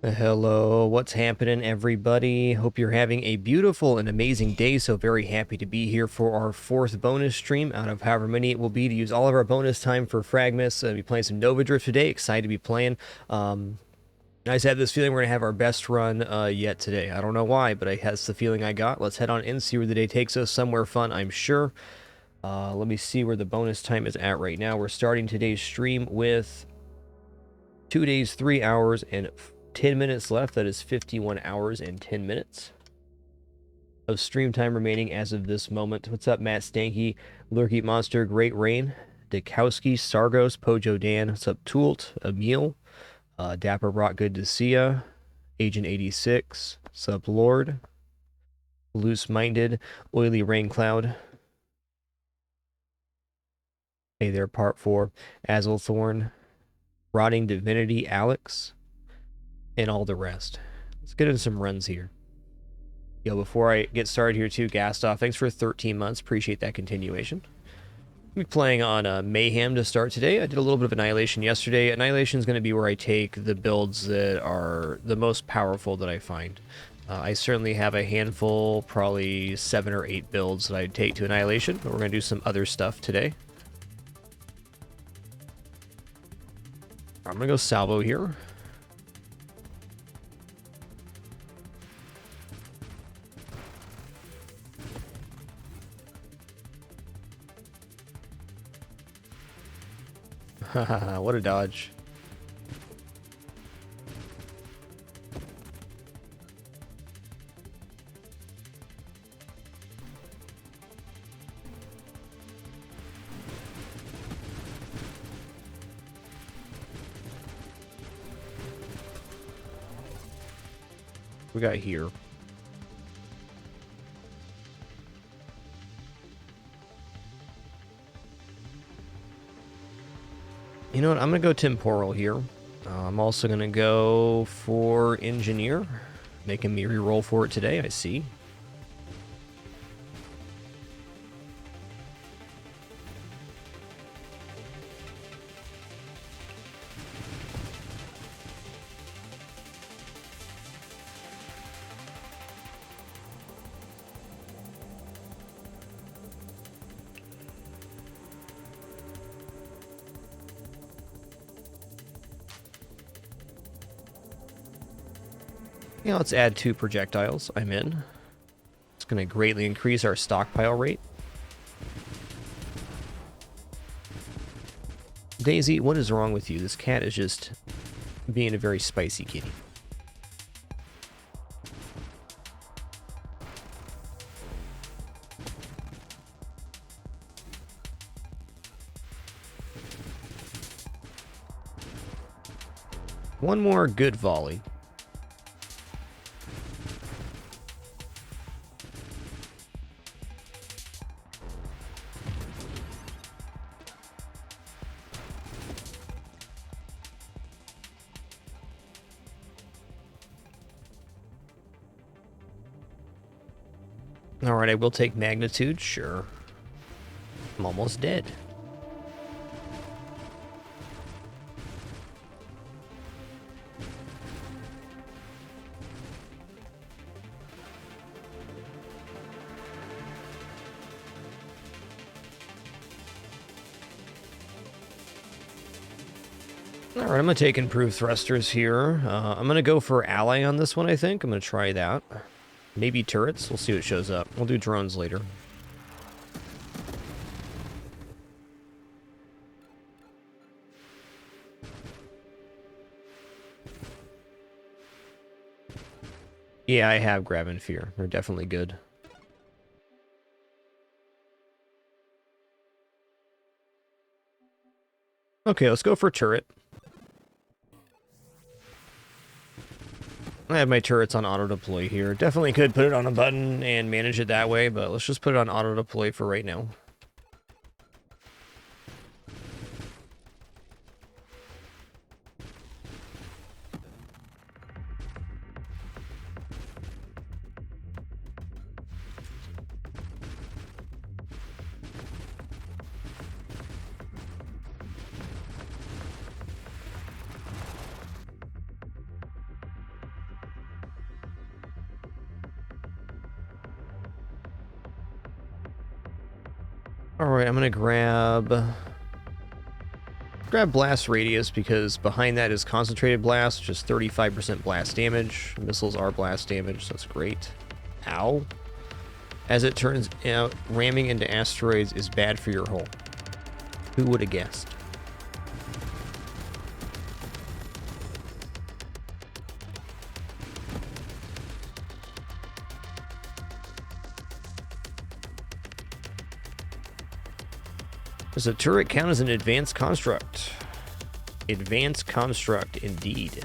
Hello, what's happening, everybody? Hope you're having a beautiful and amazing day. So very happy to be here for our fourth bonus stream out of however many it will be to use all of our bonus time for Fragmas. Be playing some Nova Drift today. Excited to be playing. I just have this feeling we're gonna have our best run yet today. I don't know why, but that's the feeling I got. Let's head on in, see where the day takes us. Somewhere fun, I'm sure. Let me see where the bonus time is at right now. We're starting today's stream with 2 days, 3 hours, and 10 minutes left. That is 51 hours and 10 minutes of stream time remaining as of this moment. What's up, Matt Stanky, Lurky Monster, Great Rain, Dikowski, Sargos, Pojo Dan. What's up, Toult, Emil, Dapper Brock, good to see ya. Agent 86, Sub Lord, Loose Minded, Oily Rain Cloud. Hey there, Part 4, Azulthorn, Rotting Divinity, Alex, and all the rest. Let's get into some runs here. Yo, before I get started here too, Gastoff, thanks for 13 months. Appreciate that continuation. I'll be playing on Mayhem to start today. I did a little bit of Annihilation yesterday. Annihilation is going to be where I take the builds that are the most powerful that I find. I certainly have a handful, probably 7 or 8 builds that I'd take to Annihilation, but we're going to do some other stuff today. I'm going to go Salvo here. Haha, what a dodge. We got here. You know what? I'm going to go Temporal here. I'm also going to go for Engineer. Making me reroll for it today, I see. Yeah, let's add 2 projectiles. I'm in. It's going to greatly increase our stockpile rate. Daisy, what is wrong with you? This cat is just being a very spicy kitty. One more good volley. Alright, I will take Magnitude, sure. I'm almost dead. Alright, I'm going to take Improved Thrusters here. I'm going to go for Ally on this one, I think. I'm going to try that. Maybe turrets. We'll see what shows up. We'll do drones later. Yeah, I have Grab and Fear. They're definitely good. Okay, let's go for turret. I have my turrets on auto-deploy here. Definitely could put it on a button and manage it that way, but let's just put it on auto-deploy for right now. Alright, I'm gonna grab blast radius because behind that is concentrated blast, which is 35% blast damage. Missiles are blast damage, so that's great. Ow. As it turns out, ramming into asteroids is bad for your hull. Who would have guessed? Does a turret count as an advanced construct? Advanced construct, indeed.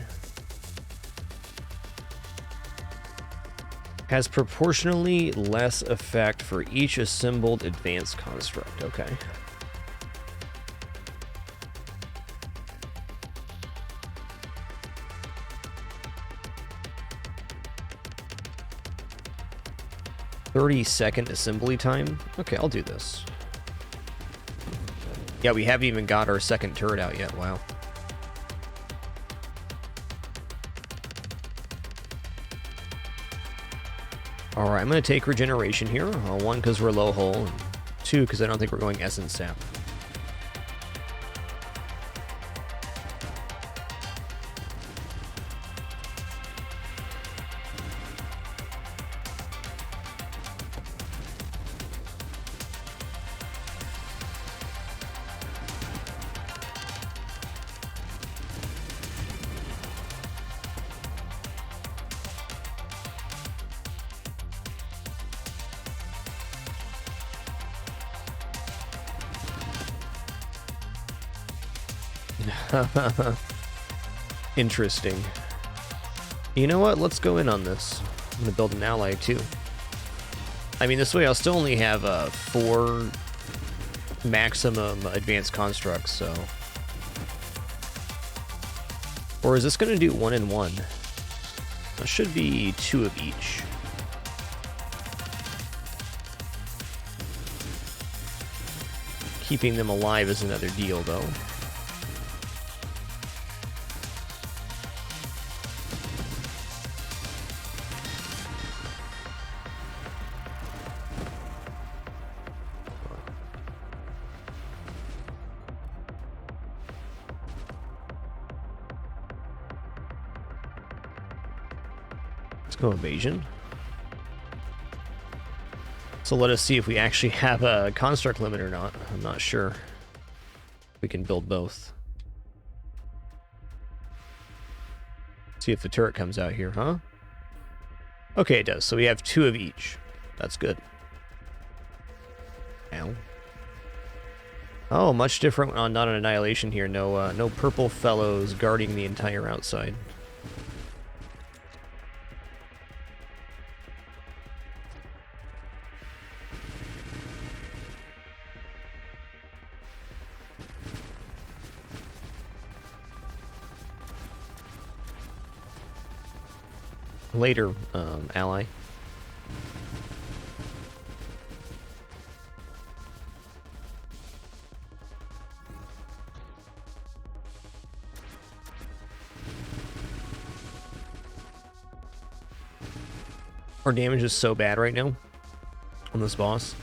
Has proportionally less effect for each assembled advanced construct. Okay. "30-second assembly time." Okay, I'll do this. Yeah, we haven't even got our second turret out yet. Wow. Alright, I'm going to take regeneration here. One, because we're low hull, and two, because I don't think we're going essence sap. Interesting. You know what? Let's go in on this. I'm going to build an ally, too. I mean, this way I'll still only have 4 maximum advanced constructs, so... Or is this going to do 1 and 1? It should be 2 of each. Keeping them alive is another deal, though. Let's go evasion. So let us see if we actually have a construct limit or not. I'm not sure. We can build both. See if the turret comes out here, huh? Okay, it does. So we have 2 of each. That's good. Ow. Oh, much different on not an annihilation here. No, no purple fellows guarding the entire outside. Later, ally. Our damage is so bad right now on this boss.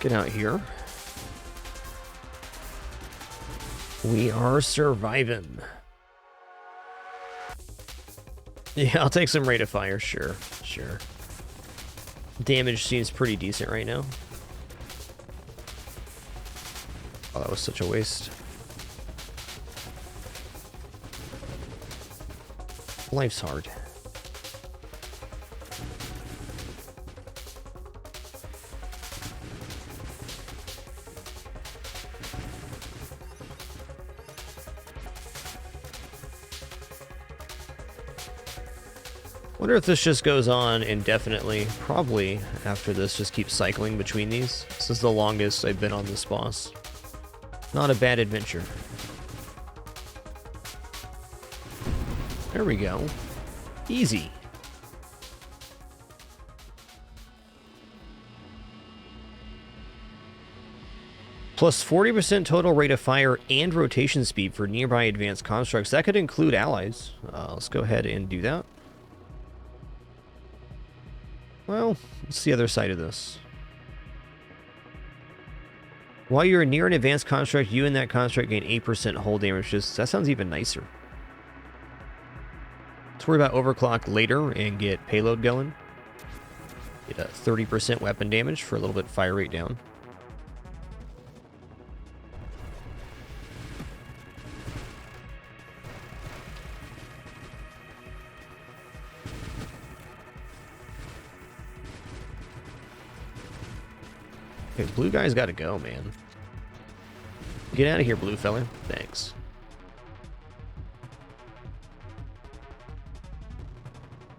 Get out here. We are surviving. Yeah, I'll take some rate of fire. Sure, sure. Damage seems pretty decent right now. Oh, that was such a waste. Life's hard. Wonder if this just goes on indefinitely. Probably after this just keeps cycling between these. This is the longest I've been on this boss. Not a bad adventure. There we go. Easy. Plus 40% total rate of fire and rotation speed for nearby advanced constructs. That could include allies. Let's go ahead and do that. Well, what's the other side of this? While you're near an advanced construct, you and that construct gain 8% hull damage. That sounds even nicer. Let's worry about overclock later and get payload going. Get a 30% weapon damage for a little bit fire rate down. Okay, blue guy's got to go, man. Get out of here, blue fella. Thanks.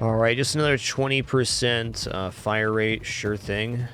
All right, just another 20% fire rate. Sure thing.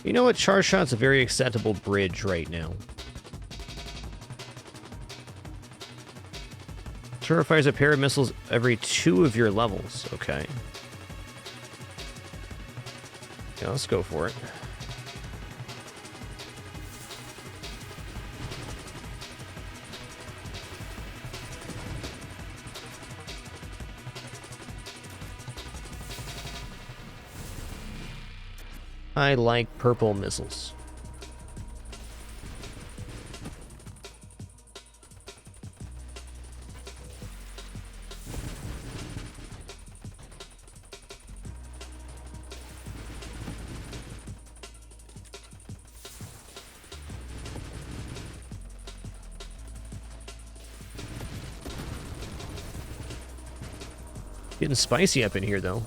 You know what? Charge Shot's a very acceptable bridge right now. Turret fires a pair of missiles every 2 of your levels. Okay. Yeah, let's go for it. I like purple missiles. Getting spicy up in here, though.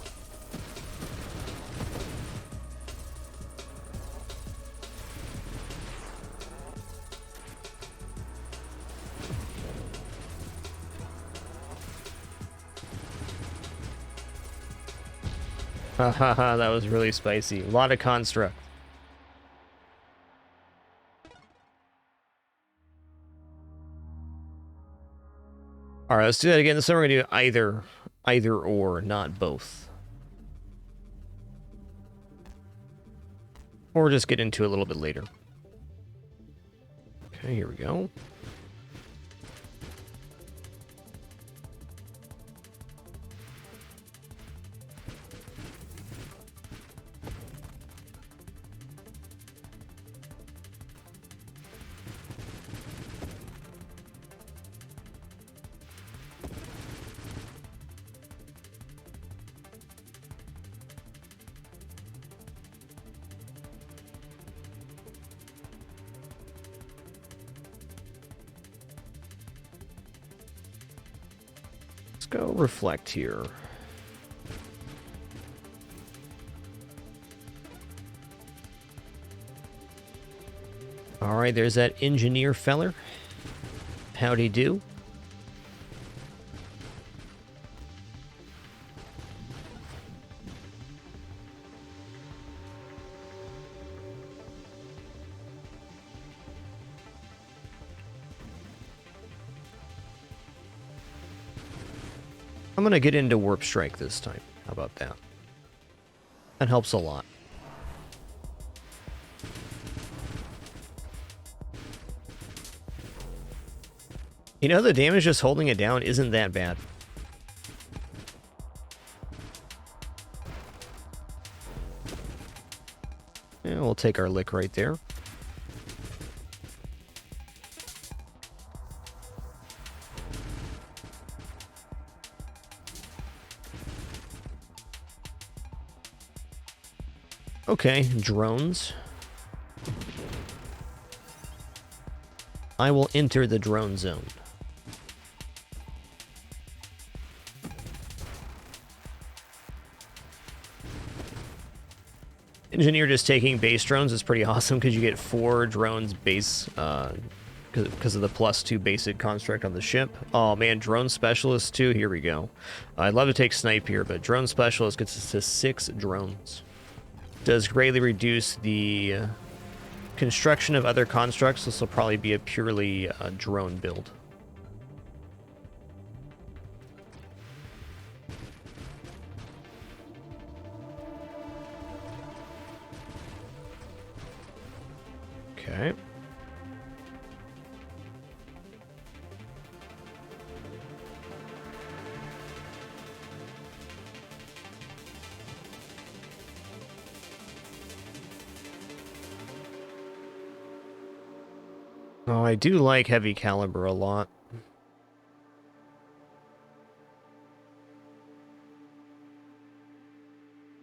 Haha, that was really spicy. A lot of construct. Alright, let's do that again. This time we're going to do either or, not both. Or just get into it a little bit later. Okay, here we go. Go reflect here. All right, there's that engineer feller. Howdy do. I'm going to get into Warp Strike this time. How about that? That helps a lot. You know, the damage just holding it down isn't that bad. Yeah, we'll take our lick right there. Okay, drones. I will enter the drone zone. Engineer just taking base drones is pretty awesome because you get 4 drones base because of the +2 basic construct on the ship. Oh man, drone specialist too. Here we go. I'd love to take snipe here, but drone specialist gets us to 6 drones. Does greatly reduce the construction of other constructs. This will probably be a purely drone build. Okay. Oh, I do like heavy caliber a lot.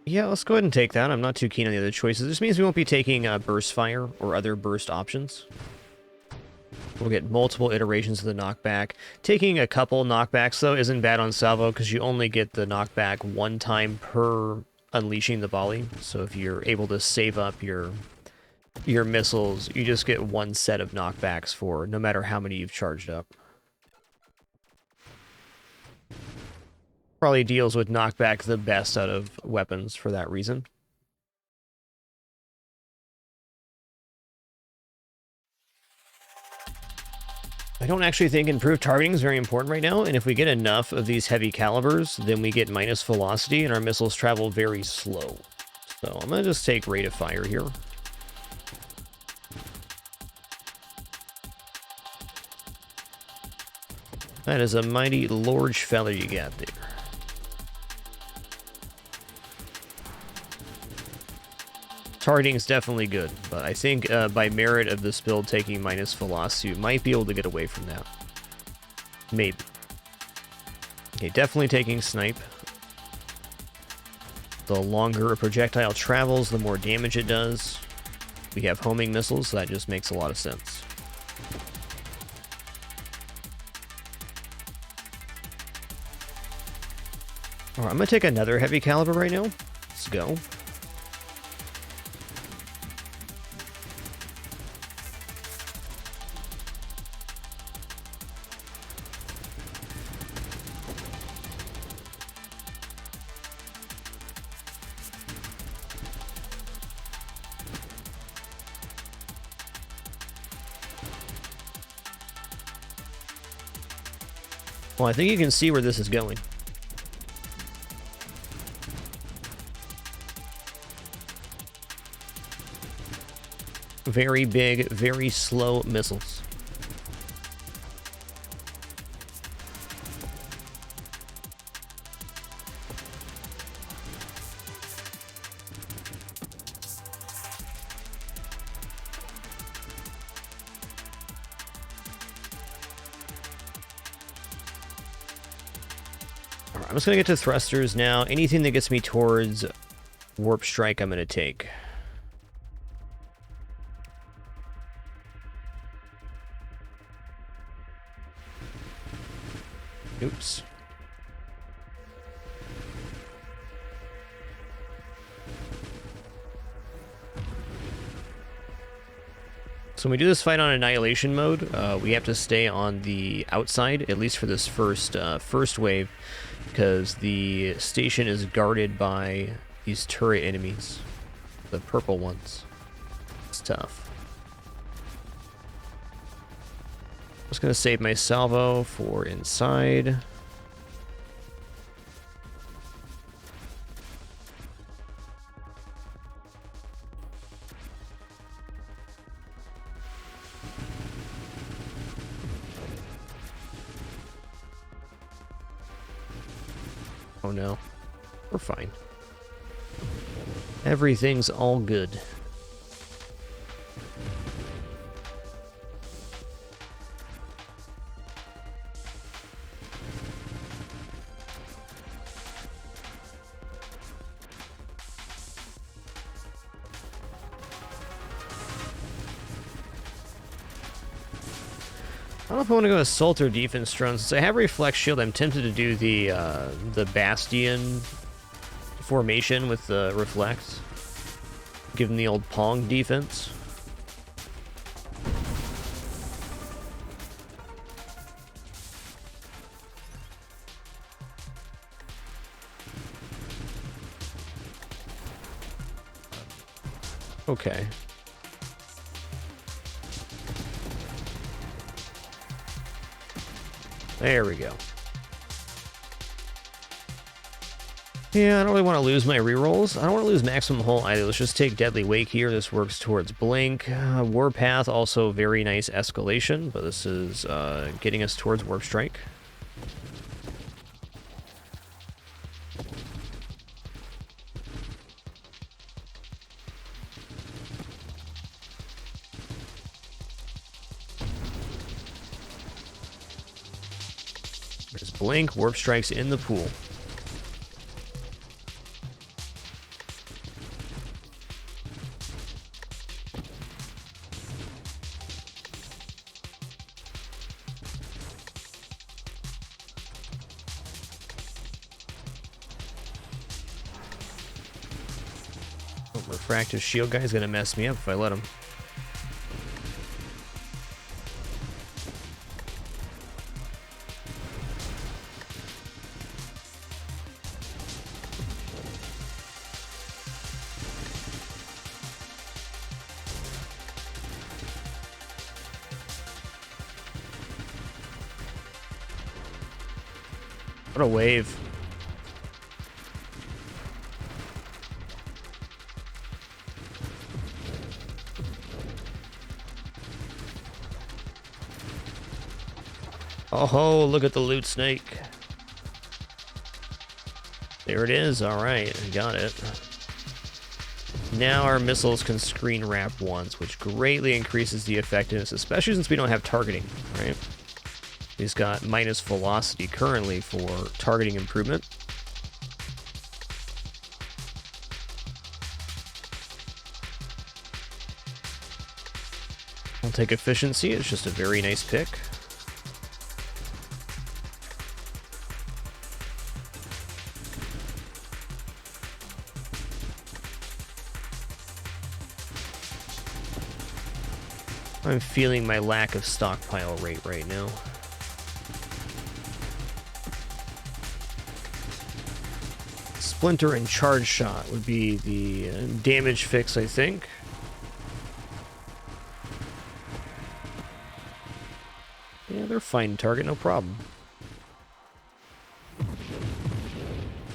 Yeah, let's go ahead and take that. I'm not too keen on the other choices. This means we won't be taking burst fire or other burst options. We'll get multiple iterations of the knockback. Taking a couple knockbacks, though, isn't bad on salvo, because you only get the knockback 1 time per unleashing the volley. So if you're able to save up your missiles, you just get 1 set of knockbacks for no matter how many you've charged up. Probably deals with knockback the best out of weapons for that reason. I don't actually think improved targeting is very important right now, and if we get enough of these heavy calibers, then we get minus velocity, and our missiles travel very slow. So I'm going to just take rate of fire here. That is a mighty large fella you got there. Targeting is definitely good, but I think by merit of this build taking minus velocity, you might be able to get away from that. Maybe. Okay, definitely taking snipe. The longer a projectile travels, the more damage it does. We have homing missiles, so that just makes a lot of sense. Alright, I'm going to take another heavy caliber right now. Let's go. Well, I think you can see where this is going. Very big, very slow missiles. I'm just going to get to thrusters now. Anything that gets me towards warp strike, I'm going to take. Oops. So when we do this fight on annihilation mode, we have to stay on the outside, at least for this first wave, because the station is guarded by these turret enemies, the purple ones. It's tough. Just gonna save my salvo for inside. Oh no. We're fine. Everything's all good. I don't know if I want to go Assault or Defense drone. Since I have Reflect Shield, I'm tempted to do the Bastion formation with the Reflect. Give them the old Pong defense. Okay. There we go. Yeah, I don't really want to lose my rerolls. I don't want to lose maximum hull either. Let's just take Deadly Wake here. This works towards Blink. Warpath, also very nice escalation, but this is getting us towards Warp Strike. There's Blink, Warp Strike's in the pool. Refractive shield guy's gonna mess me up if I let him. What a wave. Oh, look at the loot snake. There it is. All right, I got it. Now our missiles can screen wrap once, which greatly increases the effectiveness, especially since we don't have targeting, right? He's got minus velocity currently for targeting improvement. I'll take efficiency. It's just a very nice pick. I'm feeling my lack of stockpile rate right now. Splinter and Charge Shot would be the damage fix, I think. Yeah, they're fine target, no problem.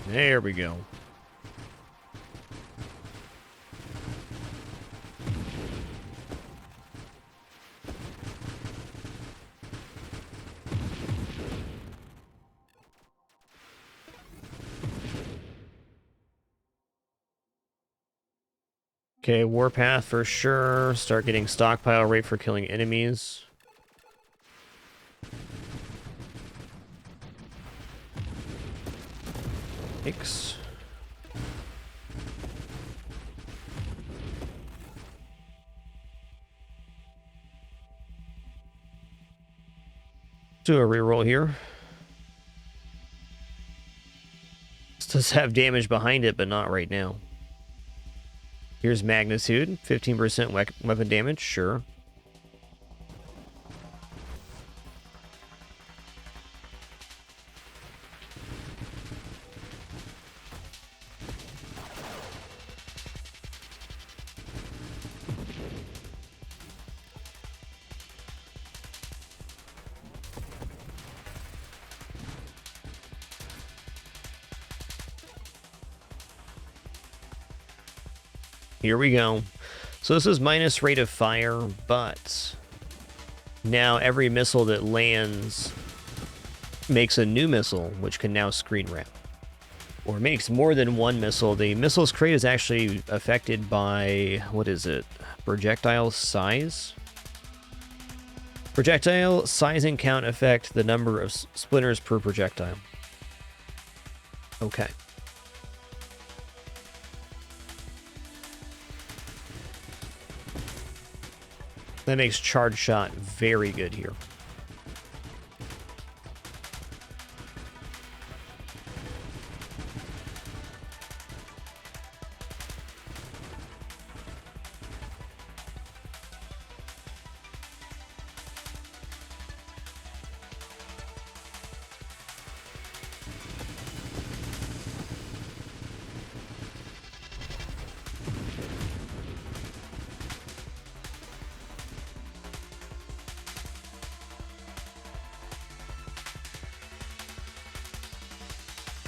There we go. Okay, Warpath for sure. Start getting stockpile rate for killing enemies. X. Do a reroll here. This does have damage behind it, but not right now. Here's magnitude, 15% weapon damage, sure. Here we go. So this is minus rate of fire, but now every missile that lands makes a new missile, which can now screen wrap. or makes more than one missile. The missile's crate is actually affected by, what is it? Projectile size? Projectile size and count affect the number of splinters per projectile. Okay. That makes charge shot very good here.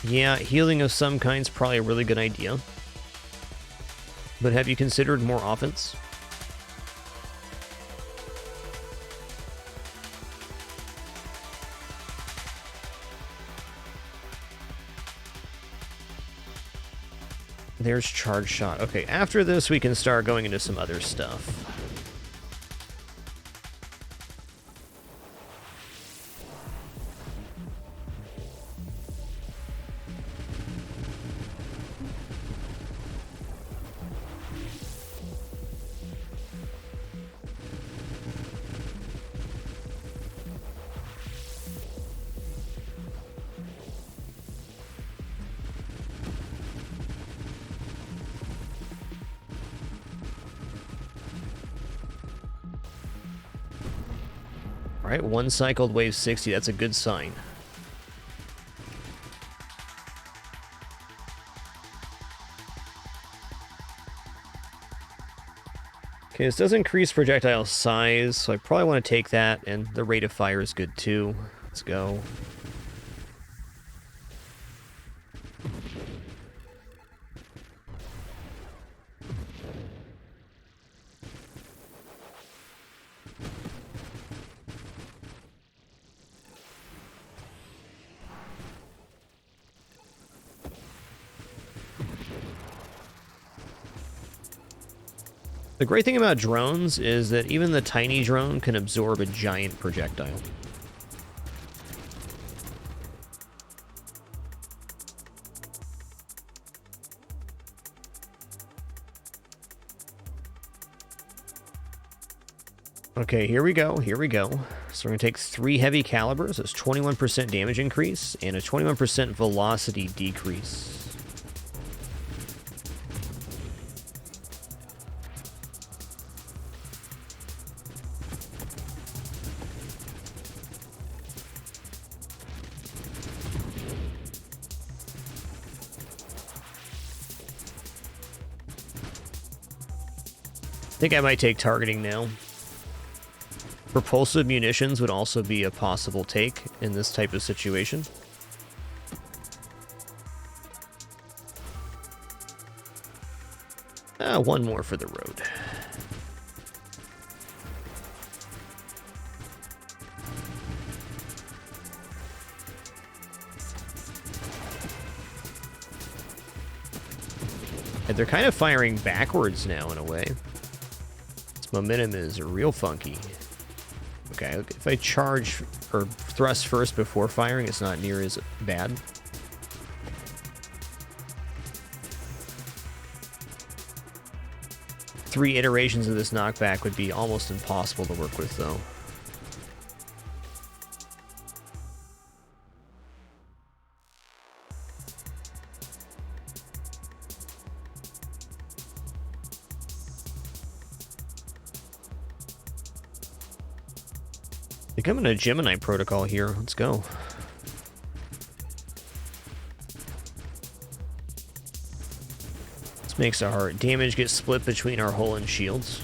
Yeah, healing of some kind is probably a really good idea. But have you considered more offense? There's charge shot. Okay, after this we can start going into some other stuff. All right, one cycled wave 60. That's a good sign. Okay, this does increase projectile size, so I probably want to take that, and the rate of fire is good too. Let's go. The great thing about drones is that even the tiny drone can absorb a giant projectile. Okay, here we go, here we go. So we're going to take 3 heavy calibers. That's 21% damage increase and a 21% velocity decrease. I think I might take targeting now. Propulsive munitions would also be a possible take in this type of situation. One more for the road. And they're kind of firing backwards now in a way. Momentum is real funky. Okay, if I charge or thrust first before firing, it's not near as bad. Three iterations of this knockback would be almost impossible to work with, though. I think I'm in a Gemini protocol here. Let's go. This makes our damage get split between our hull and shields.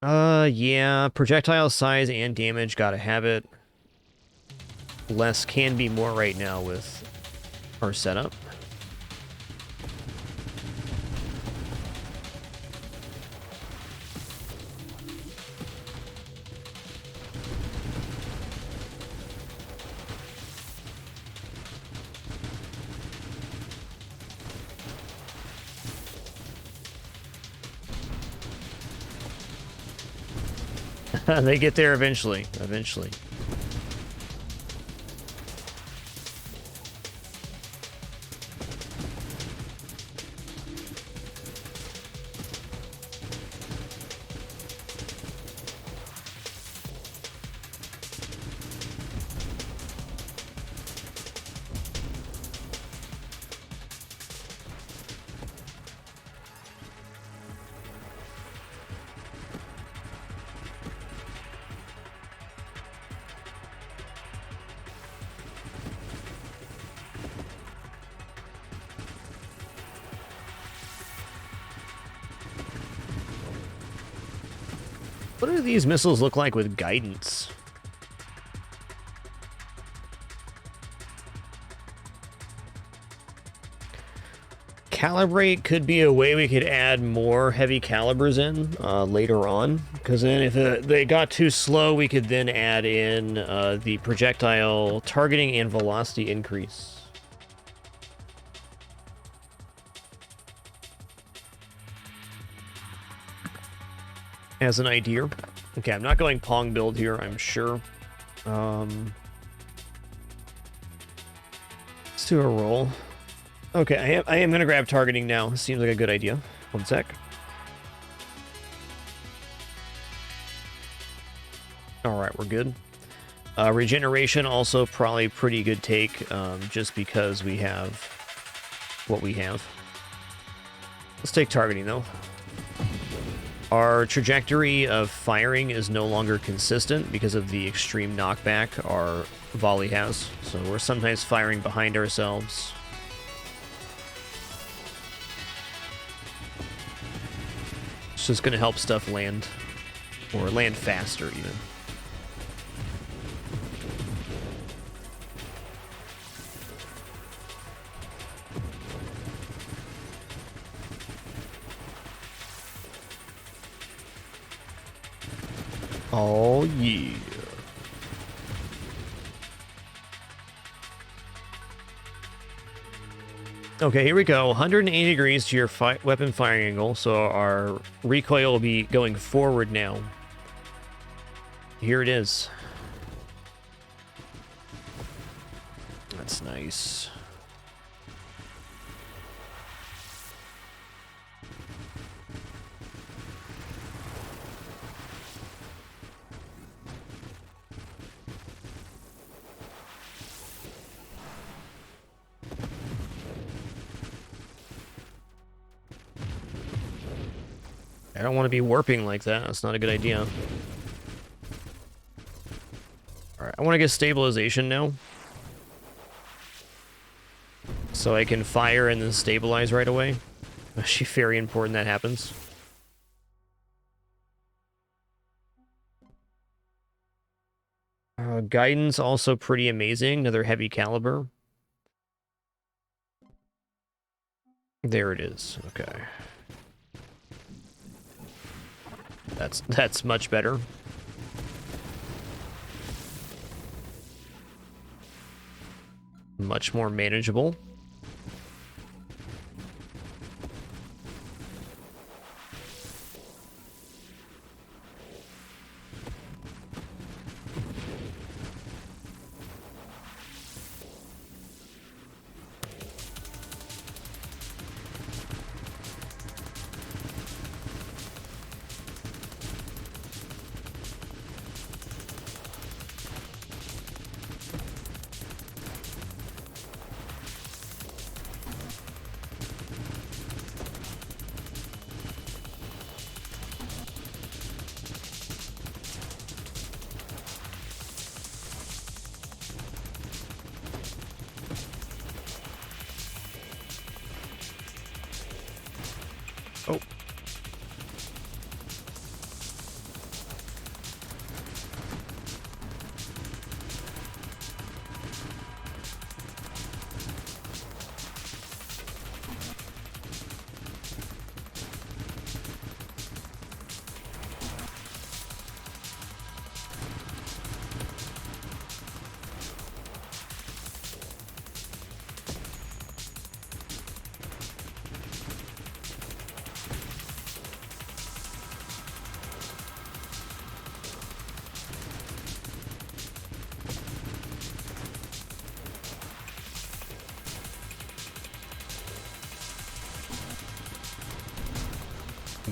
Yeah, projectile size and damage, gotta have it. Less can be more right now with our setup. They get there eventually. Eventually. What do these missiles look like with guidance? Calibrate could be a way we could add more heavy calibers in later on, because then if they got too slow, we could then add in the projectile targeting and velocity increase. As an idea. Okay, I'm not going Pong build here, I'm sure. Let's do a roll. Okay, I am going to grab targeting now. Seems like a good idea. One sec. Alright, we're good. Regeneration also probably pretty good take, just because we have what we have. Let's take targeting, though. Our trajectory of firing is no longer consistent because of the extreme knockback our volley has. So we're sometimes firing behind ourselves. It's just going to help stuff land, or land faster even. Oh, yeah. Okay, here we go. 180 degrees to your weapon firing angle, so our recoil will be going forward now. Here it is. That's nice. I don't want to be warping like that. That's not a good idea. Alright, I want to get stabilization now. So I can fire and then stabilize right away. Actually, very important that happens. Guidance also pretty amazing. Another heavy caliber. There it is. Okay. That's much better. Much more manageable.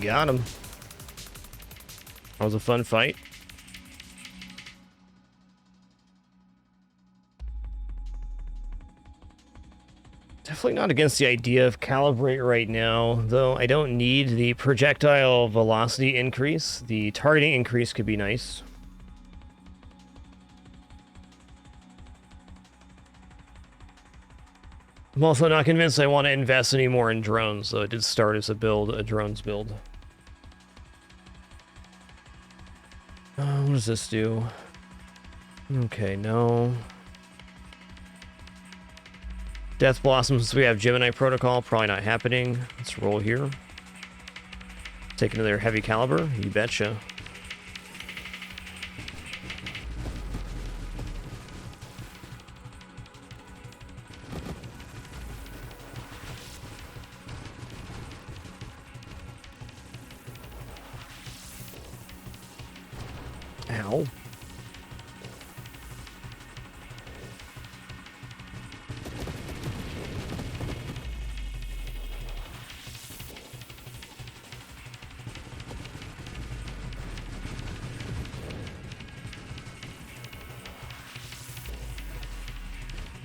Got him. That was a fun fight. Definitely not against the idea of calibrate right now, though I don't need the projectile velocity increase. The targeting increase could be nice. I'm also not convinced I want to invest any more in drones, though it did start as a drones build. What does this do? Okay, no. Death Blossoms, we have Gemini Protocol, probably not happening. Let's roll here. Take another heavy caliber, you betcha. Ow.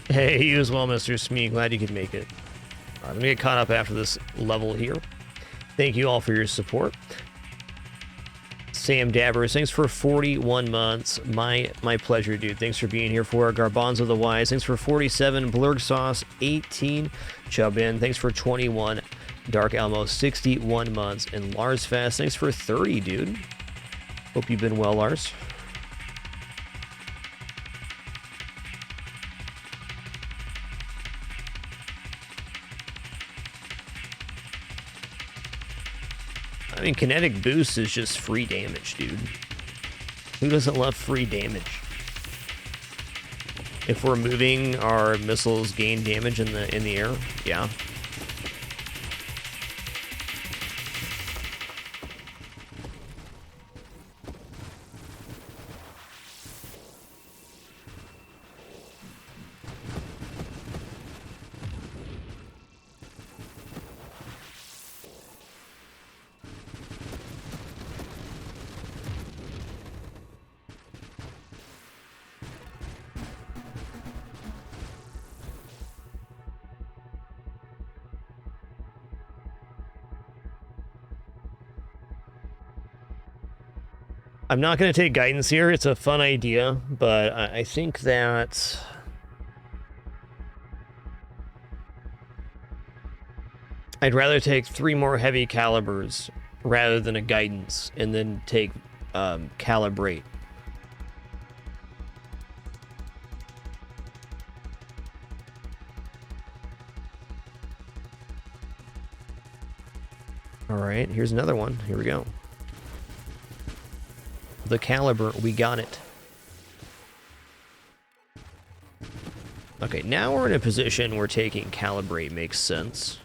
Hey, you as well, Mr. Smee. Glad you could make it. All right, let me get caught up after this level here. Thank you all for your support. Sam Dabbers, thanks for 41 months. My pleasure, dude. Thanks for being here for Garbanzo the Wise. Thanks for 47. Blurg Sauce, 18. Chubbin, thanks for 21. Dark Elmo, 61 months. And Lars Fest, thanks for 30, dude. Hope you've been well, Lars. I mean, kinetic boost is just free damage, dude. Who doesn't love free damage? If we're moving, our missiles gain damage in the air. Yeah. I'm not going to take guidance here. It's a fun idea, but I think that I'd rather take 3 more heavy calibers rather than a guidance, and then take calibrate. All right, here's another one. Here we go. The caliber, we got it. Okay, now we're in a position where taking calibrate makes sense.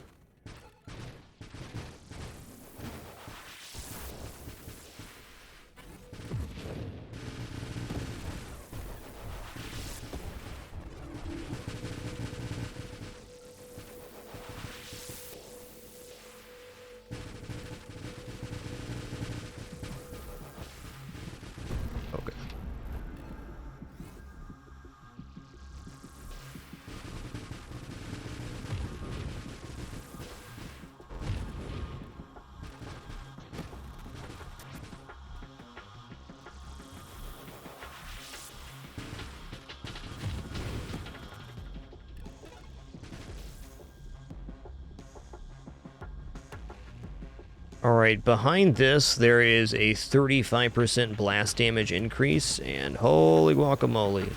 Alright, behind this, there is a 35% blast damage increase, and holy guacamole.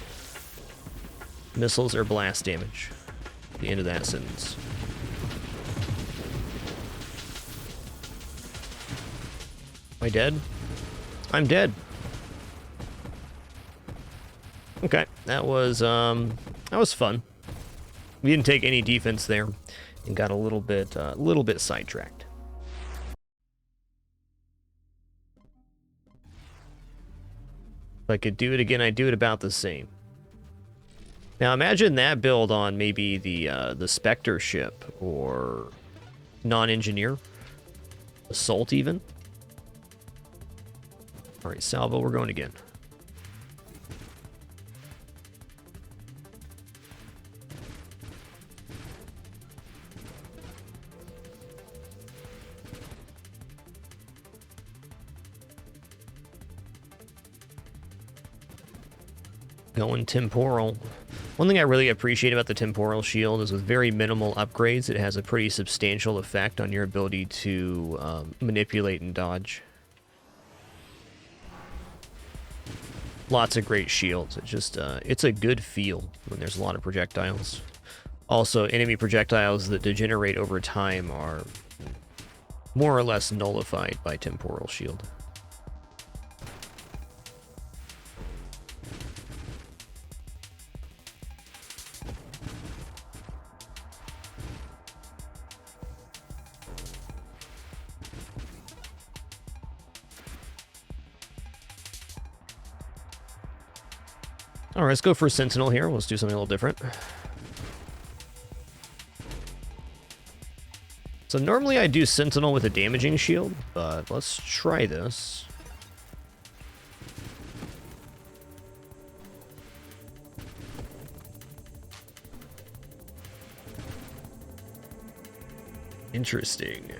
Missiles are blast damage. The end of that sentence. Am I dead? I'm dead. Okay, that was fun. We didn't take any defense there, and got a little bit sidetracked. If I could do it again, I'd do it about the same. Now imagine that build on maybe the Spectre ship or non-engineer. Assault even. All right, salvo, we're going again. Going temporal. One thing I really appreciate about the temporal shield is with very minimal upgrades, it has a pretty substantial effect on your ability to manipulate and dodge. Lots of great shields. It's just, it's a good feel when there's a lot of projectiles. Also, enemy projectiles that degenerate over time are more or less nullified by temporal shield. All right, let's go for Sentinel here. Let's do something a little different. So normally I do Sentinel with a damaging shield, but let's try this. Interesting.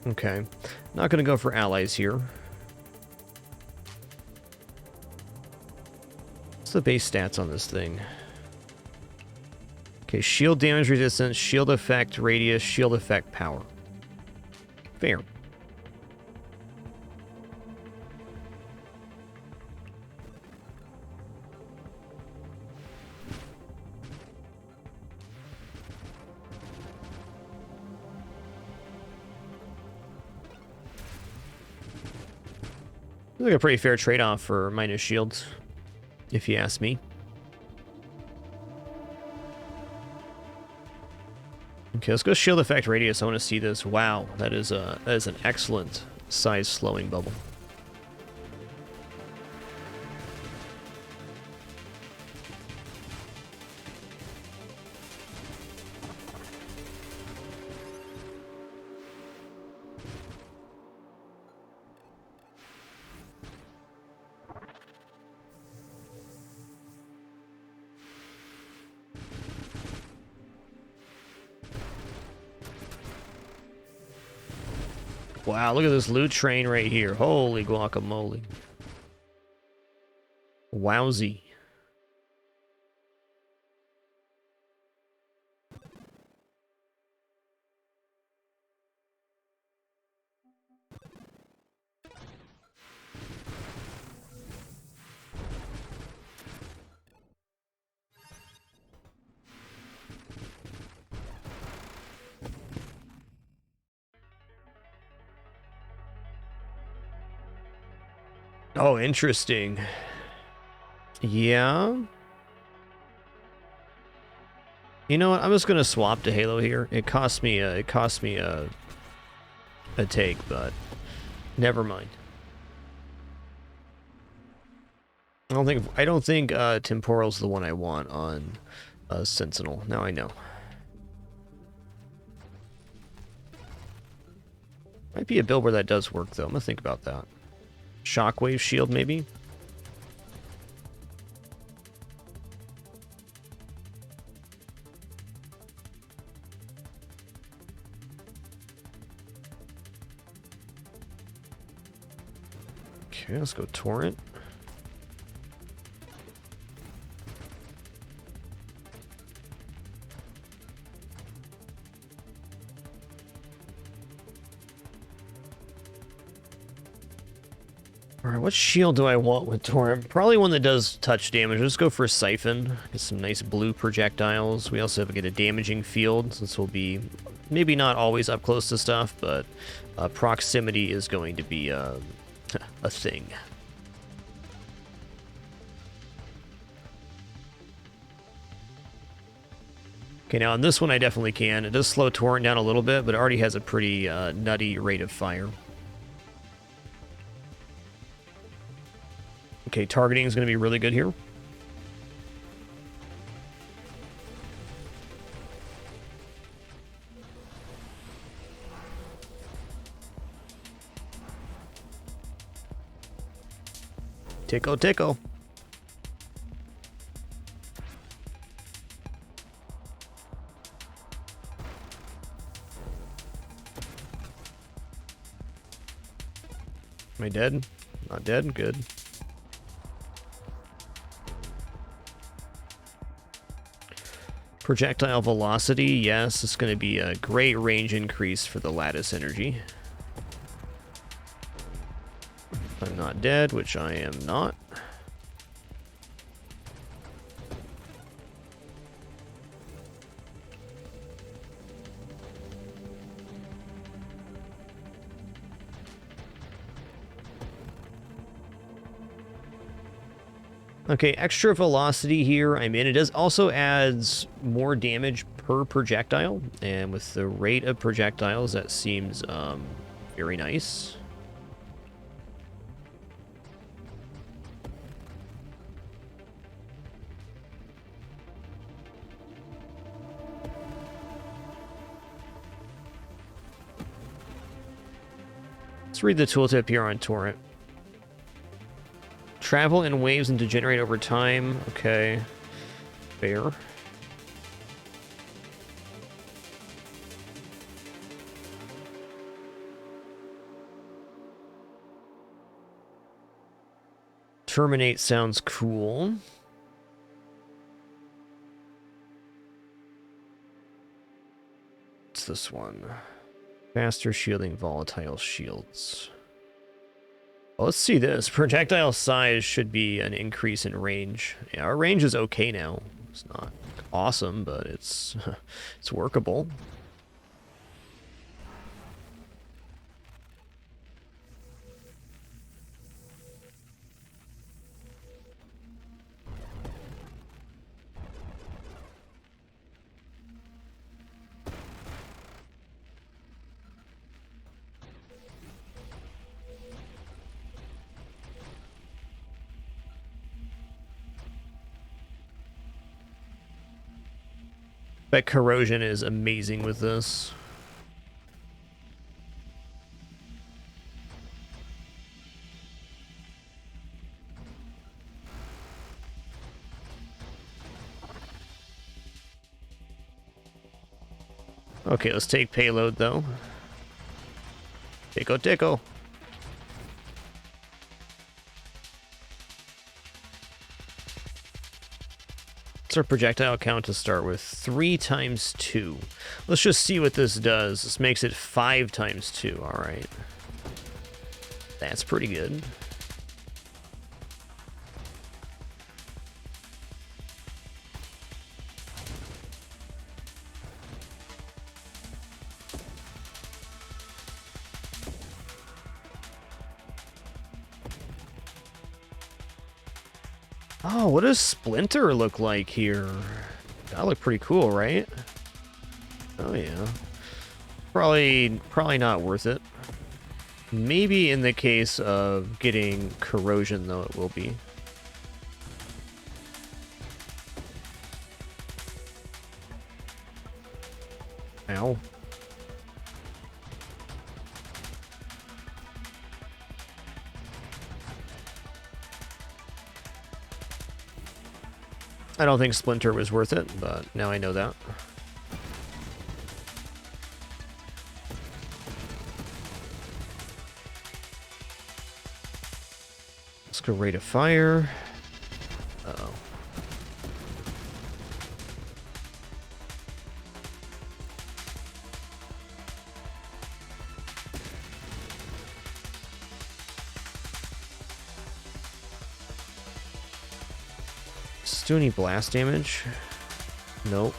Okay, not going to go for allies here. What's the base stats on this thing? Okay, shield damage resistance, shield effect radius, shield effect power. Fair. Like a pretty fair trade-off for minus shields, if you ask me. Okay, let's go shield effect radius. I want to see this. Wow, that is an excellent size slowing bubble. Wow, look at this loot train right here. Holy guacamole. Wowzy. Oh, interesting. Yeah. You know what? I'm just gonna swap to Halo here. It cost me a take, but never mind. I don't think Temporal's the one I want on Sentinel. Now I know. Might be a build where that does work though. I'm gonna think about that. Shockwave shield, maybe? Okay, let's go Torrent. Alright, what shield do I want with Torrent? Probably one that does touch damage. Let's go for a Siphon. Get some nice blue projectiles. We also have to get a damaging field, since we'll be maybe not always up close to stuff, but proximity is going to be a thing. Okay, now on this one I definitely can. It does slow Torrent down a little bit, but it already has a pretty nutty rate of fire. Okay, targeting is going to be really good here. Tickle, tickle. Am I dead? Not dead? Good. Projectile velocity, yes, it's going to be a great range increase for the lattice energy. I'm not dead, which I am not. Okay, extra velocity here. I mean, it does also adds more damage per projectile, and with the rate of projectiles, that seems very nice. Let's read the tooltip here on Torrent. Travel in waves and degenerate over time. Okay. Fair. Terminate sounds cool. What's this one? Faster shielding volatile shields. Well, let's see this. Projectile size should be an increase in range. Yeah, our range is okay now. It's not awesome, but it's it's workable. But corrosion is amazing with this. Okay, let's take payload though. Tickle, tickle. What's our projectile count to start with? 3 times 2. Let's just see what this does. This makes it 5 times 2. All right. That's pretty good. Oh, what does Splinter look like here? That look pretty cool, right? Oh yeah. Probably not worth it. Maybe in the case of getting corrosion, though, it will be. Ow. I don't think Splinter was worth it, but now I know that. Let's go rate of fire. Uh-oh. Does do any blast damage? Nope.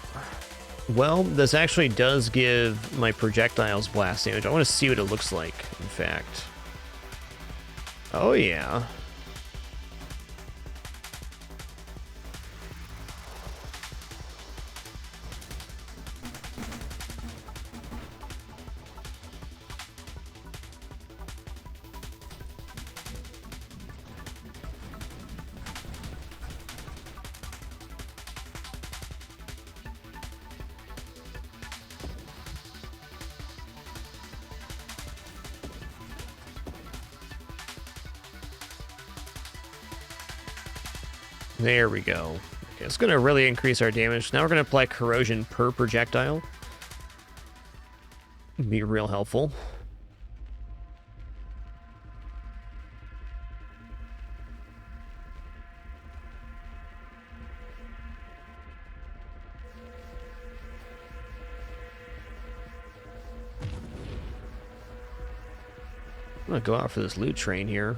Well, this actually does give my projectiles blast damage. I want to see what it looks like, in fact. Oh, yeah. There we go. Okay, it's going to really increase our damage. Now we're going to apply corrosion per projectile. Be real helpful. I'm going to go out for this loot train here.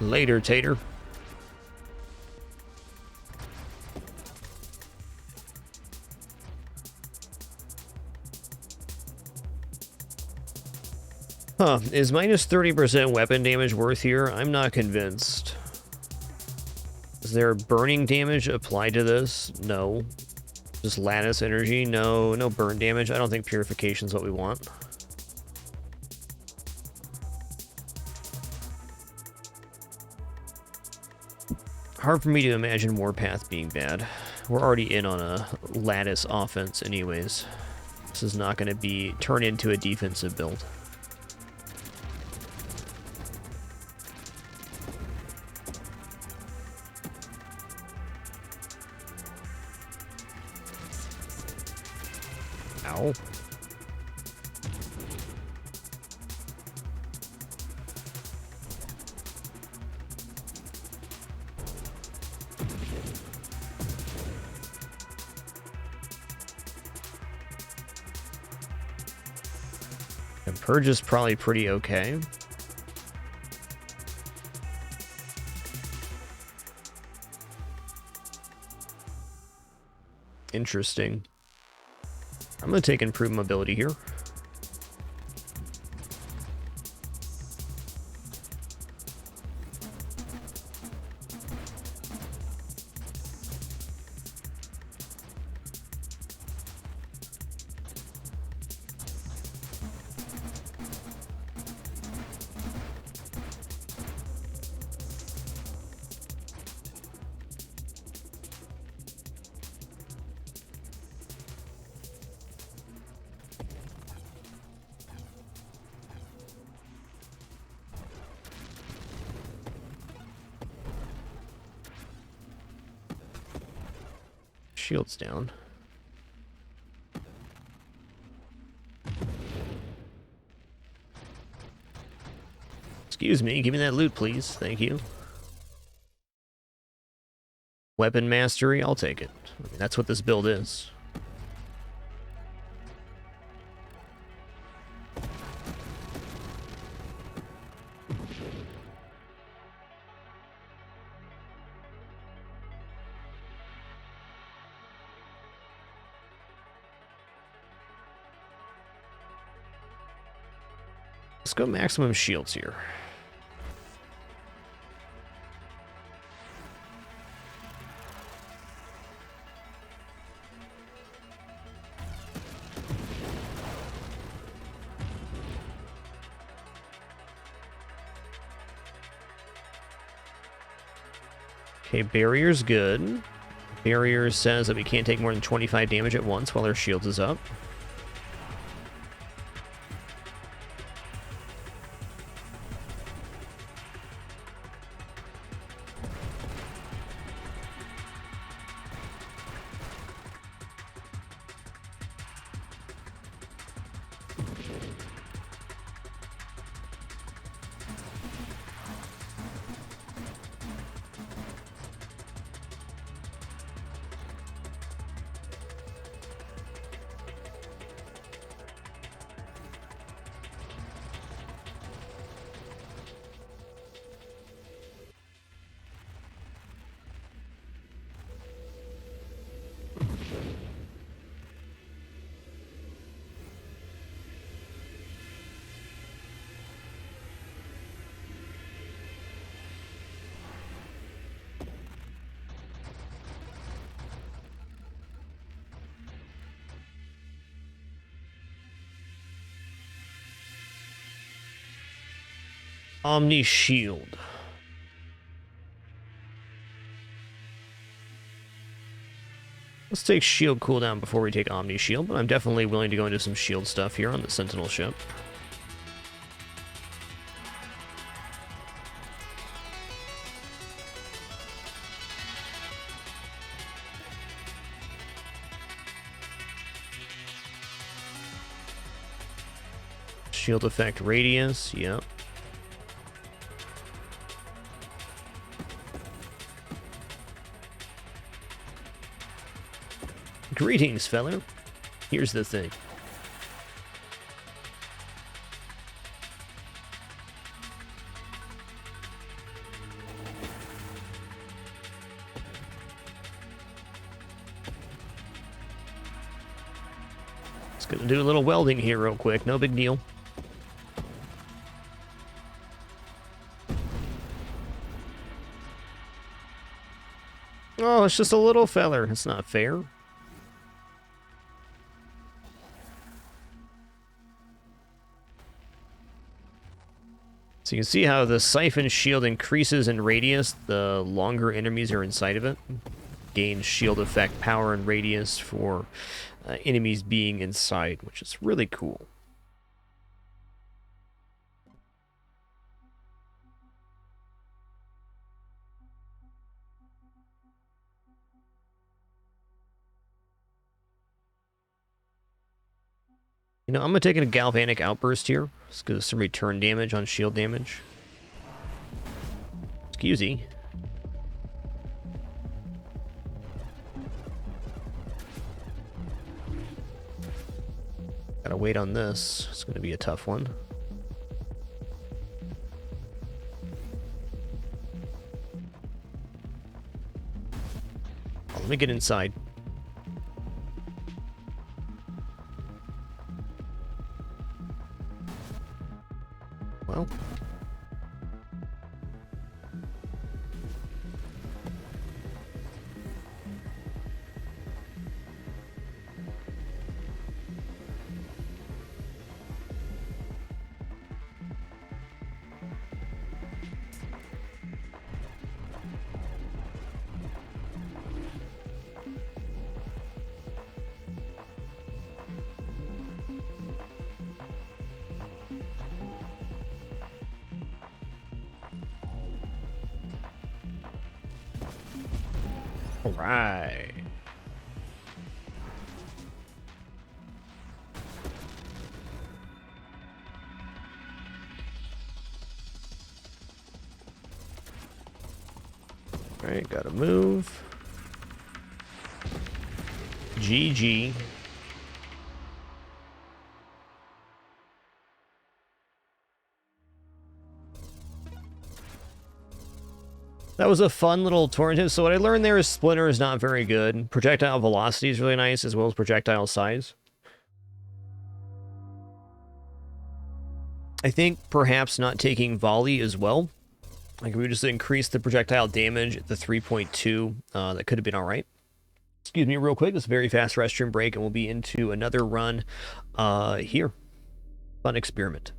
Later, Tater. Huh, is minus 30% weapon damage worth here? I'm not convinced. Is there burning damage applied to this? No. Just lattice energy? No. No burn damage. I don't think purification's what we want. Hard for me to imagine Warpath being bad. We're already in on a lattice offense anyways. This is not going to be turn into a defensive build. Ow. And Purge is probably pretty okay. Interesting. I'm going to take improved mobility here. Shield's down. Excuse me, give me that loot, please. Thank you. Weapon mastery, I'll take it. I mean, that's what this build is. Let's go maximum shields here. Okay, barrier's good. Barrier says that we can't take more than 25 damage at once while our shield is up. Omni Shield. Let's take shield cooldown before we take Omni Shield, but I'm definitely willing to go into some shield stuff here on the Sentinel ship. Shield effect radius, yep. Greetings, fella. Here's the thing. Just gonna do a little welding here real quick, no big deal. Oh, it's just a little feller. It's not fair. So you can see how the Siphon Shield increases in radius the longer enemies are inside of it. Gains shield effect power and radius for enemies being inside, which is really cool. You know, I'm going to take a Galvanic Outburst here. Let's get some return damage on shield damage. Excusey. Gotta wait on this. It's going to be a tough one. Oh, let me get inside. Well. All right. All right, gotta move. GG. That was a fun little tournament. So what I learned there is Splinter is not very good. Projectile velocity is really nice, as well as projectile size. I think perhaps not taking volley as well. Like if we just increase the projectile damage at the 3.2, that could have been all right. Excuse me real quick, this is a very fast restroom break, and we'll be into another run here. Fun experiment.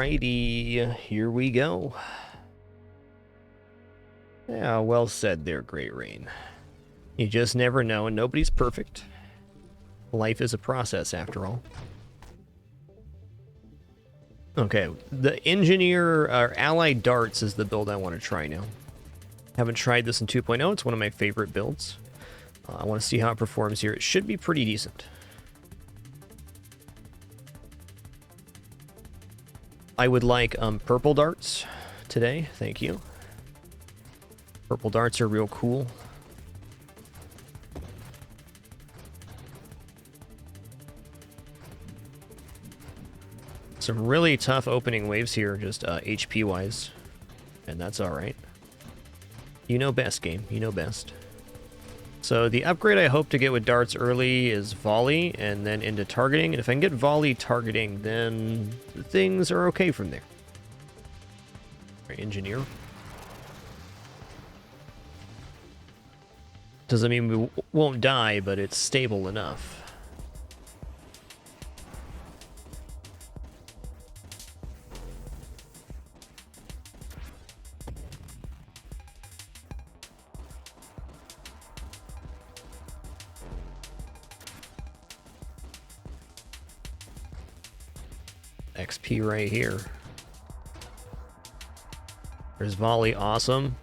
Alrighty, here we go. Yeah, well said there, Great Rain. You just never know, and nobody's perfect. Life is a process, after all. Okay, the Engineer, or Allied Darts is the build I want to try now. Haven't tried this in 2.0, it's one of my favorite builds. I want to see how it performs here. It should be pretty decent. I would like purple darts today, thank you. Purple darts are real cool. Some really tough opening waves here, just HP-wise. And that's alright. You know best, game. You know best. So the upgrade I hope to get with darts early is volley, and then into targeting. And if I can get volley targeting, then things are okay from there. Right, Engineer. Doesn't mean we won't die, but it's stable enough. XP right here. There's volley, awesome.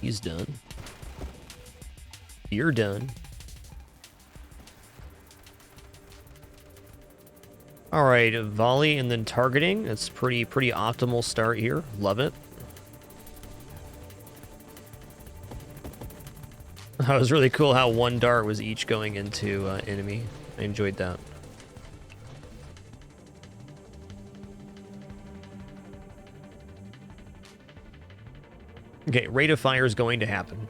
He's done. You're done. All right, volley and then targeting. That's pretty optimal start here. Love it. That was really cool how one dart was each going into enemy. I enjoyed that. Okay, rate of fire is going to happen.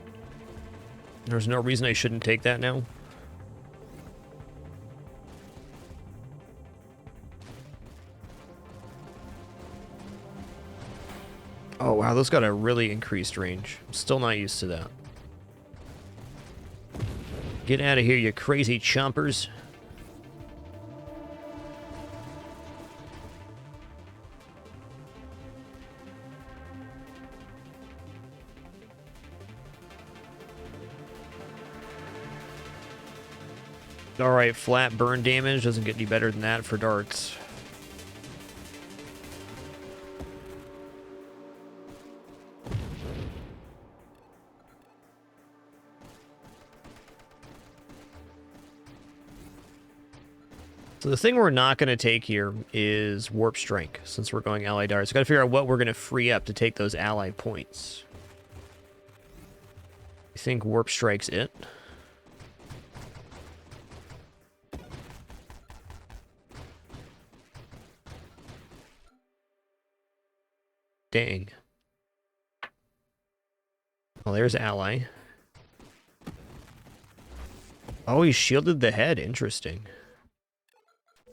There's no reason I shouldn't take that now. Oh wow, those got a really increased range. I'm still not used to that. Get out of here, you crazy chompers. Alright, flat burn damage doesn't get any better than that for darts. So the thing we're not going to take here is Warp Strike, since we're going Allied Darts. We've got to figure out what we're going to free up to take those Allied points. I think Warp Strike's it. Dang. Well, there's Ally. Oh, he shielded the head. Interesting.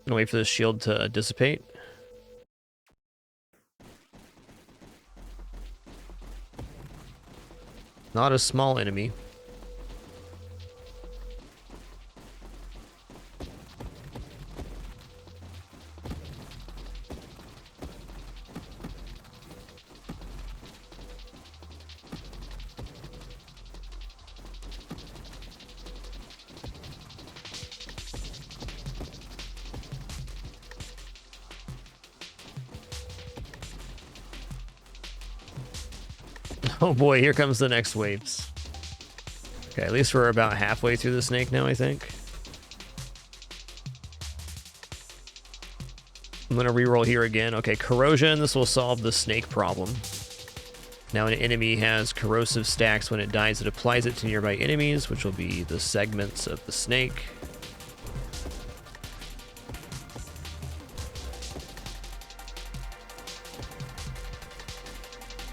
Gonna wait for the shield to dissipate. Not a small enemy. Oh boy, here comes the next waves. Okay, at least we're about halfway through the snake now, I think. I'm gonna reroll here again. Okay, corrosion, this will solve the snake problem. Now an enemy has corrosive stacks. When it dies, it applies it to nearby enemies, which will be the segments of the snake.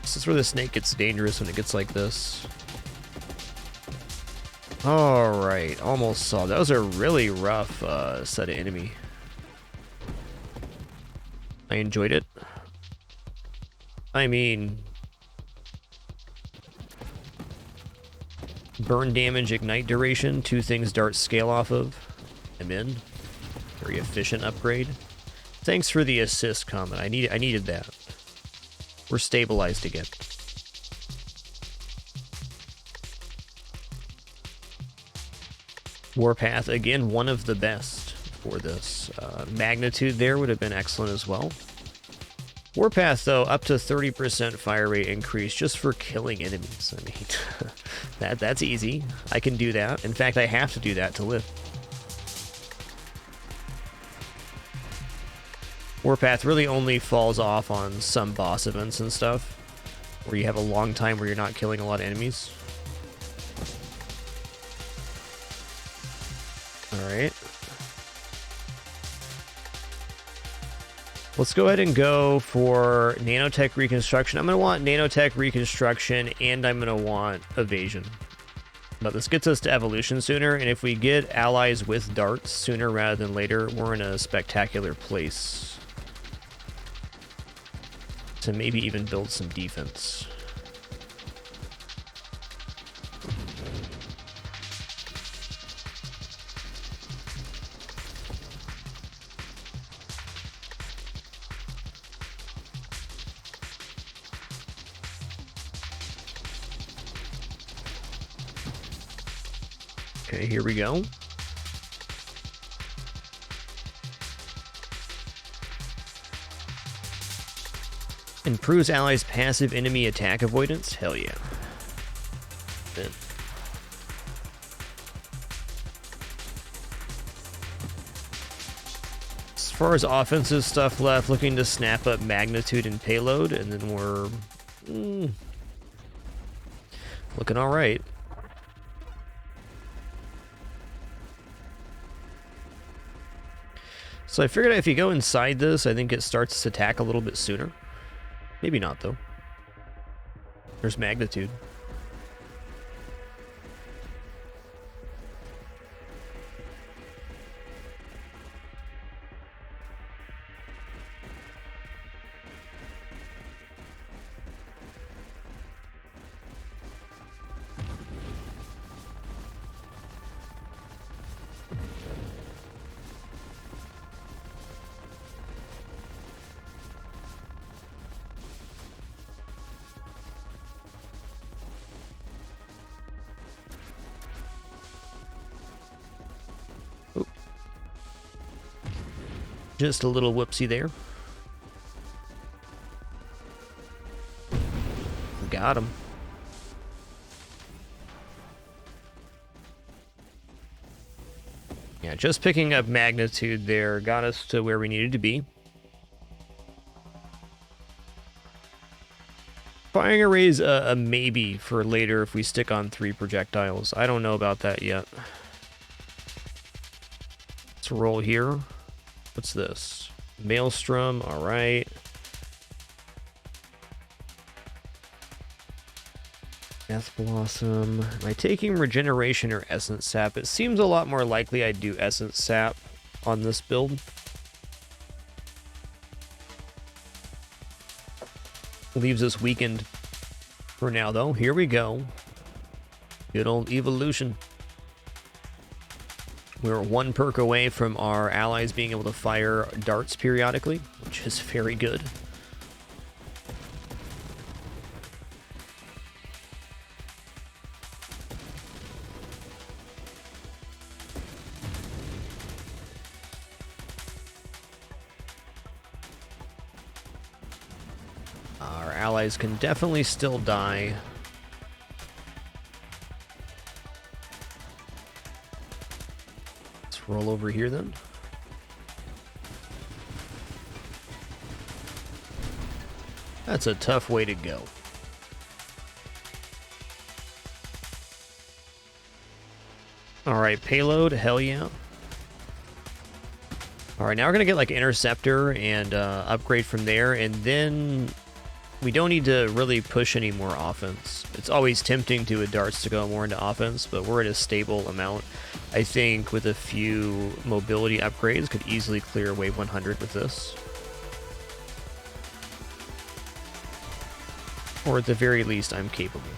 This is where the snake gets dangerous, when it gets like this. Alright, almost saw. That was a really rough set of enemy. I enjoyed it. I mean, Burn damage, ignite duration, 2 things darts scale off of. I'm in. Very efficient upgrade. Thanks for the assist comment. I needed that. We're stabilized again. Warpath, again, one of the best for this. Magnitude there would have been excellent as well. Warpath, though, up to 30% fire rate increase just for killing enemies. I mean, that's easy. I can do that. In fact, I have to do that to live. Warpath really only falls off on some boss events and stuff, where you have a long time where you're not killing a lot of enemies. Alright. Let's go ahead and go for nanotech reconstruction. I'm going to want nanotech reconstruction, and I'm going to want evasion. But this gets us to evolution sooner, and if we get allies with darts sooner rather than later, we're in a spectacular place to maybe even build some defense. Okay, here we go. Improves allies' passive enemy attack avoidance? Hell yeah. Then. As far as offensive stuff left, looking to snap up magnitude and payload, and then we're looking all right. So I figured if you go inside this, I think it starts to attack a little bit sooner. Maybe not, though. There's magnitude. Just a little whoopsie there. Got him. Yeah, just picking up magnitude there got us to where we needed to be. Firing array's a maybe for later if we stick on 3 projectiles. I don't know about that yet. Let's roll here. What's this? Maelstrom, alright. Death Blossom. Am I taking regeneration or essence sap? It seems a lot more likely I'd do essence sap on this build. Leaves us weakened for now, though. Here we go. Good old evolution. We're 1 perk away from our allies being able to fire darts periodically, which is very good. Our allies can definitely still die. Roll over here then. That's a tough way to go. Alright, payload, hell yeah. Alright, now we're gonna get like interceptor and upgrade from there, and then we don't need to really push any more offense. It's always tempting to with darts to go more into offense, but we're at a stable amount. I think with a few mobility upgrades could easily clear wave 100 with this. Or at the very least, I'm capable.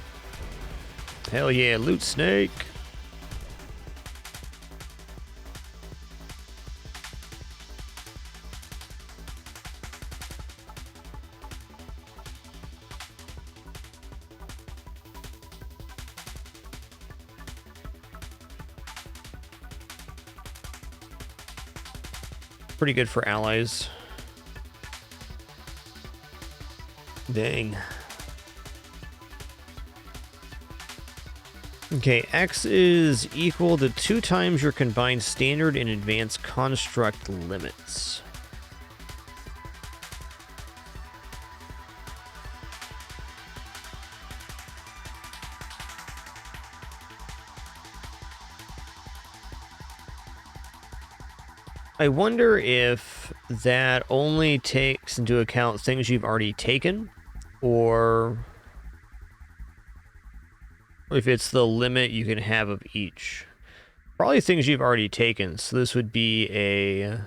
Hell yeah, loot snake. Pretty good for allies. Dang. Okay, X is equal to 2 times your combined standard and advanced construct limits. I wonder if that only takes into account things you've already taken, or if it's the limit you can have of each. Probably things you've already taken, so this would be a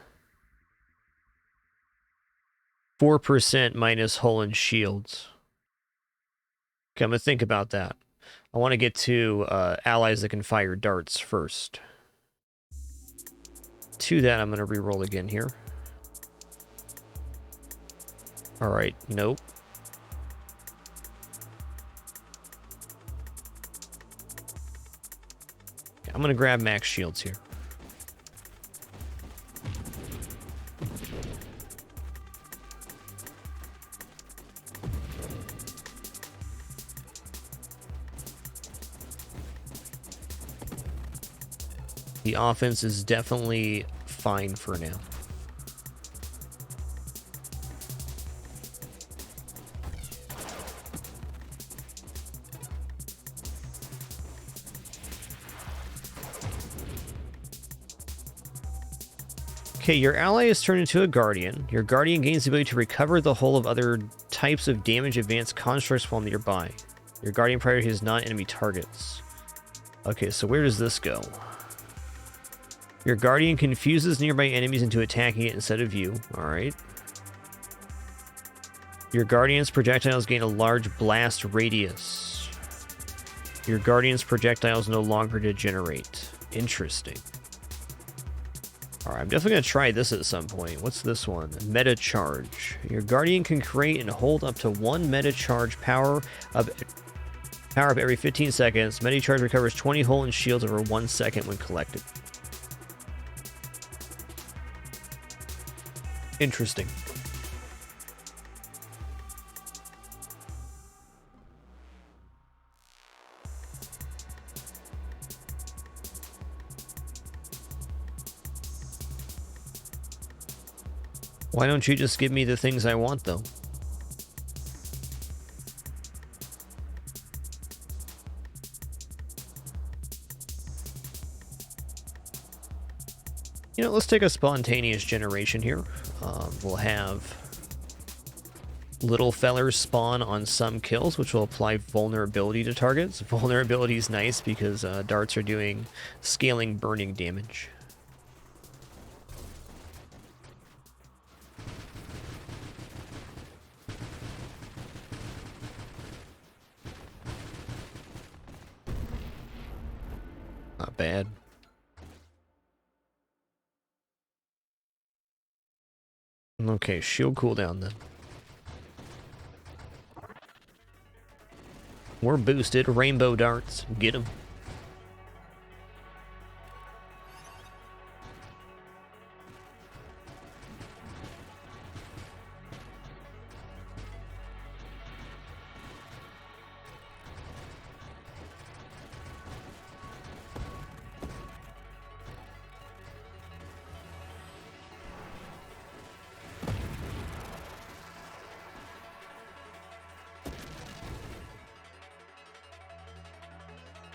4% minus hull and shields. Okay, I'm going to think about that. I want to get to allies that can fire darts first. To that, I'm going to reroll again here. Alright, nope. I'm going to grab max shields here. The offense is definitely fine for now. Okay, your ally is turned into a guardian. Your guardian gains the ability to recover the hull of other types of damage advanced constructs while nearby. Your guardian prioritizes non-enemy targets. Okay, so where does this go? Your guardian confuses nearby enemies into attacking it instead of you. Alright. Your guardian's projectiles gain a large blast radius. Your guardian's projectiles no longer degenerate. Interesting. Alright, I'm definitely going to try this at some point. What's this one? Meta Charge. Your guardian can create and hold up to 1 meta charge power up every 15 seconds. Meta Charge recovers 20 hull and shields over 1 second when collected. Interesting. Why don't you just give me the things I want, though? You know, let's take a spontaneous generation here. We'll have little fellers spawn on some kills, which will apply vulnerability to targets. Vulnerability is nice because darts are doing scaling burning damage. Not bad. Okay, shield cooldown then. We're boosted. Rainbow darts. Get them.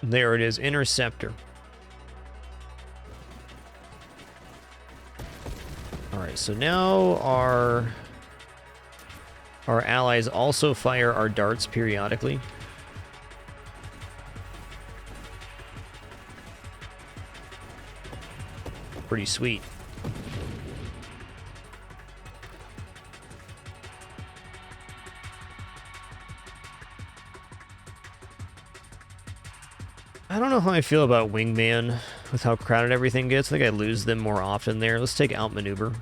There it is, Interceptor. Alright, so now our allies also fire our darts periodically. Pretty sweet. I don't know how I feel about Wingman with how crowded everything gets. I think I lose them more often there. Let's take Outmaneuver.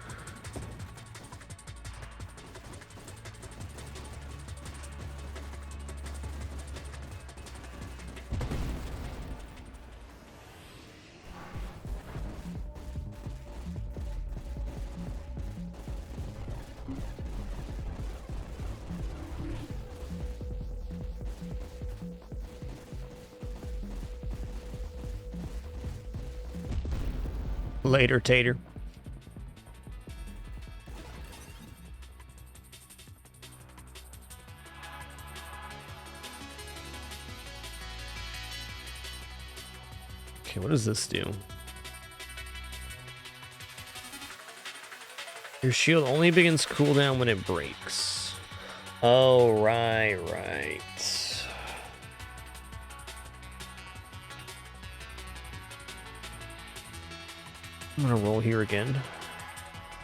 Later, Tater. Okay, what does this do? Your shield only begins cooldown when it breaks. Oh, right. I'm gonna roll here again.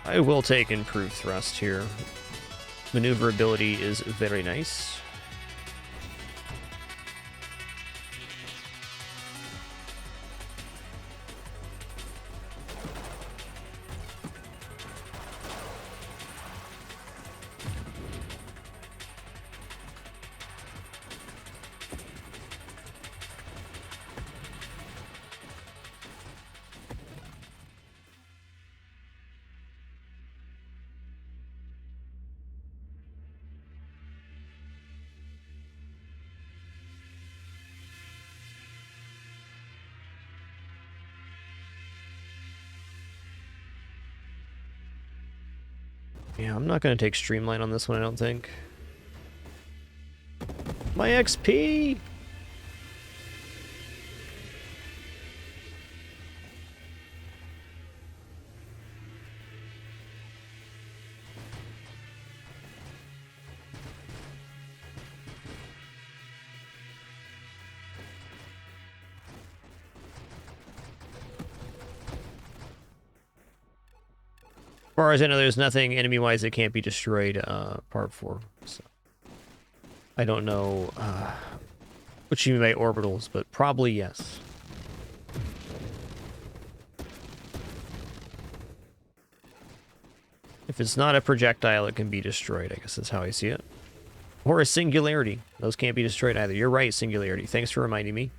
I will take Improved Thrust here. Maneuverability is very nice. Yeah, I'm not going to take Streamline on this one, I don't think. My XP! As far as I know, there's nothing enemy-wise that can't be destroyed, part 4. So. I don't know what you mean by orbitals, but probably yes. If it's not a projectile, it can be destroyed, I guess that's how I see it. Or a singularity. Those can't be destroyed either. You're right, singularity. Thanks for reminding me.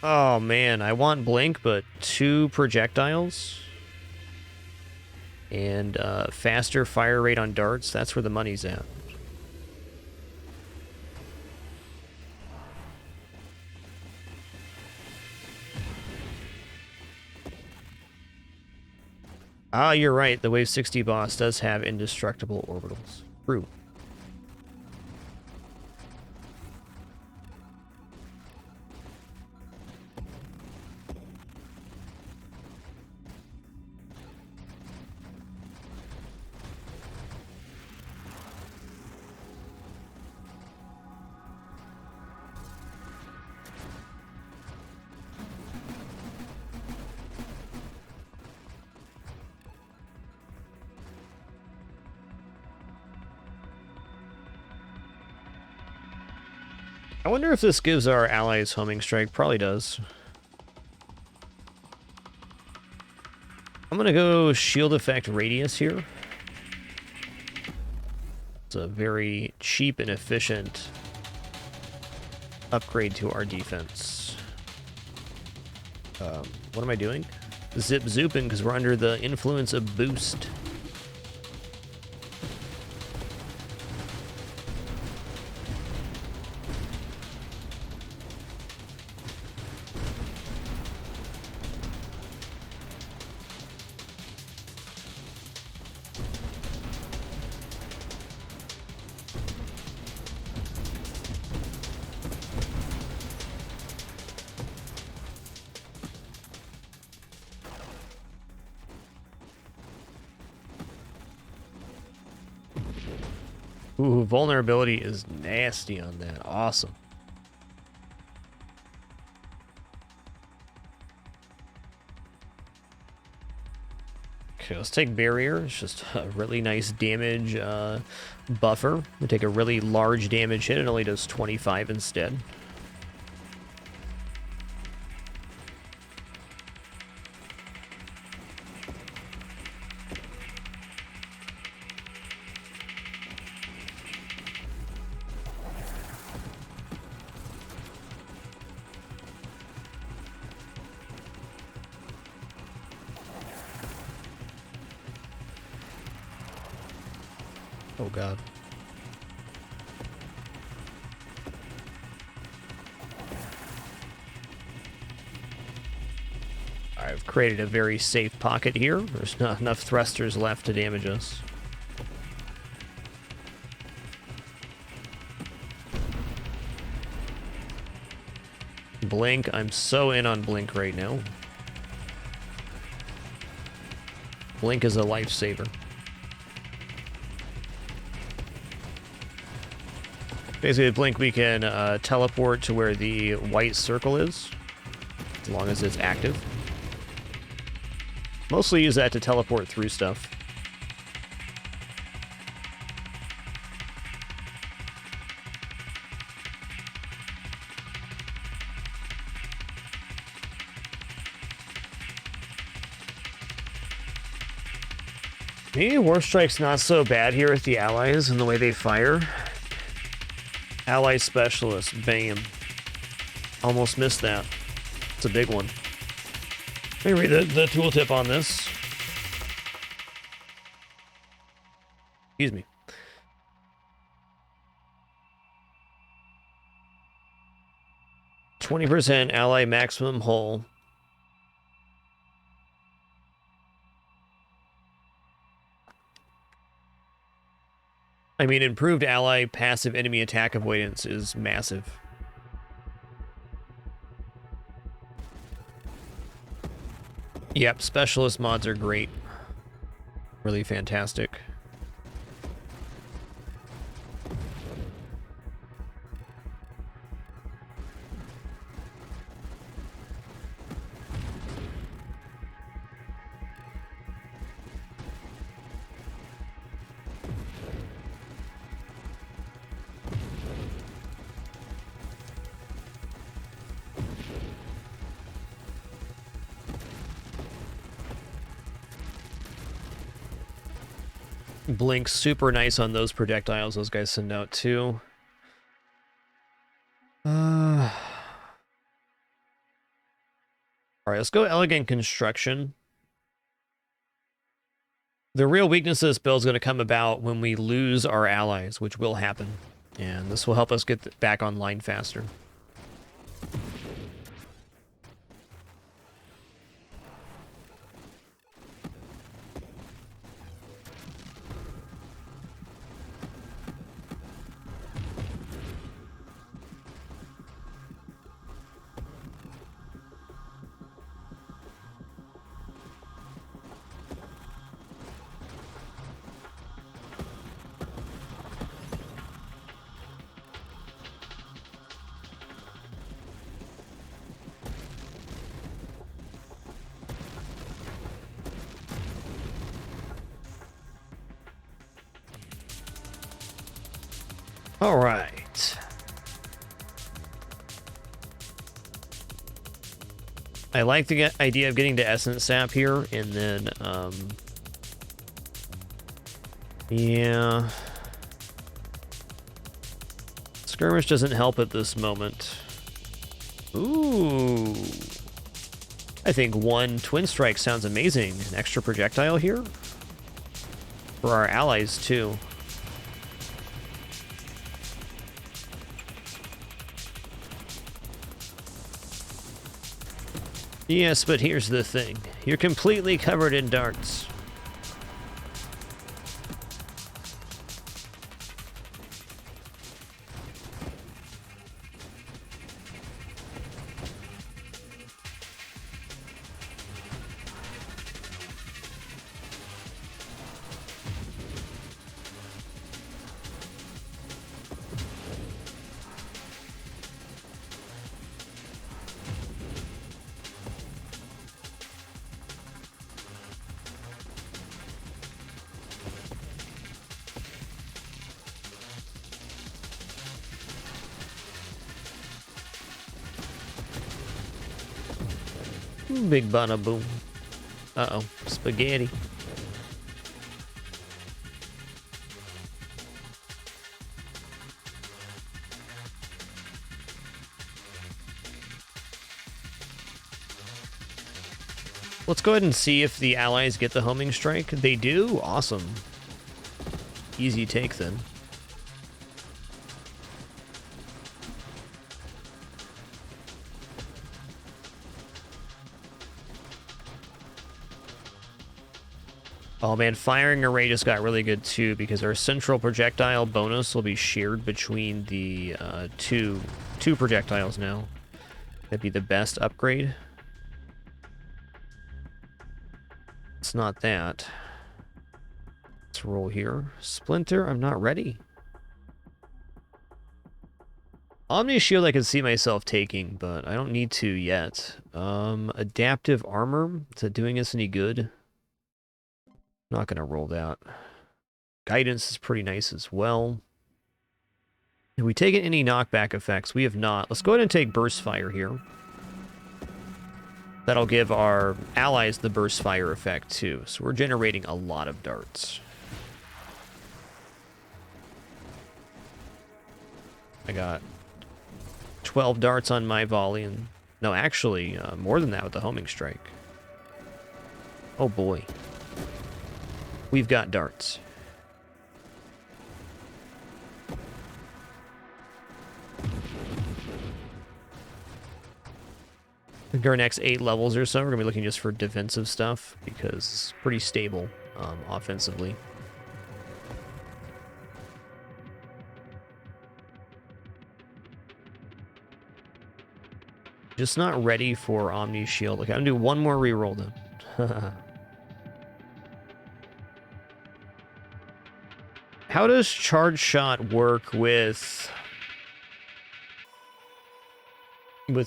Oh man, I want Blink, but 2 projectiles. And faster fire rate on darts, that's where the money's at. Ah, you're right, the Wave 60 boss does have indestructible orbitals. True. I wonder if this gives our allies homing strike. Probably does. I'm gonna go shield effect radius here. It's a very cheap and efficient upgrade to our defense. What am I doing? Zip zooping because we're under the influence of boost. Ooh, vulnerability is nasty on that. Awesome. Okay, let's take Barrier. It's just a really nice damage buffer. We take a really large damage hit. It only does 25 instead. Oh god. I've created a very safe pocket here. There's not enough thrusters left to damage us. Blink. I'm so in on Blink right now. Blink is a lifesaver. Basically, with Blink, we can teleport to where the white circle is, as long as it's active. Mostly use that to teleport through stuff. Maybe War Strike's not so bad here with the allies and the way they fire. Ally Specialist, bam. Almost missed that. It's a big one. Let me read the tooltip on this. Excuse me. %, ally maximum hull. I mean, improved ally passive enemy attack avoidance is massive. Yep, specialist mods are great. Really fantastic. Blink super nice on those projectiles those guys send out too. Alright, let's go Elegant Construction. The real weakness of this build is going to come about when we lose our allies, which will happen. And this will help us get back online faster. All right. I like the idea of getting to Essence Sap here, and then, yeah. Skirmish doesn't help at this moment. Ooh. I think one Twin Strike sounds amazing. An extra projectile here? For our allies, too. Yes, but here's the thing. You're completely covered in darts. Big bada boom. Uh-oh. Spaghetti. Let's go ahead and see if the allies get the homing strike. They do? Awesome. Easy take then. Oh man, firing array just got really good too because our central projectile bonus will be shared between the two projectiles now. That'd be the best upgrade. It's not that. Let's roll here. Splinter, I'm not ready. Omni Shield I can see myself taking, but I don't need to yet. Adaptive Armor, is that doing us any good? Not gonna roll that. Guidance is pretty nice as well. Have we taken any knockback effects? We have not. Let's go ahead and take Burst Fire here. That'll give our allies the Burst Fire effect too. So we're generating a lot of darts. I got 12 darts on my volley, and no, actually, more than that with the homing strike. Oh boy. We've got darts. I think our next 8 levels or so, we're going to be looking just for defensive stuff, because it's pretty stable offensively. Just not ready for Omni Shield. Okay, I'm going to do one more reroll then. How does Charge Shot work with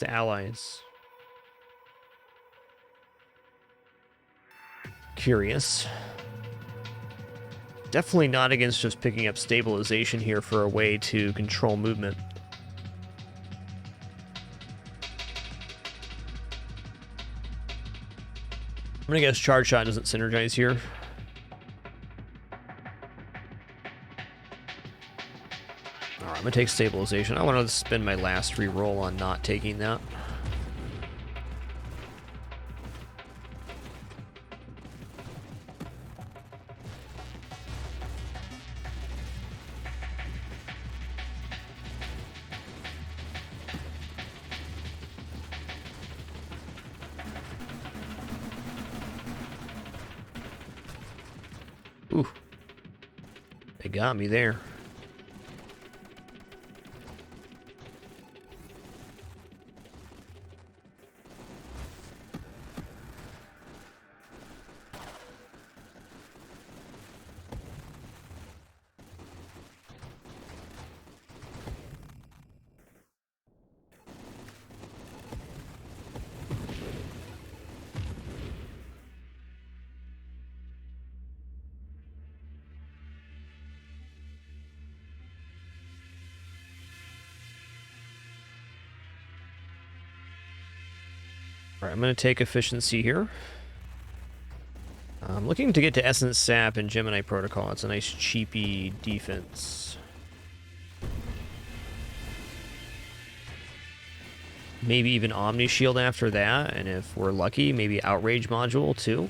allies? Curious. Definitely not against just picking up stabilization here for a way to control movement. I'm gonna guess Charge Shot doesn't synergize here. Alright, I'm gonna take stabilization. I want to spend my last reroll on not taking that. Ooh. They got me there. Alright, I'm going to take efficiency here. I'm looking to get to Essence Sap and Gemini Protocol. It's a nice cheapy defense. Maybe even Omni Shield after that, and if we're lucky, maybe Outrage Module too.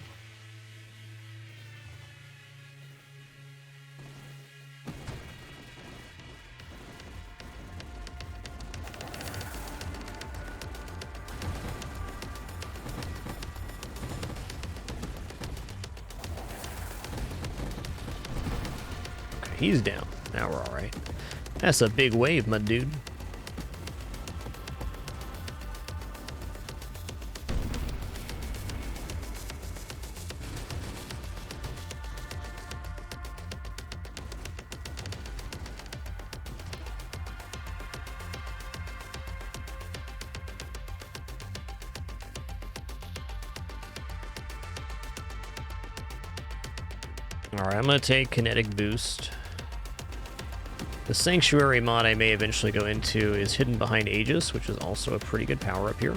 He's down. Now we're alright. That's a big wave, my dude. Alright, I'm going to take Kinetic Boost. The Sanctuary mod I may eventually go into is Hidden Behind Aegis, which is also a pretty good power-up here.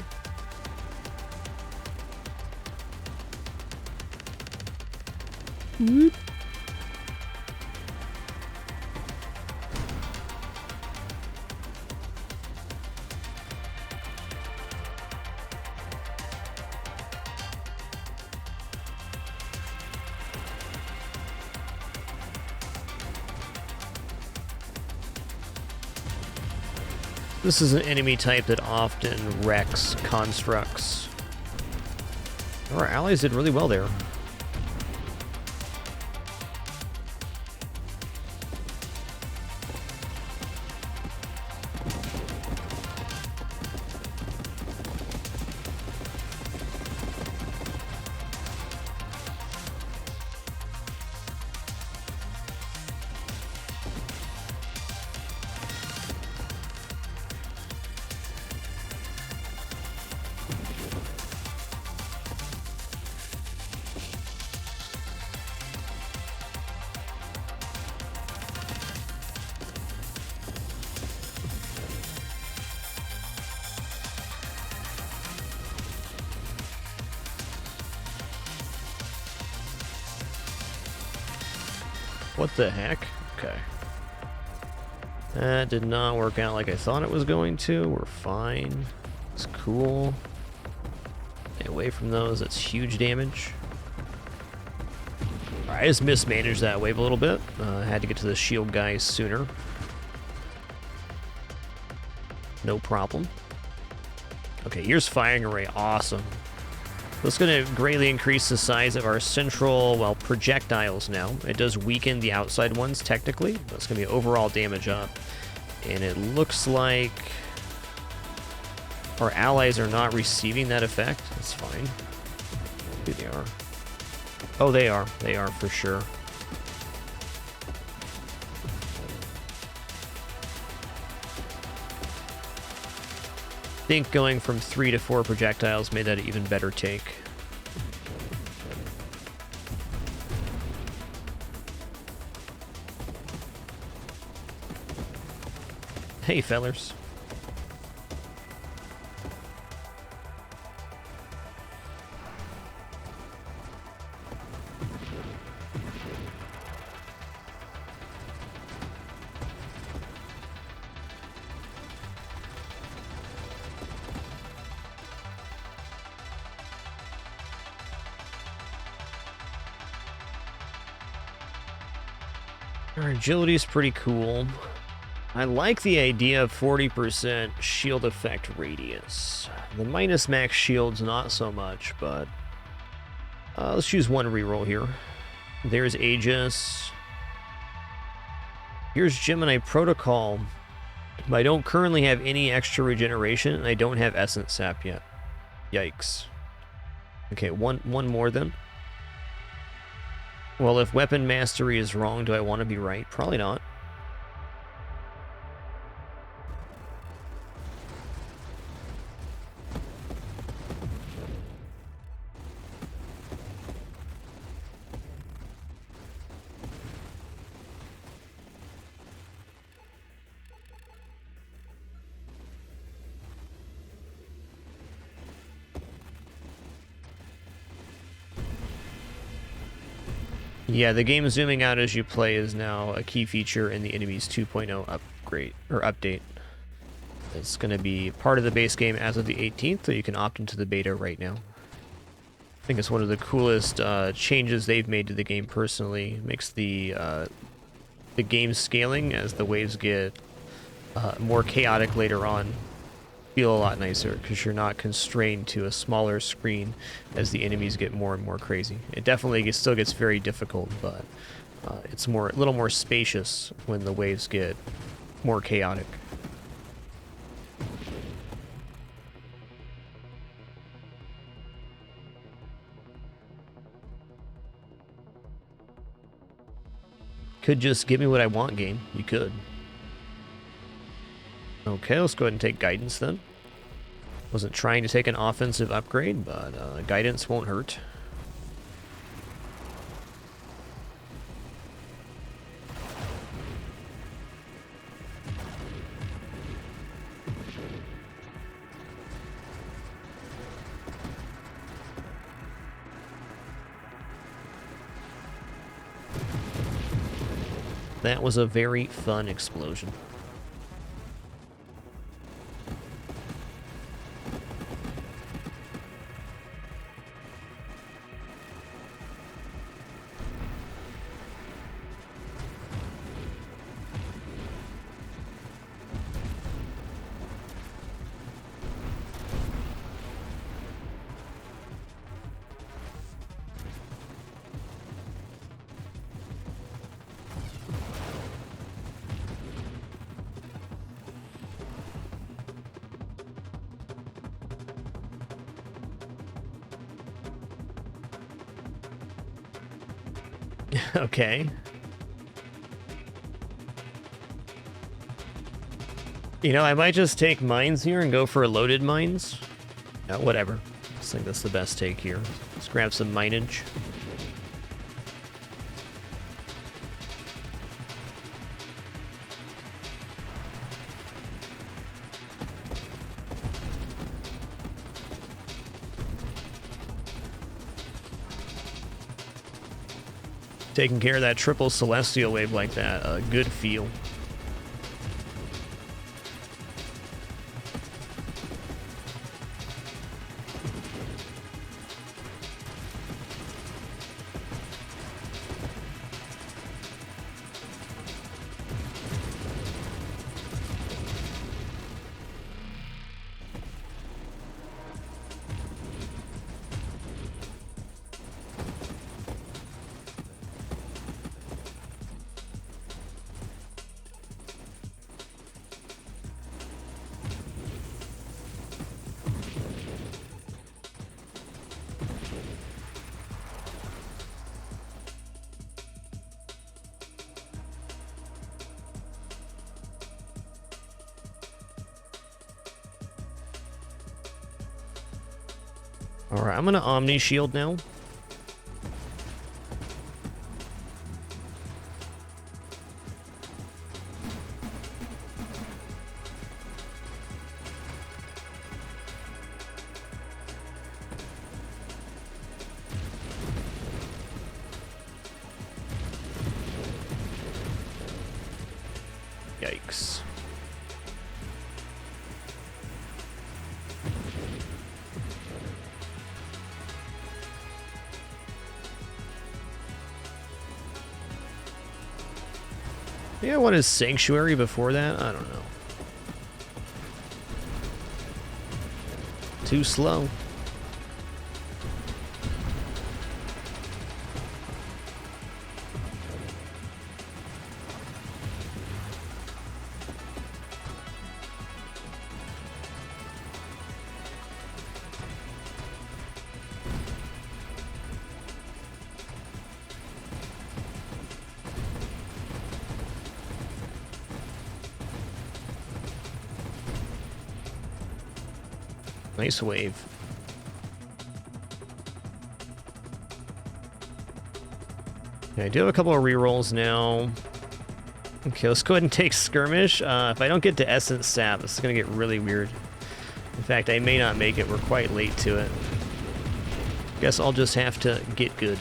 This is an enemy type that often wrecks constructs. Our allies did really well there. What the heck? Okay. That did not work out like I thought it was going to. We're fine. It's cool. Stay away from those. That's huge damage. I just mismanaged that wave a little bit. Had to get to the shield guys sooner. No problem. Okay, here's firing array. Awesome. That's going to greatly increase the size of our central, well, projectiles now. It does weaken the outside ones, technically. That's going to be overall damage up. And it looks like our allies are not receiving that effect. That's fine. Maybe they are. Oh, they are. They are, for sure. I think going from 3 to 4 projectiles made that an even better take. Hey, fellers. Our agility is pretty cool. I like the idea of 40% shield effect radius. The minus max shields, not so much, but let's choose one reroll here. There's Aegis. Here's Gemini Protocol. But I don't currently have any extra regeneration, and I don't have Essence Sap yet. Yikes. Okay, one more then. Well, if weapon mastery is wrong, do I want to be right? Probably not. Yeah, the game zooming out as you play is now a key feature in the Enemies 2.0 upgrade or update. It's going to be part of the base game as of the 18th, so you can opt into the beta right now. I think it's one of the coolest changes they've made to the game personally. It makes the game scaling as the waves get more chaotic later on feel a lot nicer, because you're not constrained to a smaller screen as the enemies get more and more crazy. It definitely still gets very difficult, but it's a little more spacious when the waves get more chaotic. Could just give me what I want, game. You could. Okay, let's go ahead and take guidance then. Wasn't trying to take an offensive upgrade, but guidance won't hurt. That was a very fun explosion. Okay. You know, I might just take mines here and go for loaded mines. No, whatever. I think that's the best take here. Let's grab some mineage. Taking care of that triple celestial wave like that, a good feel. Alright, I'm gonna Omni Shield now. Yikes. Yeah, what is Sanctuary before that? I don't know. Too slow. Nice wave. Okay, I do have a couple of rerolls now. Okay, let's go ahead and take Skirmish. If I don't get to Essence Sap, this is going to get really weird. In fact, I may not make it. We're quite late to it. Guess I'll just have to get good.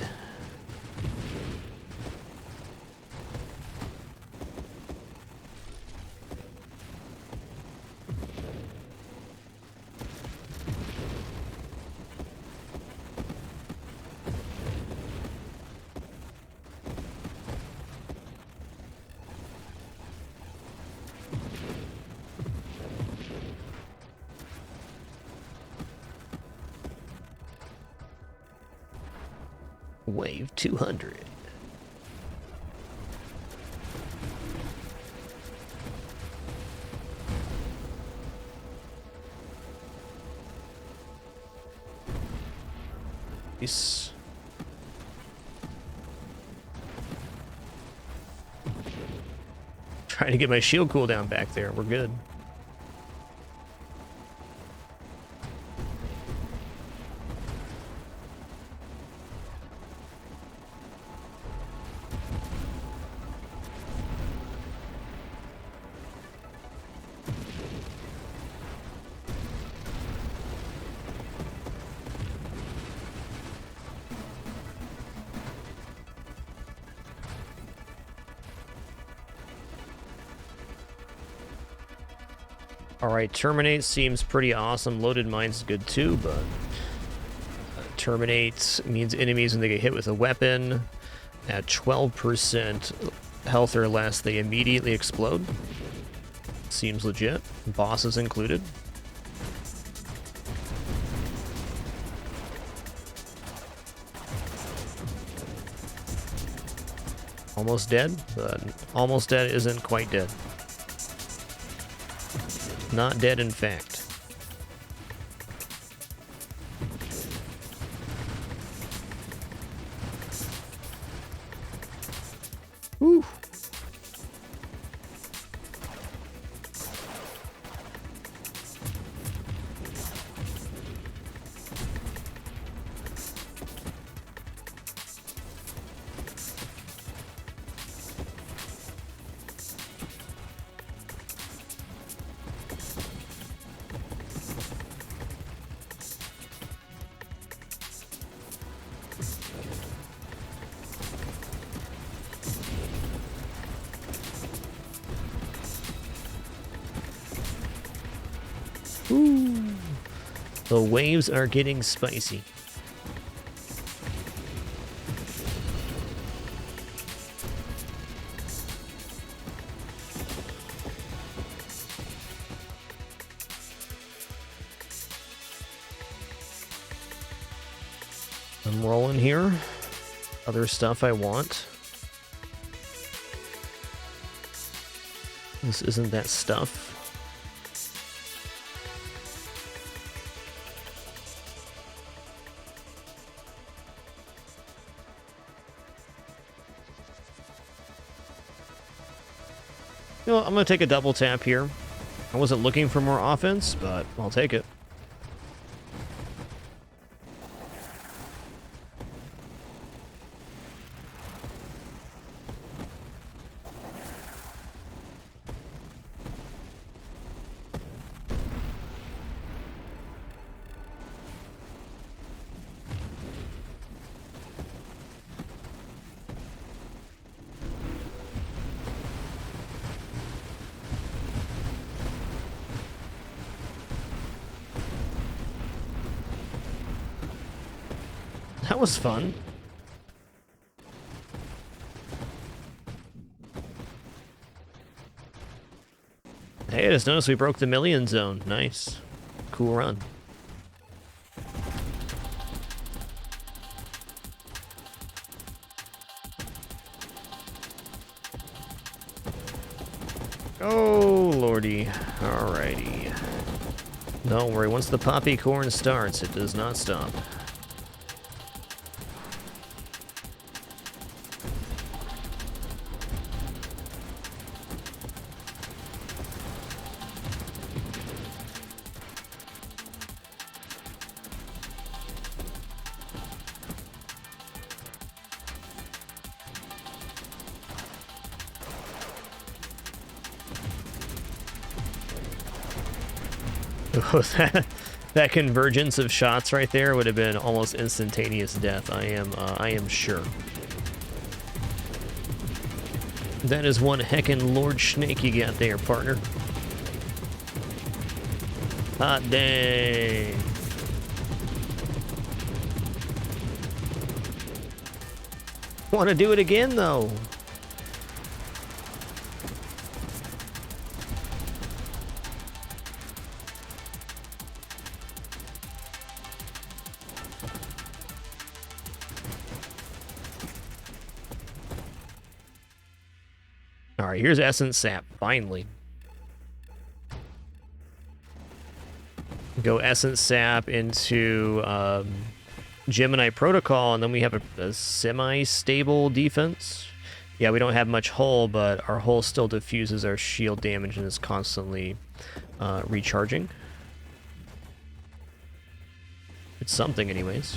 Wave 200. Nice. Trying to get my shield cooldown back there. We're good. Alright, Terminate seems pretty awesome. Loaded Mines is good too, but... Terminate means enemies when they get hit with a weapon at 12% health or less, they immediately explode. Seems legit. Bosses included. Almost dead, but almost dead isn't quite dead. Not dead, in fact. Whew. Ooh. The waves are getting spicy. I'm rolling here. Other stuff I want. This isn't that stuff. You know what, I'm going to take a double tap here. I wasn't looking for more offense, but I'll take it. That was fun. Hey, I just noticed we broke the million zone. Nice. Cool run. Oh, lordy. Alrighty. Don't worry, once the poppy corn starts, it does not stop. That convergence of shots right there would have been almost instantaneous death. I am sure. That is one heckin' Lord Snake you got there, partner. Hot dang. Want to do it again, though. Alright, here's Essence Sap, finally. Go Essence Sap into Gemini Protocol, and then we have a semi-stable defense. Yeah, we don't have much hull, but our hull still diffuses our shield damage and is constantly recharging. It's something anyways.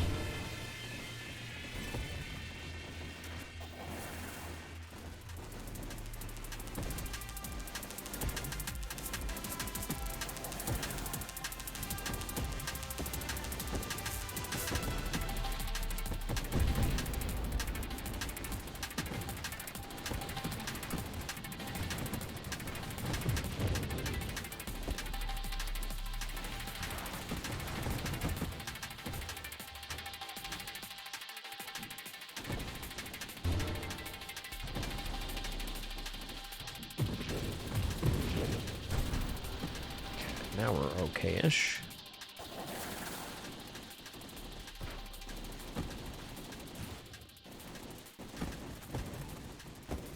Now we're okay-ish.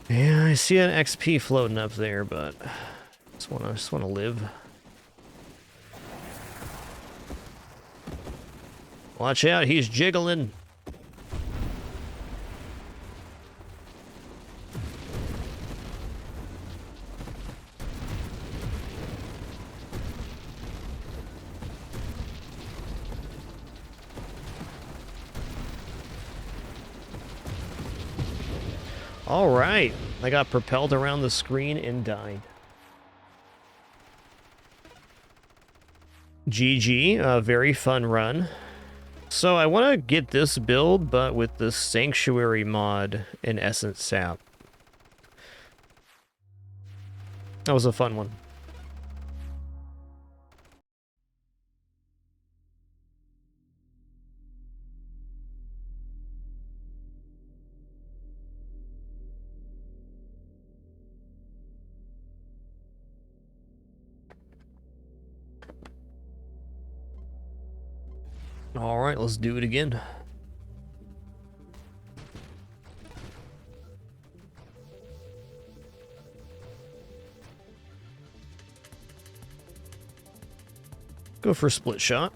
Yeah, I see an XP floating up there, but I just wanna live. Watch out, he's jiggling. All right, I got propelled around the screen and died. GG, a very fun run. So I want to get this build, but with the Sanctuary mod in Essence Sap. That was a fun one. All right, let's do it again. Go for a split shot.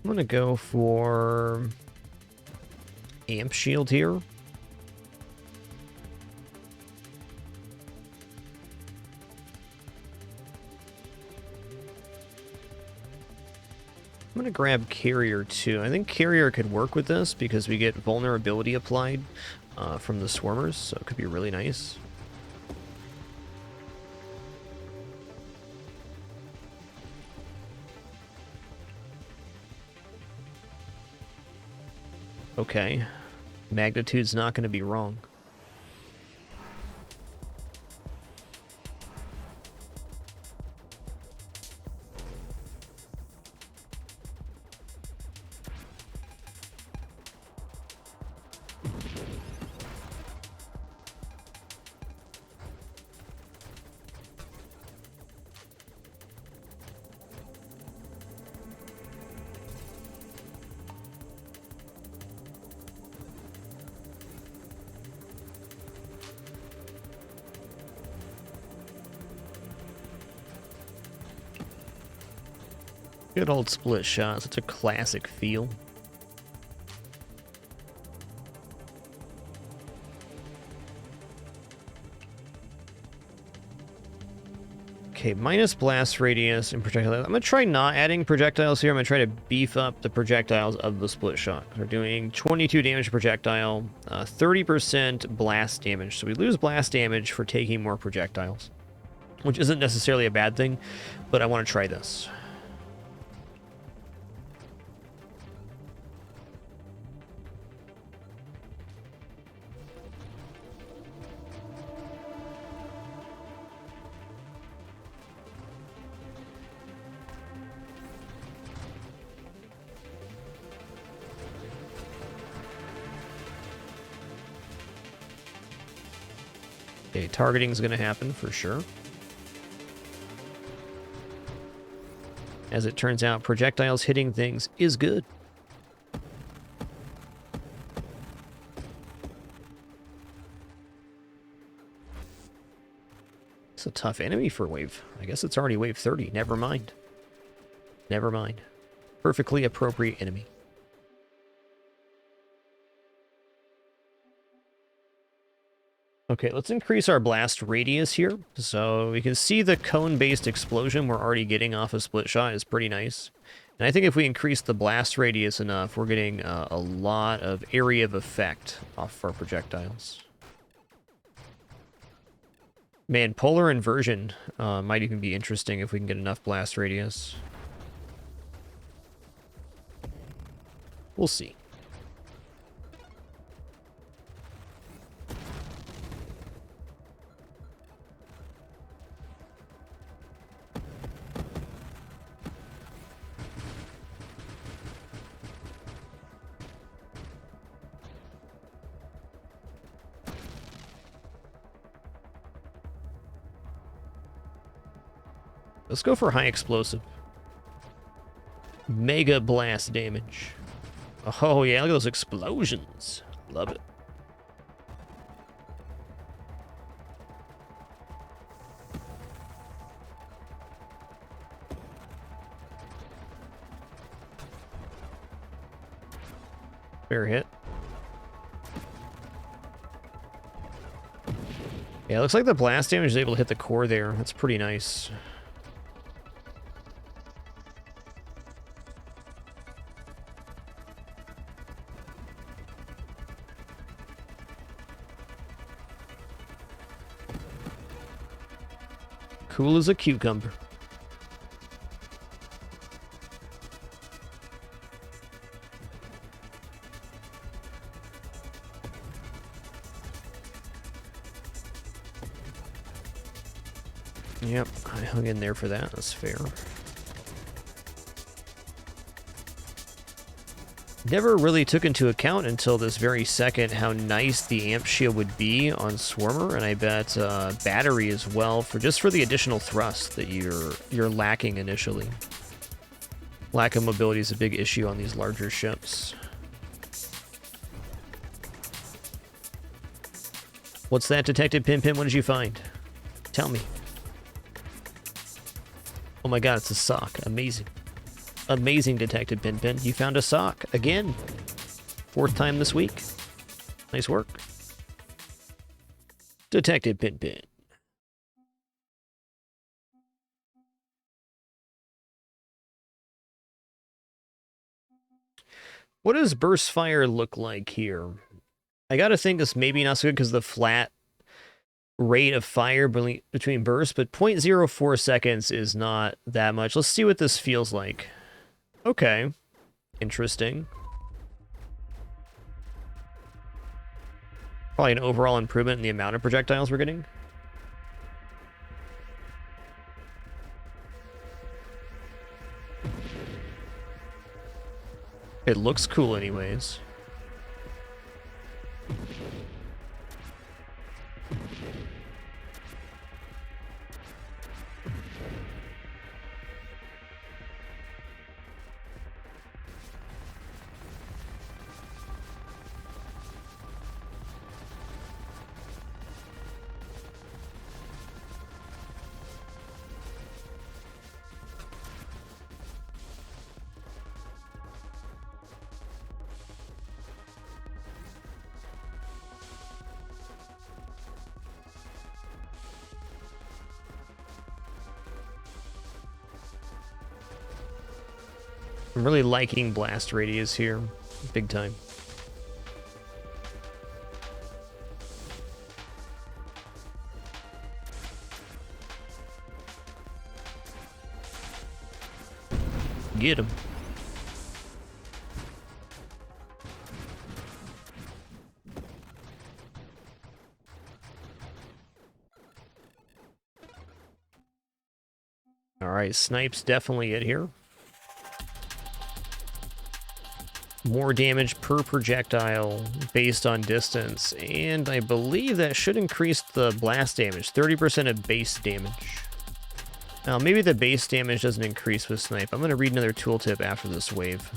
I'm gonna go for amp shield here. I'm gonna grab carrier too. I think carrier could work with this because we get vulnerability applied from the swarmers, so it could be really nice. Okay, magnitude's not going to be wrong. Good old split shot, such a classic feel. Okay, minus blast radius and projectile. I'm gonna try not adding projectiles here. I'm gonna try to beef up the projectiles of the split shot. We're doing 22 damage projectile, 30% blast damage. So we lose blast damage for taking more projectiles, which isn't necessarily a bad thing, but I want to try this. Okay, targeting is going to happen for sure. As it turns out, projectiles hitting things is good. It's a tough enemy for wave. I guess it's already wave 30. Never mind. Never mind. Perfectly appropriate enemy. Okay, let's increase our blast radius here. So we can see the cone-based explosion we're already getting off a split shot is pretty nice. And I think if we increase the blast radius enough, we're getting a lot of area of effect off our projectiles. Man, polar inversion might even be interesting if we can get enough blast radius. We'll see. Let's go for high explosive. Mega blast damage. Oh yeah, look at those explosions. Love it. Fair hit. Yeah, it looks like the blast damage is able to hit the core there. That's pretty nice. Cool as a cucumber. Yep, I hung in there for that. That's fair. Never really took into account until this very second how nice the amp shield would be on Swarmer, and I bet battery as well for the additional thrust that you're lacking initially. Lack of mobility is a big issue on these larger ships. What's that, Detective Pinpin? What did you find? Tell me. Oh my god, it's a sock. Amazing. Amazing, Detective Pinpin. You found a sock. Again. 4th time this week. Nice work. Detective Pinpin. What does burst fire look like here? I gotta think this maybe not so good because the flat rate of fire between bursts, but 0.04 seconds is not that much. Let's see what this feels like. Okay. Interesting. Probably an overall improvement in the amount of projectiles we're getting. It looks cool anyways. I'm really liking blast radius here. Big time. Get him. All right, snipes definitely it here. More damage per projectile based on distance, and I believe that should increase the blast damage, 30% of base damage. Now, maybe the base damage doesn't increase with snipe. I'm going to read another tooltip after this wave.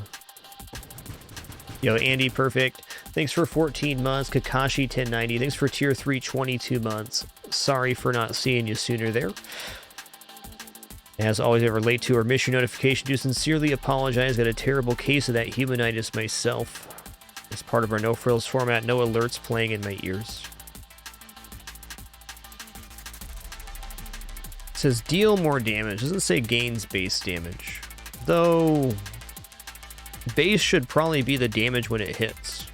Yo, Andy Perfect, thanks for 14 months. Kakashi 1090, thanks for tier 3, 22 months. Sorry for not seeing you sooner there. As always, ever late to or miss your notification, do sincerely apologize. Got a terrible case of that humanitis myself. As part of our no frills format, no alerts playing in my ears. It says deal more damage. Doesn't say gains base damage. Though base should probably be the damage when it hits.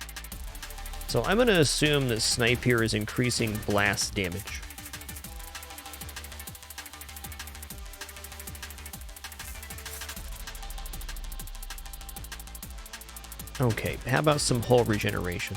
So I'm going to assume that snipe here is increasing blast damage. Okay, how about some hull regeneration?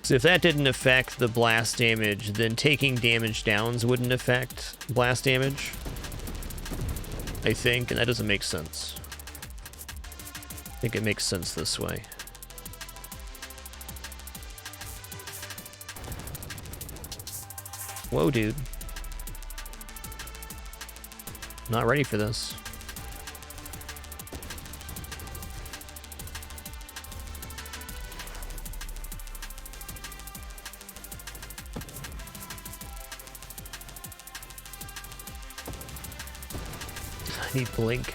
So if that didn't affect the blast damage, then taking damage downs wouldn't affect blast damage, I think, and that doesn't make sense. I think it makes sense this way. Whoa, dude. Not ready for this. I need blink.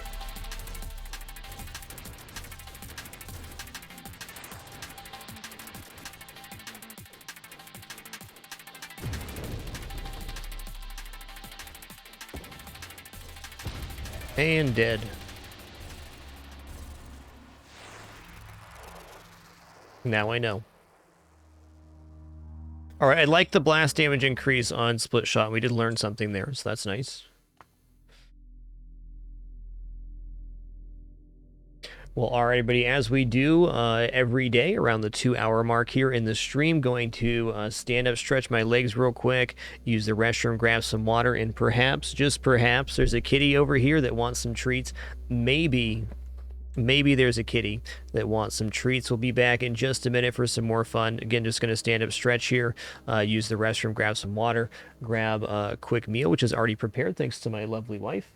And dead. Now I know. Alright, I like the blast damage increase on split shot. We did learn something there, so that's nice. Well, all right, everybody, as we do every day around the 2-hour mark here in the stream, going to stand up, stretch my legs real quick, use the restroom, grab some water, and perhaps, just perhaps, there's a kitty over here that wants some treats. Maybe there's a kitty that wants some treats. We'll be back in just a minute for some more fun. Again, just going to stand up, stretch here, use the restroom, grab some water, grab a quick meal, which is already prepared thanks to my lovely wife.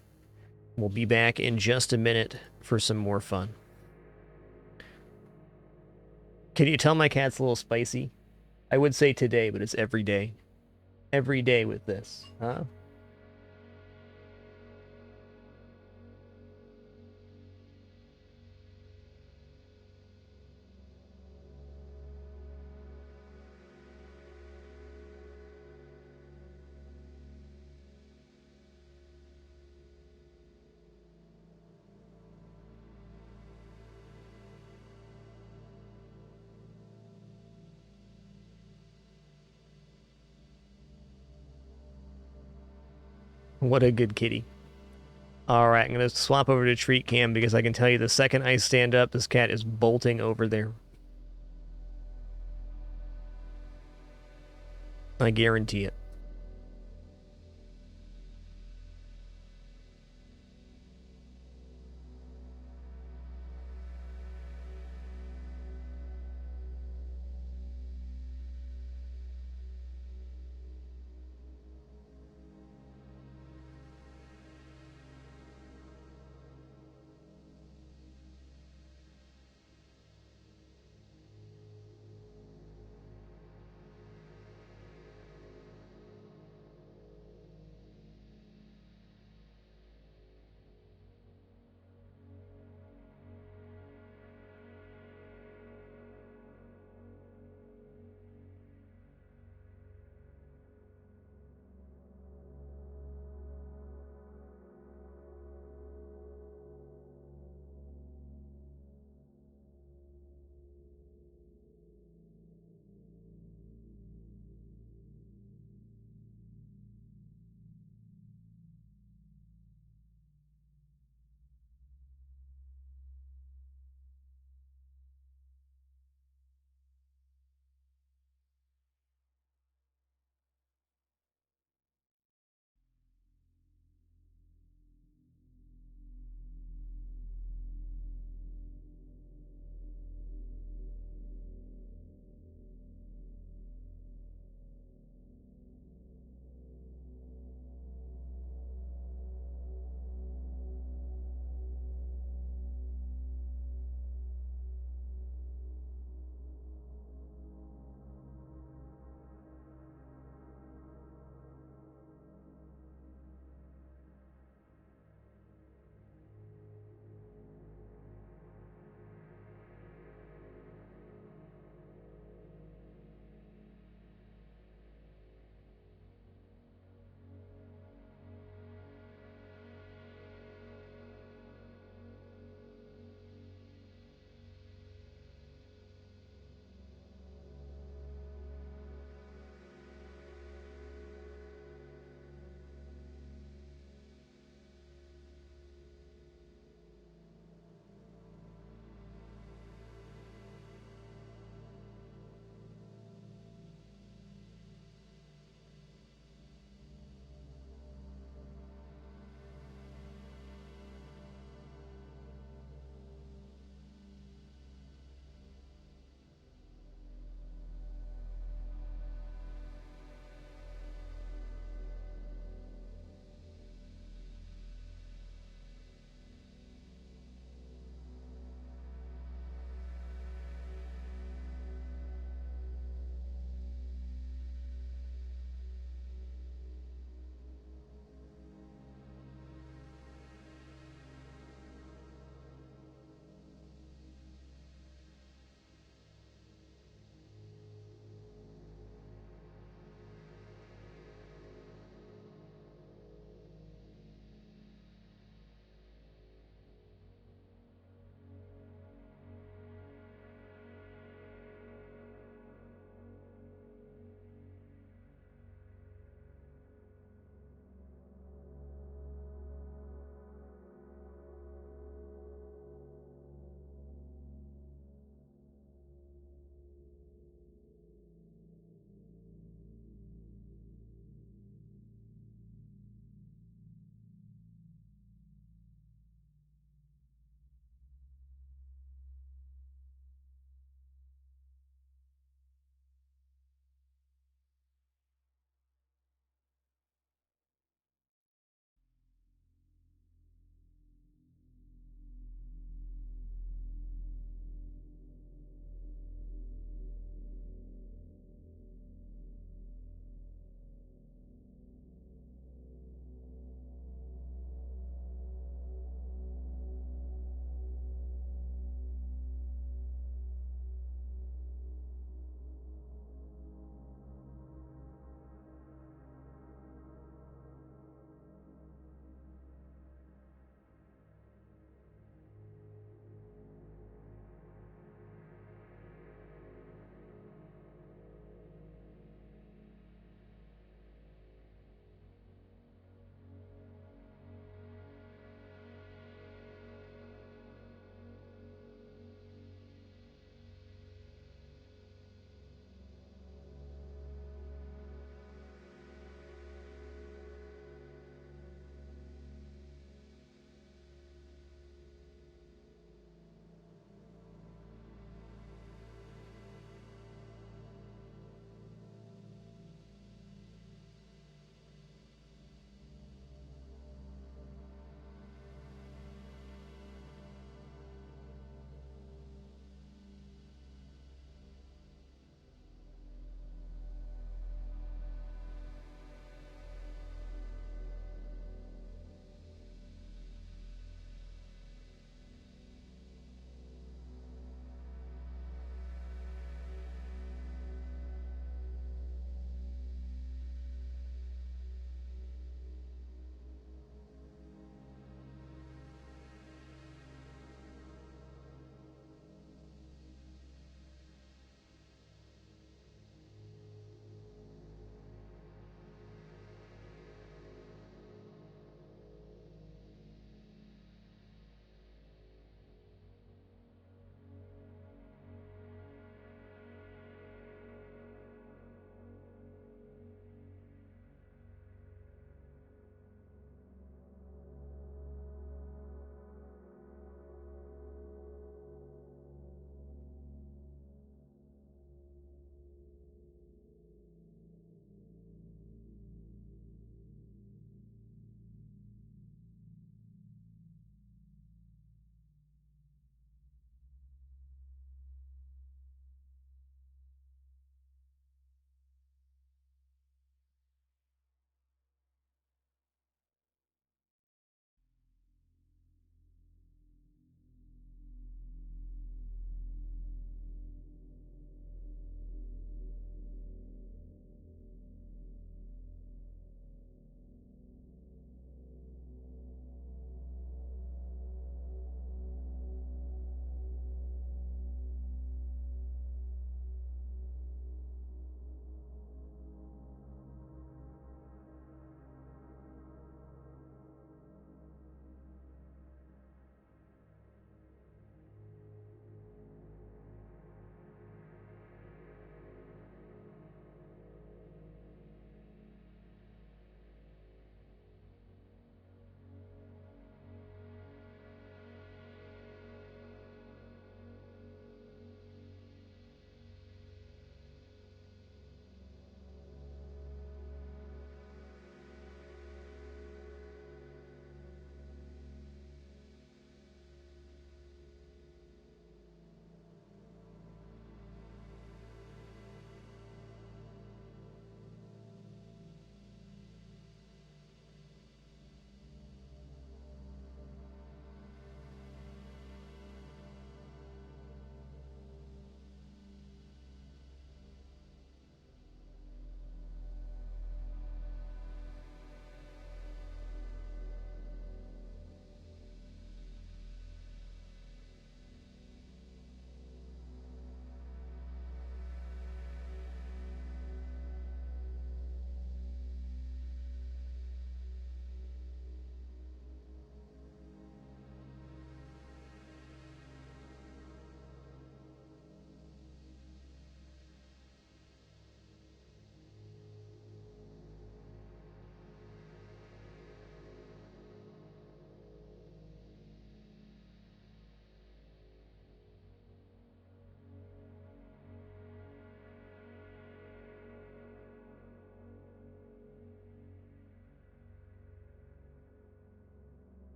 We'll be back in just a minute for some more fun. Can you tell my cat's a little spicy? I would say today, but it's every day. Every day with this, huh? What a good kitty. All right, I'm going to swap over to treat cam because I can tell you the second I stand up, this cat is bolting over there. I guarantee it.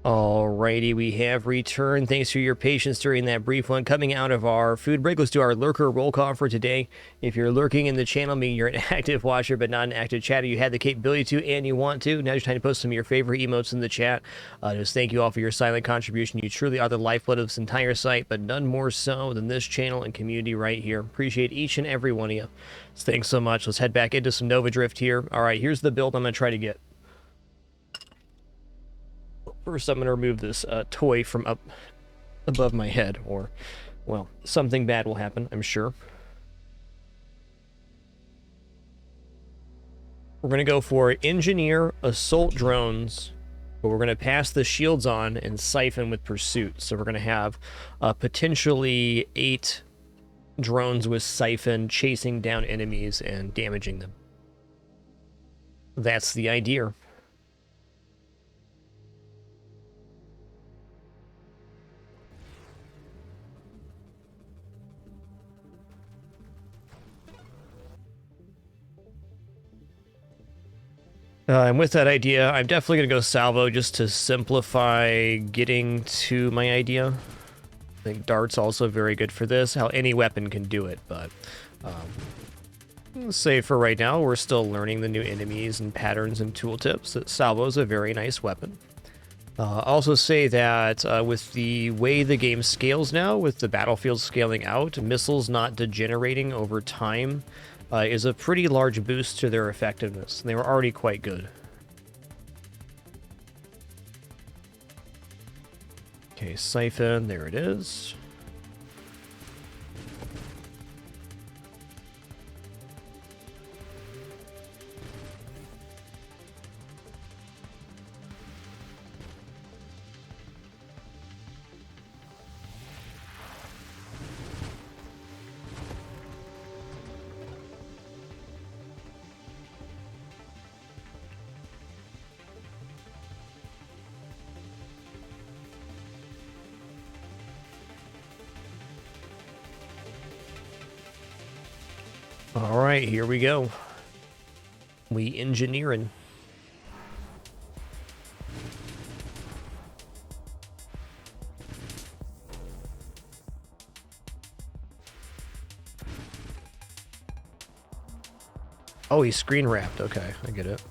Alrighty, we have returned. Thanks for your patience during that brief one. Coming out of our food break, let's do our lurker roll call for today. If you're lurking in the channel, meaning you're an active watcher but not an active chatter, you had the capability to and you want to. Now's your time to post some of your favorite emotes in the chat. Just thank you all for your silent contribution. You truly are the lifeblood of this entire site, but none more so than this channel and community right here. Appreciate each and every one of you. So thanks so much. Let's head back into some Nova Drift here. All right, here's the build I'm going to try to get. First, I'm going to remove this toy from up above my head, or, well, something bad will happen, I'm sure. We're going to go for Engineer Assault Drones, but we're going to pass the shields on and siphon with Pursuit. So we're going to have potentially 8 drones with siphon chasing down enemies and damaging them. That's the idea. And with that idea, I'm definitely going to go salvo just to simplify getting to my idea. I think dart's also very good for this. How any weapon can do it, but let's say for right now, we're still learning the new enemies and patterns and tooltips. Salvo is a very nice weapon. Also say that with the way the game scales now, with the battlefield scaling out, missiles not degenerating over time is a pretty large boost to their effectiveness. They were already quite good. Okay, siphon, there it is. All right, here we go. We engineering. Oh, he's screen wrapped. Okay, I get it.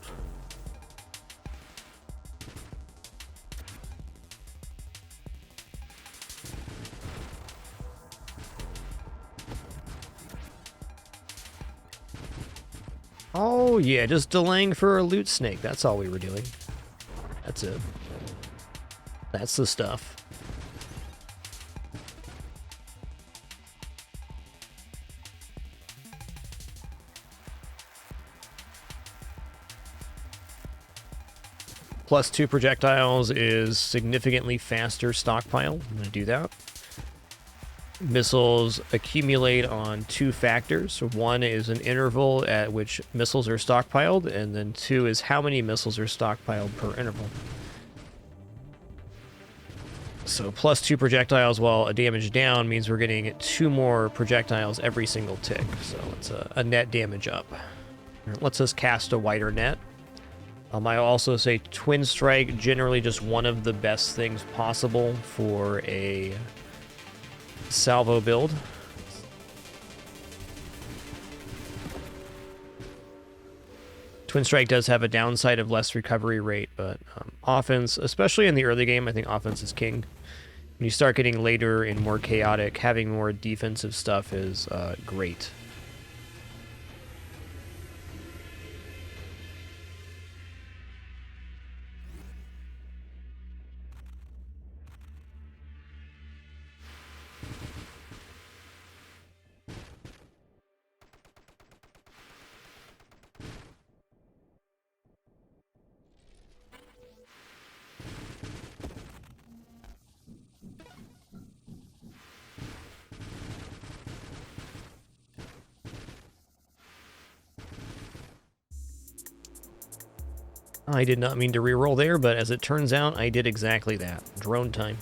Oh, yeah, just delaying for a loot snake. That's all we were doing. That's it. That's the stuff. +2 projectiles is significantly faster stockpile. I'm going to do that. Missiles accumulate on 2 factors. One is an interval at which missiles are stockpiled, and then 2 is how many missiles are stockpiled per interval. So +2 projectiles while a damage down means we're getting 2 more projectiles every single tick. So it's a net damage up. It lets us cast a wider net. I also say Twin Strike, generally just one of the best things possible for a salvo build. Twin Strike does have a downside of less recovery rate, but offense, especially in the early game, I think offense is king. When you start getting later and more chaotic, having more defensive stuff is great. I did not mean to reroll there, but as it turns out, I did exactly that. Drone time.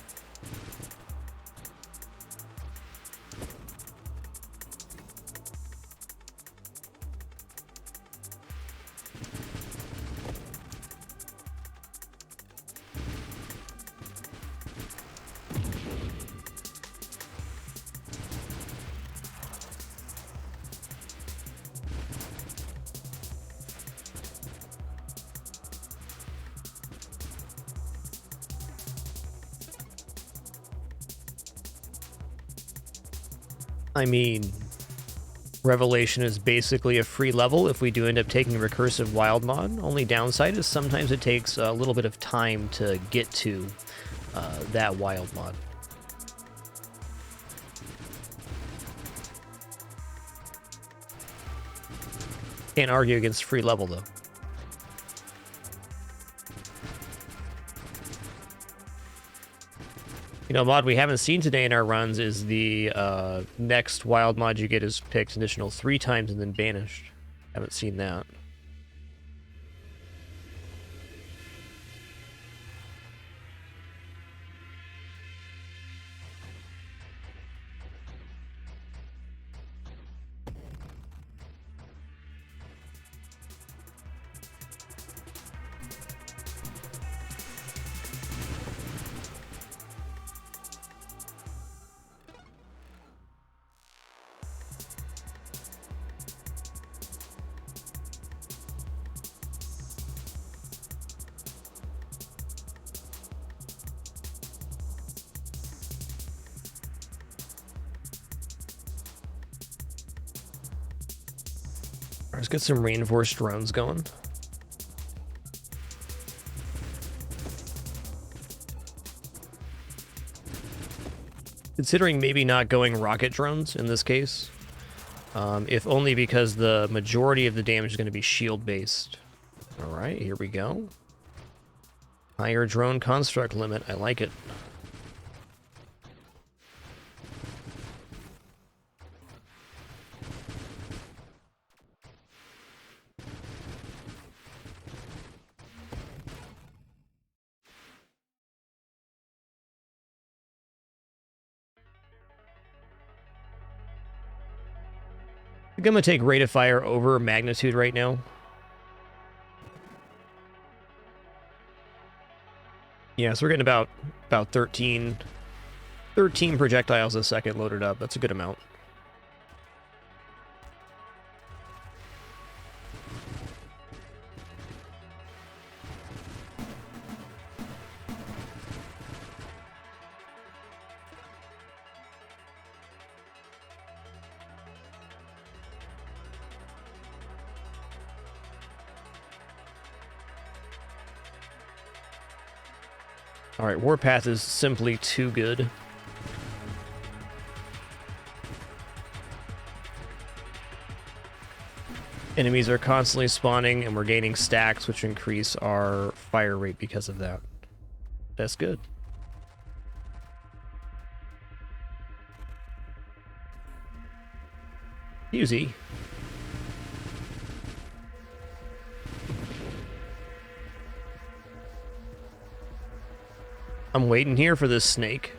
I mean, Revelation is basically a free level if we do end up taking recursive wild mod. Only downside is sometimes it takes a little bit of time to get to that wild mod. Can't argue against free level, though. You know, a mod we haven't seen today in our runs is the next wild mod you get is picked additional 3 times and then banished. Haven't seen that. Let's get some reinforced drones going. Considering maybe not going rocket drones in this case, if only because the majority of the damage is going to be shield based. All right, here we go. Higher drone construct limit. I like it. I think I'm going to take rate of fire over magnitude right now. Yeah, so we're getting about 13 projectiles a second loaded up. That's a good amount. Alright, Warpath is simply too good. Enemies are constantly spawning, and we're gaining stacks, which increase our fire rate because of that. That's good. Easy. I'm waiting here for this snake.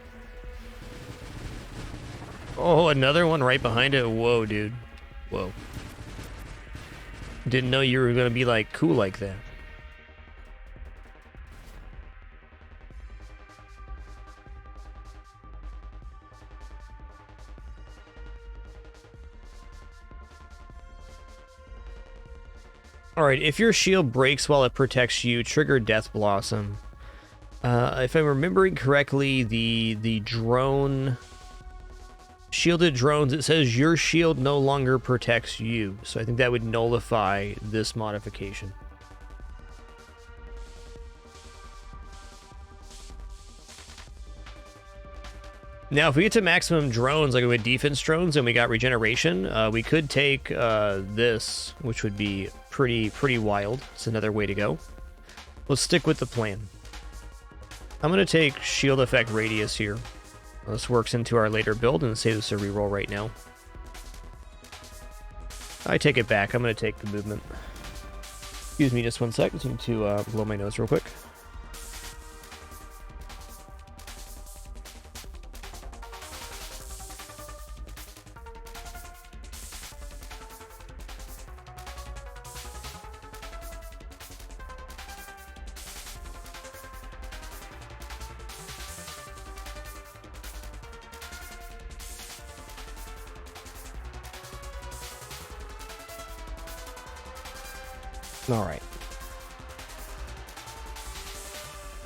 Oh, another one right behind it. Whoa, dude. Whoa. Didn't know you were going to be, like, cool like that. Alright, if your shield breaks while it protects you, trigger Death Blossom. If I'm remembering correctly, the drone... Shielded drones, it says your shield no longer protects you. So I think that would nullify this modification. Now, if we get to maximum drones, like with defense drones, and we got regeneration, we could take this, which would be pretty wild. It's another way to go. Let's stick with the plan. I'm going to take shield effect radius here. This works into our later build and save us a reroll right now. I take it back. I'm going to take the movement. Excuse me just one sec. Just need to blow my nose real quick. All right.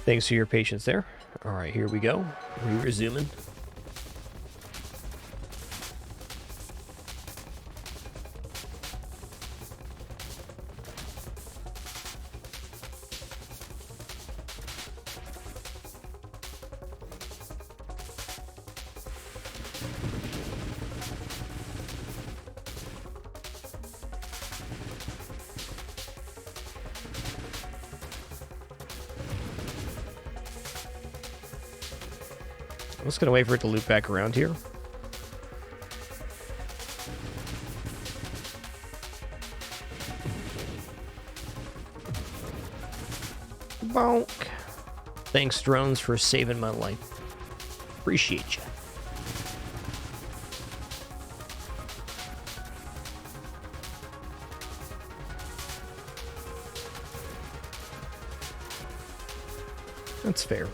Thanks for your patience there. All right, here we go. We're resuming. I'm just gonna wait for it to loop back around here. Bonk. Thanks, drones, for saving my life. Appreciate you. That's fair.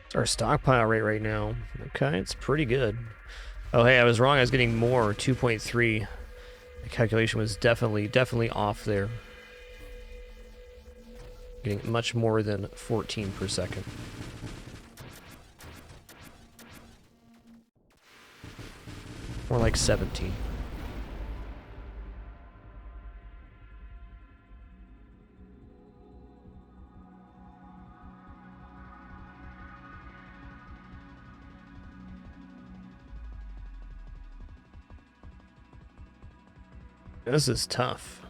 It's our stockpile rate right now. Okay, it's pretty good. Oh, hey, I was wrong. I was getting more. 2.3. The calculation was definitely off there. Getting much more than 14 per second. More like 17. This is tough.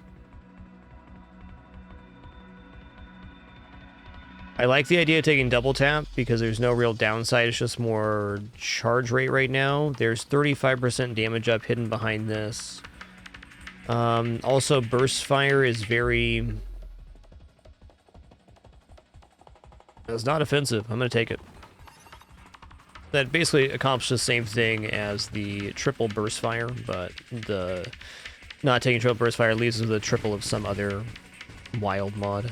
I like the idea of taking double tap because there's no real downside. It's just more charge rate right now. There's 35% damage up hidden behind this. Also, burst fire is very... It's not offensive. I'm going to take it. That basically accomplishes the same thing as the triple burst fire, but the not taking triple burst fire leaves with a triple of some other wild mod.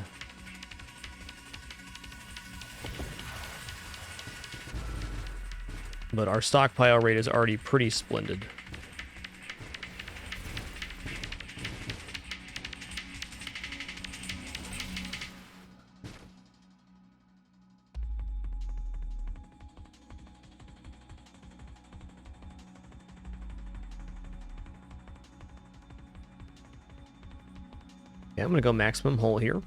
But our stockpile rate is already pretty splendid. Yeah, I'm gonna go maximum hull here.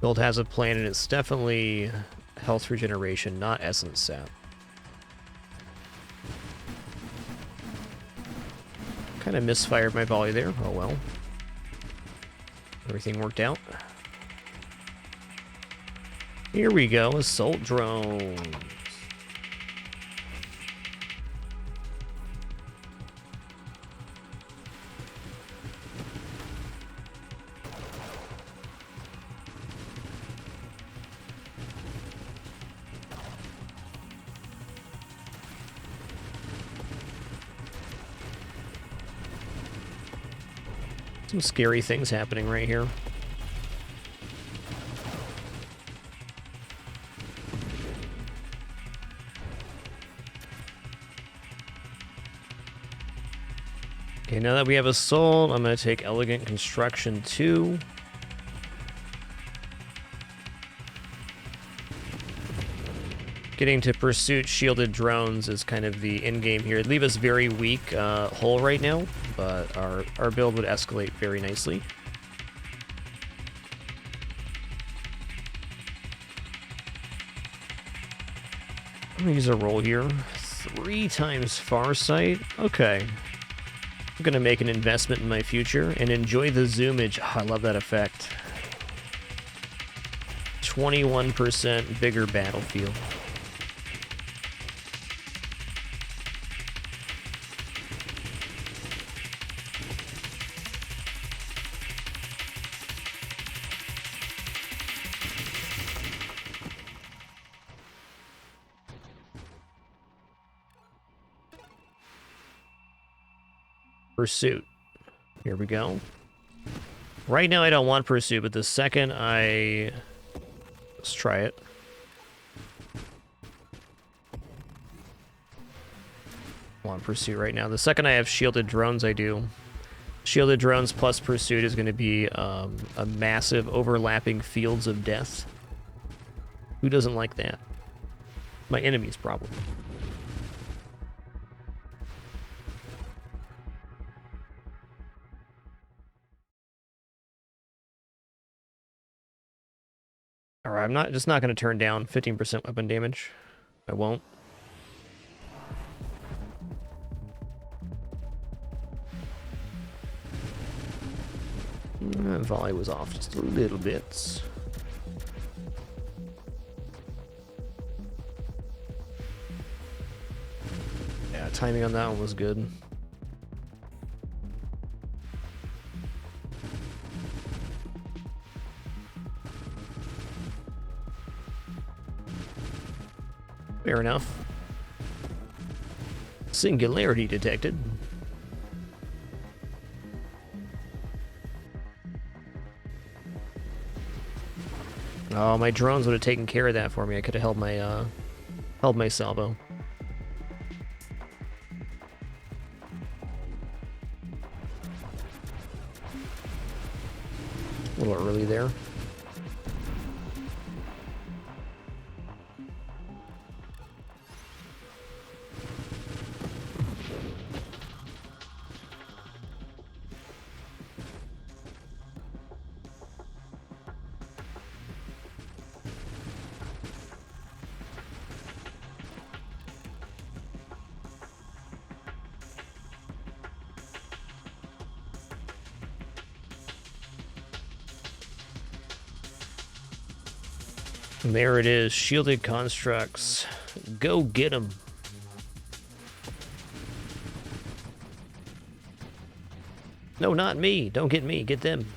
Build has a plan, and it's definitely health regeneration, not essence sap. Kind of misfired my volley there. Oh well. Everything worked out. Here we go, assault drones. Some scary things happening right here. Okay, now that we have assault, I'm going to take elegant construction 2. Getting to pursuit shielded drones is kind of the end game here. It'd leave us very weak hull right now, but our build would escalate very nicely. I'm gonna use a roll here. 3 times Farsight. Okay. I'm gonna make an investment in my future and enjoy the zoomage. Oh, I love that effect. 21% bigger battlefield. Pursuit. Here we go. Right now I don't want pursuit, but the second I... Let's try it. I want pursuit right now. The second I have shielded drones, I do. Shielded drones plus pursuit is going to be a massive overlapping fields of death. Who doesn't like that? My enemies, probably. I'm not going to turn down 15% weapon damage. I won't. Volley was off just a little bit. Yeah, timing on that one was good. Fair enough. Singularity detected. Oh, my drones would have taken care of that for me. I could have held my salvo. A little early there. There it is, shielded constructs. Go get them. No, not me. Don't get me. Get them.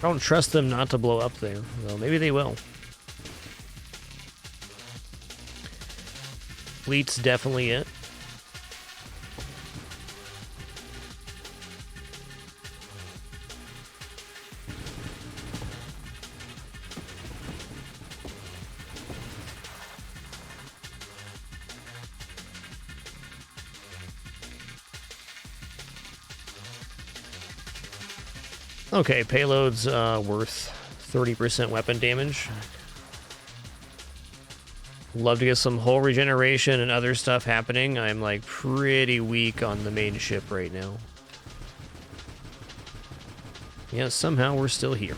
I don't trust them not to blow up there. Well, maybe they will. Fleet's definitely it. Okay, payload's worth 30% weapon damage. Love to get some hull regeneration and other stuff happening. I'm like pretty weak on the main ship right now. Yeah, somehow we're still here.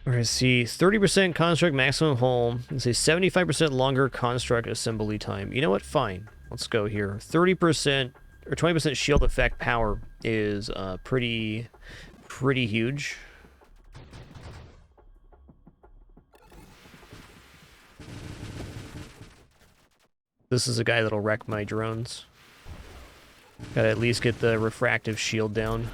Alright, see, 30% construct maximum hull. Let's say 75% longer construct assembly time. You know what? Fine. Let's go here. 30% or 20% shield effect power is pretty huge. This is a guy that'll wreck my drones. Gotta at least get the refractive shield down.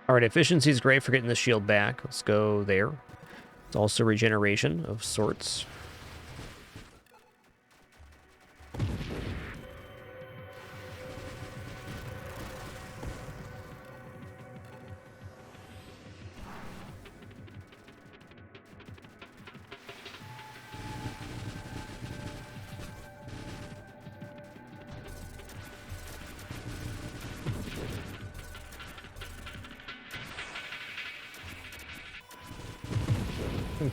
Alright, efficiency is great for getting the shield back. Let's go there. It's also regeneration of sorts.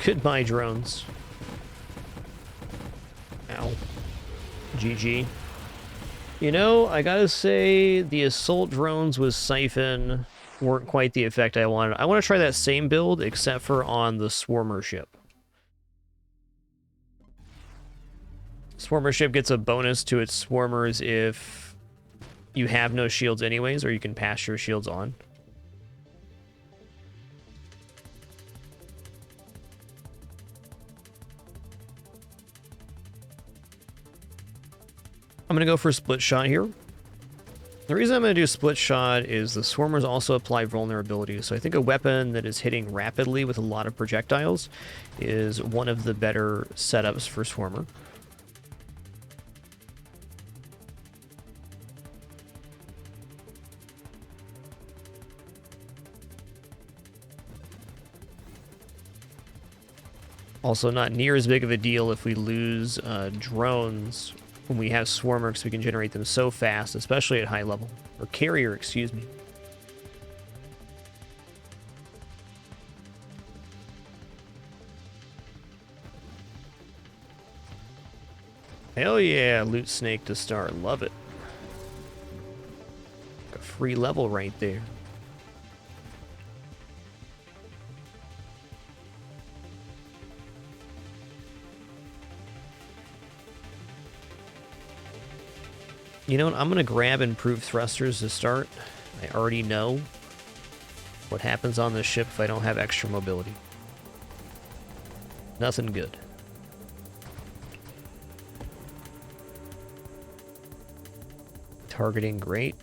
Goodbye, drones. Ow. GG. You know, I gotta say, the assault drones with Siphon weren't quite the effect I wanted. I want to try that same build, except for on the Swarmer ship. Swarmer ship gets a bonus to its Swarmers if you have no shields anyways, or you can pass your shields on. I'm going to go for split shot here. The reason I'm going to do split shot is the Swarmers also apply vulnerability, so I think a weapon that is hitting rapidly with a lot of projectiles is one of the better setups for Swarmer. Also not near as big of a deal if we lose drones when we have Swarmer, because we can generate them so fast, especially at high level. Or carrier, excuse me. Hell yeah, loot snake to start. Love it. A free level right there. You know what? I'm going to grab improved thrusters to start. I already know what happens on this ship if I don't have extra mobility. Nothing good. Targeting, great.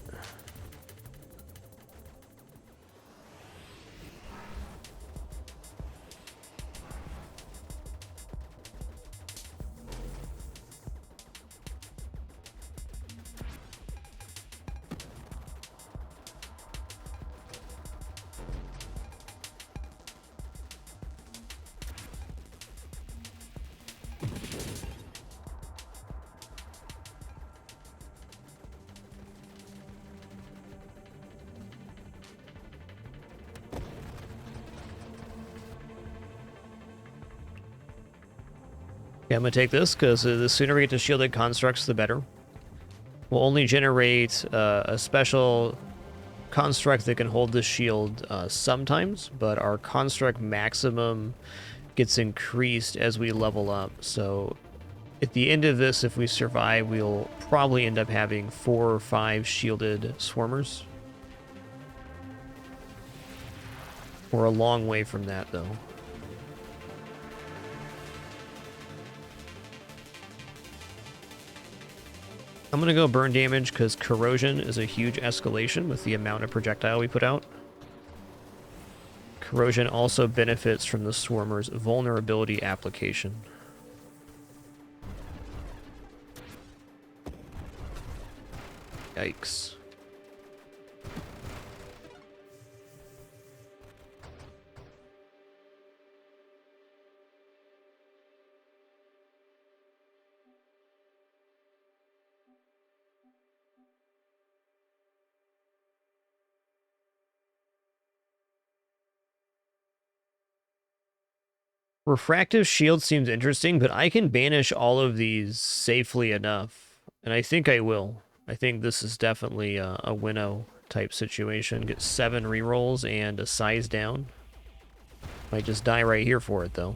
Yeah, I'm going to take this, because the sooner we get to shielded constructs, the better. We'll only generate a special construct that can hold the shield sometimes, but our construct maximum gets increased as we level up. So at the end of this, if we survive, we'll probably end up having 4 or 5 shielded Swarmers. We're a long way from that, though. I'm going to go burn damage because corrosion is a huge escalation with the amount of projectile we put out. Corrosion also benefits from the Swarmer's vulnerability application. Yikes. Refractive shield seems interesting, but I can banish all of these safely enough, and I think I will. I think this is definitely a winnow type situation. Get 7 rerolls and a size down. Might just die right here for it, though.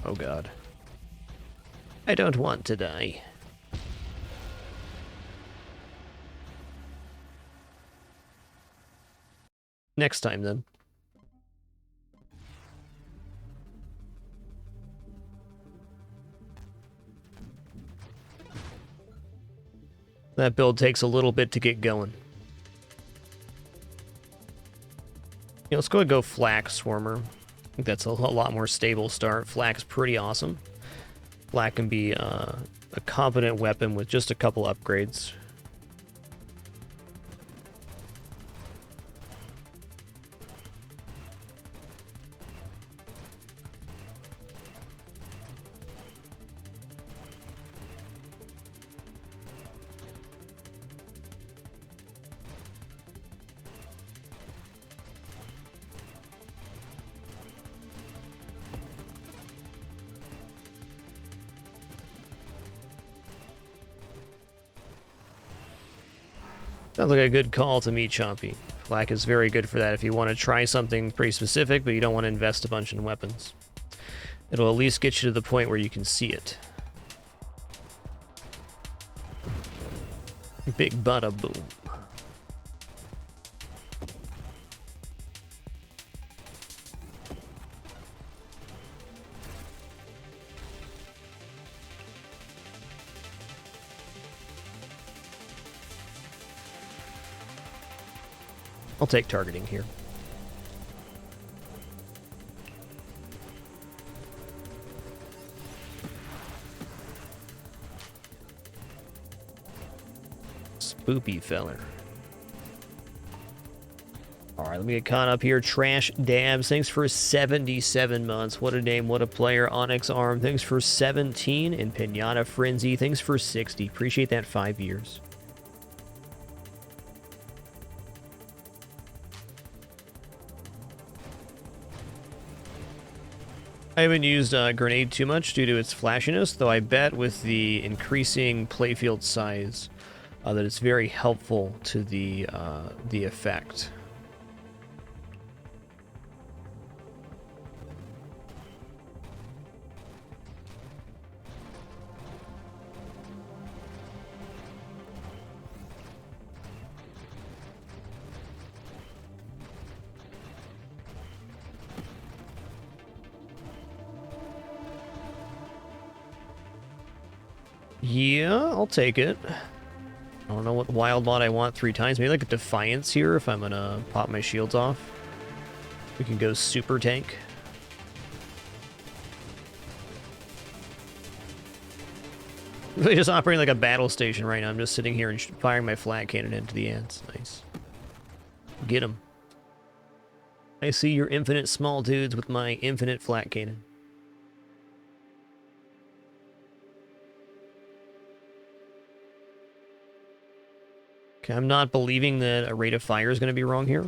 Oh god. I don't want to die. Next time, then. That build takes a little bit to get going. Yeah, let's go ahead and go Flak Swarmer. I think that's a lot more stable start. Flak's pretty awesome. Flak can be a competent weapon with just a couple upgrades. Sounds like a good call to me, Chompy. Flak is very good for that if you want to try something pretty specific, but you don't want to invest a bunch in weapons. It'll at least get you to the point where you can see it. Big bada boom. I'll take targeting here. Spoopy feller. Alright, let me get caught up here. Trash Dabs, thanks for 77 months. What a name, what a player. Onyx Arm, thanks for 17. And Pinata Frenzy, thanks for 60. Appreciate that 5 years. I haven't used Grenade too much due to its flashiness, though I bet with the increasing playfield size that it's very helpful to the effect. Yeah, I'll take it. I don't know what wild mod I want 3 times. Maybe like a Defiance here if I'm gonna pop my shields off. We can go super tank. Really just operating like a battle station right now. I'm just sitting here and firing my flat cannon into the ants. Nice. Get him. I see your infinite small dudes with my infinite flat cannon. Okay, I'm not believing that a rate of fire is going to be wrong here.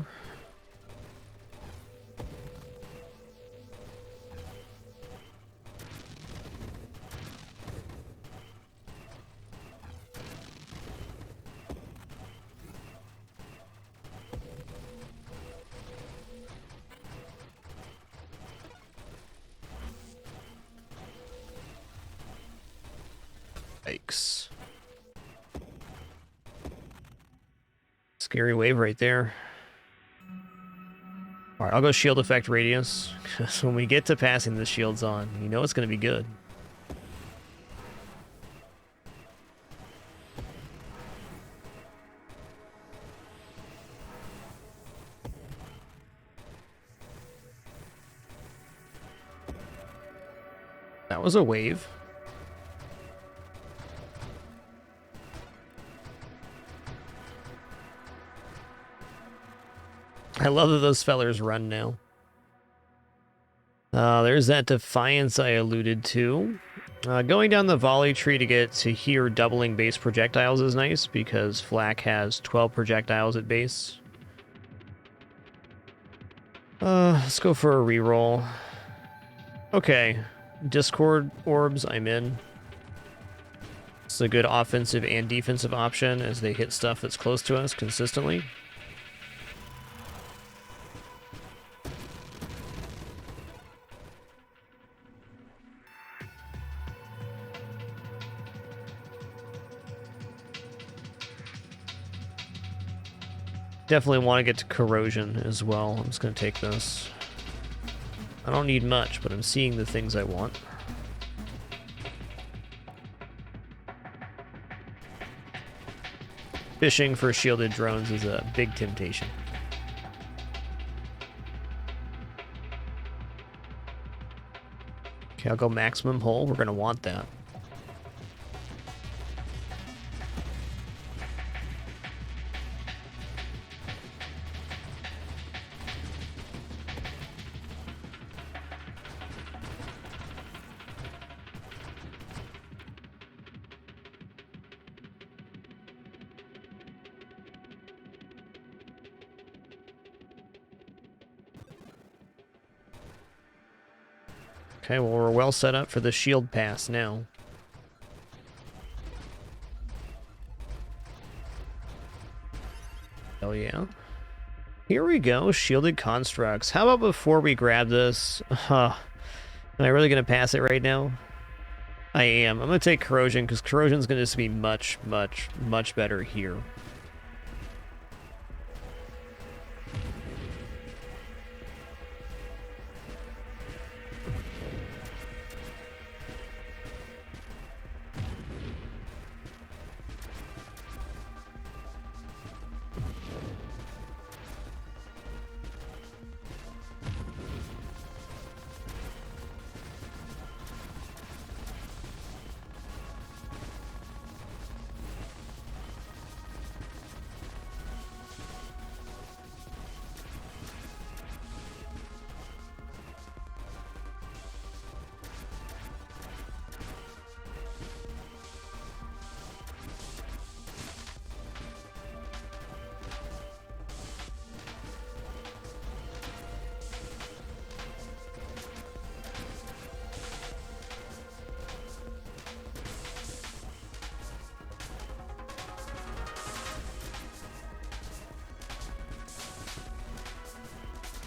Yikes. Scary wave right there. Alright, I'll go shield effect radius. Because when we get to passing the shields on, you know it's going to be good. That was a wave. I love that those fellers run now. There's that Defiance I alluded to. Going down the volley tree to get to here doubling base projectiles is nice because Flak has 12 projectiles at base. Let's go for a reroll. Okay. Discord orbs, I'm in. It's a good offensive and defensive option as they hit stuff that's close to us consistently. Definitely want to get to corrosion as well. I'm just going to take this. I don't need much, but I'm seeing the things I want. Fishing for shielded drones is a big temptation. Okay, I'll go maximum hull. We're going to want that. Okay, well, we're well set up for the shield pass now. Hell yeah. Here we go, shielded constructs. How about before we grab this? Am I really going to pass it right now? I am. I'm going to take corrosion because corrosion's going to just be much, much, much better here.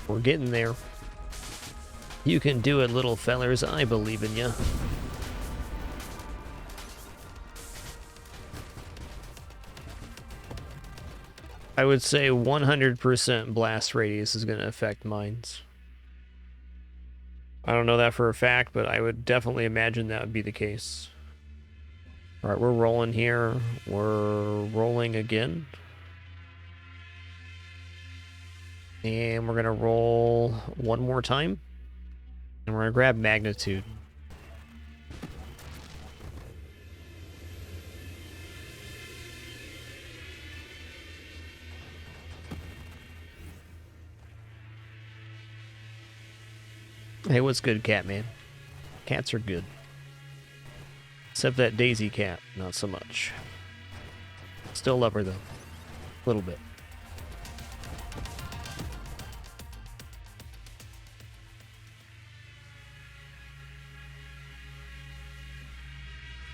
We're getting there. You can do it, little fellers. I believe in you. I would say 100% blast radius is going to affect mines. I don't know that for a fact, but I would definitely imagine that would be the case. All right, we're rolling here. We're rolling again. And we're going to roll one more time. And we're going to grab magnitude. Hey, what's good, Catman? Cats are good. Except that Daisy cat, not so much. Still love her, though. A little bit.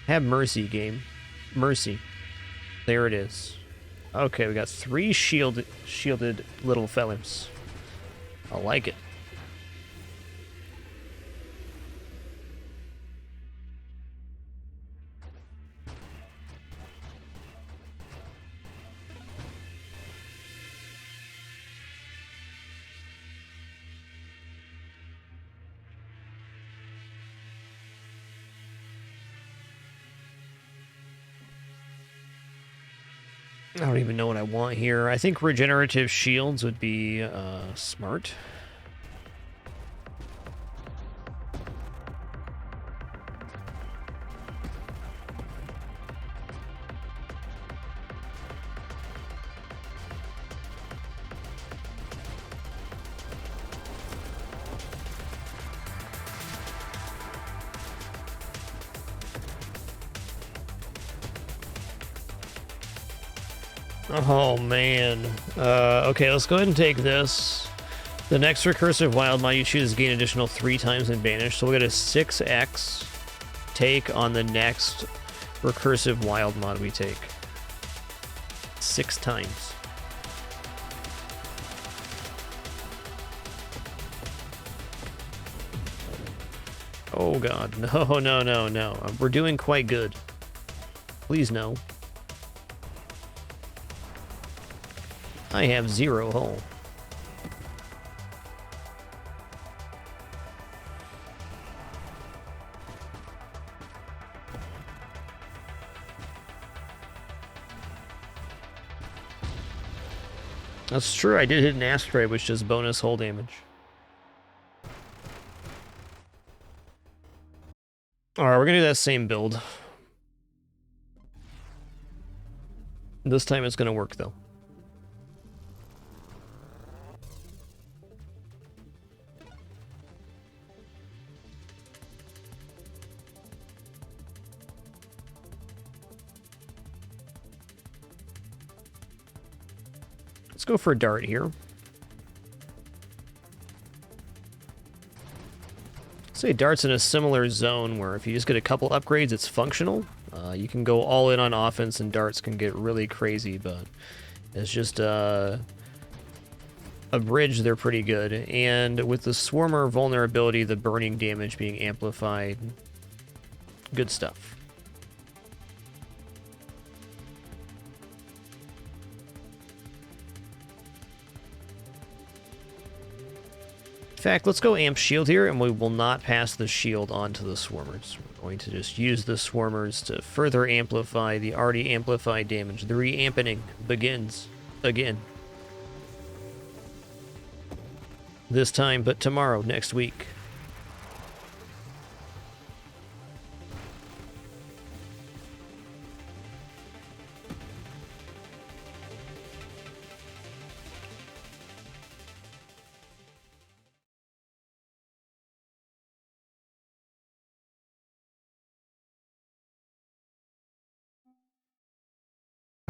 Have mercy, game. Mercy. There it is. Okay, we got 3 shielded little fellers. I like it. I don't even know what I want here. I think regenerative shields would be smart. Oh, man. Okay, let's go ahead and take this. The next recursive wild mod you choose gain additional 3 times in Banish, so we'll get a 6x take on the next recursive wild mod we take. 6 times. Oh, God. No, no, no, no. We're doing quite good. Please, no. I have 0 hull. That's true, I did hit an asteroid, which does bonus hull damage. Alright, we're gonna do that same build. This time it's gonna work, though. Let's go for a dart here. Say dart's in a similar zone where if you just get a couple upgrades, it's functional. You can go all in on offense and darts can get really crazy, but It's just a bridge, they're pretty good. And with the Swarmer vulnerability, the burning damage being amplified, good stuff. In fact, let's go amp shield here, and we will not pass the shield on to the Swarmers. We're going to just use the Swarmers to further amplify the already amplified damage. The re-ampening begins again. This time, but tomorrow, next week.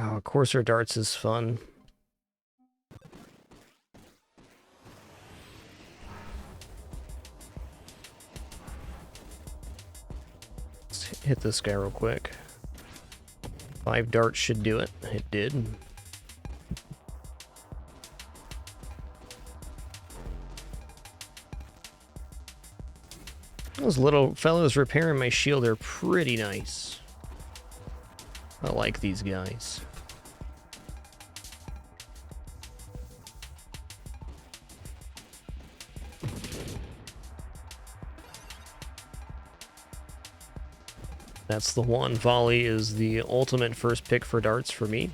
Oh, Courser Darts is fun. Let's hit this guy real quick. 5 darts should do it. It did. Those little fellows repairing my shield are pretty nice. I like these guys. That's the one. Volley is the ultimate first pick for darts for me.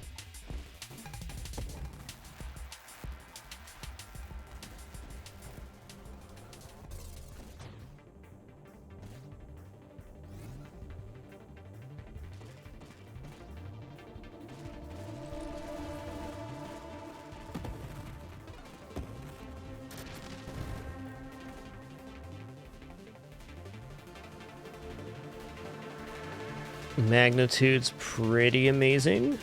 Magnitude's pretty amazing.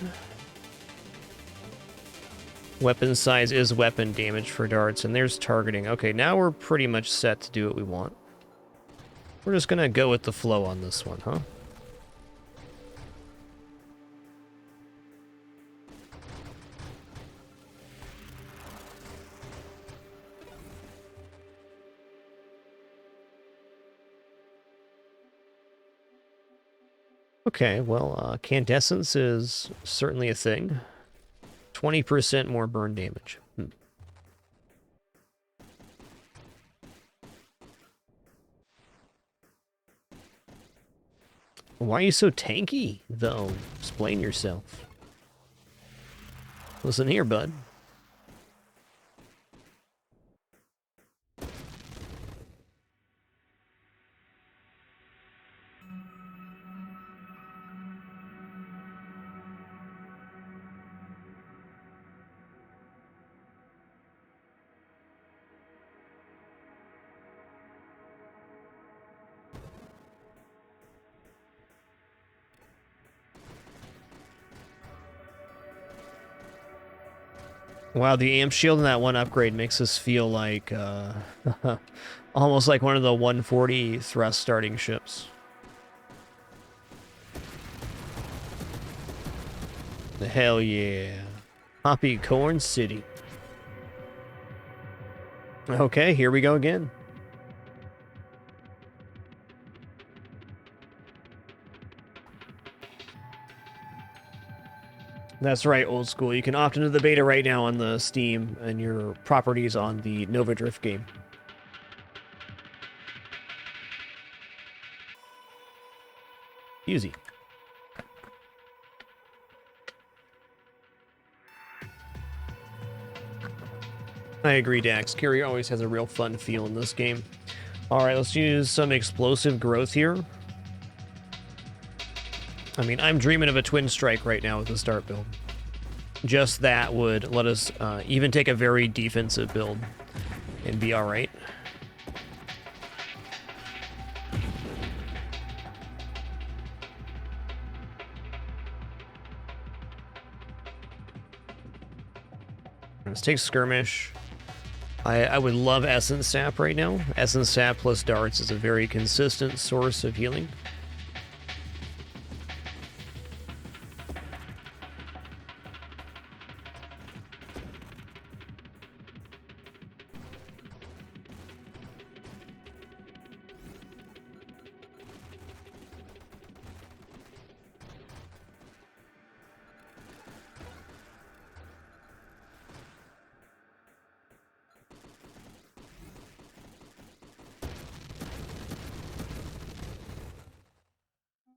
Weapon size is weapon damage for darts, and there's targeting. Okay, now we're pretty much set to do what we want. We're just gonna go with the flow on this one, huh? Okay, well, Candescence is certainly a thing. 20% more burn damage. Why are you so tanky, though? Explain yourself. Listen here, bud. Wow, the amp shield in that one upgrade makes us feel like, almost like one of the 140 thrust starting ships. The hell yeah. Poppy Corn City. Okay, here we go again. That's right, old school. You can opt into the beta right now on the Steam and your properties on the Nova Drift game. Easy. I agree, Dax. Carry always has a real fun feel in this game. Alright, let's use some explosive growth here. I mean, I'm dreaming of a twin strike right now with the start build. Just that would let us even take a very defensive build and be alright. Let's take Skirmish. I would love Essence Sap right now. Essence Sap plus darts is a very consistent source of healing.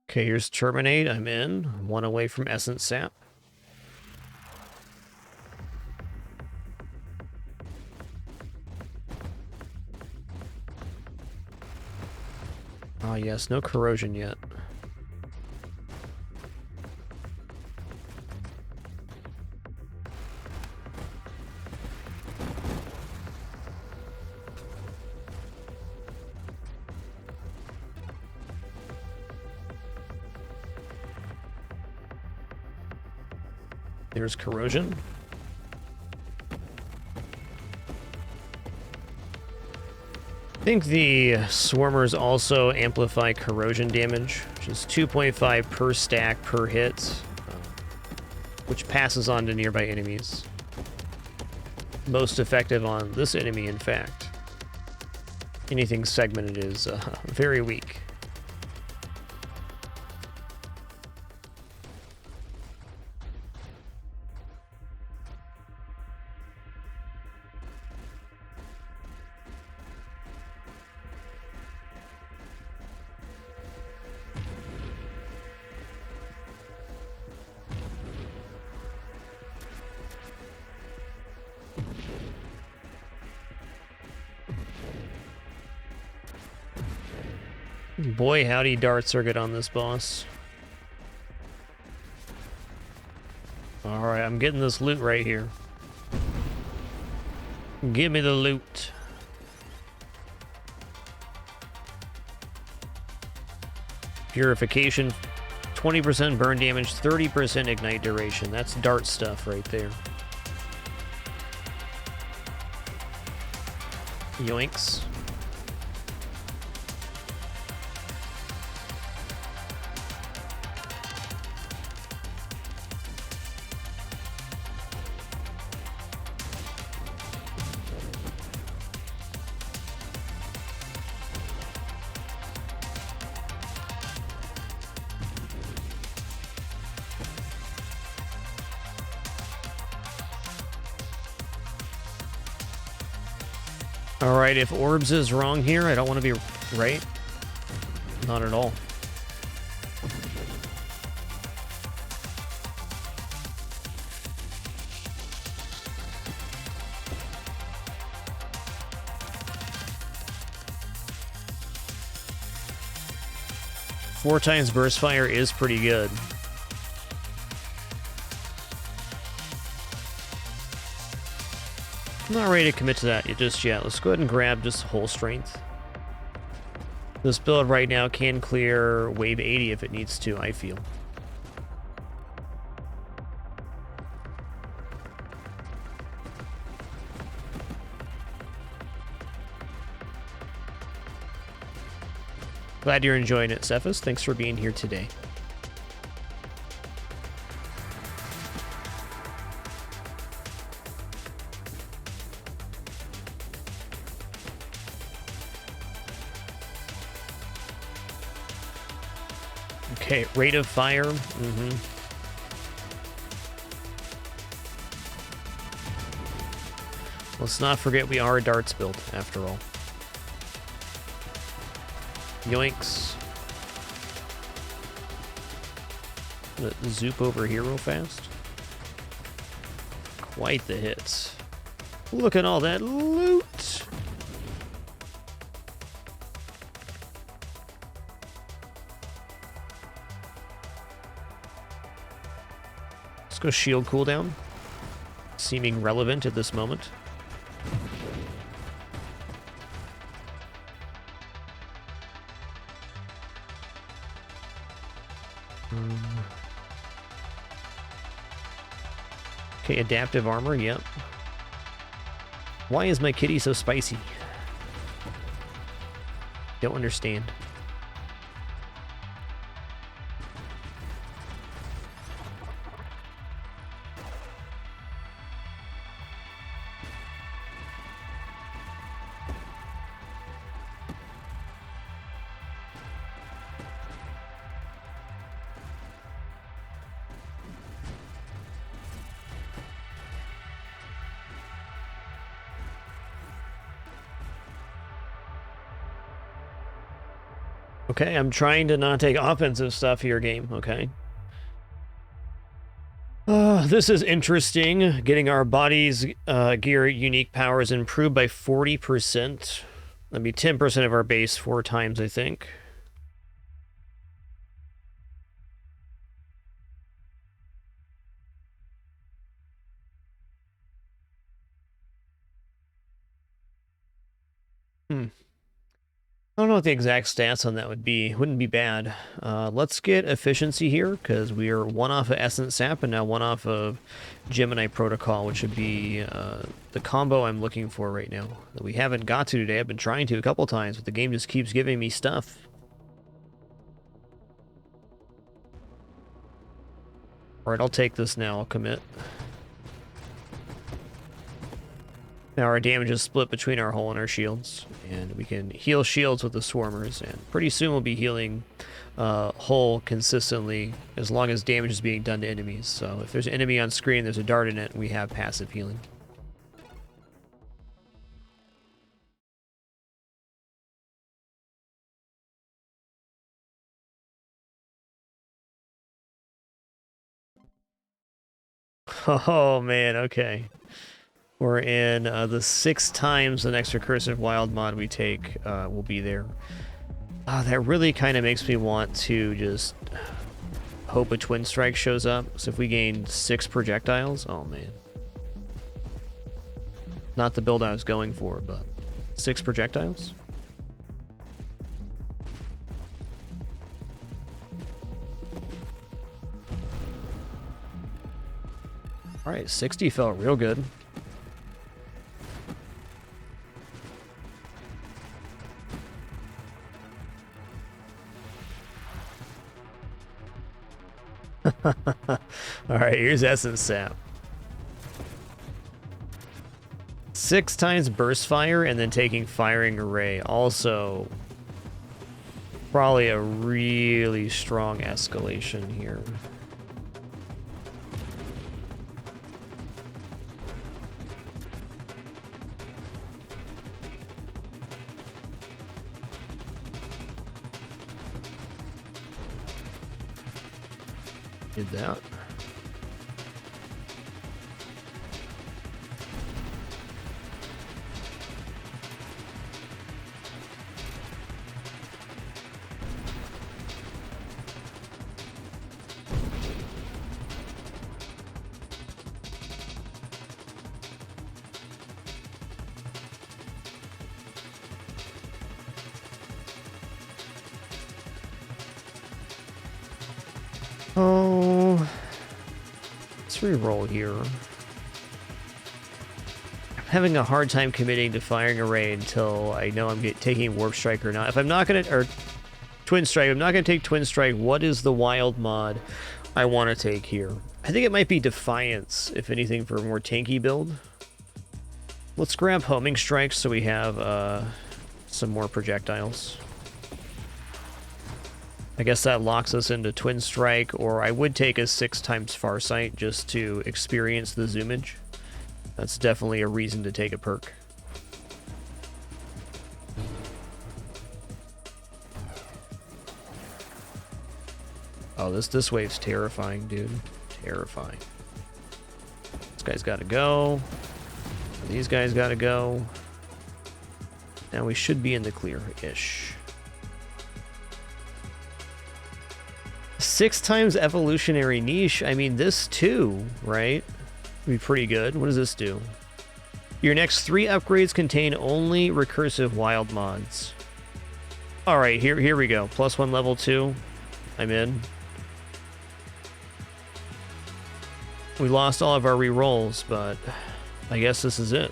Okay, here's Terminate. I'm in. I'm one away from Essence Sap. Ah, yes, no corrosion yet. There's corrosion. I think the Swarmers also amplify corrosion damage, which is 2.5 per stack per hit, which passes on to nearby enemies. Most effective on this enemy, in fact. Anything segmented is very weak. Boy, howdy dart circuit on this boss. Alright, I'm getting this loot right here. Give me the loot. Purification, 20% burn damage, 30% ignite duration. That's dart stuff right there. Yoinks. Alright, if Orbs is wrong here, I don't want to be right. Not at all. Four times burst fire is pretty good. I'm not ready to commit to that just yet. Let's go ahead and grab just whole strength. This build right now can clear wave 80 if it needs to, I feel. Glad you're enjoying it, Cephas. Thanks for being here today. Okay, rate of fire. Let's not forget we are a darts build, after all. Yoinks. Zoop over here real fast. Quite the hits. Look at all that loot! Let's go shield cooldown. Seeming relevant at this moment. Okay, adaptive armor, yep. Why is my kitty so spicy? Don't understand. Okay, I'm trying to not take offensive stuff here, game. Okay. This is interesting. Getting our body's gear unique powers improved by 40%. That'd be 10% of our base 4 times, I think. I don't know what the exact stats on that would be. Wouldn't be bad. Let's get efficiency here, because we are 1 off of Essence Sap and now 1 off of Gemini Protocol, which would be the combo I'm looking for right now. That we haven't got to today. I've been trying to a couple times, but the game just keeps giving me stuff. Alright, I'll take this now. I'll commit. Now our damage is split between our hull and our shields, and we can heal shields with the swarmers, and pretty soon we'll be healing hull consistently as long as damage is being done to enemies. So if there's an enemy on screen, there's a dart in it, we have passive healing. Oh man, okay. We're in the 6 times the next recursive wild mod we take will be there. That really kind of makes me want to just hope a twin strike shows up. So if we gain 6 projectiles, oh man. Not the build I was going for, but 6 projectiles? Alright, 60 felt real good. Alright, here's Essence Sap. 6 times burst fire and then taking firing array. Also, probably a really strong escalation here. Did that. Oh, let's re-roll here. I'm having a hard time committing to firing array until I know I'm taking warp strike or not. If I'm not gonna, or twin strike, I'm not gonna take twin strike. What is the wild mod I want to take here? I think it might be defiance, if anything, for a more tanky build. Let's grab homing strikes so we have some more projectiles. I guess that locks us into Twin Strike, or I would take a 6 times Farsight just to experience the zoomage. That's definitely a reason to take a perk. Oh, this wave's terrifying, dude. Terrifying. This guy's gotta go. These guys gotta go. Now we should be in the clear-ish. 6 times evolutionary niche. I mean, this too, right? Would be pretty good. What does this do? Your next 3 upgrades contain only recursive wild mods. All right, here we go. +1 level 2. I'm in. We lost all of our rerolls, but I guess this is it.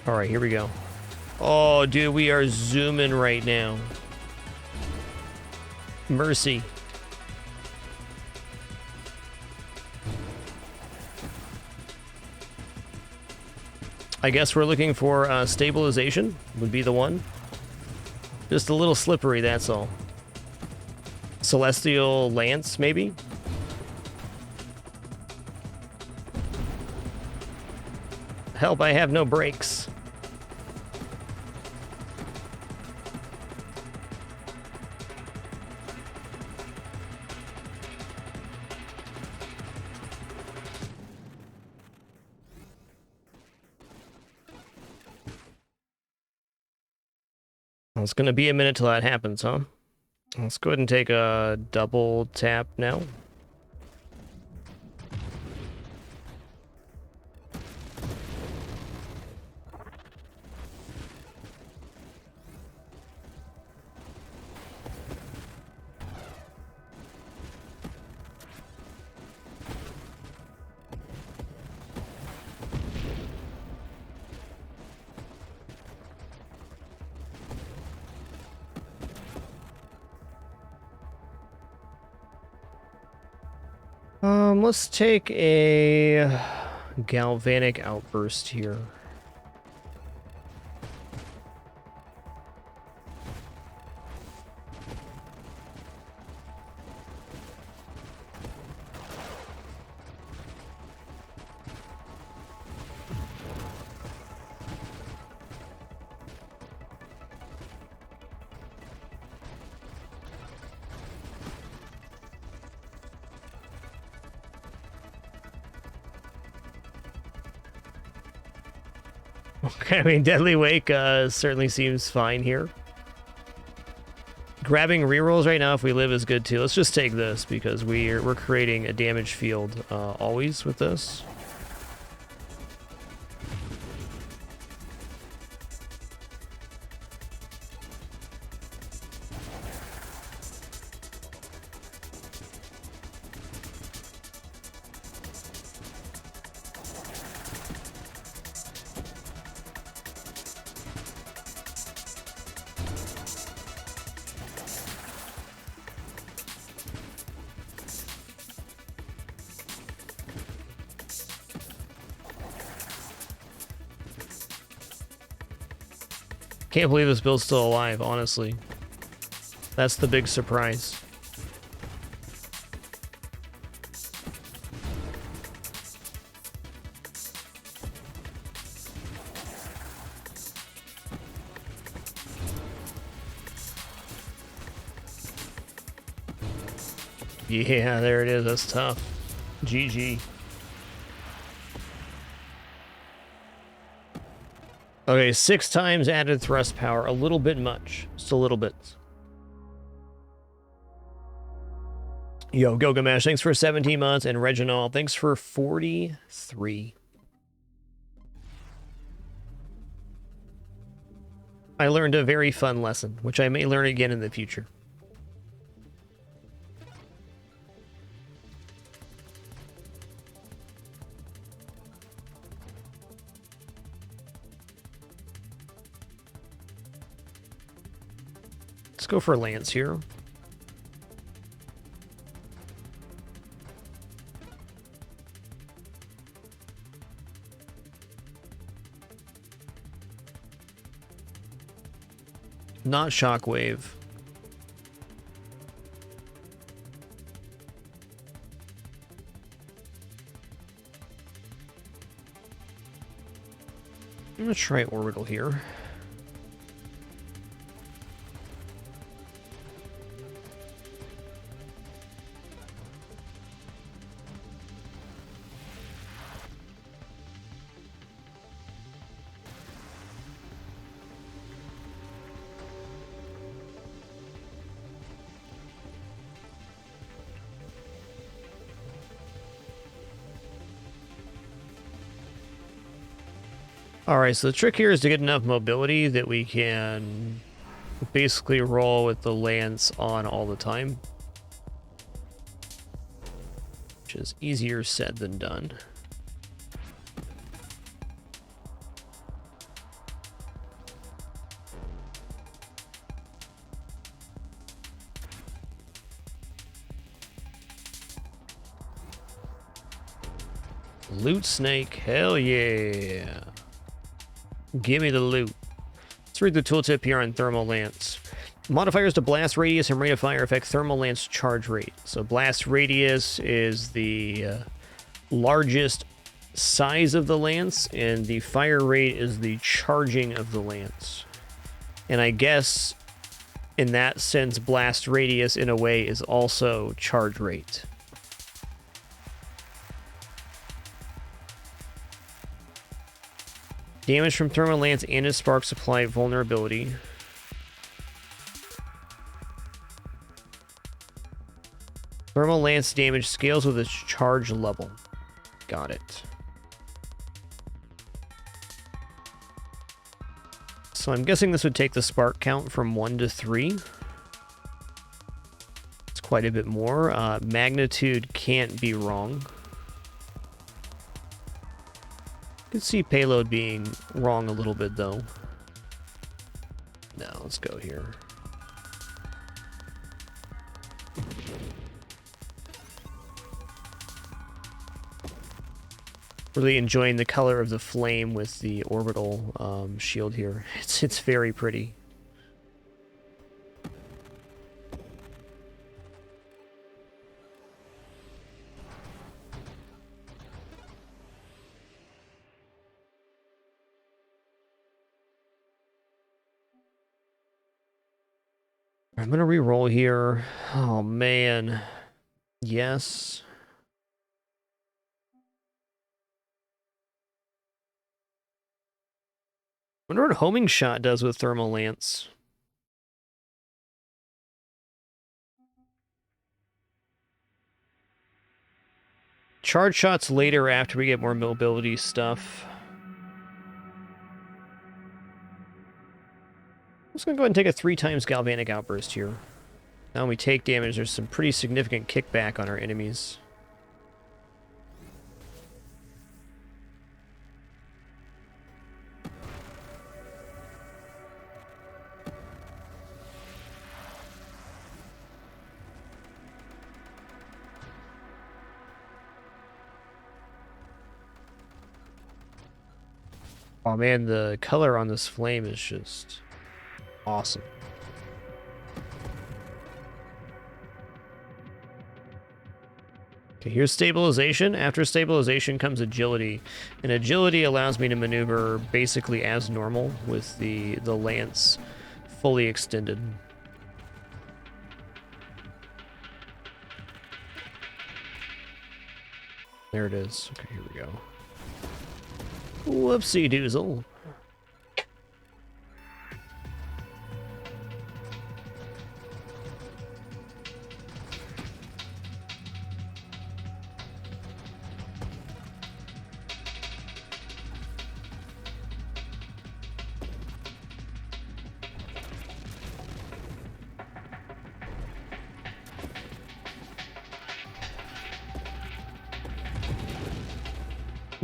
All right, here we go. Oh, dude, we are zooming right now. Mercy. I guess we're looking for stabilization would be the one. Just a little slippery, that's all. Celestial Lance, maybe? Help, I have no brakes. Well, it's gonna be a minute till that happens, huh? Let's go ahead and take a double tap now. Let's take a galvanic outburst here. Okay, I mean, Deadly Wake certainly seems fine here. Grabbing rerolls right now if we live is good too. Let's just take this because we're creating a damage field always with this. Can't believe this build's still alive, honestly. That's the big surprise. Yeah, there it is. That's tough. GG. Okay, 6 times added thrust power. A little bit much. Just a little bit. Yo, Gilgamesh, thanks for 17 months. And Reginald, thanks for 43. I learned a very fun lesson, which I may learn again in the future. Let's go for Lance here. Not Shockwave. I'm gonna try Orbital here. Alright, so the trick here is to get enough mobility that we can basically roll with the Lance on all the time. Which is easier said than done. Loot Snake, hell yeah. Give me the loot. Let's read the tooltip here on Thermal Lance. Modifiers to blast radius and rate of fire affect thermal lance charge rate. So blast radius is the largest size of the lance, and the fire rate is the charging of the lance. And I guess in that sense, blast radius in a way is also charge rate. Damage from thermal lance and its spark supply vulnerability. Thermal lance damage scales with its charge level. Got it. So I'm guessing this would take the spark count from 1 to 3. It's quite a bit more. Magnitude can't be wrong. I could see payload being wrong a little bit, though. No, let's go here. Really enjoying the color of the flame with the orbital shield here. It's very pretty. I'm gonna re-roll here. Oh man. Yes. Wonder what homing shot does with thermal lance. Charge shots later after we get more mobility stuff. I'm just gonna go ahead and take a 3 times galvanic outburst here. Now when we take damage, there's some pretty significant kickback on our enemies. Oh man, the color on this flame is just awesome. Okay, here's stabilization. After stabilization comes agility. And agility allows me to maneuver basically as normal with the lance fully extended. There it is. Okay, here we go. Whoopsie doozle.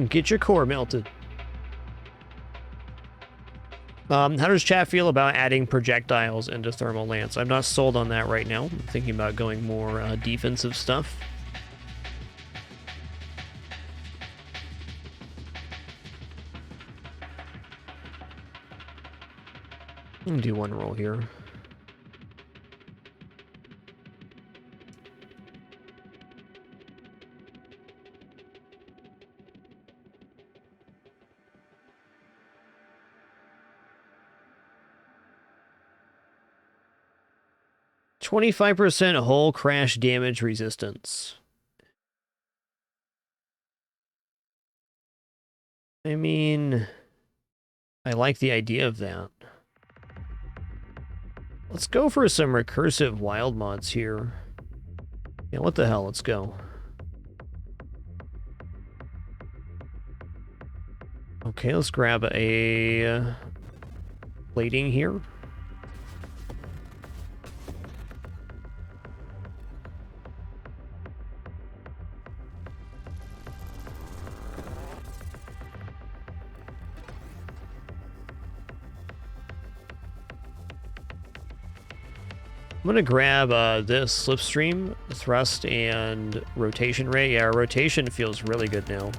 Get your core melted. How does chat feel about adding projectiles into thermal lance? I'm not sold on that right now. I'm thinking about going more defensive stuff. I'm gonna do one roll here. %, hull crash damage resistance. I mean, I like the idea of that. Let's go for some recursive wild mods here. Yeah, what the hell? Let's go. Okay, let's grab a plating here. I'm gonna grab this slipstream, thrust, and rotation rate. Yeah, our rotation feels really good now.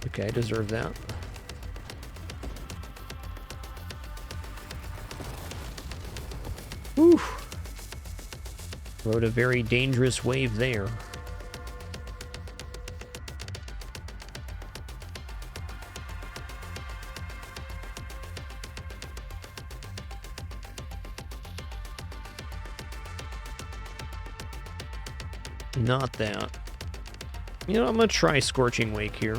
Okay, I deserve that. Whew. Rode a very dangerous wave there. Not that. You know, I'm gonna try Scorching Wake here.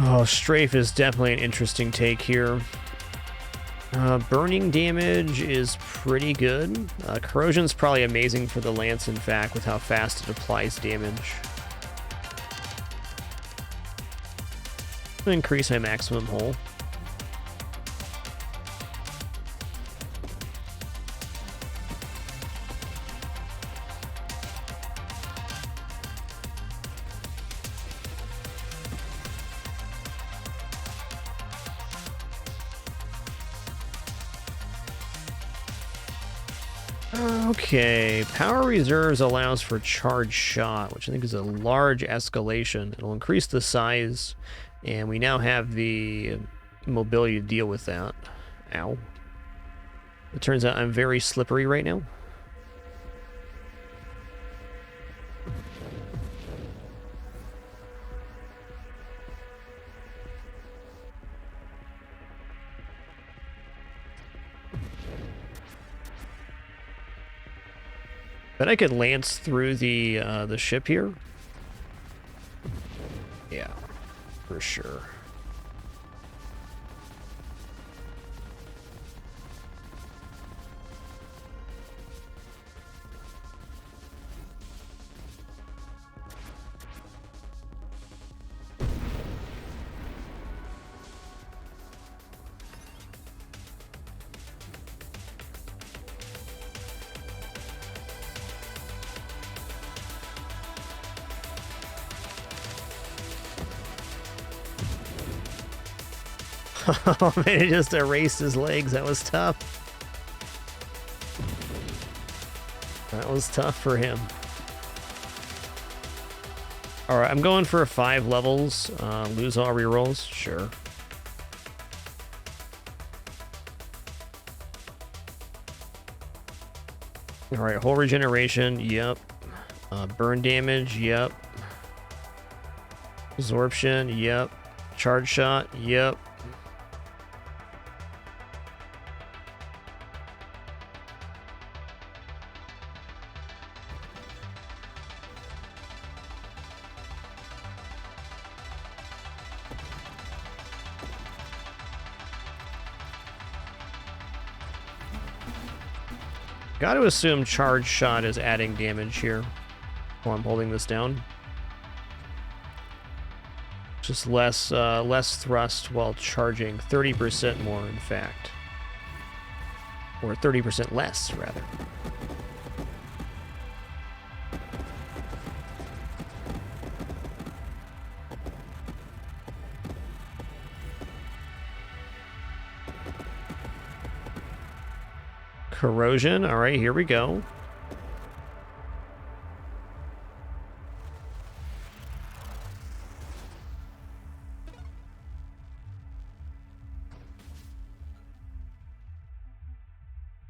Oh, Strafe is definitely an interesting take here. Burning damage is pretty good. Corrosion's probably amazing for the Lance, in fact, with how fast it applies damage. I'm gonna increase my maximum hull. Okay, Power Reserves allows for Charge Shot, which I think is a large escalation. It'll increase the size, and we now have the mobility to deal with that. Ow. It turns out I'm very slippery right now. Bet I could lance through the ship here. Yeah, for sure. Oh man, it just erased his legs. That was tough. That was tough for him. Alright, I'm going for 5 levels. Lose all rerolls? Sure. Alright, whole regeneration, yep. Burn damage, yep. Absorption, yep. Charge shot, yep. Got to assume charge shot is adding damage here while I'm holding this down. Just less thrust while charging, 30% more, in fact, or 30% less, rather. Corrosion. All right, here we go.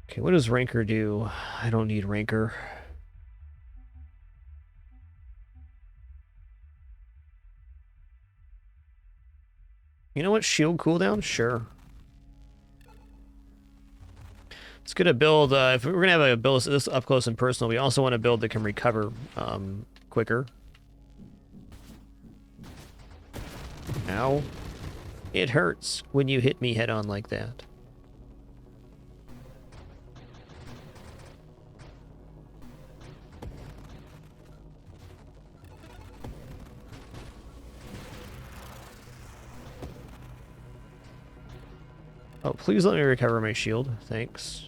Okay, what does Rancor do? I don't need Rancor. You know what? Shield cooldown? Sure. It's good to build, if we're going to have a build this up close and personal, we also want to build that can recover quicker. Ow. It hurts when you hit me head on like that. Oh, please let me recover my shield. Thanks.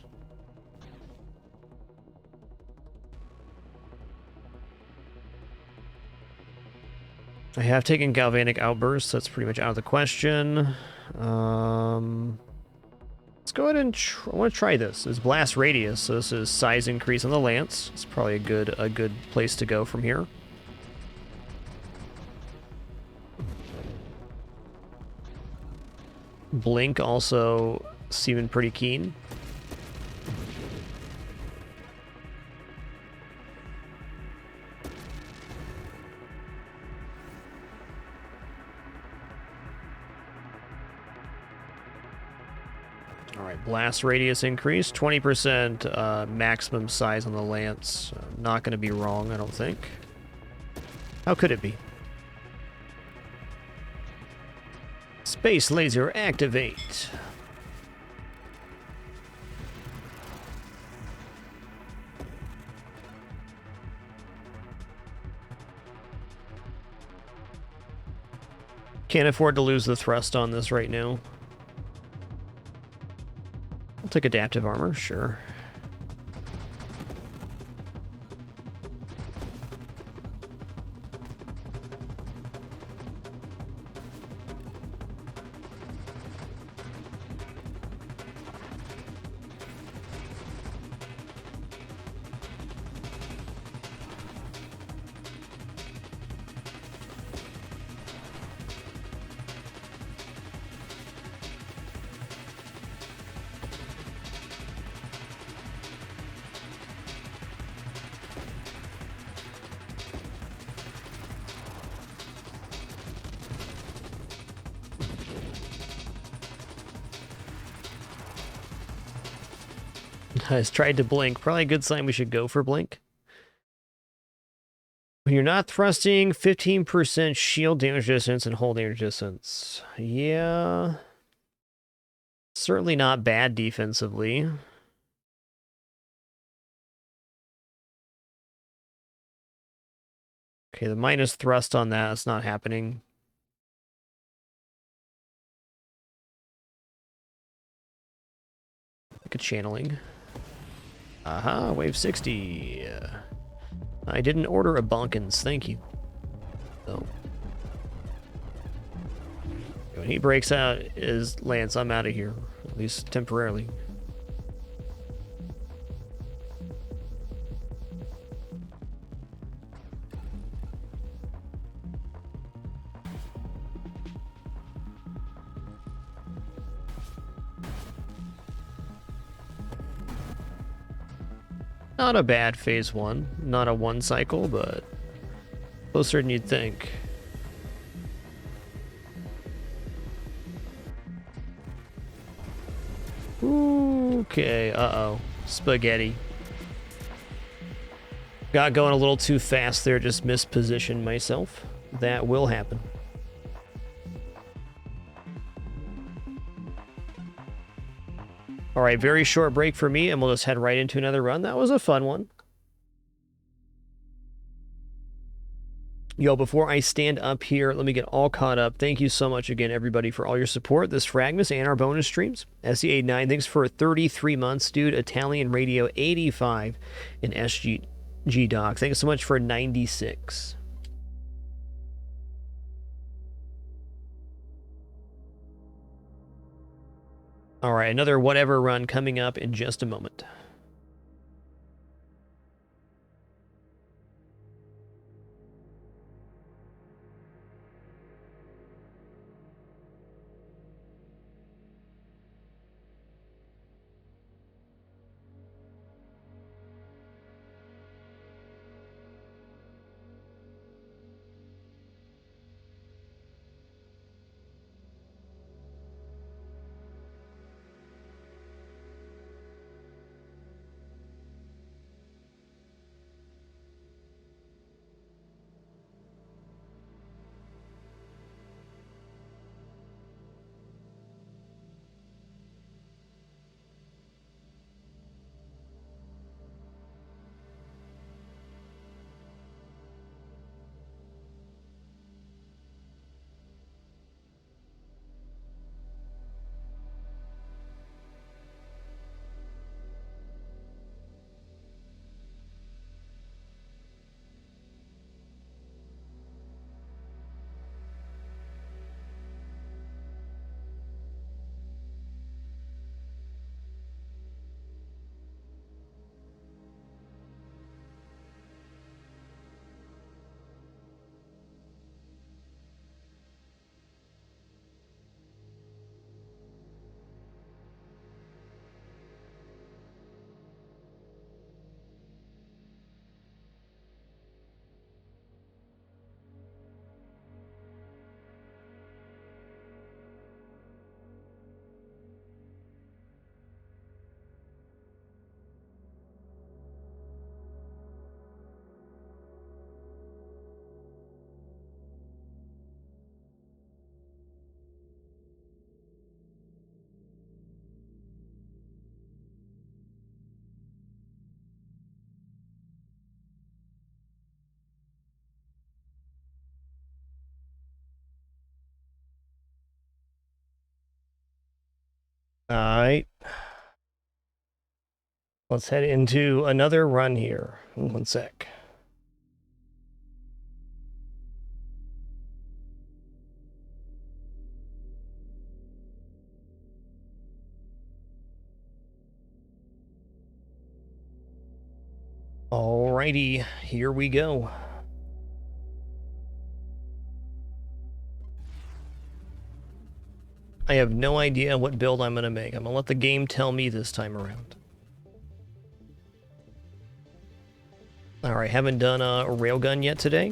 I have taken Galvanic Outburst, so that's pretty much out of the question. Let's go ahead and I want to try this. It's Blast Radius, so this is size increase on the Lance. It's probably a good place to go from here. Blink also seeming pretty keen. Alright, blast radius increase, 20% maximum size on the lance. Not going to be wrong, I don't think. How could it be? Space laser activate. Can't afford to lose the thrust on this right now. I'll take adaptive armor, sure. Has tried to blink. Probably a good sign we should go for blink. When you're not thrusting, 15% shield damage distance and hold damage distance. Yeah. Certainly not bad defensively. Okay, the minus thrust on that is not happening. Like a channeling. Aha, wave 60. I didn't order a Bonkins, thank you. So, when he breaks out his lance, I'm out of here, at least temporarily. Not a bad phase 1. Not a 1 cycle, but closer than you'd think. Okay, uh-oh. Spaghetti. Got going a little too fast there, just mispositioned myself. That will happen. All right, very short break for me, and we'll just head right into another run. That was a fun one. Yo, before I stand up here, let me get all caught up. Thank you so much again, everybody, for all your support this Fragmas and our bonus streams. SE89, thanks for 33 months, dude. Italian Radio 85 and SG Doc. Thanks so much for 96. All right, another whatever run coming up in just a moment. Alright. Let's head into another run here. One sec. Alrighty, here we go. I have no idea what build I'm going to make. I'm going to let the game tell me this time around. Alright, haven't done a railgun yet today.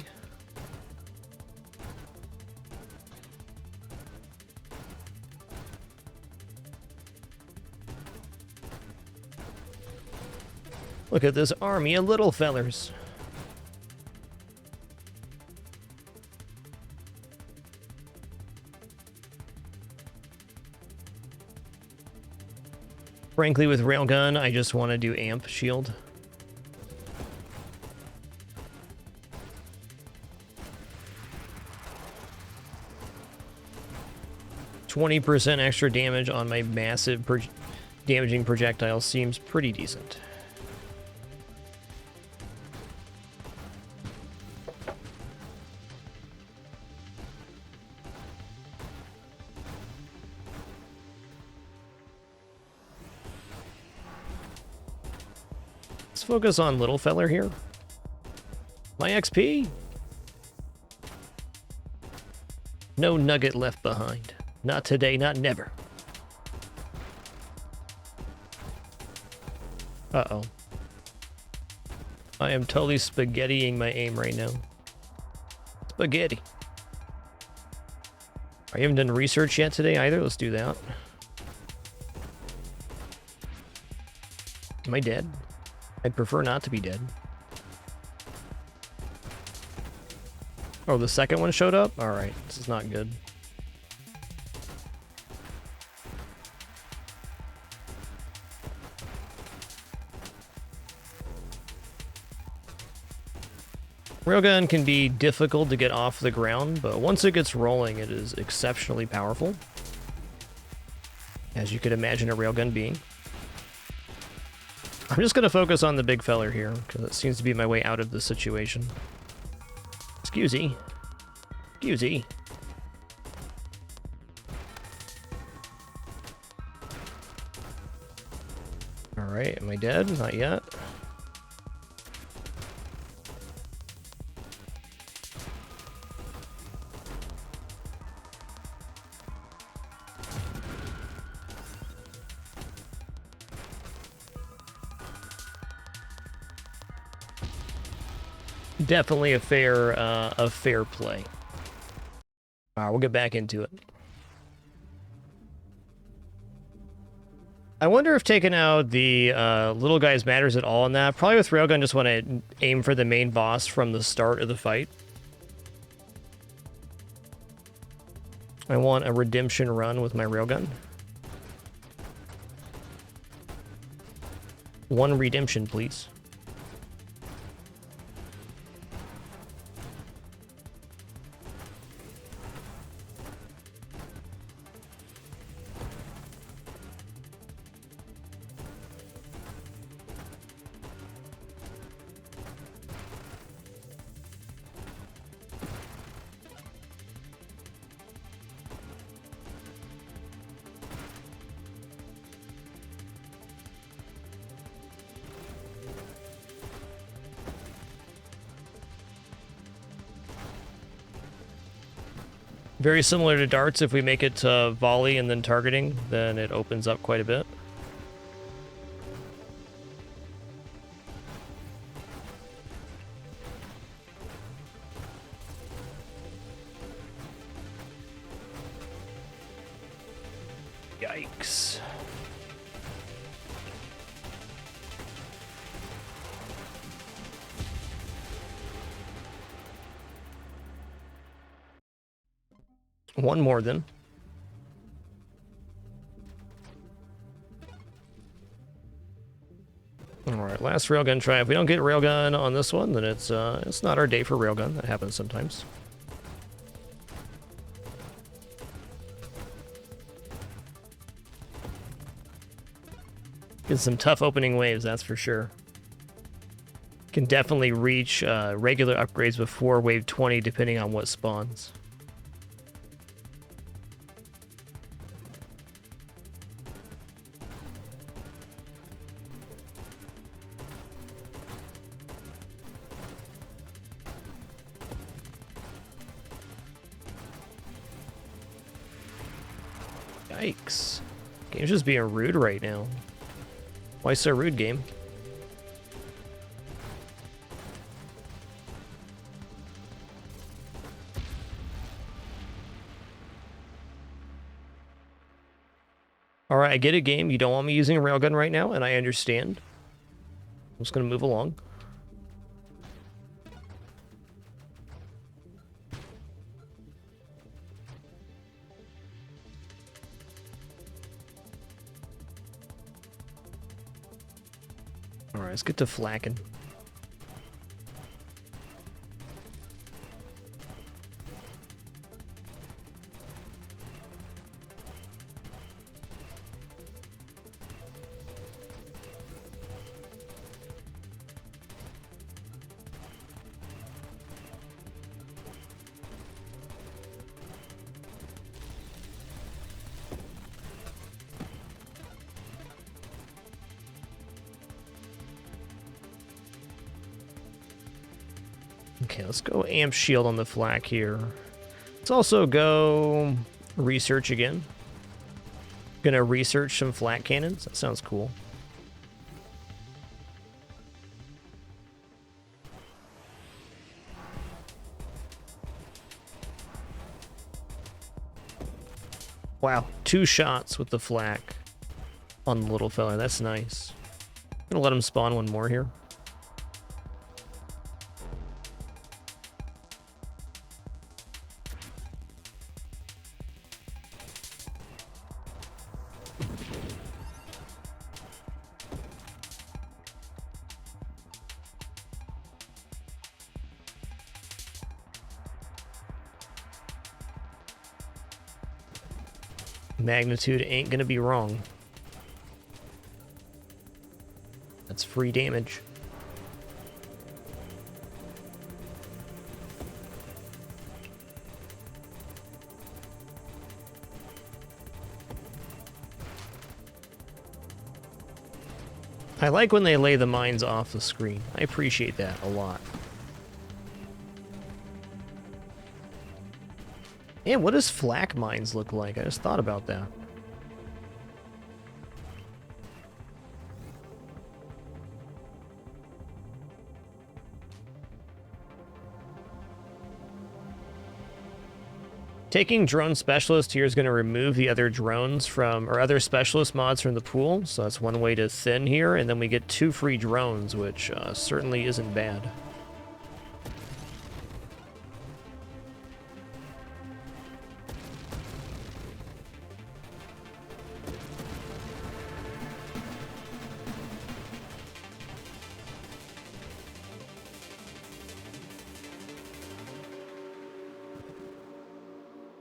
Look at this army of little fellers. Frankly, with railgun, I just want to do amp shield. %20 extra damage on my massive damaging projectile seems pretty decent. Let's focus on little feller here. My XP. No nugget left behind. Not today, not never. Uh-oh. I am totally spaghettiing my aim right now. Spaghetti. I haven't done research yet today either. Let's do that. Am I dead? I'd prefer not to be dead. Oh, the second one showed up? Alright, this is not good. Railgun can be difficult to get off the ground, but once it gets rolling, it is exceptionally powerful. As you could imagine a railgun being. I'm just going to focus on the big feller here, because it seems to be my way out of the situation. Excusey. Excusey. Alright, am I dead? Not yet. Definitely a fair play. Alright, we'll get back into it. I wonder if taking out the little guys matters at all in that. Probably with railgun, just want to aim for the main boss from the start of the fight. I want a redemption run with my railgun. One redemption, please. Very similar to darts, if we make it volley and then targeting, then it opens up quite a bit. Yikes. One more then. Alright, last railgun try. If we don't get railgun on this one, then it's not our day for railgun. That happens sometimes. Get some tough opening waves, that's for sure. Can definitely reach regular upgrades before wave 20, depending on what spawns. Yikes. Game's just being rude right now. Why so rude, game? Alright, I get it, game. You don't want me using a railgun right now, and I understand. I'm just gonna move along. Alright, let's get to flacking. Okay, let's go amp shield on the flak here. Let's also go research again. Gonna research some flak cannons. That sounds cool. Wow, 2 shots with the flak on the little fella. That's nice. Gonna let him spawn one more here. Magnitude ain't gonna be wrong. That's free damage. I like when they lay the mines off the screen. I appreciate that a lot. And what does flak mines look like? I just thought about that. Taking drone specialist here is going to remove the other drones from, or other specialist mods from the pool. So that's one way to thin here. And then we get 2 free drones, which certainly isn't bad.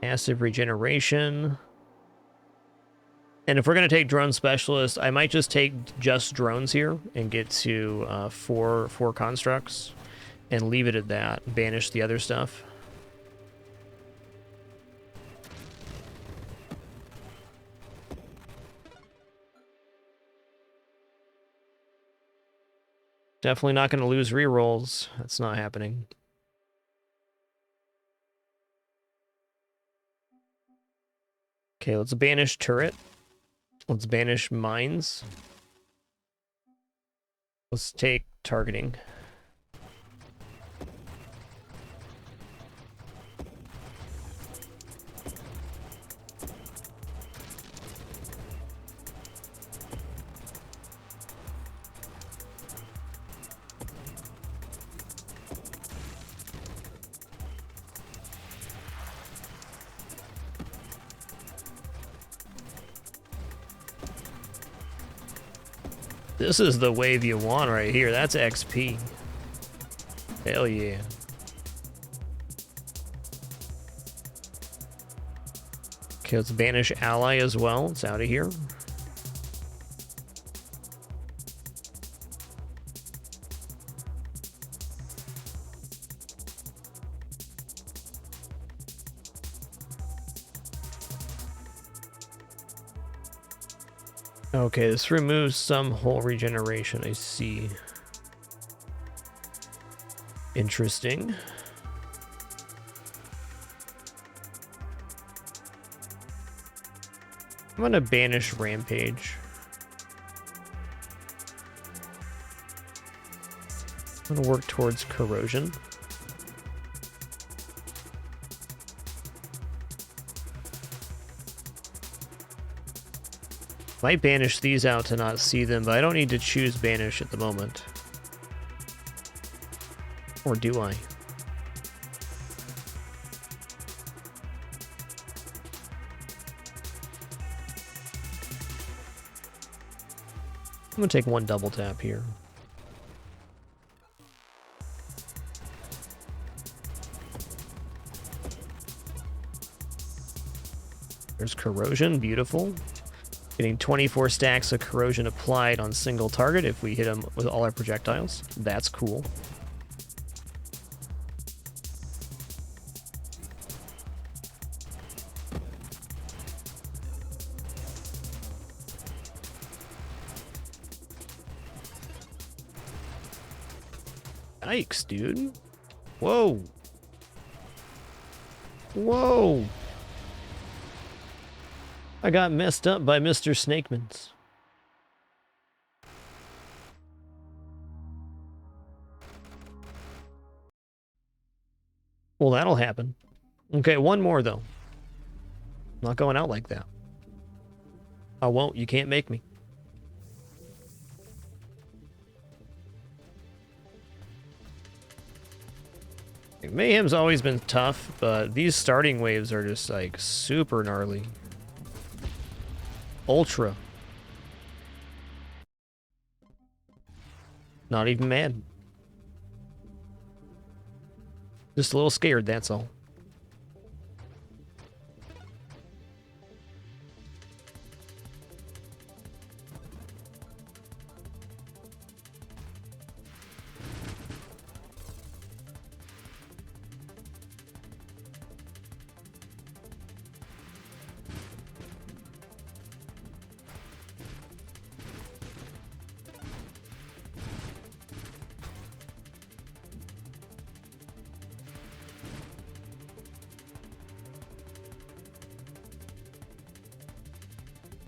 Massive regeneration. And if we're going to take drone specialist, I might just take just drones here and get to 4 constructs and leave it at that. Banish the other stuff. Definitely not going to lose rerolls. That's not happening. Okay, let's banish turret. Let's banish mines. Let's take targeting. This is the wave you want right here. That's XP. Hell yeah. Okay, let's banish ally as well. It's out of here. Okay, this removes some hull regeneration, I see. Interesting. I'm gonna banish Rampage. I'm gonna work towards Corrosion. Might banish these out to not see them, but I don't need to choose banish at the moment. Or do I? I'm gonna take one double tap here. There's Corrosion, beautiful. Getting 24 stacks of Corrosion applied on single target if we hit them with all our projectiles. That's cool. Yikes, dude. Whoa. Whoa. I got messed up by Mr. Snakemans. Well, that'll happen. Okay, one more, though. Not going out like that. I won't. You can't make me. Mayhem's always been tough, but these starting waves are just, like, super gnarly. Ultra. Not even mad. Just a little scared, that's all.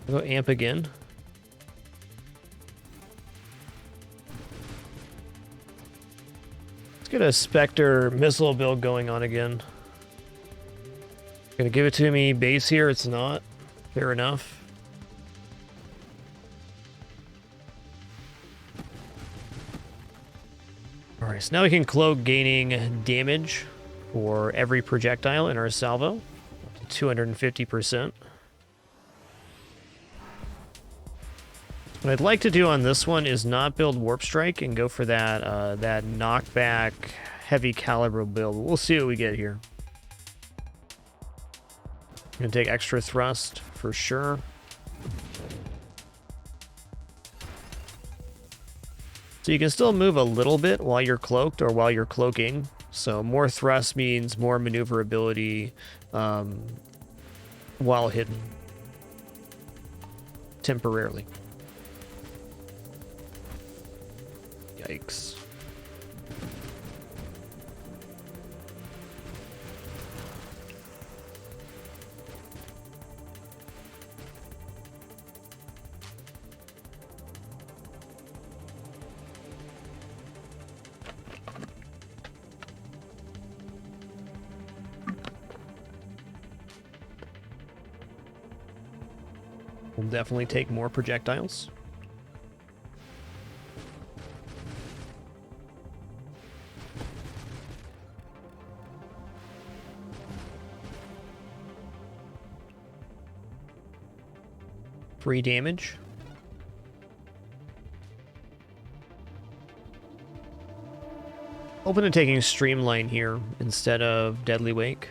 Go amp again. Let's get a Spectre missile build going on again. Gonna give it to me base here, it's not. Fair enough. Alright, so now we can cloak gaining damage for every projectile in our salvo. Up to 250%. What I'd like to do on this one is not build Warp Strike and go for that that knockback heavy caliber build. We'll see what we get here. Gonna take extra thrust for sure. So you can still move a little bit while you're cloaked or while you're cloaking. So more thrust means more maneuverability while hidden temporarily. Yikes. We'll definitely take more projectiles. Free damage. Open to taking Streamline here instead of Deadly Wake.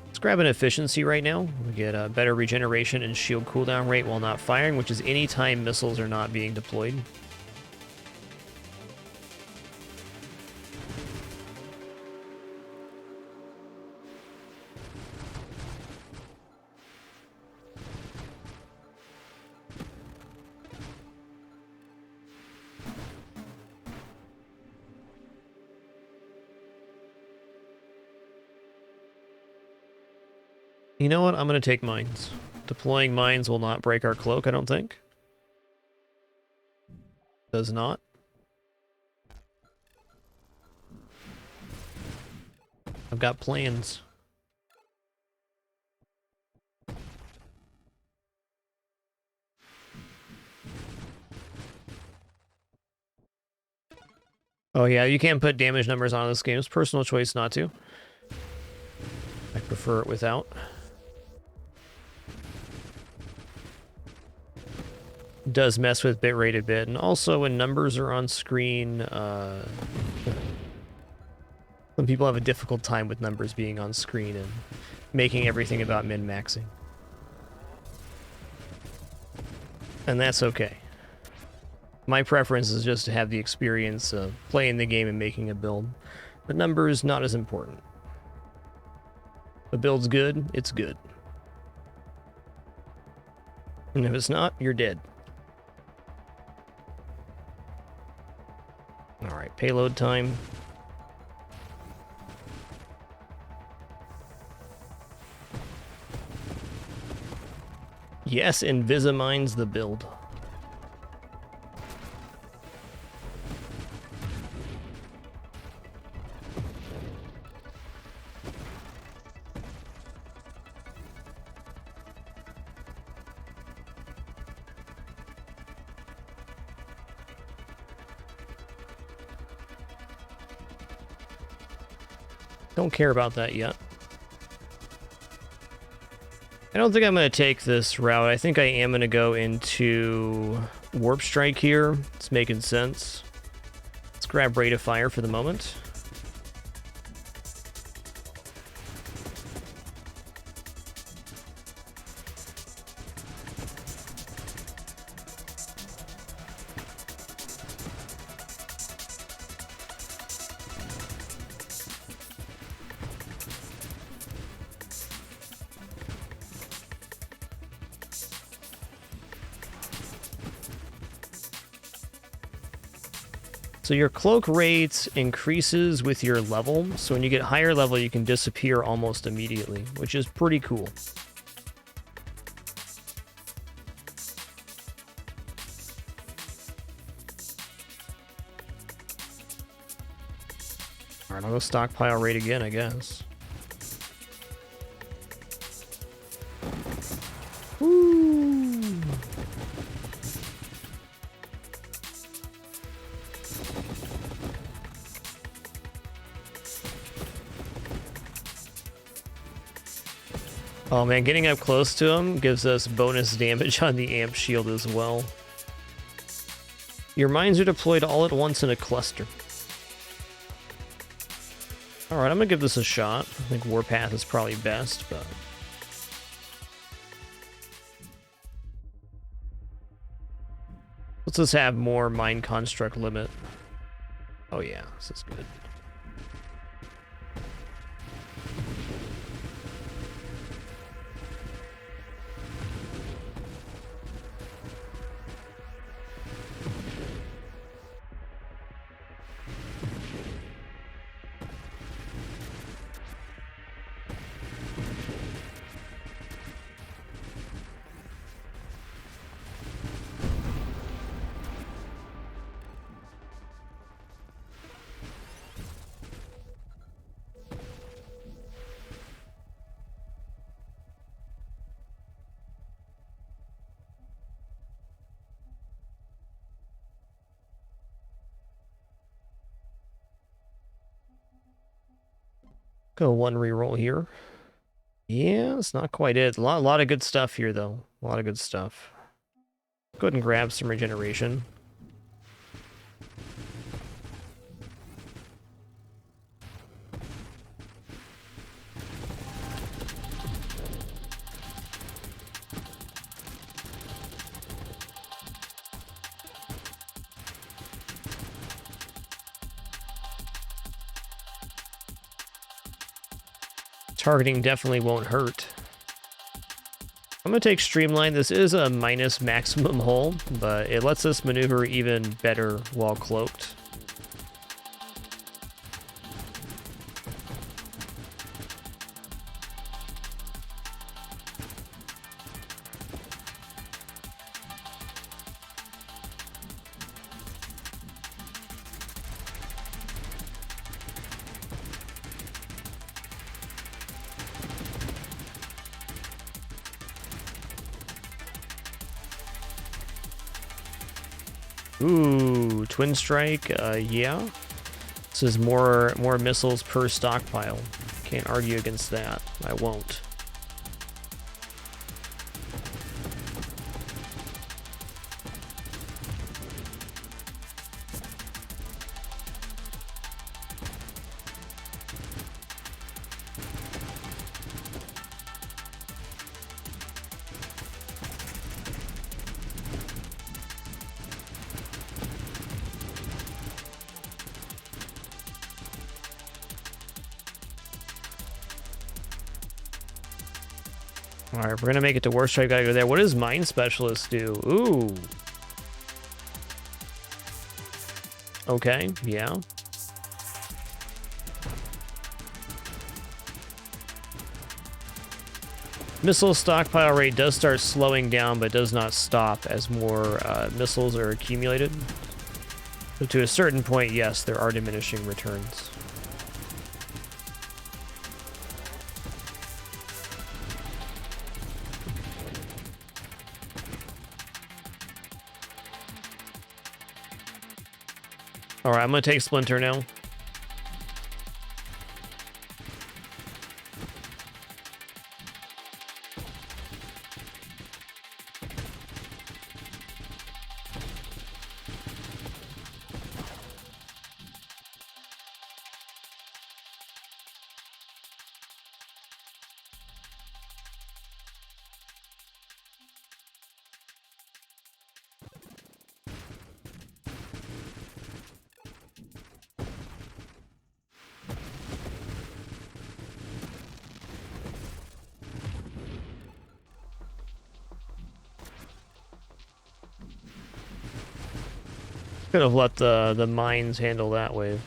Let's grab an efficiency right now. We get a better regeneration and shield cooldown rate while not firing, which is any time missiles are not being deployed. You know what? I'm going to take mines. Deploying mines will not break our cloak, I don't think. Does not. I've got plans. Oh yeah, you can't put damage numbers on this game. It's personal choice not to. I prefer it without. Does mess with bitrate a bit, and also when numbers are on screen, some people have a difficult time with numbers being on screen and making everything about min-maxing. And that's okay. My preference is just to have the experience of playing the game and making a build. The numbers, not as important. The build's good, it's good. And if it's not, you're dead. Alright, payload time. Yes, Invisimine's the build. Don't care about that yet. I don't think I'm going to take this route. I think I am going to go into Warp Strike here. It's making sense. Let's grab Rate of Fire for the moment. So your cloak rate increases with your level, so when you get higher level you can disappear almost immediately, which is pretty cool. Alright, I'll go stockpile rate again, I guess. Woo! Oh man, getting up close to him gives us bonus damage on the amp shield as well. Your mines are deployed all at once in a cluster. Alright, I'm gonna give this a shot. I think Warpath is probably best, but... let's just have more mine construct limit. Oh yeah, this is good. Go one reroll here. Yeah, it's not quite it. A lot of good stuff here, though. A lot of good stuff. Go ahead and grab some regeneration. Targeting definitely won't hurt. I'm going to take Streamline. This is a minus maximum hull, but it lets us maneuver even better while cloaked. Ooh, twin strike. Yeah. This is more missiles per stockpile. Can't argue against that. I won't. Alright, we're gonna make it to War Strike. Gotta go there. What does Mine Specialist do? Ooh. Okay, yeah. Missile stockpile rate does start slowing down, but does not stop as more missiles are accumulated. So to a certain point, yes, there are diminishing returns. Alright, I'm gonna take Splinter now. Could have let the mines handle that wave.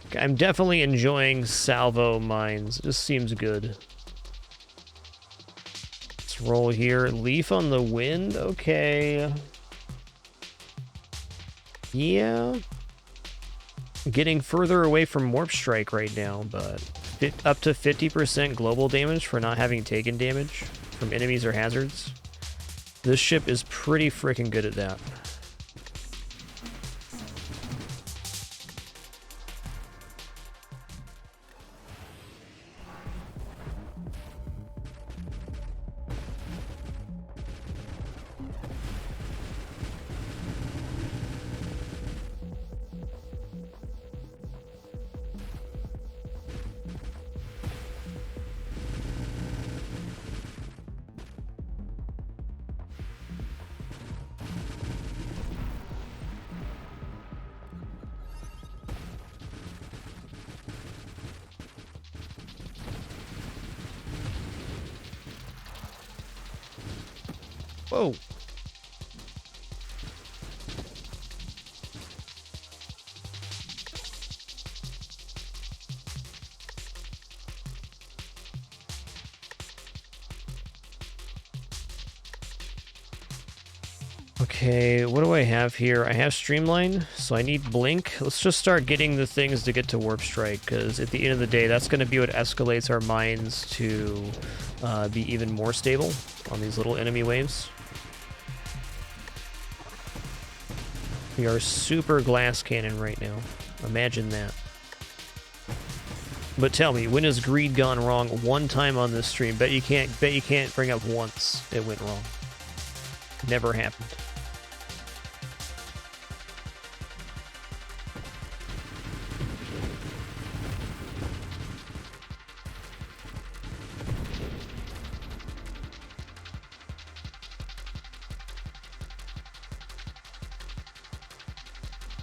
Okay, I'm definitely enjoying salvo mines. It just seems good. Let's roll here. Leaf on the wind. Okay. Yeah. Getting further away from Warp Strike right now, but up to 50% global damage for not having taken damage from enemies or hazards. This ship is pretty freaking good at that. Whoa. Okay, what do I have here? I have Streamline, so I need Blink. Let's just start getting the things to get to Warp Strike, because at the end of the day, that's going to be what escalates our mines to be even more stable on these little enemy waves. We are super glass cannon right now. Imagine that. But tell me, when has greed gone wrong one time on this stream? Bet you can't bring up once it went wrong. Never happened.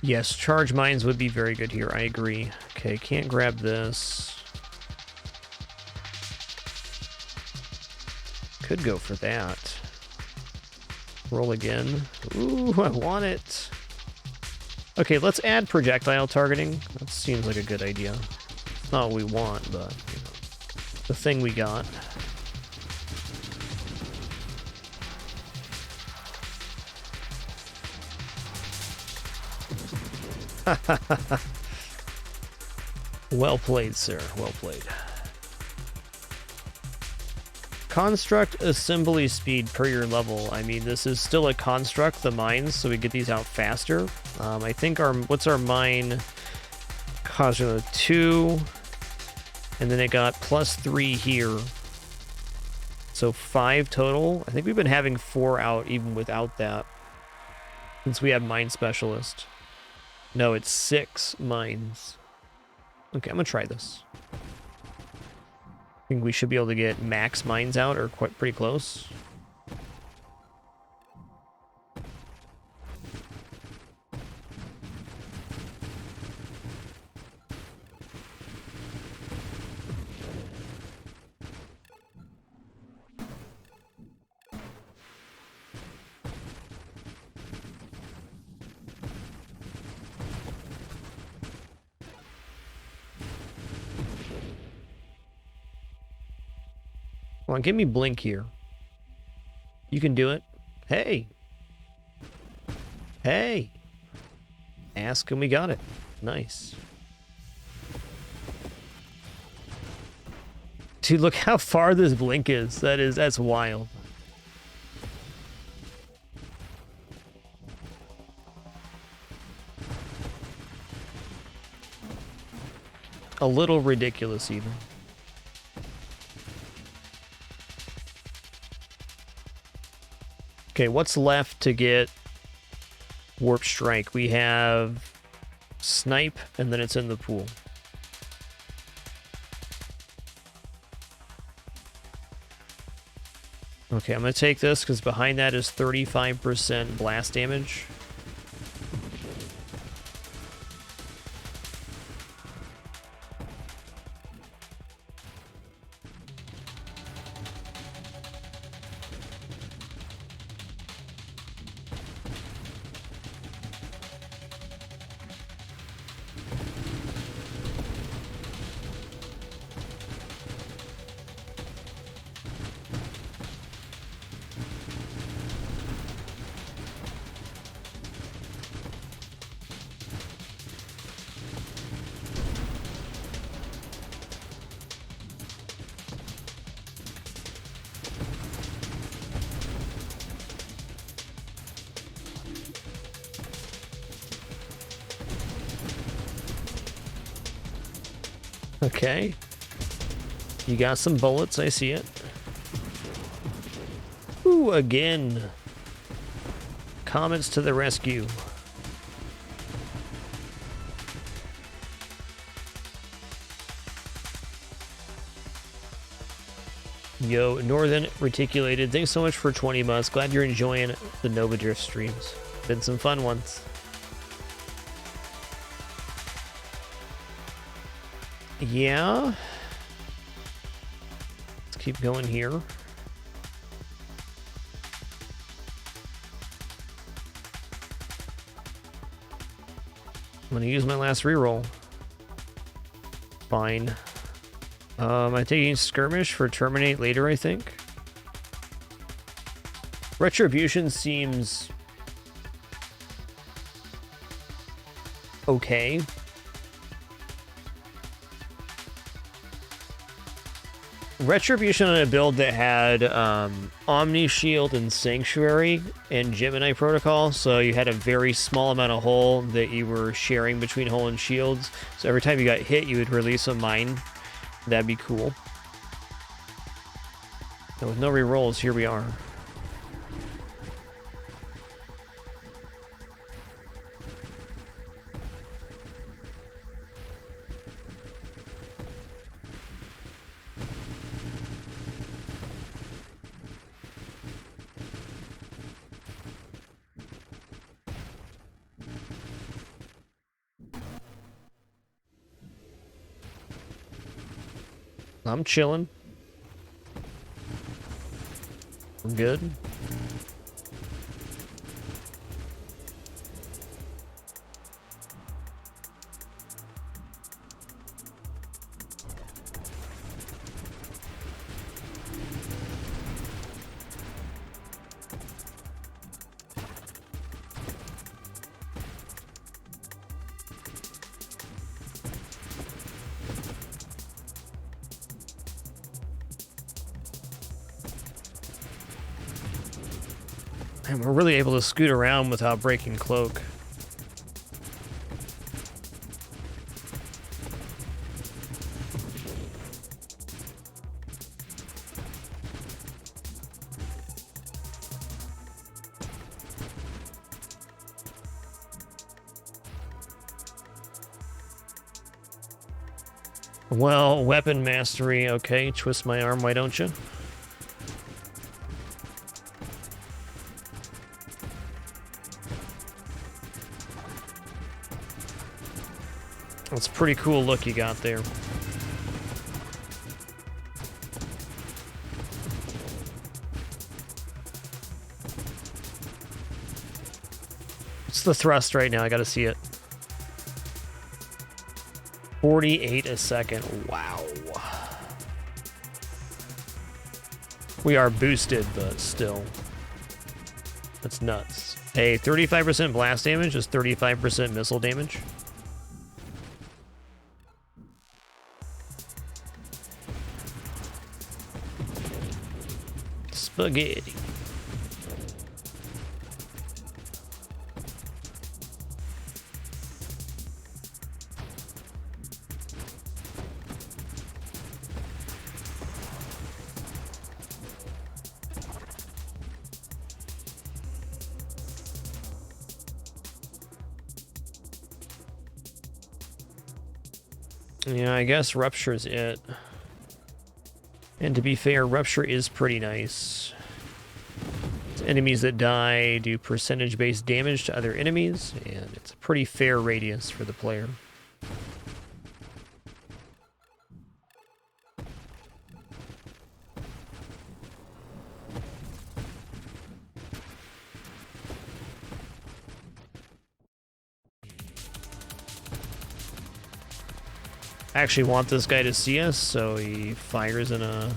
Yes, charge mines would be very good here. I agree. Okay, can't grab this. Could go for that. Roll again. Ooh, I want it. Okay, let's add projectile targeting. That seems like a good idea. It's not what we want, but you know, the thing we got. Well played, sir. Well played. Construct assembly speed per your level. I mean, this is still a construct, the mines, so we get these out faster. I think what's our mine construct? 2, and then it got +3 here. So 5 total. I think we've been having 4 out even without that, since we have mine specialist. No, it's 6 mines. Okay, I'm gonna try this. I think we should be able to get max mines out, or quite pretty close. Come on, give me blink here. You can do it. Hey. Hey. Ask and we got it. Nice. Dude, look how far this blink is. That's wild. A little ridiculous even. Okay, what's left to get Warp Strike? We have Snipe, and then it's in the pool. Okay, I'm going to take this because behind that is 35% blast damage. Okay. You got some bullets, I see it. Ooh, again. Comets to the rescue. Yo, Northern Reticulated, thanks so much for 20 months. Glad you're enjoying the Nova Drift streams. Been some fun ones. Yeah. Let's keep going here. I'm gonna use my last reroll. Fine. I'm taking Skirmish for Terminate later, I think. Retribution seems okay. Retribution on a build that had Omni Shield and Sanctuary and Gemini Protocol, so you had a very small amount of hull that you were sharing between hull and shields. So every time you got hit, you would release a mine. That'd be cool. And with no rerolls, here we are. I'm chilling. I'm good. And we're really able to scoot around without breaking cloak. Well, weapon mastery, okay. Twist my arm, why don't you? That's a pretty cool look you got there. What's the thrust right now? I gotta see it. 48 a second. Wow. We are boosted, but still. That's nuts. Hey, 35% blast damage is 35% missile damage. Spaghetti. Yeah, I guess Rupture's it. And to be fair, Rupture is pretty nice. Enemies that die do percentage-based damage to other enemies, and it's a pretty fair radius for the player. I actually want this guy to see us, so he fires in a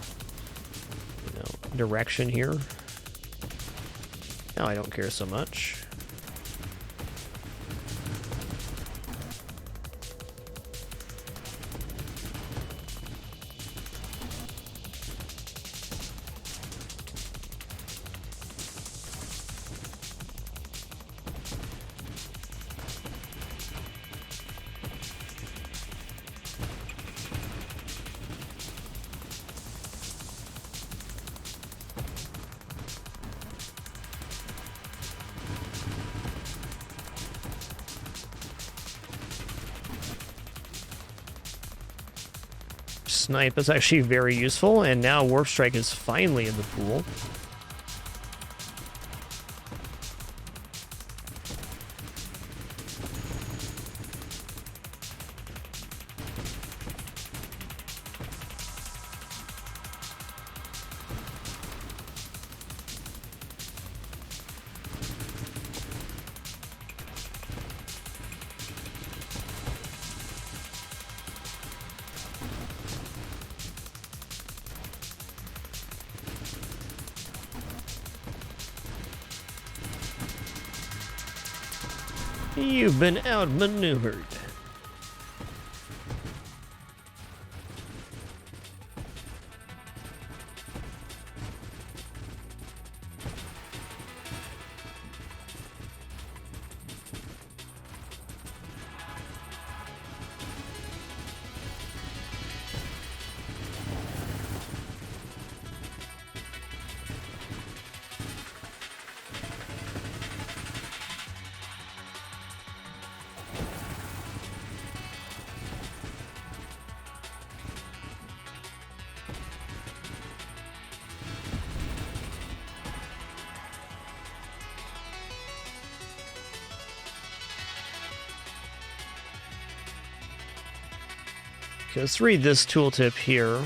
direction here. Now I don't care so much. Snipe is actually very useful, and now Warp Strike is finally in the pool. You've been outmaneuvered. Okay, let's read this tooltip here.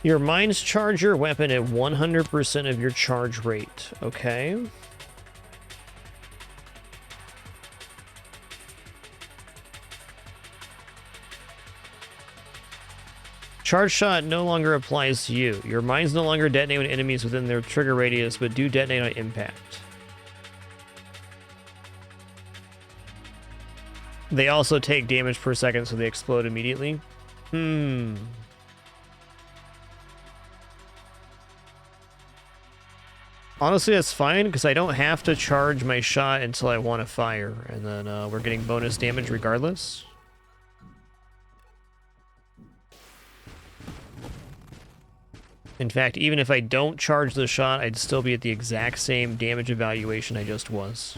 Your mines charge your weapon at 100% of your charge rate. Okay. Charge shot no longer applies to you. Your mines no longer detonate when enemies within their trigger radius, but do detonate on impact. They also take damage per second, so they explode immediately. Honestly, that's fine, because I don't have to charge my shot until I want to fire, and then we're getting bonus damage regardless. In fact, even if I don't charge the shot, I'd still be at the exact same damage evaluation I just was.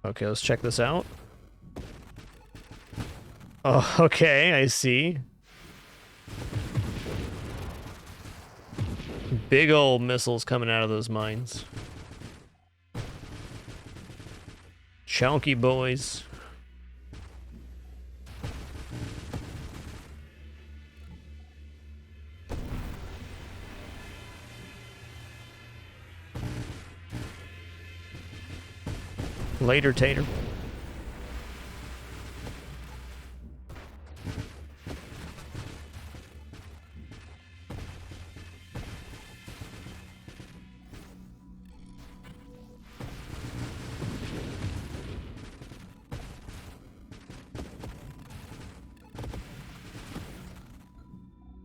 Okay, let's check this out. Oh, okay, I see. Big old missiles coming out of those mines. Chunky boys. Later, Tater.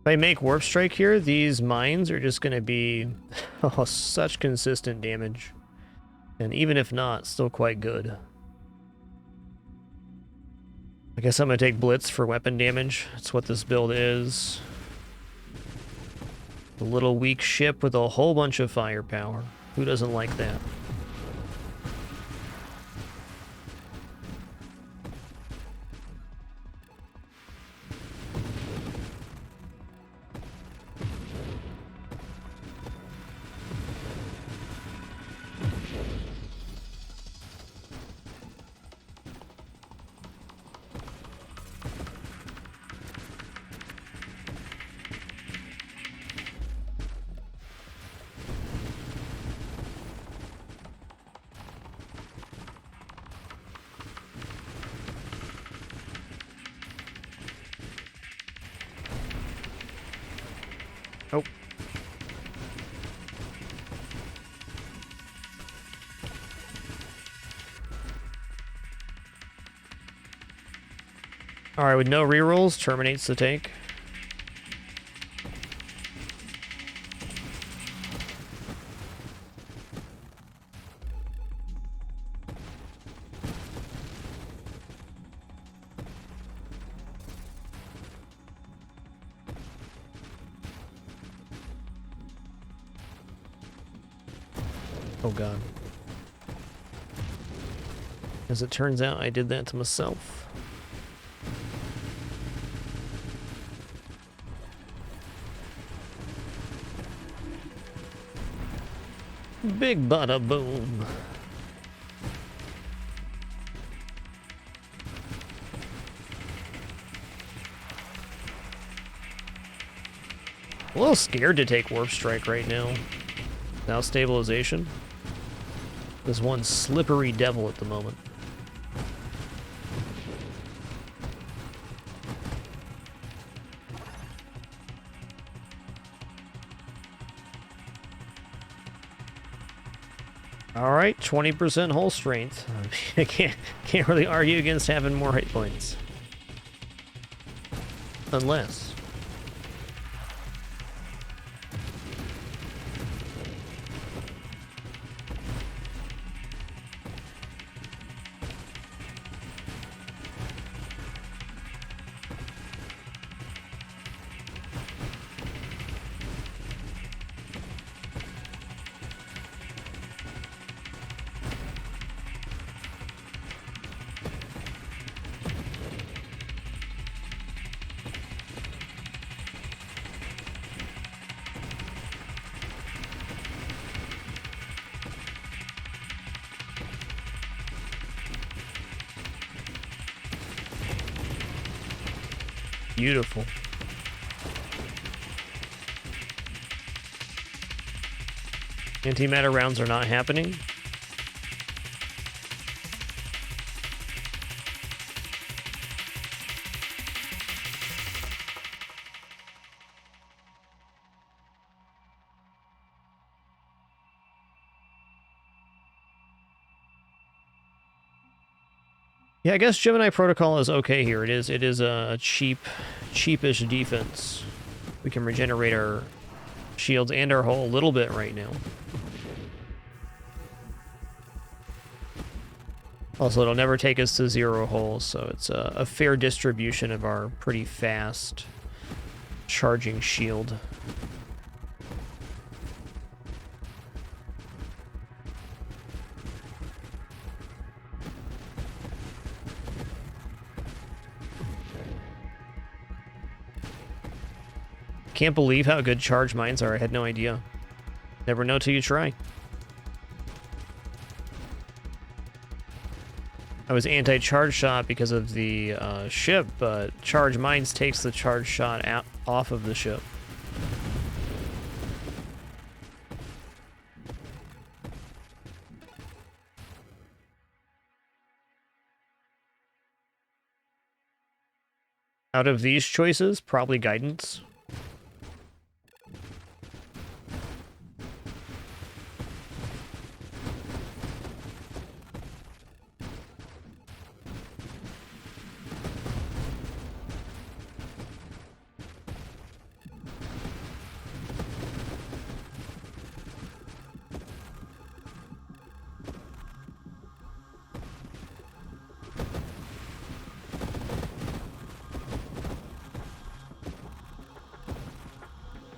If I make Warp Strike here, these mines are just going to be oh, such consistent damage. And even if not, still quite good. I guess I'm going to take Blitz for weapon damage. That's what this build is. A little weak ship with a whole bunch of firepower. Who doesn't like that? Oh. Alright, with no rerolls, terminates the take. Oh god. As it turns out, I did that to myself. Big bada boom. A little scared to take Warp Strike right now. Now stabilization. There's one slippery devil at the moment. All right, 20% hull strength. I can't really argue against having more hit points. Unless... Beautiful. Antimatter rounds are not happening. Yeah, I guess Gemini Protocol is okay here. It is a cheapish defense. We can regenerate our shields and our hull a little bit right now. Also, it'll never take us to 0 hulls, so it's a fair distribution of our pretty fast charging shield. Can't believe how good charge mines are. I had no idea. Never know till you try. I was anti-charge shot because of the ship, but charge mines takes the charge shot off of the ship. Out of these choices, probably guidance.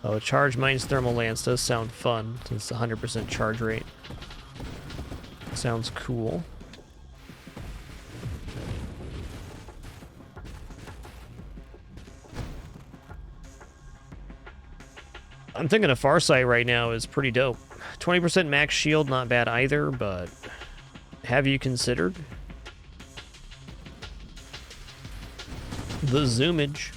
Oh, charge mines thermal lance does sound fun, since it's 100% charge rate. Sounds cool. I'm thinking a Farsight right now is pretty dope. 20% max shield, not bad either, but have you considered the zoomage?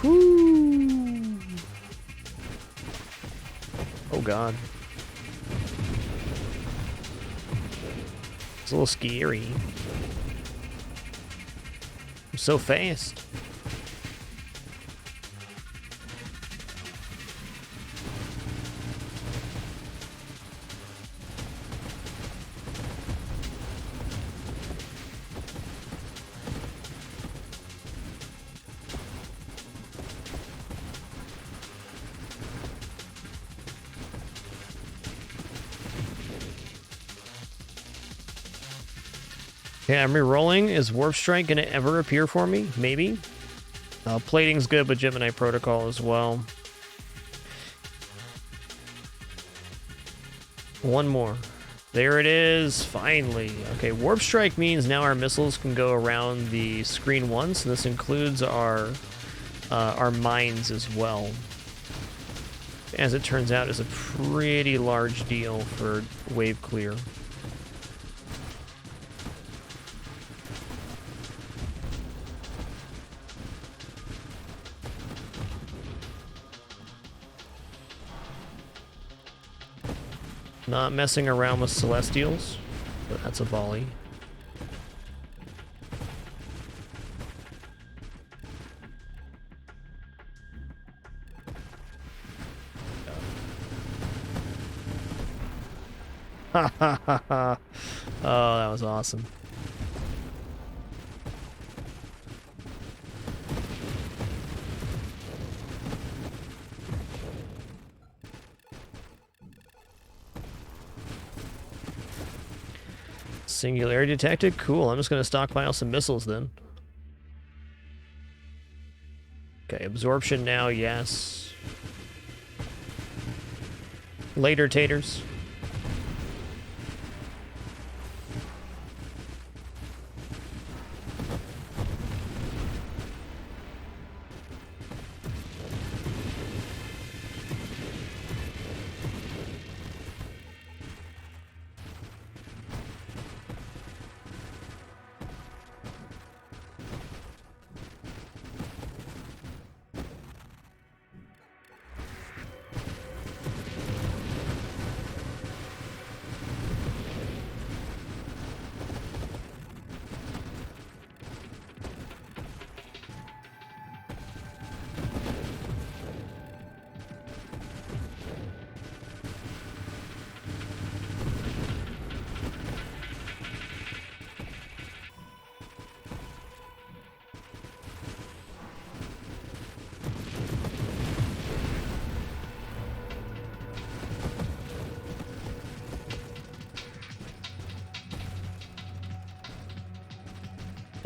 Whoo! Oh god. It's a little scary. I'm so fast. Okay, I'm re-rolling. Is Warp Strike gonna ever appear for me? Maybe. Plating's good, but Gemini Protocol as well. One more. There it is, finally. Okay, Warp Strike means now our missiles can go around the screen once, and this includes our mines as well. As it turns out, is a pretty large deal for wave clear. Not messing around with Celestials, but that's a volley. Ha ha ha ha. Oh, that was awesome. Singularity detected? Cool, I'm just going to stockpile some missiles then. Okay, absorption now, yes. Later, taters.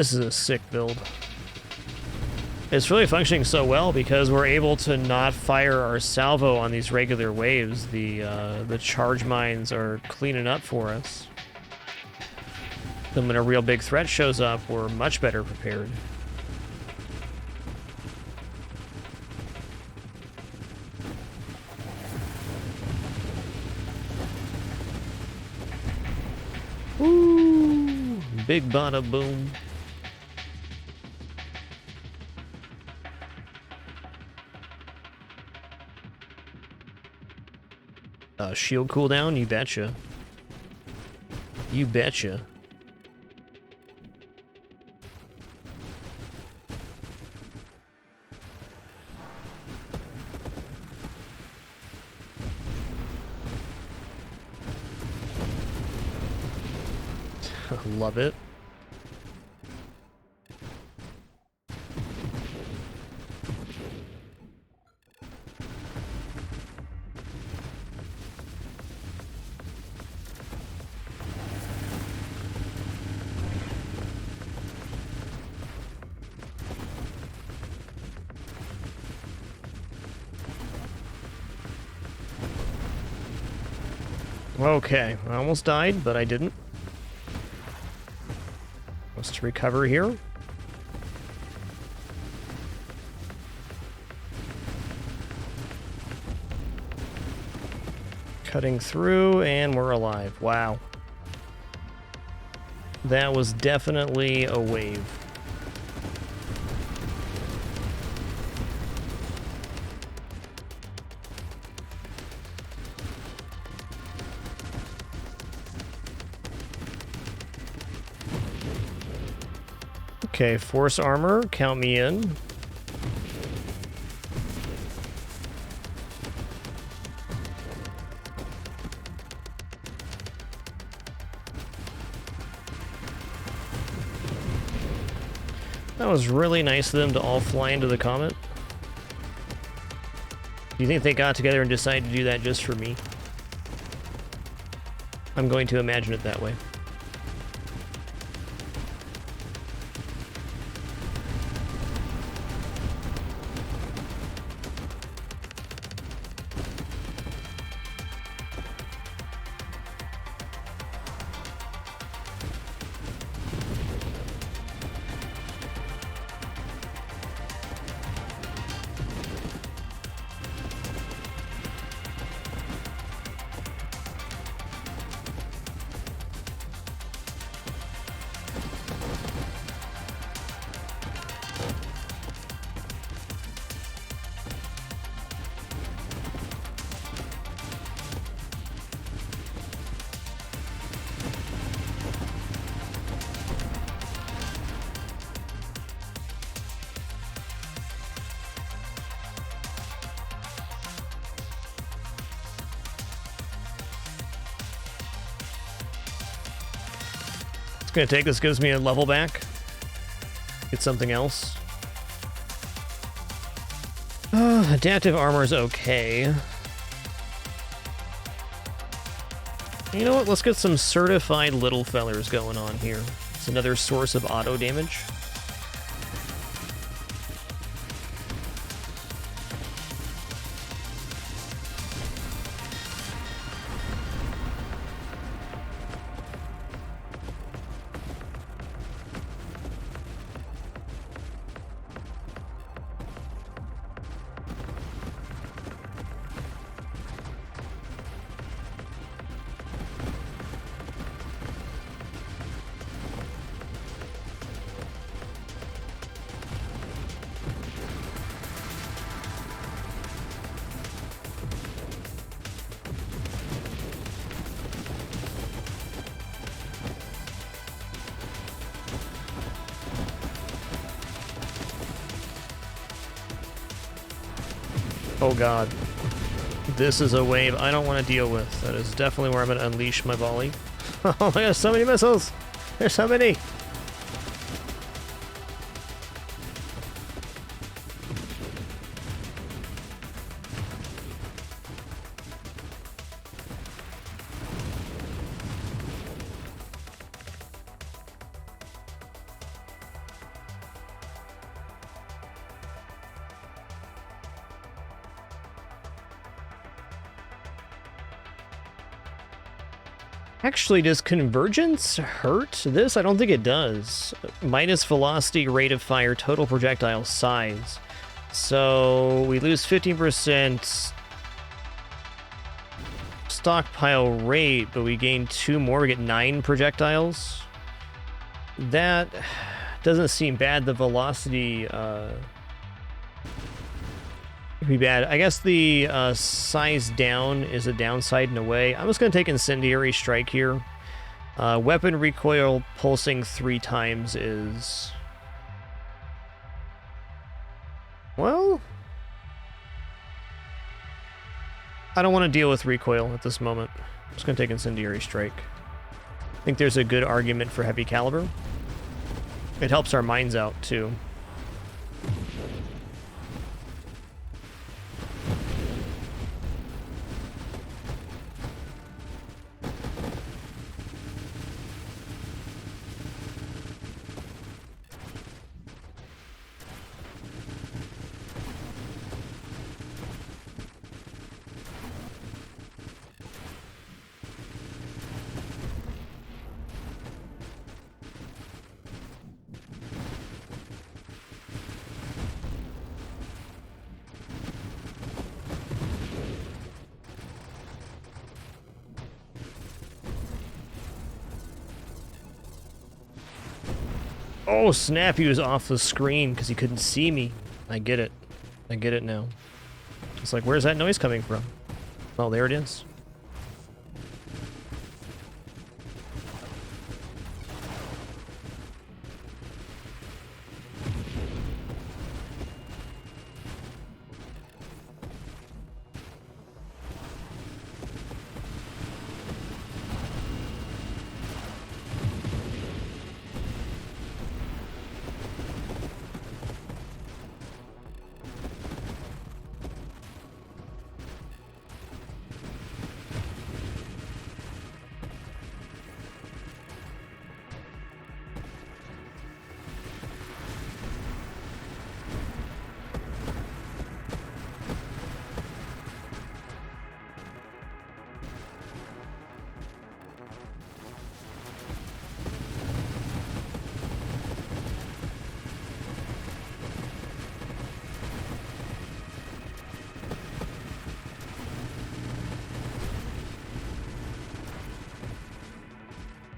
This is a sick build. It's really functioning so well because we're able to not fire our salvo on these regular waves. The charge mines are cleaning up for us. Then when a real big threat shows up, we're much better prepared. Ooh, big bada boom. Shield cooldown, you betcha. You betcha. Love it. Okay, I almost died, but I didn't. Let's recover here. Cutting through, and we're alive. Wow. That was definitely a wave. Okay, force armor, count me in. That was really nice of them to all fly into the comet. Do you think they got together and decided to do that just for me? I'm going to imagine it that way. It's gonna take this, gives me a level back. Get something else. Adaptive armor's okay. You know what? Let's get some certified little fellers going on here. It's another source of auto damage. Oh god. This is a wave I don't want to deal with. That is definitely where I'm going to unleash my volley. Oh my gosh, so many missiles! There's so many! Actually, does convergence hurt this? I don't think it does. Minus velocity, rate of fire, total projectile size. So we lose 15% stockpile rate, but we gain 2 more. We get 9 projectiles. That doesn't seem bad. The velocity could be bad. I guess the size down is a downside in a way. I'm just going to take Incendiary Strike here. Weapon recoil pulsing 3 times is... well... I don't want to deal with recoil at this moment. I'm just going to take Incendiary Strike. I think there's a good argument for heavy caliber. It helps our mines out, too. Oh, snap, he was off the screen because he couldn't see me. I get it. I get it now. It's like, where's that noise coming from? Oh, there it is.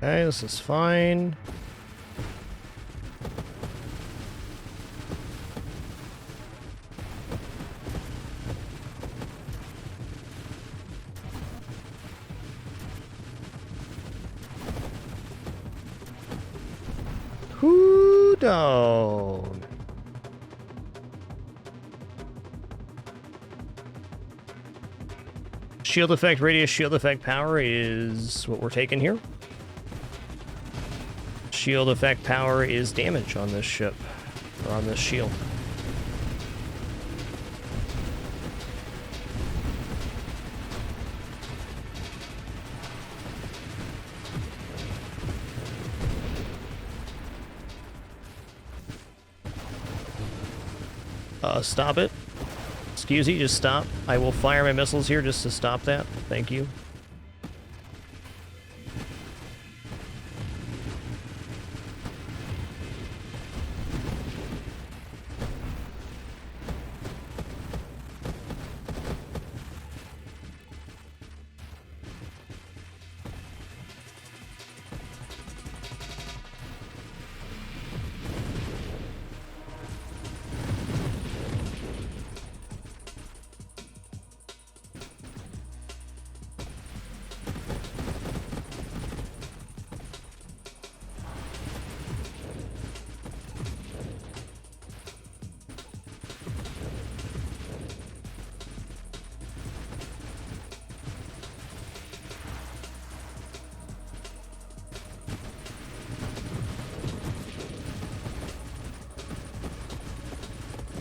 Okay, this is fine. Who down? Shield effect radius, shield effect power is what we're taking here. Shield effect power is damage on this ship, or on this shield. Stop it. Excuse me, just stop. I will fire my missiles here just to stop that. Thank you.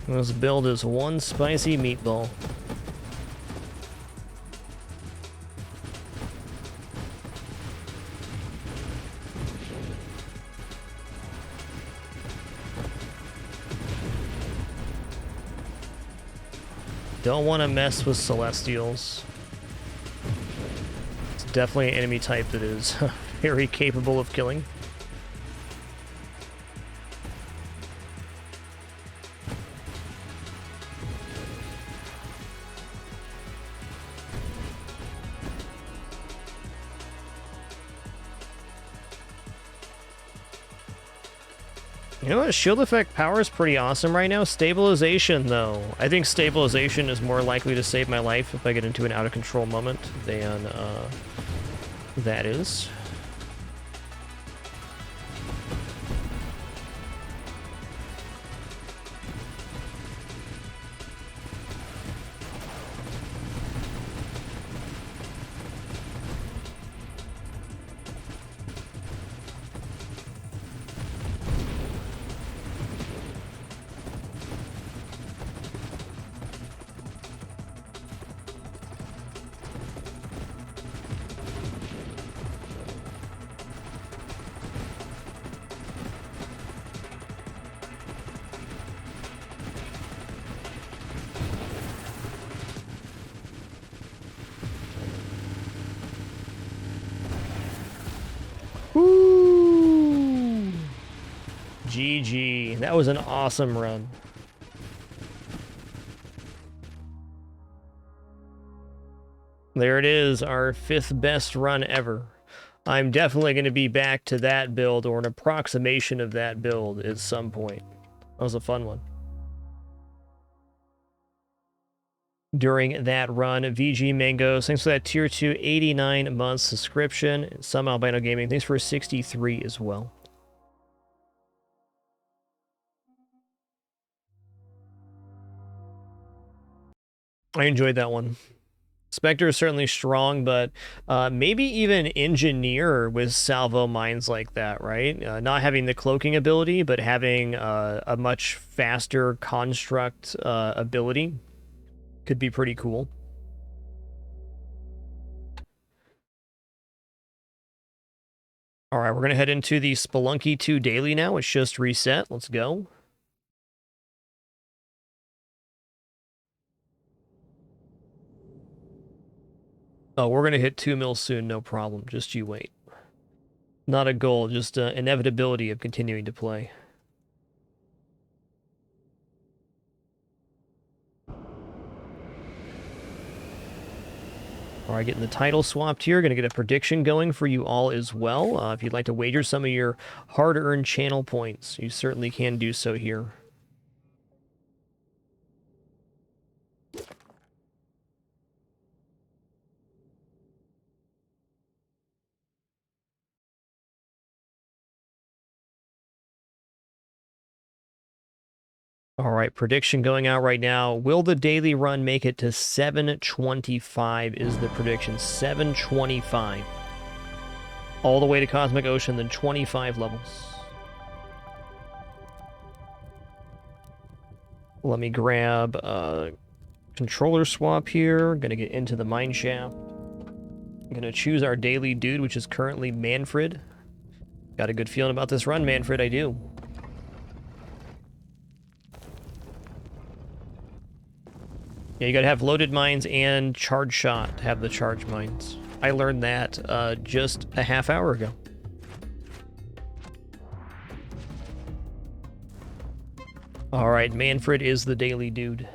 This build is one spicy meatball. Don't want to mess with Celestials. definitely an enemy type that is very capable of killing. You know what? Shield effect power is pretty awesome right now. Stabilization, though. I think stabilization is more likely to save my life if I get into an out-of-control moment than that is. Woo! GG. That was an awesome run. There it is, our 5th best run ever. I'm definitely going to be back to that build or an approximation of that build at some point. That was a fun one. During that run, VG Mangoes, thanks for that tier 2 89 month subscription. Some Albino Gaming, thanks for 63 as well. I enjoyed that one. Spectre is certainly strong, but maybe even Engineer with salvo mines like that, right? Not having the cloaking ability, but having a much faster construct ability could be pretty cool. All right, we're going to head into the Spelunky 2 daily now. It's just reset. Let's go. Oh, we're going to hit 2 mil soon, no problem. Just you wait. Not a goal, just inevitability of continuing to play. All right, getting the title swapped here. Going to get a prediction going for you all as well. If you'd like to wager some of your hard-earned channel points, you certainly can do so here. All right, prediction going out right now. Will the daily run make it to 725 is the prediction. 725. All the way to Cosmic Ocean, then 25 levels. Let me grab a controller swap here. Gonna get into the mine shaft. Gonna choose our daily dude, which is currently Manfred. Got a good feeling about this run, Manfred, I do. Yeah, you gotta have loaded mines and charge shot to have the charge mines. I learned that just a half hour ago. All right, Manfred is the daily dude.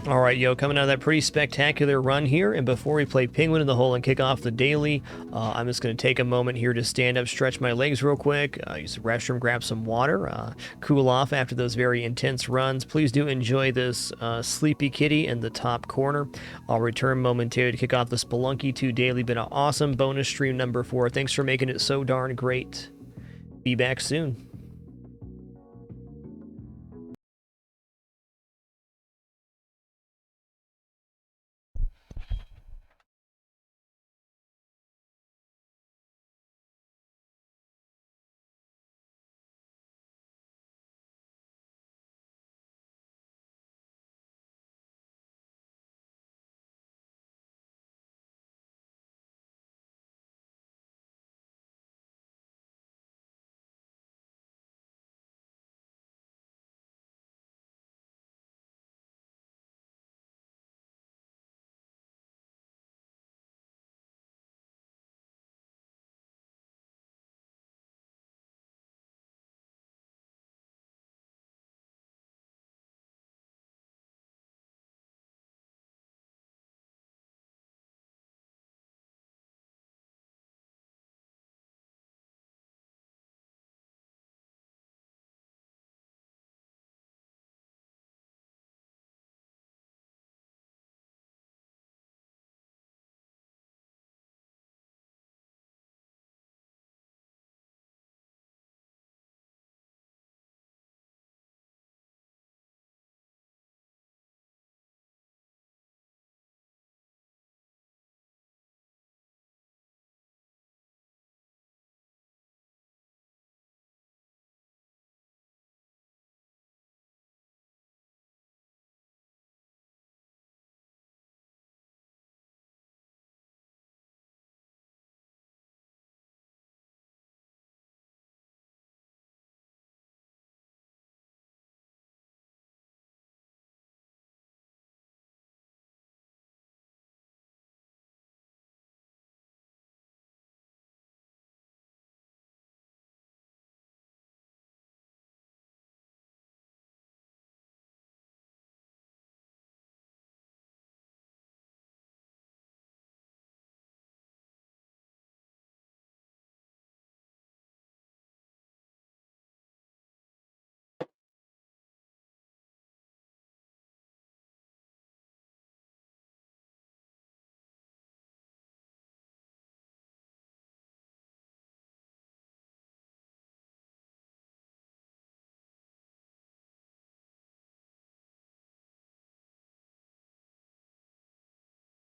All right, yo, coming out of that pretty spectacular run here, and before we play Penguin in the Hole and kick off the daily, I'm just going to take a moment here to stand up, stretch my legs real quick, use the restroom, grab some water, cool off after those very intense runs. Please do enjoy this sleepy kitty in the top corner. I'll return momentarily to kick off the Spelunky 2 daily. Been an awesome bonus stream number 4. Thanks for making it so darn great. Be back soon.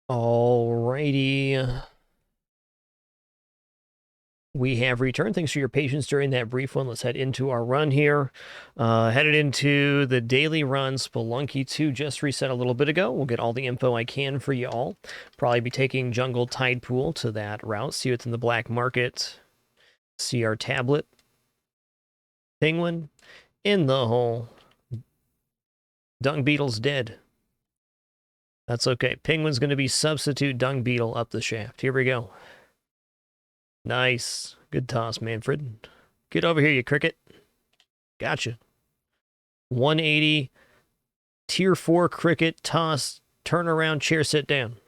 Alrighty. We have returned. Thanks for your patience during that brief one. Let's head into our run here. Headed into the daily run. Spelunky 2 just reset a little bit ago. We'll get all the info I can for you all. Probably be taking Jungle Tide Pool to that route. See what's in the black market. See our tablet. Penguin in the hole. Dung Beetle's dead. That's okay. Penguin's going to be substitute Dung Beetle up the shaft. Here we go. Nice. Good toss, Manfred. Get over here, you cricket. Gotcha. 180. Tier 4 cricket toss. Turn around, chair, sit down.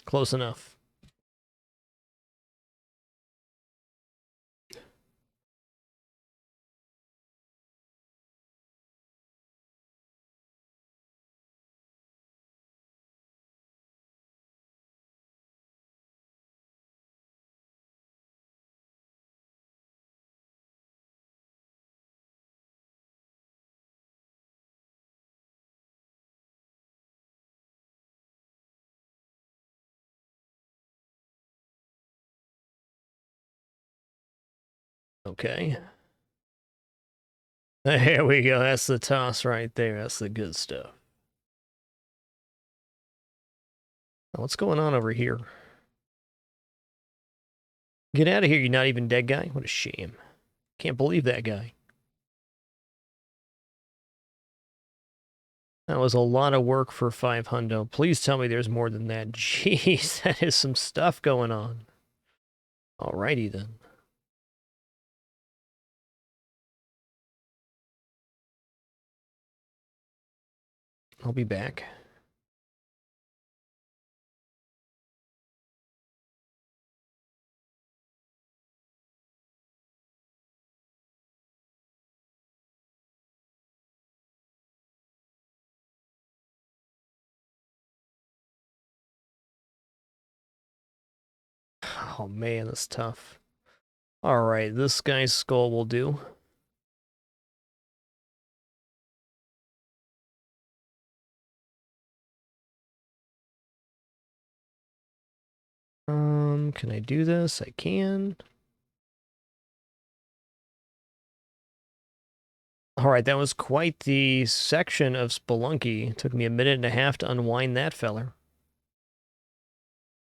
Close enough. Okay. There we go. That's the toss right there. That's the good stuff. What's going on over here? Get out of here, you're not even dead guy. What a shame. Can't believe that guy. That was a lot of work for 5 hundo. Please tell me there's more than that. Jeez, that is some stuff going on. Alrighty then. I'll be back. Oh man, that's tough. Alright, this guy's skull will do. Can I do this? I can. Alright, that was quite the section of Spelunky. Took me a minute and a half to unwind that feller.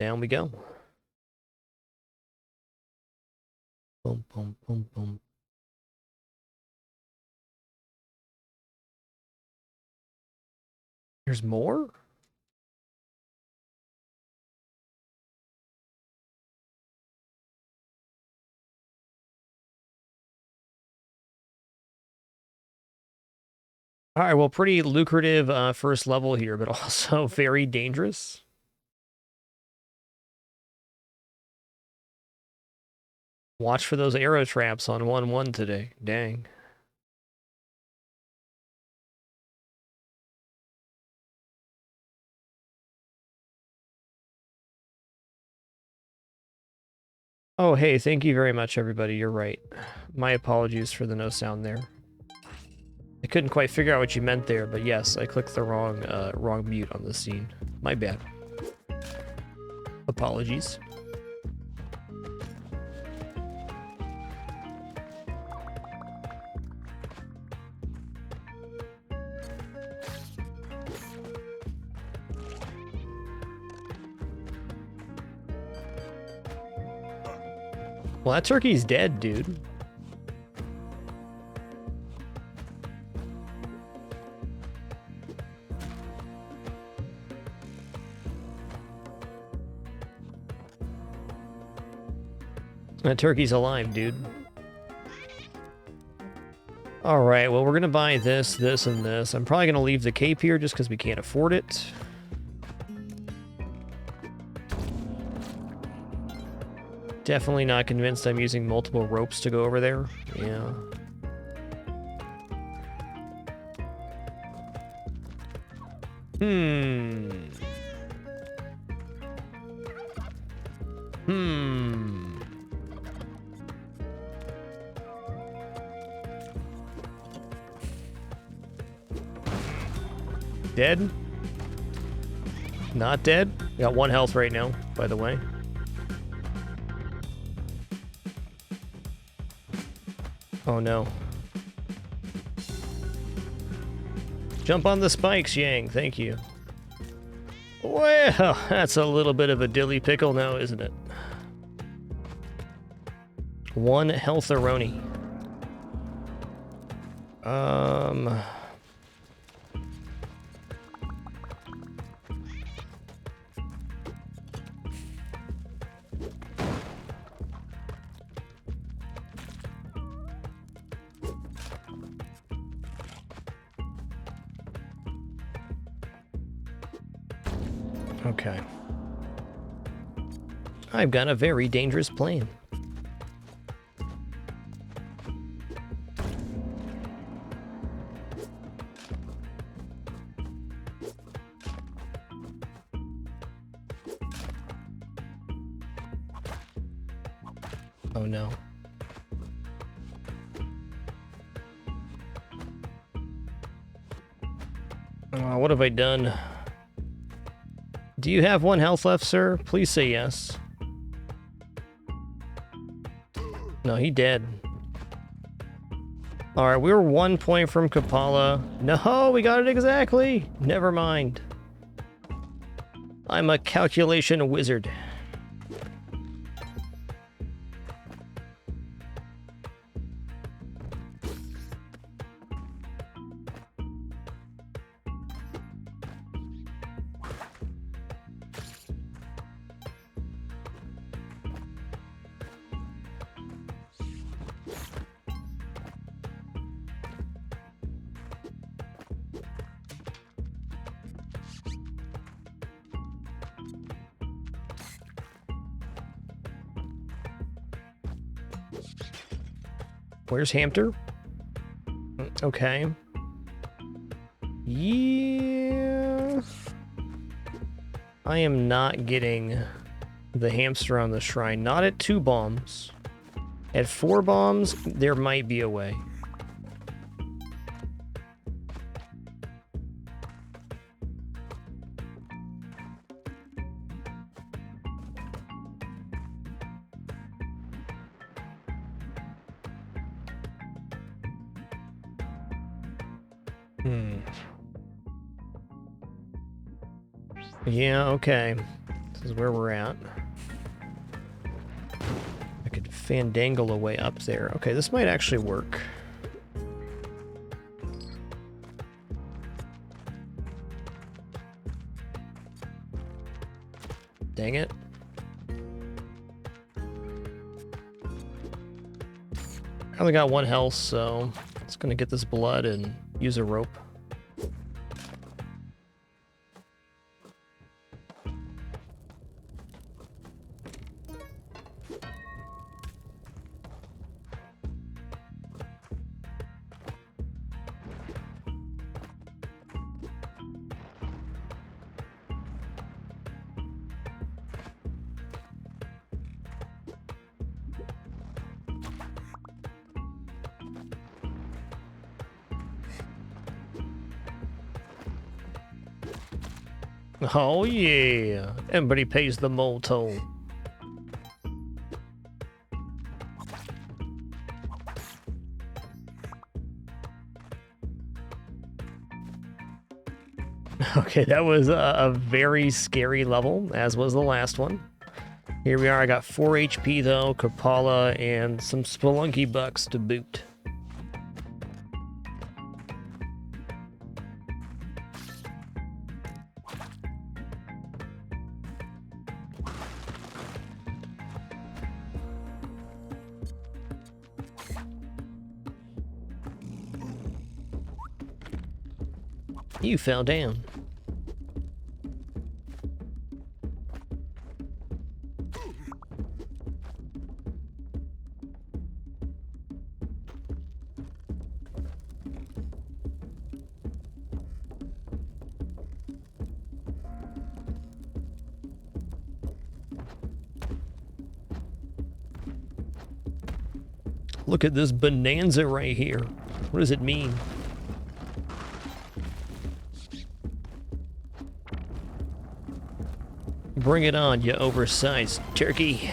Down we go. Boom, boom, boom, boom. There's more? Alright, well, pretty lucrative first level here, but also very dangerous. Watch for those arrow traps on 1-1 today. Dang. Oh, hey, thank you very much, everybody. You're right. My apologies for the no sound there. I couldn't quite figure out what you meant there, but yes, I clicked the wrong mute on the scene. My bad. Apologies. Well, that turkey's dead, dude. That turkey's alive, dude. Alright, well, we're gonna buy this, this, and this. I'm probably gonna leave the cape here just because we can't afford it. Definitely not convinced I'm using multiple ropes to go over there. Yeah. Dead? Not dead. Got 1 health right now, by the way. Oh no. Jump on the spikes, Yang. Thank you. Well, that's a little bit of a dilly pickle now, isn't it? 1 health-a-roni. Okay. I've got a very dangerous plane. Oh no. What have I done? Do you have 1 health left, sir? Please say yes. No, he dead. Alright, we were 1 point from Kapala. No, we got it exactly! Never mind. I'm a calculation wizard. Where's Hamster? Okay. Yeah. I am not getting the hamster on the shrine. Not at 2 bombs. At 4 bombs, there might be a way. Yeah, okay. This is where we're at. I could fandangle a way up there. Okay, this might actually work. Dang it. I only got 1 health, so it's gonna get this blood and use a rope. Oh yeah, everybody pays the mole toll. Okay, that was a very scary level, as was the last one. Here we are, I got 4 HP though, Kapala, and some Spelunky bucks to boot. You fell down. Look at this bonanza right here. What does it mean? Bring it on, you oversized turkey.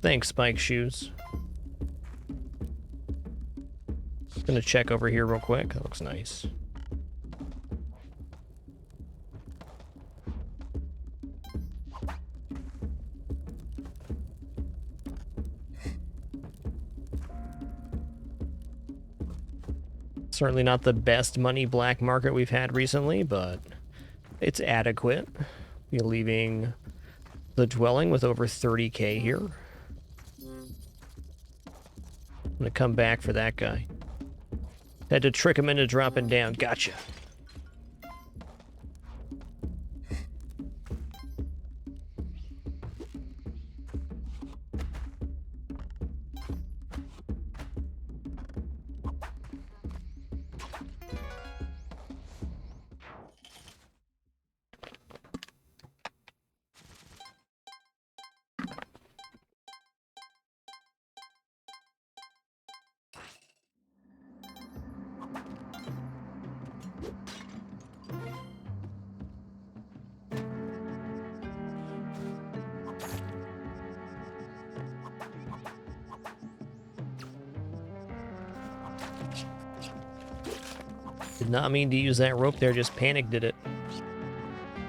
Thanks, Spike Shoes. Gonna check over here real quick. That looks nice. Certainly not the best money black market we've had recently, but it's adequate. We're leaving the dwelling with over 30k here. I'm gonna come back for that guy. Had to trick him into dropping down. Gotcha. Did not mean to use that rope there, just panic did it.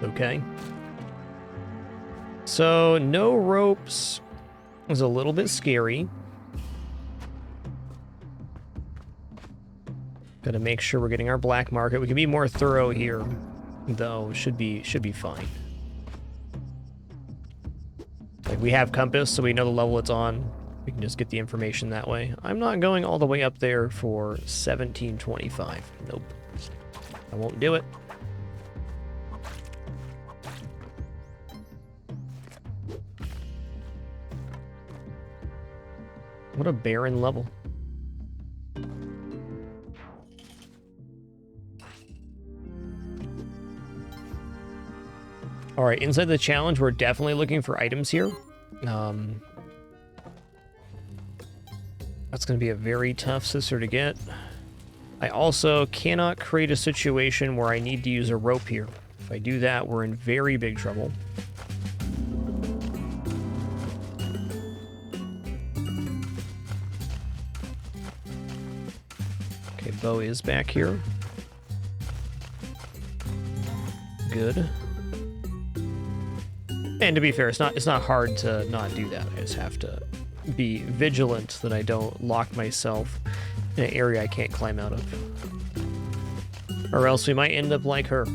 Okay. So, no ropes is a little bit scary. Gotta make sure we're getting our black market. We can be more thorough here, though. Should be fine. Like, we have compass, so we know the level it's on. We can just get the information that way. I'm not going all the way up there for 1725. Nope. I won't do it. What a barren level. All right, inside the challenge, we're definitely looking for items here. That's going to be a very tough sister to get. I also cannot create a situation where I need to use a rope here. If I do that, we're in very big trouble. Okay, Bo is back here. Good. And to be fair, it's not hard to not do that. I just have to be vigilant that I don't lock myself in an area I can't climb out of. Or else we might end up like her.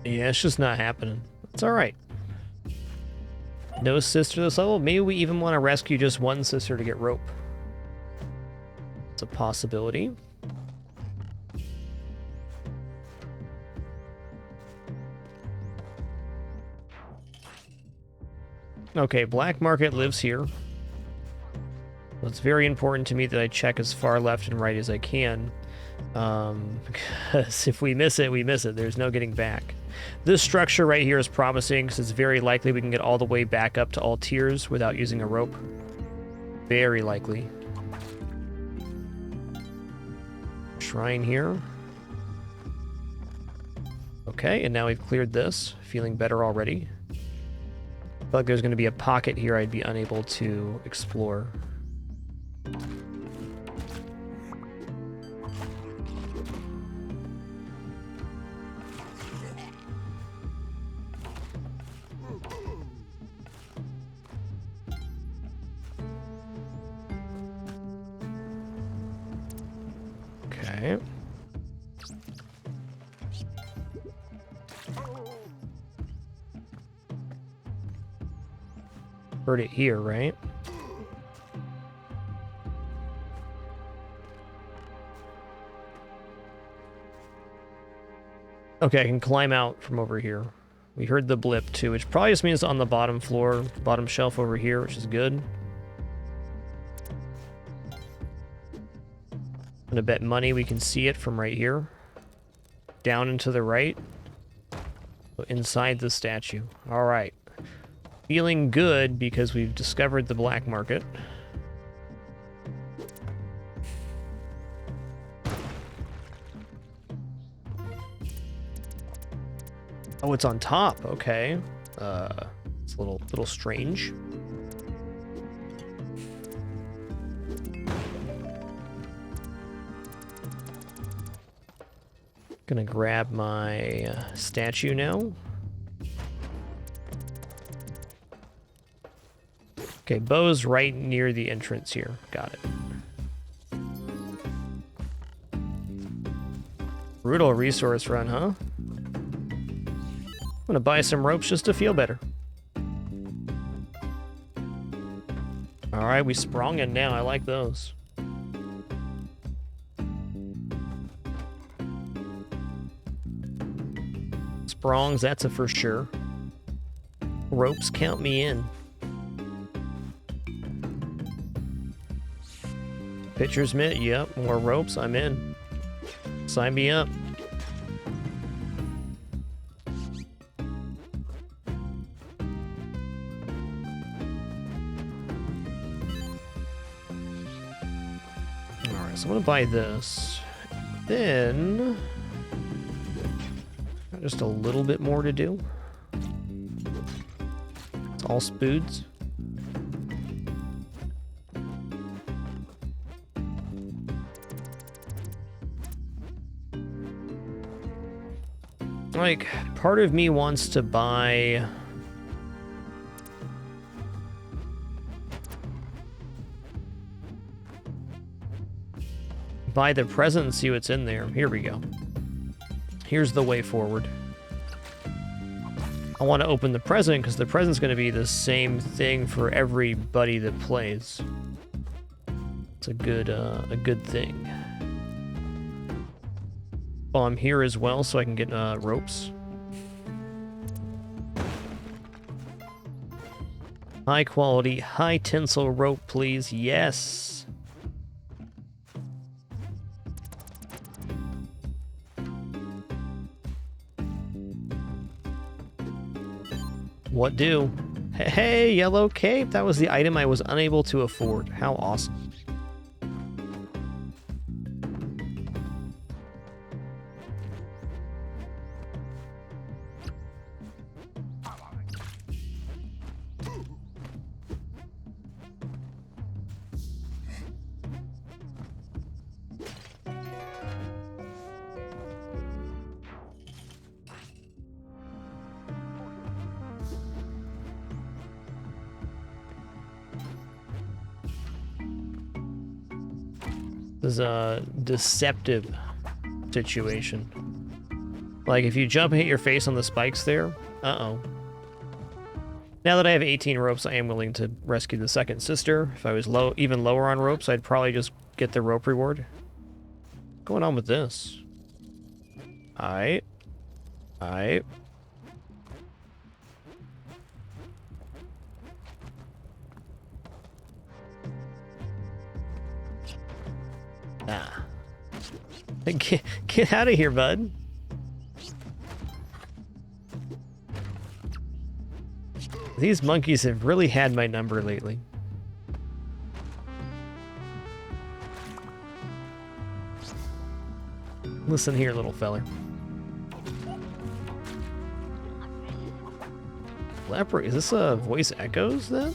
Yeah, it's just not happening. It's alright. No sister this level? Maybe we even want to rescue just one sister to get rope. It's a possibility. Okay, black market lives here. So it's very important to me that I check as far left and right as I can. Because if we miss it, we miss it. There's no getting back. This structure right here is promising because it's very likely we can get all the way back up to all tiers without using a rope. Very likely. Shrine here. Okay, and now we've cleared this. Feeling better already. I feel like there's going to be a pocket here I'd be unable to explore. right. Heard it here, right? Okay, I can climb out from over here. We heard the blip too, which probably just means on the bottom floor, bottom shelf over here, which is good. I'm gonna bet money we can see it from right here. Down and to the right. Inside the statue. All right. Feeling good because we've discovered the black market. Oh, it's on top. Okay. It's a little strange. Gonna grab my statue now. Okay, Bo's right near the entrance here. Got it. Brutal resource run, huh? I'm gonna buy some ropes just to feel better. Alright, we sprung in now. I like those. Sprongs, that's a for sure. Ropes, count me in. Pitcher's mitt, yep. More ropes, I'm in. Sign me up. Alright, so I'm gonna buy this. Then just a little bit more to do. It's all spoods. Like, part of me wants to buy the present and see what's in there. Here we go. Here's the way forward. I want to open the present because the present's going to be the same thing for everybody that plays. It's a good thing. Well, I'm here as well, so I can get ropes. High quality, high tinsel rope, please. Yes. What do? Hey, yellow cape! That was the item I was unable to afford. How awesome. This is a deceptive situation. Like, if you jump and hit your face on the spikes there, uh-oh. Now that I have 18 ropes, I am willing to rescue the second sister. If I was even lower on ropes, I'd probably just get the rope reward. What's going on with this? Aight. Aight. Ah. Get out of here, bud. These monkeys have really had my number lately. Listen here, little feller. Leopard, is this a voice echoes then?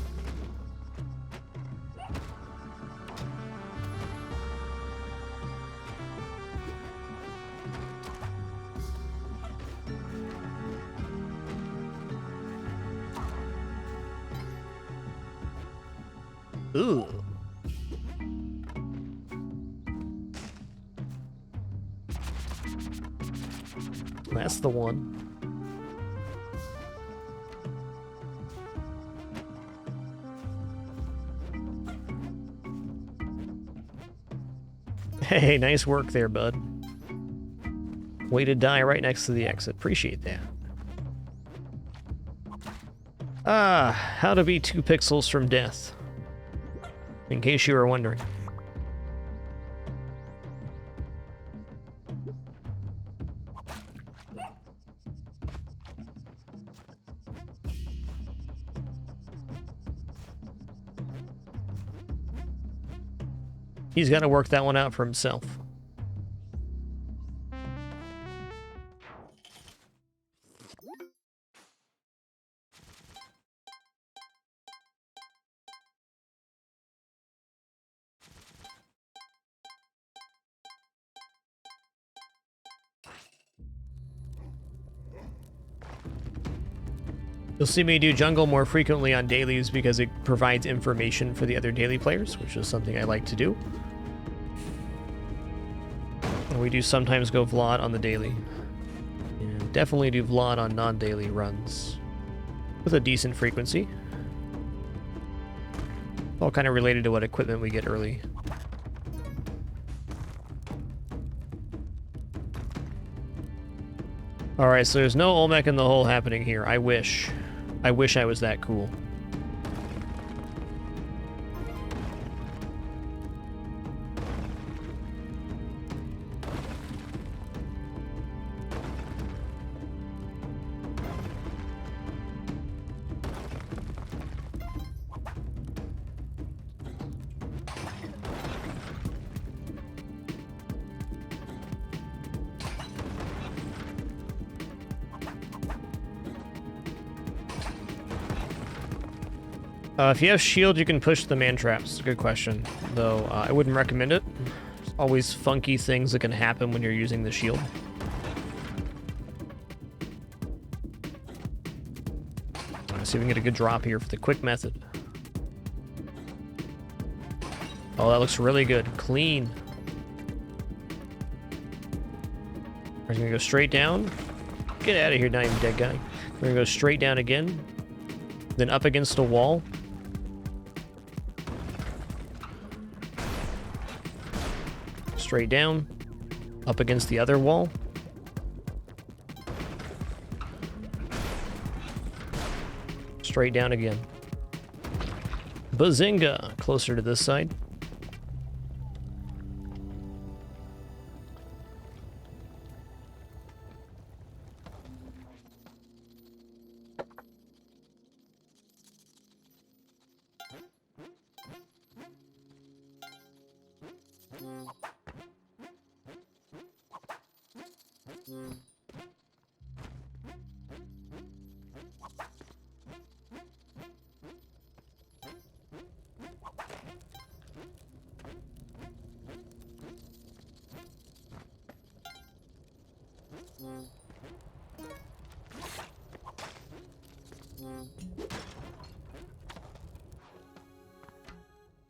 Ooh. That's the one. Hey, nice work there, bud. Way to die right next to the exit. Appreciate that. Ah, how to be 2 pixels from death. In case you were wondering. He's got to work that one out for himself. You'll see me do jungle more frequently on dailies because it provides information for the other daily players, which is something I like to do. And we do sometimes go Vlad on the daily. And definitely do Vlad on non-daily runs. With a decent frequency. All kind of related to what equipment we get early. Alright, so there's no Olmec in the hole happening here. I wish. I wish I was that cool. If you have shield, you can push the man traps. Good question. Though, I wouldn't recommend it. There's always funky things that can happen when you're using the shield. Let's see if we can get a good drop here for the quick method. Oh, that looks really good. Clean. We're gonna go straight down. Get out of here, not even dead guy. We're gonna go straight down again. Then up against a wall. Straight down, up against the other wall. Straight down again. Bazinga! Closer to this side.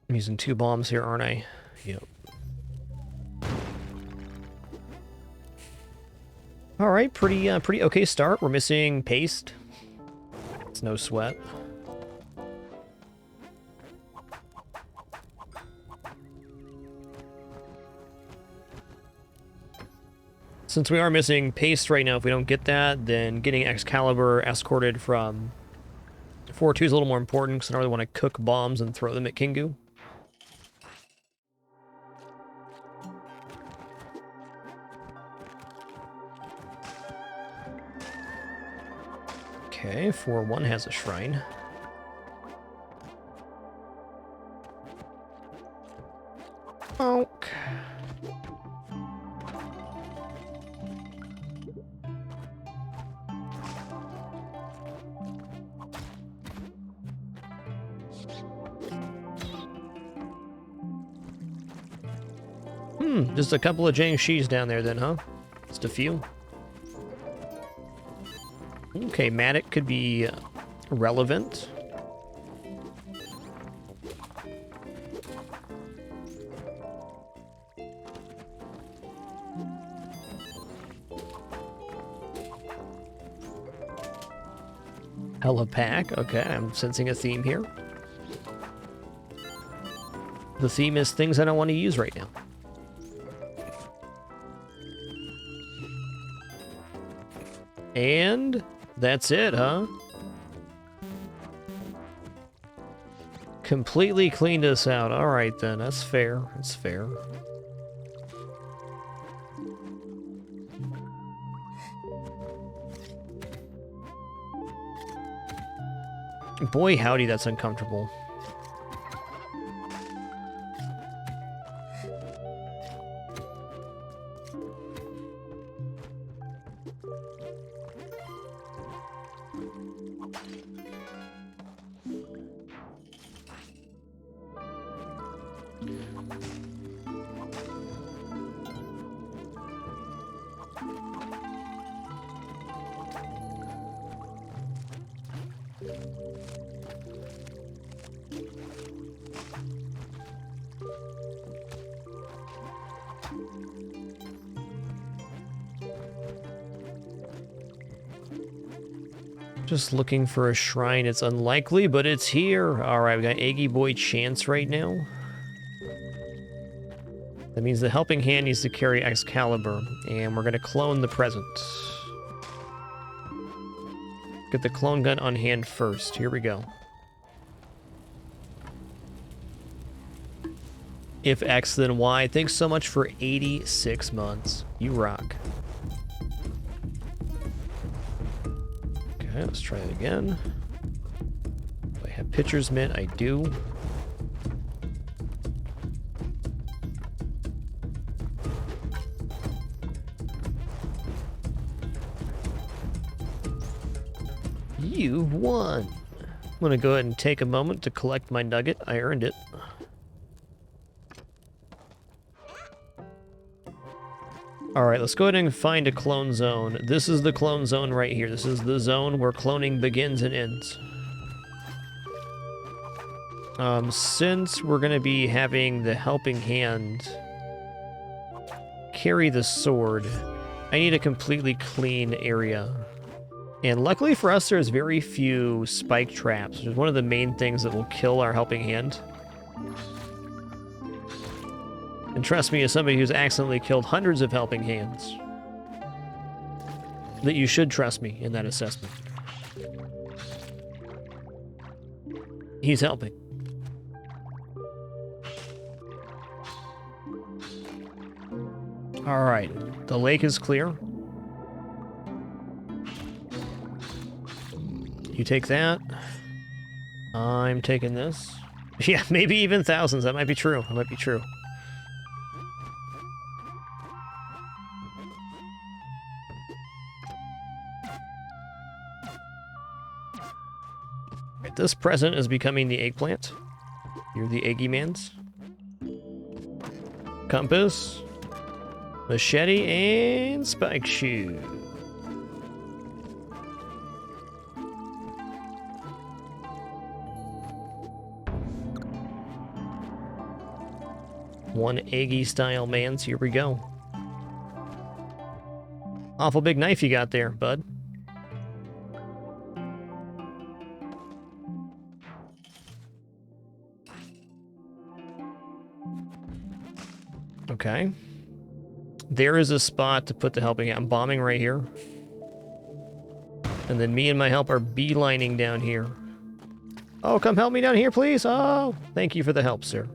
I'm using 2 bombs here, aren't I? Yep. All right, pretty okay start. We're missing paste. It's no sweat. Since we are missing paste right now, if we don't get that, then getting Excalibur escorted from 4-2 is a little more important because I don't really want to cook bombs and throw them at Kingu. Okay, 4-1 has a shrine. Okay. Just a couple of Jiangshis down there then, huh? Just a few. Okay, Matic could be relevant. Hella pack. Okay, I'm sensing a theme here. The theme is things I don't want to use right now. And that's it, huh? Completely cleaned us out. All right, then. That's fair. That's fair. Boy, howdy, that's uncomfortable. Just looking for a shrine. It's unlikely, but it's here. All right, we got Eggy Boy Chance right now. That means the helping hand needs to carry Excalibur, and we're going to clone the present. Get the clone gun on hand first. Here we go. If X, then Y. Thanks so much for 86 months. You rock. Okay, let's try it again. Do I have pitcher's mitt? I do. You've won. I'm gonna go ahead and take a moment to collect my nugget. I earned it. Alright, let's go ahead and find a clone zone. This is the clone zone right here. This is the zone where cloning begins and ends. Since we're going to be having the helping hand carry the sword, I need a completely clean area. And luckily for us, there's very few spike traps, which is one of the main things that will kill our helping hand. And trust me, as somebody who's accidentally killed hundreds of helping hands, that you should trust me in that assessment. He's helping. All right, the lake is clear. You take that. I'm taking this. Yeah, maybe even thousands. That might be true. That might be true. Right, this present is becoming the eggplant. You're the eggy mans. Compass. Machete and spike shoe. One eggy style mans. Here we go. Awful big knife you got there, bud. Okay. There is a spot to put the helping hand. I'm bombing right here. And then me and my help are beelining down here. Oh, come help me down here, please. Oh, thank you for the help, sir.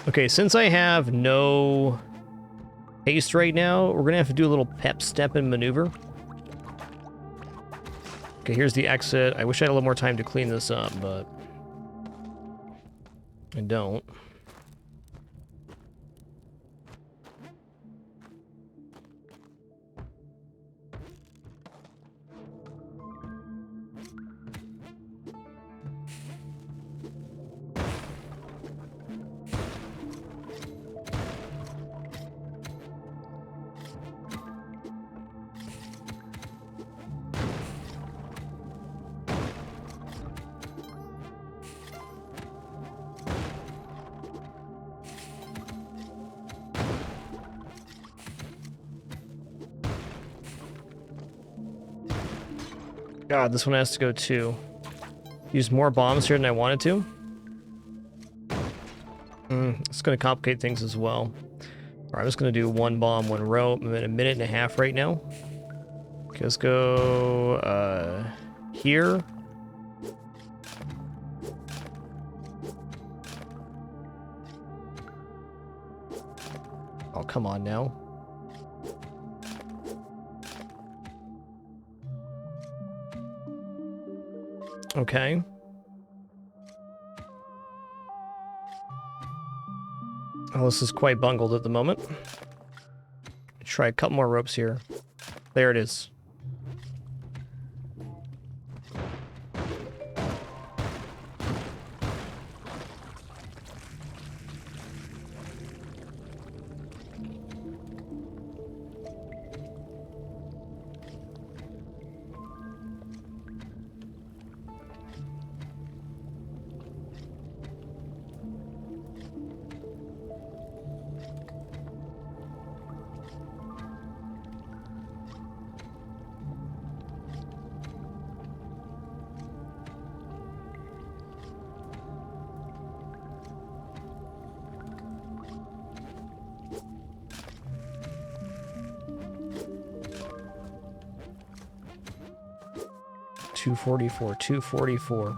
Okay, since I have no haste right now, we're gonna have to do a little pep step and maneuver. Okay, here's the exit. I wish I had a little more time to clean this up, but I don't. God, this one has to go too. Use more bombs here than I wanted to. It's going to complicate things as well. All right, I'm just going to do one bomb, one rope. I'm at a minute and a half right now. Okay, let's go here. Oh, come on now. Okay. Oh, this is quite bungled at the moment. Try a couple more ropes here. There it is. $244.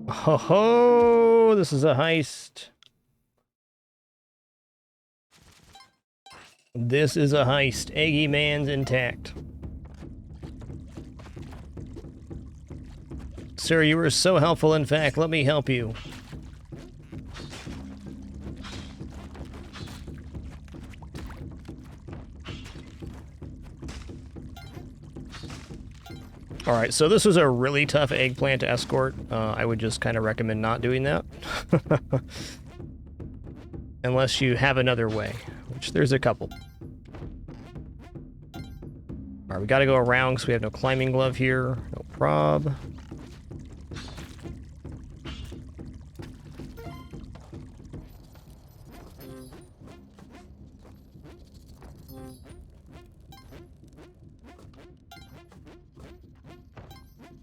Ho ho! This is a heist. This is a heist. Eggy Man's intact. Sir, you were so helpful. In fact, let me help you. Alright, so this was a really tough eggplant to escort. I would just kind of recommend not doing that. Unless you have another way, which there's a couple. Alright, we gotta go around because we have no climbing glove here. No prob.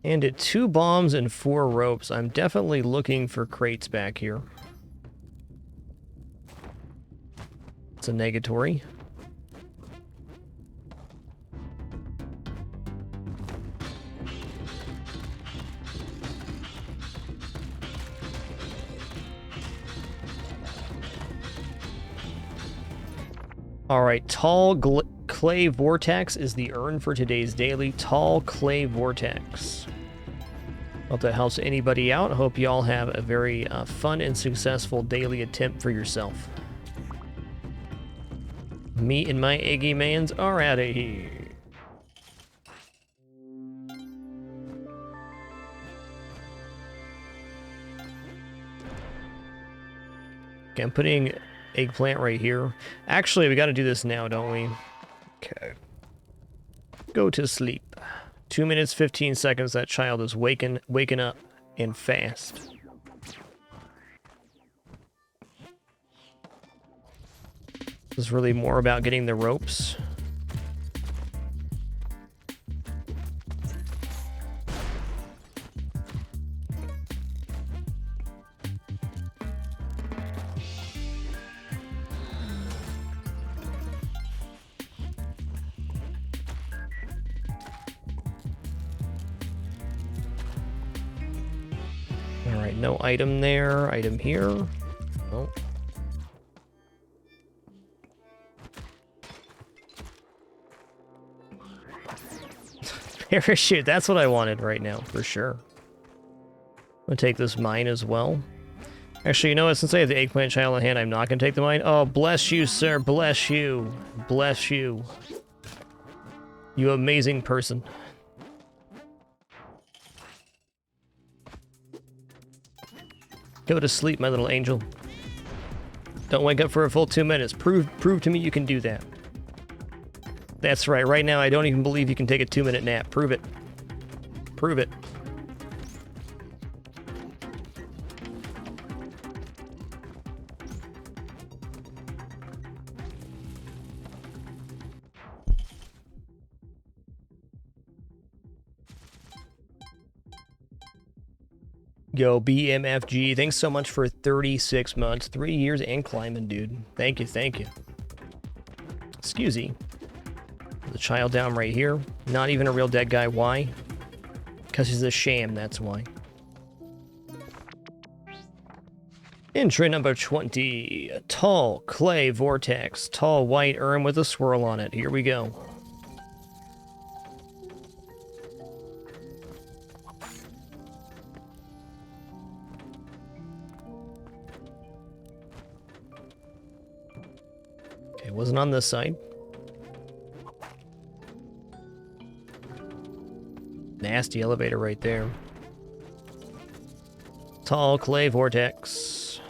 And at 2 bombs and 4 ropes, I'm definitely looking for crates back here. It's a negatory. Alright, tall clay vortex is the earn for today's daily. Tall clay vortex. Hope that helps anybody out. I hope you all have a very fun and successful daily attempt for yourself. Me and my Eggy Mans are out of here. Okay, I'm putting eggplant right here. Actually, we got to do this now, don't we? Okay. Go to sleep. 2 minutes, 15 seconds. That child is waking up and fast. This is really more about getting the ropes. Alright, no item there. Item here. Oh. Parachute, that's what I wanted right now, for sure. I'm gonna take this mine as well. Actually, you know what? Since I have the eggplant child in hand, I'm not gonna take the mine. Oh, bless you, sir. Bless you. Bless you. You amazing person. Go to sleep, my little angel. Don't wake up for a full 2 minutes. Prove to me you can do that. That's right. Right now, I don't even believe you can take a 2-minute nap. Prove it. Prove it. Yo, BMFG, thanks so much for 36 months, 3 years, and climbing, dude. Thank you, thank you. Excusey. The child down right here. Not even a real dead guy. Why? Because he's a sham, that's why. Entry number 20. A tall clay vortex. Tall white urn with a swirl on it. Here we go. Okay, wasn't on this side. Nasty elevator right there. Tall clay vortex.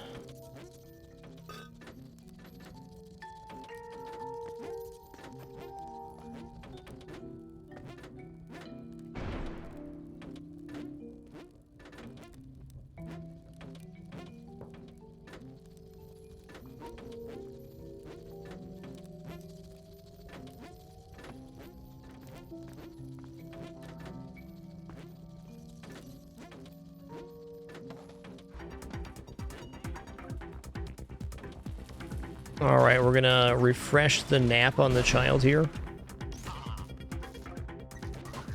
Alright, we're gonna refresh the nap on the child here.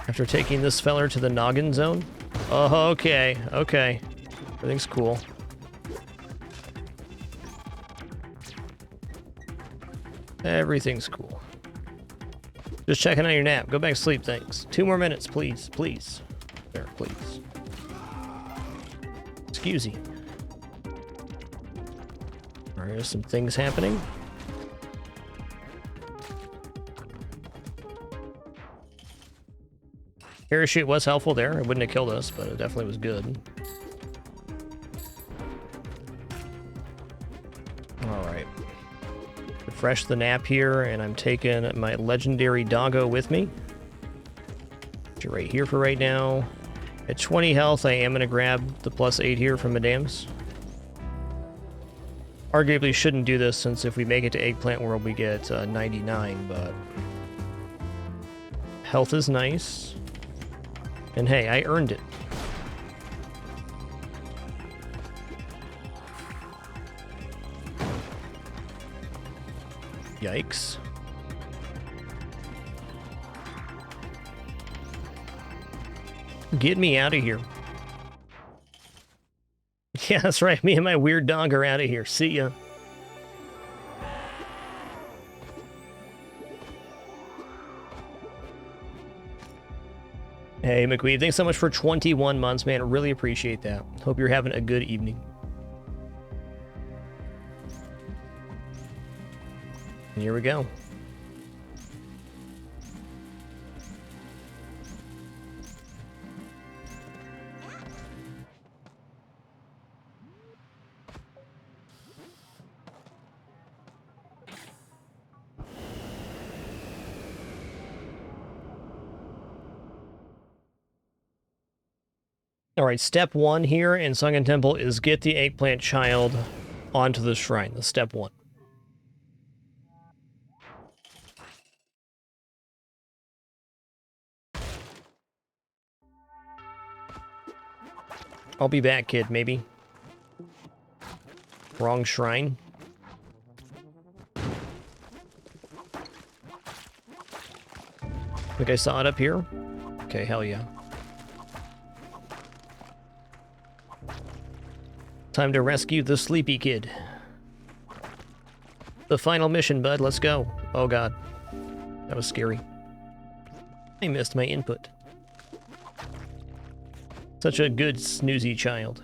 After taking this feller to the noggin zone. Oh, okay, okay. Everything's cool. Everything's cool. Just checking on your nap. Go back to sleep, thanks. 2 more minutes, please, please. There, please. Excuse me. Alright, there's some things happening. Parachute was helpful there. It wouldn't have killed us, but it definitely was good. Alright. Refresh the nap here, and I'm taking my legendary doggo with me. Which are right here for right now. At 20 health, I am going to grab the +8 here from Madame's. Arguably shouldn't do this, since if we make it to Eggplant World, we get 99, but... health is nice. And hey, I earned it. Yikes. Get me out of here. Yeah, that's right. Me and my weird dog are out of here. See ya. Hey, McQueen, thanks so much for 21 months, man. Really appreciate that. Hope you're having a good evening. And here we go. All right, step 1 here in Sunken Temple is get the eggplant child onto the shrine. That's step 1. I'll be back, kid, maybe. Wrong shrine. Think I saw it up here? Okay, hell yeah. Time to rescue the sleepy kid. The final mission, bud. Let's go. Oh, God. That was scary. I missed my input. Such a good snoozy child.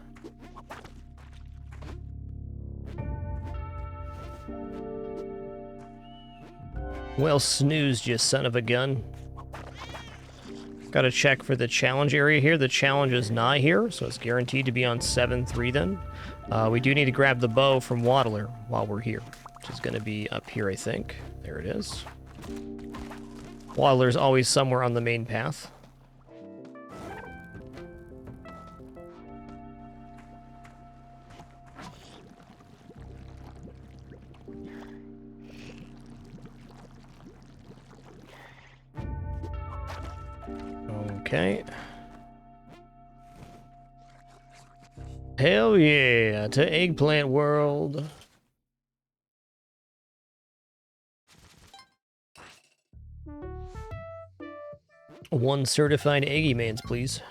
Well snoozed, you son of a gun. Gotta check for the challenge area here. The challenge is nigh here, so it's guaranteed to be on 7-3 then. We do need to grab the bow from Waddler while we're here, which is going to be up here, I think. There it is. Waddler's always somewhere on the main path. Okay. Hell yeah, to Eggplant World. One certified Eggy Mans, please.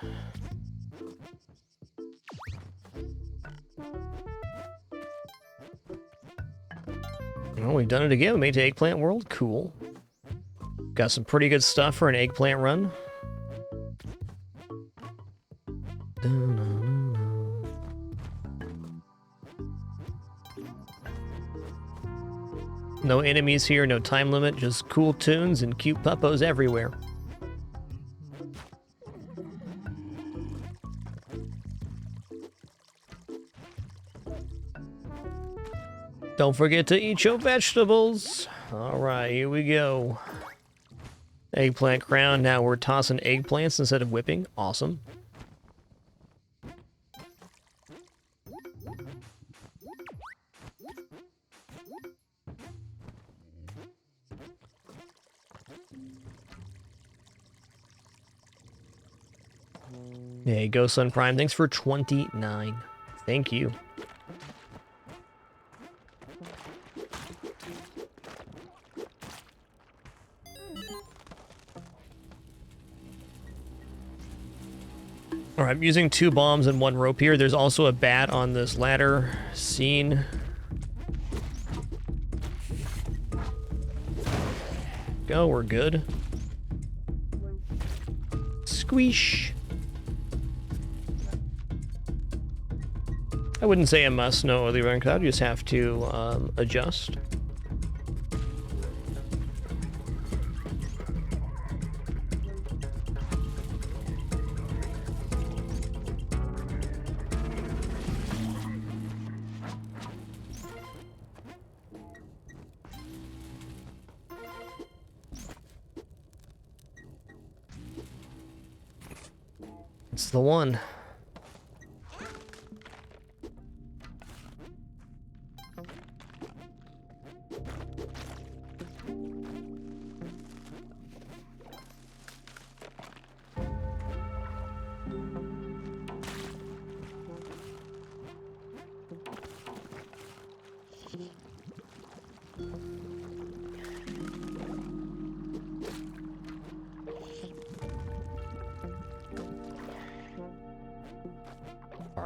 Well, we've done it again. We made it to Eggplant World. Cool. Got some pretty good stuff for an eggplant run. No enemies here, no time limit, just cool tunes and cute puppos everywhere. Don't forget to eat your vegetables. All right, here we go. Eggplant crown. Now we're tossing eggplants instead of whipping. Awesome. Hey, Ghost Sun Prime, thanks for 29. Thank you. All right, I'm using 2 bombs and 1 rope here. There's also a bat on this ladder scene. Go, we're good. Squeesh. I wouldn't say a must know early run cloud, you just have to adjust. It's the one.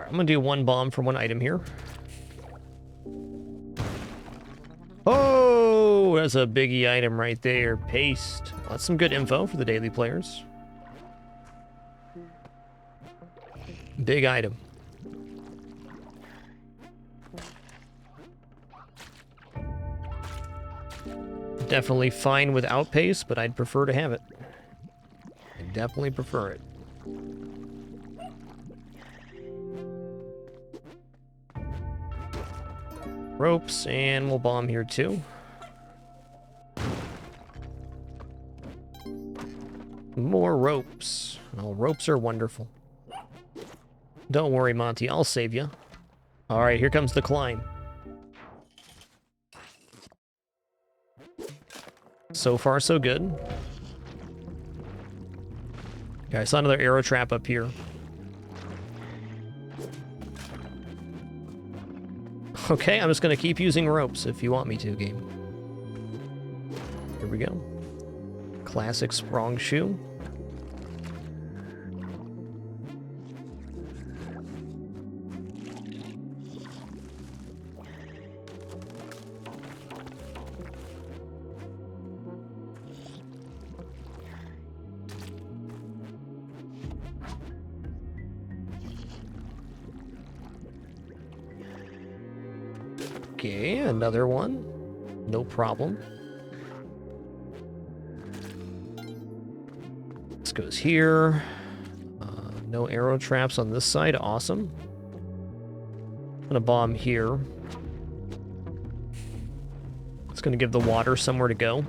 I'm gonna do 1 bomb for 1 item here. Oh, that's a biggie item right there. Paste. That's some good info for the daily players. Big item. Definitely fine without paste, but I'd prefer to have it. I definitely prefer it. Ropes, and we'll bomb here too. More ropes. Oh, ropes are wonderful. Don't worry, Monty, I'll save you. Alright, here comes the climb. So far, so good. Okay, I saw another arrow trap up here. Okay, I'm just going to keep using ropes if you want me to, game. Here we go. Classic Sprong shoe. Okay, another one. No problem. This goes here. No arrow traps on this side. Awesome. I'm gonna bomb here. It's gonna give the water somewhere to go.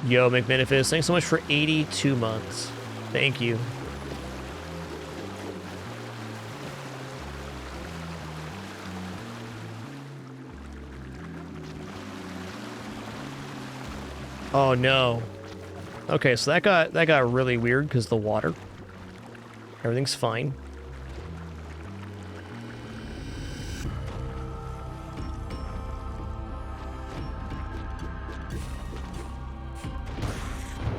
Yo, McManifest, thanks so much for 82 months. Thank you. Oh no. Okay, so that got really weird because the water. Everything's fine.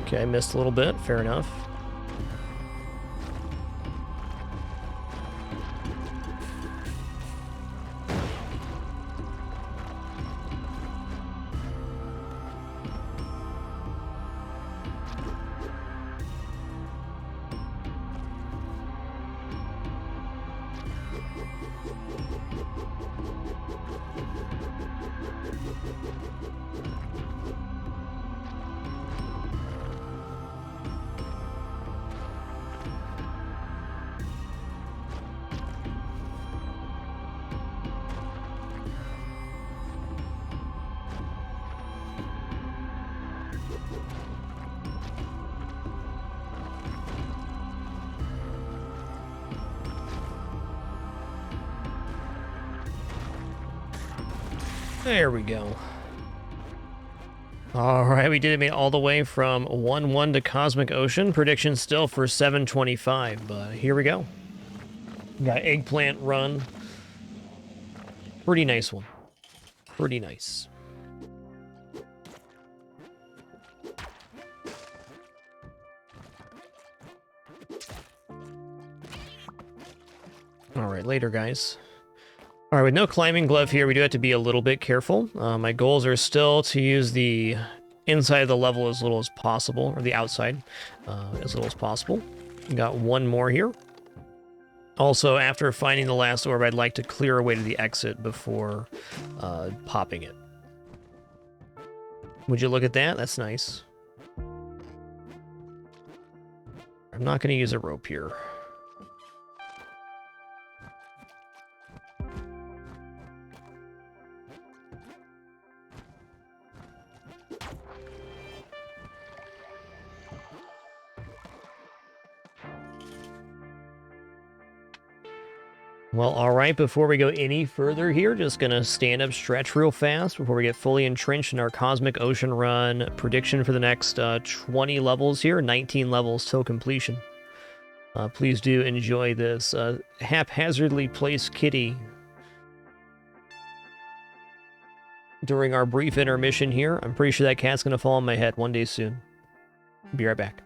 Okay, I missed a little bit. Fair enough. There we go. All right, we did it. Made it all the way from 1-1 to Cosmic Ocean. Prediction still for 725, but here we go. Got Eggplant Run. Pretty nice one. Pretty nice. All right, later, guys. All right, with no climbing glove here, we do have to be a little bit careful. My goals are still to use the inside of the level as little as possible, or the outside as little as possible. Got one more here. Also, after finding the last orb, I'd like to clear a way to the exit before popping it. Would you look at that? That's nice. I'm not going to use a rope here. Well, all right, before we go any further here, just going to stand up, stretch real fast before we get fully entrenched in our Cosmic Ocean run. Prediction for the next 20 levels here, 19 levels till completion. Please do enjoy this haphazardly placed kitty during our brief intermission here. I'm pretty sure that cat's going to fall on my head one day soon. Be right back.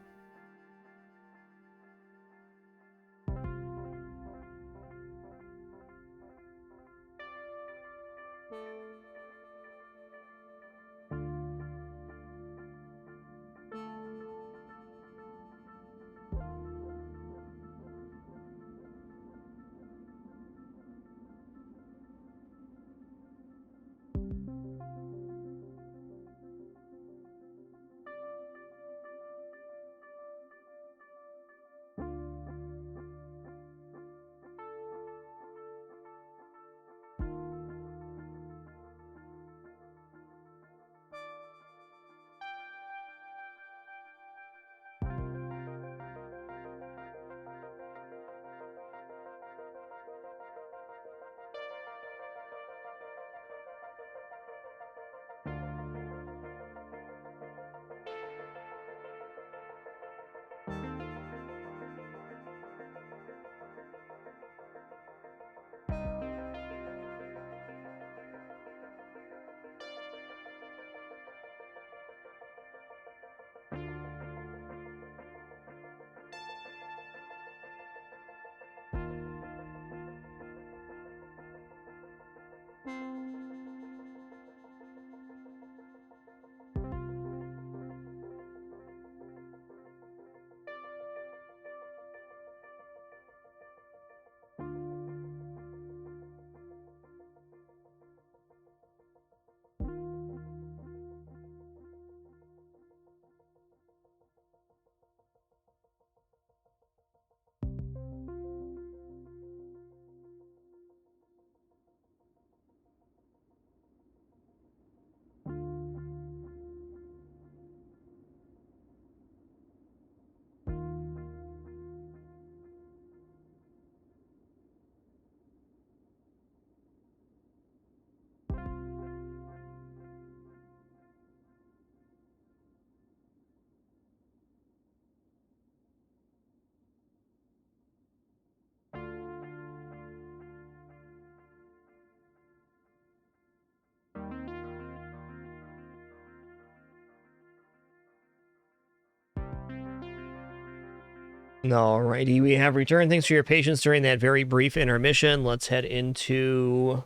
Alrighty, we have returned. Thanks for your patience during that very brief intermission. Let's head into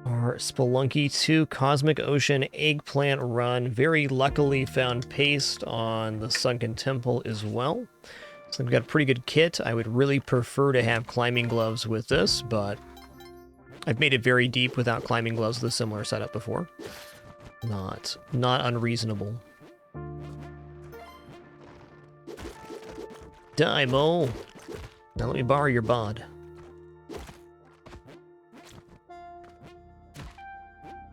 our Spelunky 2 Cosmic Ocean Eggplant Run. Very luckily found paste on the Sunken Temple as well. So we've got a pretty good kit. I would really prefer to have climbing gloves with this, but I've made it very deep without climbing gloves with a similar setup before. Not unreasonable. Dymo! Now let me borrow your bod.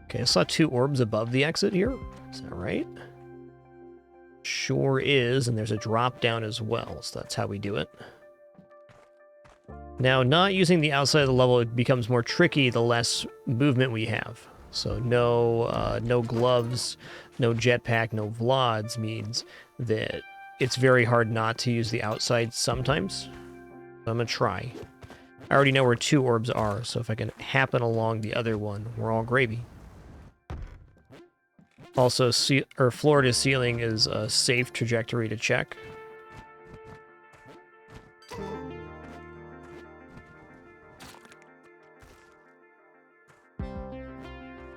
Okay, I saw 2 orbs above the exit here. Is that right? Sure is, and there's a drop down as well, so that's how we do it. Now, not using the outside of the level, it becomes more tricky the less movement we have. So no gloves, no jetpack, no Vlads means that it's very hard not to use the outside sometimes. So I'm gonna try. I already know where 2 orbs are, so if I can happen along the other one, we're all gravy. Also, floor to ceiling is a safe trajectory to check.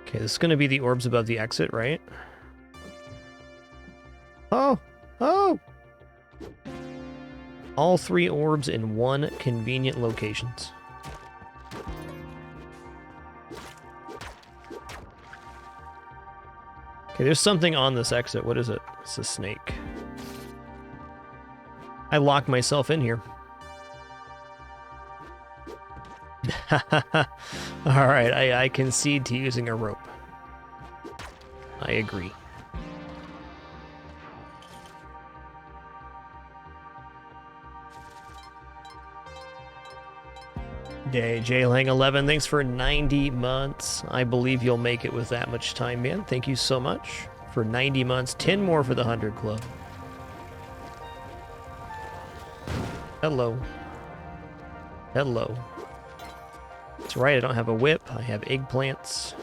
Okay, this is going to be the orbs above the exit, right? Oh! Oh! All 3 orbs in one convenient locations. Okay, there's something on this exit. What is it? It's a snake. I locked myself in here. Alright, I concede to using a rope. I agree. JLang11, thanks for 90 months. I believe you'll make it with that much time, man. Thank you so much for 90 months. 10 more for the 100 Club. Hello. Hello. That's right, I don't have a whip. I have eggplants.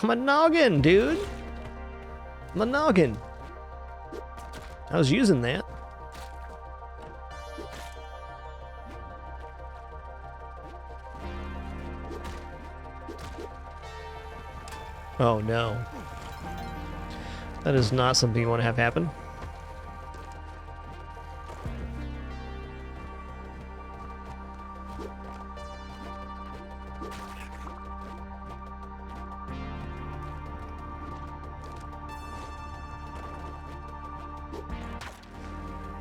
My noggin, dude! My noggin! I was using that. Oh no. That is not something you want to have happen.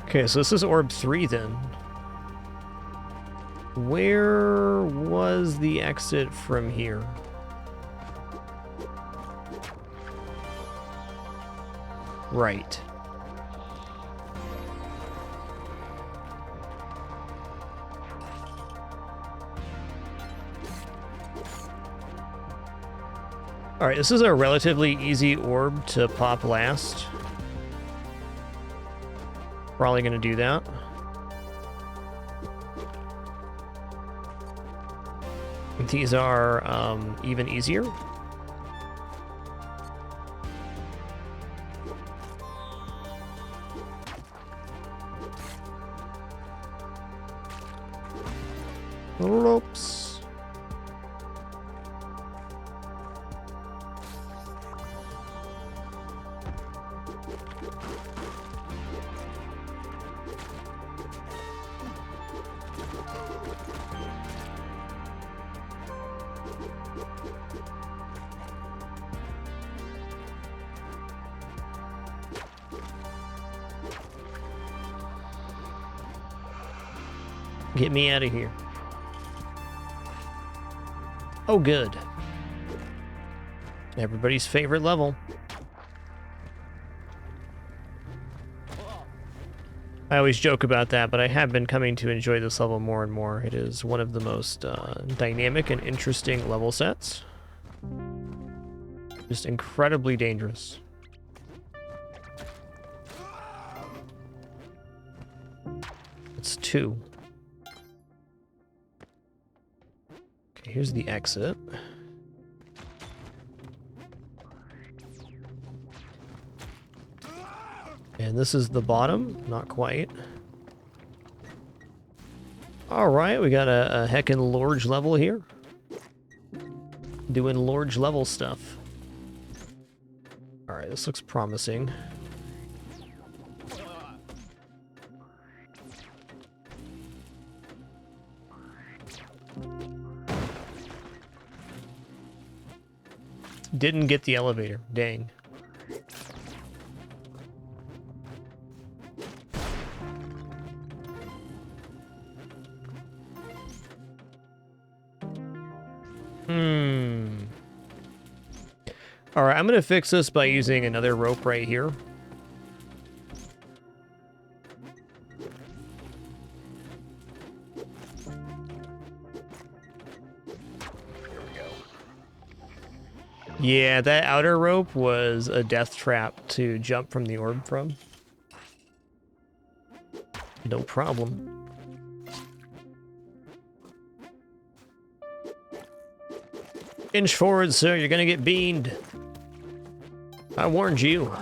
Okay, so this is orb 3 then. Where was the exit from here? Right. Alright, this is a relatively easy orb to pop last. Probably gonna do that. These are even easier. Ropes. Get me out of here. Oh, good. Everybody's favorite level. I always joke about that, but I have been coming to enjoy this level more and more. It is one of the most dynamic and interesting level sets. Just incredibly dangerous. It's 2. Okay, here's the exit. And this is the bottom, not quite. Alright, we got a heckin' large level here. Doing large level stuff. Alright, this looks promising. Didn't get the elevator. Dang. Alright, I'm gonna fix this by using another rope right here. Yeah, that outer rope was a death trap to jump from the orb from. No problem. Inch forward, sir, you're gonna get beamed. I warned you.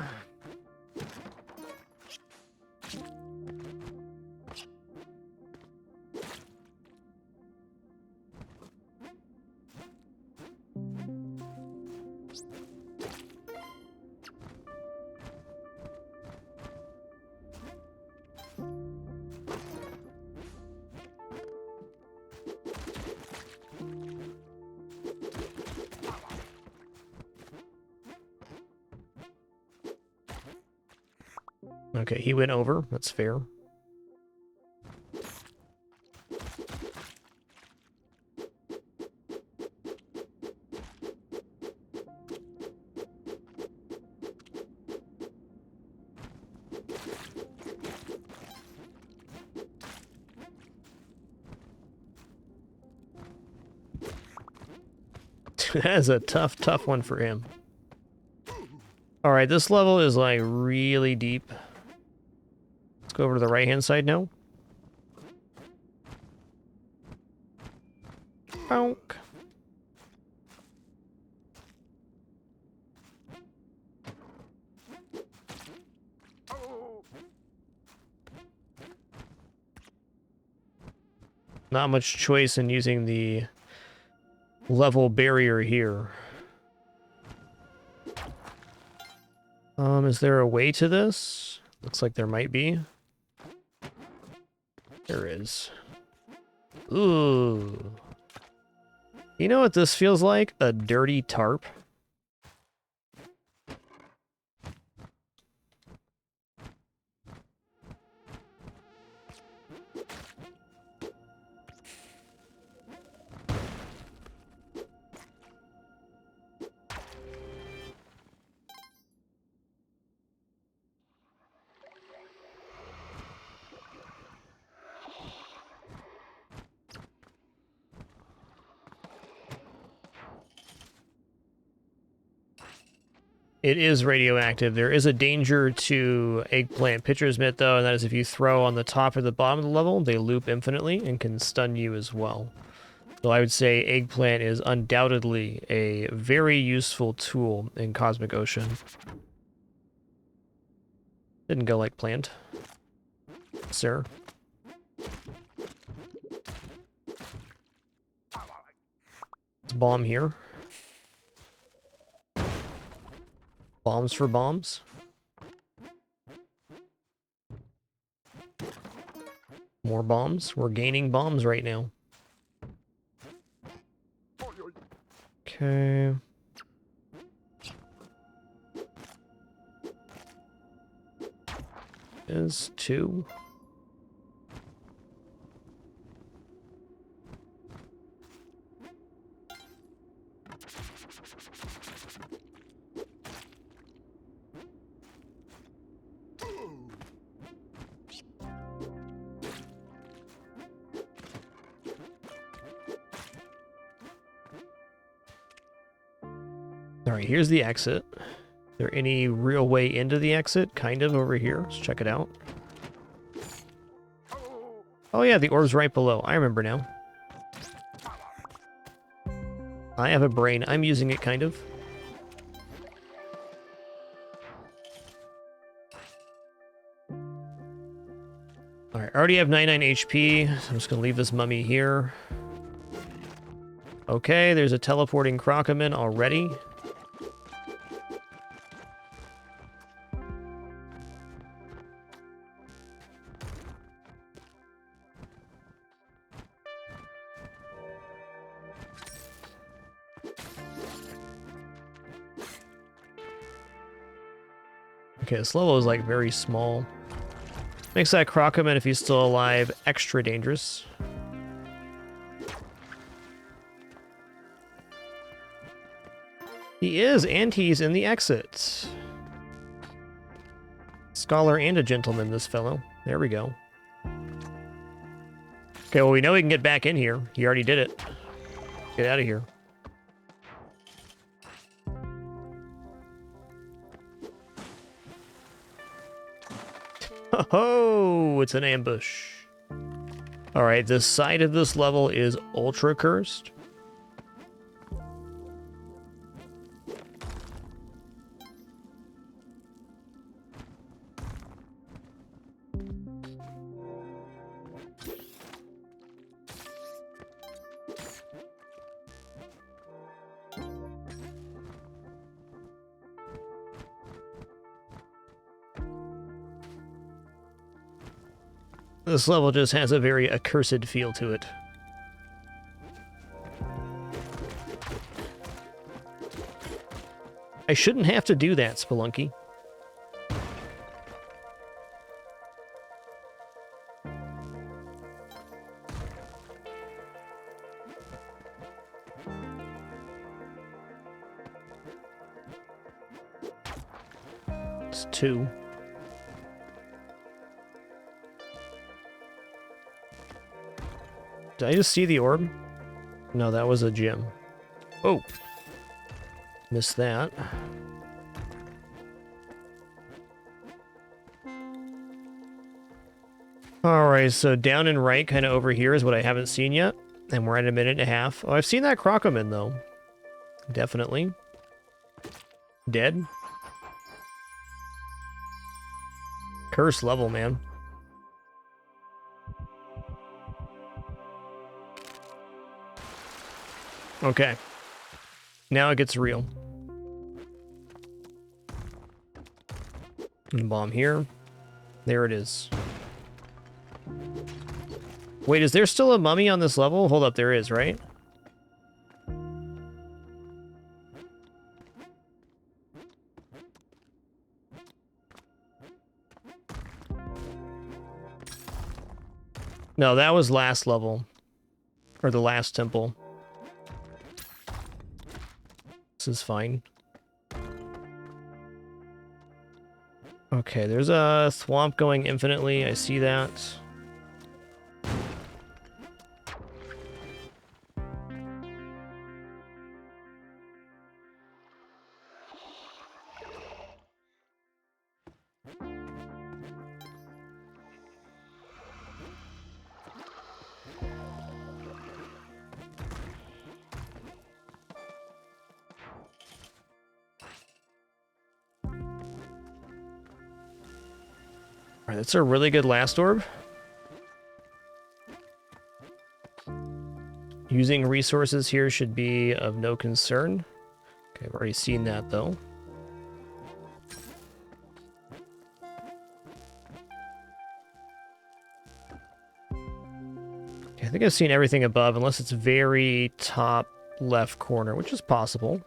Okay, he went over. That's fair. That is a tough one for him. Alright, this level is like really deep. Let's go over to the right-hand side now. Bonk. Not much choice in using the level barrier here. Is there a way to this? Looks like there might be. There is. Ooh. You know what this feels like? A dirty tarp. It is radioactive. There is a danger to eggplant pitcher's mitt, though, and that is if you throw on the top or the bottom of the level, they loop infinitely and can stun you as well. So I would say eggplant is undoubtedly a very useful tool in Cosmic Ocean. Didn't go like planned, sir. Let's bomb here. Bombs for bombs. More bombs. We're gaining bombs right now. Okay. Is 2. Alright, here's the exit. Is there any real way into the exit? Kind of over here. Let's check it out. Oh yeah, the orb's right below. I remember now. I have a brain. I'm using it, kind of. Alright, already have 99 HP. So I'm just going to leave this mummy here. Okay, there's a teleporting Crocoman already. Okay, this level is like very small. Makes that Crocoman, if he's still alive, extra dangerous. He is, and he's in the exit. Scholar and a gentleman, this fellow. There we go. Okay, well, we know he can get back in here. He already did it. Get out of here. Oh, it's an ambush. Alright, the side of this level is ultra cursed. This level just has a very accursed feel to it. I shouldn't have to do that, Spelunky. It's 2. Did I just see the orb? No, that was a gem. Oh! Missed that. Alright, so down and right, kind of over here, is what I haven't seen yet. And we're at a minute and a half. Oh, I've seen that Crocoman, though. Definitely. Dead. Curse level, man. Okay. Now it gets real. Bomb here. There it is. Wait, is there still a mummy on this level? Hold up, there is, right? No, that was last level. Or the last temple. This is fine. Okay, there's a thwomp going infinitely. I see that. Alright, that's a really good last orb. Using resources here should be of no concern. Okay, I've already seen that, though. Okay, I think I've seen everything above, unless it's very top left corner, which is possible.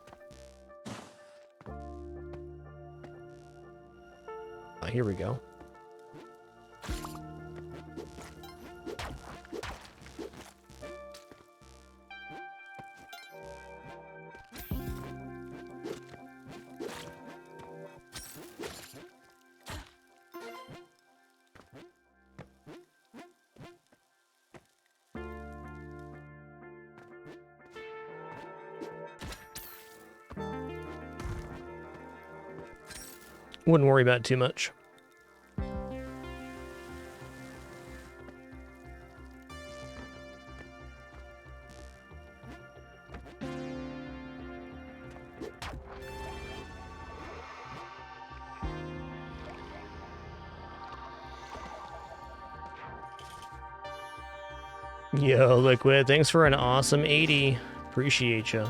Here we go. Wouldn't worry about it too much. Yo, Liquid, thanks for an awesome 80. Appreciate you.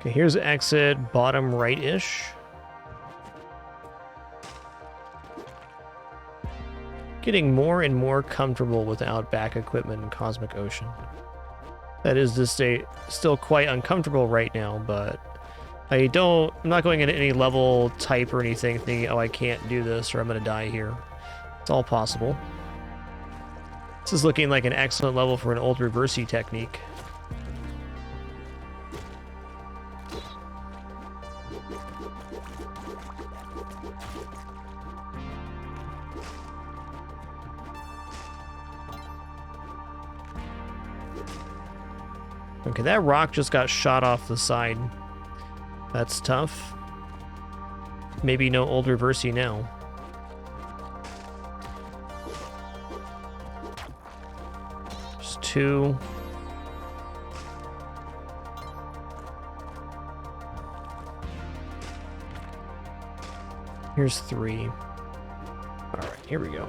Okay, here's exit, bottom right-ish. Getting more and more comfortable with Outback equipment in Cosmic Ocean. That is to say, still quite uncomfortable right now, but I'm not going into any level type or anything thinking, oh, I can't do this or I'm going to die here. It's all possible. This is looking like an excellent level for an old reversey technique. Okay, that rock just got shot off the side. That's tough. Maybe no old reversey now. There's 2. Here's 3. All right, here we go.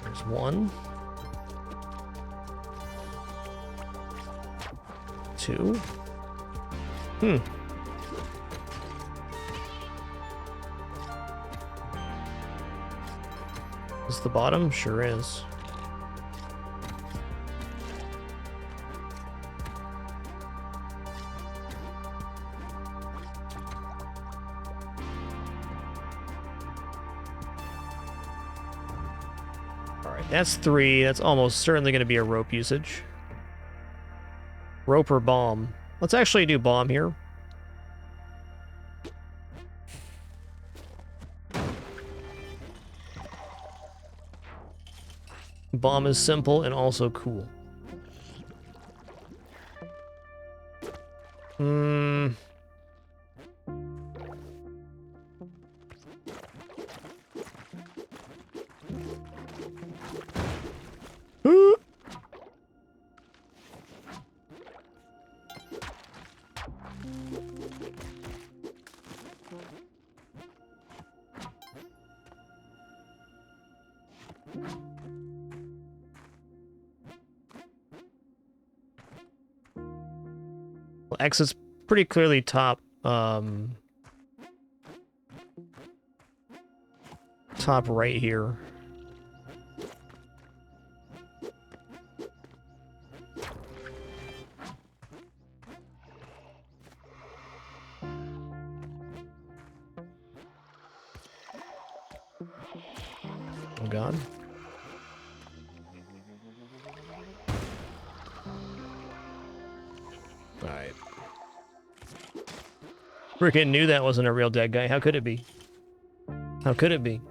There's 1. 2. Is the bottom? Sure is. Alright, that's 3. That's almost certainly going to be a rope usage. Rope or bomb. Let's actually do bomb here. Bomb is simple and also cool. Well, X is pretty clearly top, top right here. Oh God. Alright. Frickin' knew that wasn't a real dead guy. How could it be? How could it be?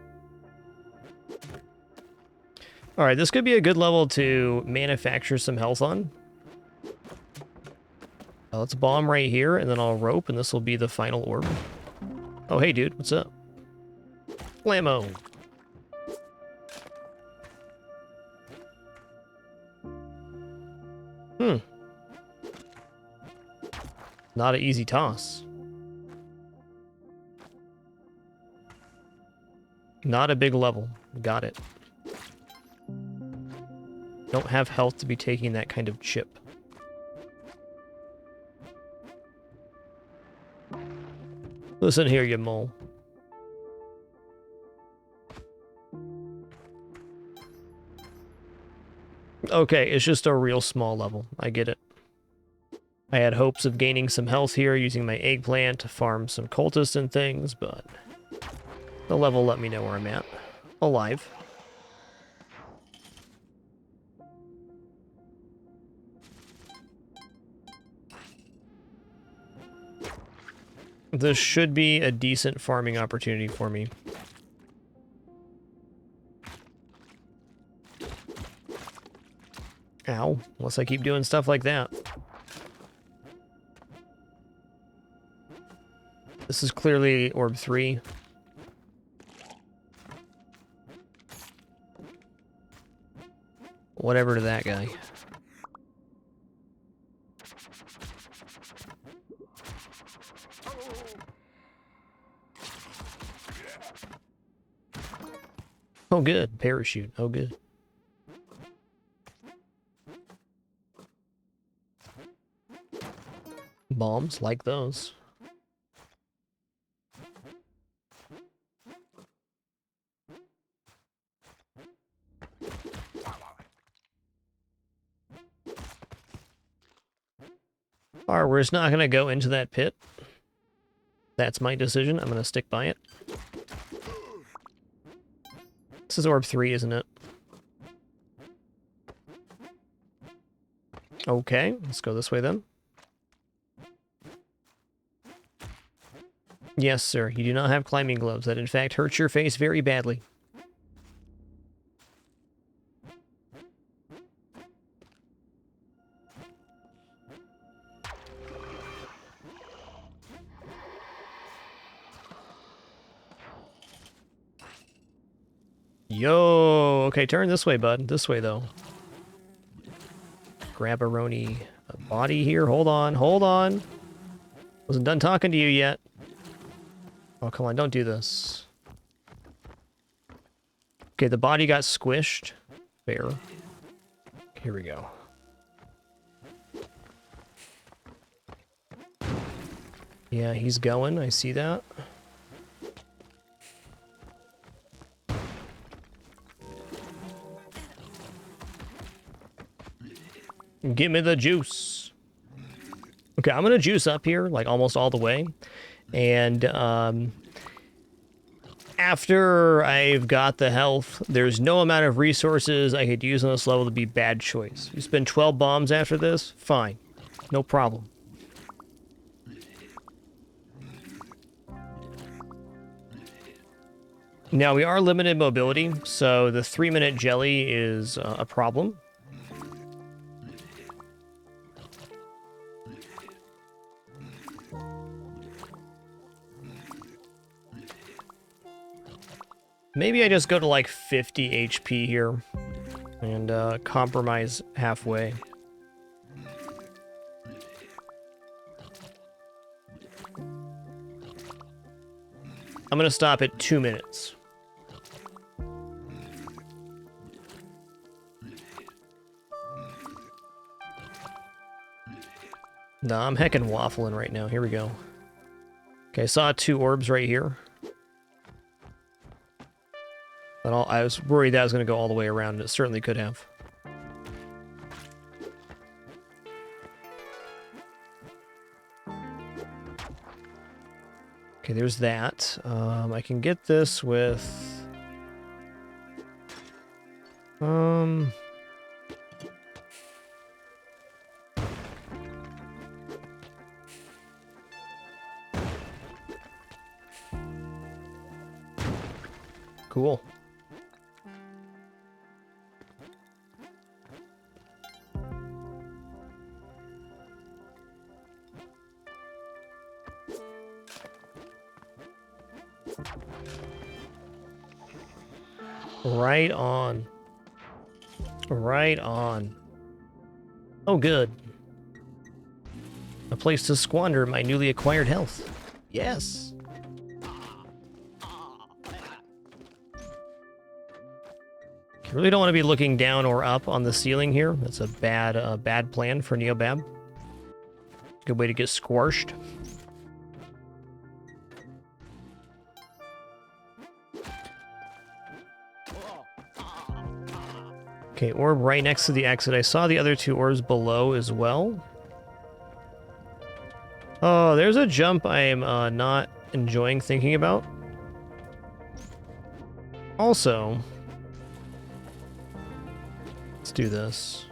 Alright, this could be a good level to manufacture some health on. Let's bomb right here, and then I'll rope, and this will be the final orb. Oh, hey, dude. What's up? Blammo. Not an easy toss. Not a big level. Got it. Don't have health to be taking that kind of chip. Listen here, you mole. Okay, it's just a real small level. I get it. I had hopes of gaining some health here using my eggplant to farm some cultists and things, but the level let me know where I'm at. Alive. This should be a decent farming opportunity for me. Ow, unless I keep doing stuff like that. This is clearly orb 3. Whatever to that guy. Oh good, parachute, oh good. Bombs, like those. Alright, we're just not going to go into that pit. That's my decision. I'm going to stick by it. This is orb 3, isn't it? Okay, let's go this way then. Yes, sir. You do not have climbing gloves. That, in fact, hurts your face very badly. Yo! Okay, turn this way, bud. This way, though. Grab-a-roni body here. Hold on, hold on. Wasn't done talking to you yet. Oh, come on, don't do this. Okay, the body got squished. Fair. Here we go. Yeah, he's going. I see that. Give me the juice. Okay, I'm going to juice up here, like, almost all the way. And, after I've got the health, there's no amount of resources I could use on this level to be bad choice. You spend 12 bombs after this? Fine. No problem. Now, we are limited mobility, so the 3-minute jelly is a problem. Maybe I just go to like 50 HP here and compromise halfway. I'm gonna stop at 2 minutes. Nah, I'm heckin' waffling right now. Here we go. Okay, I saw 2 orbs right here. But I was worried that was going to go all the way around, and it certainly could have. Okay, there's that. I can get this with... Cool. Right on. Right on. Oh, good. A place to squander my newly acquired health. Yes. You really don't want to be looking down or up on the ceiling here. That's a bad plan for Neobab. Good way to get squashed. Okay, orb right next to the exit. I saw the other 2 orbs below as well. Oh, there's a jump I am not enjoying thinking about. Also, let's do this.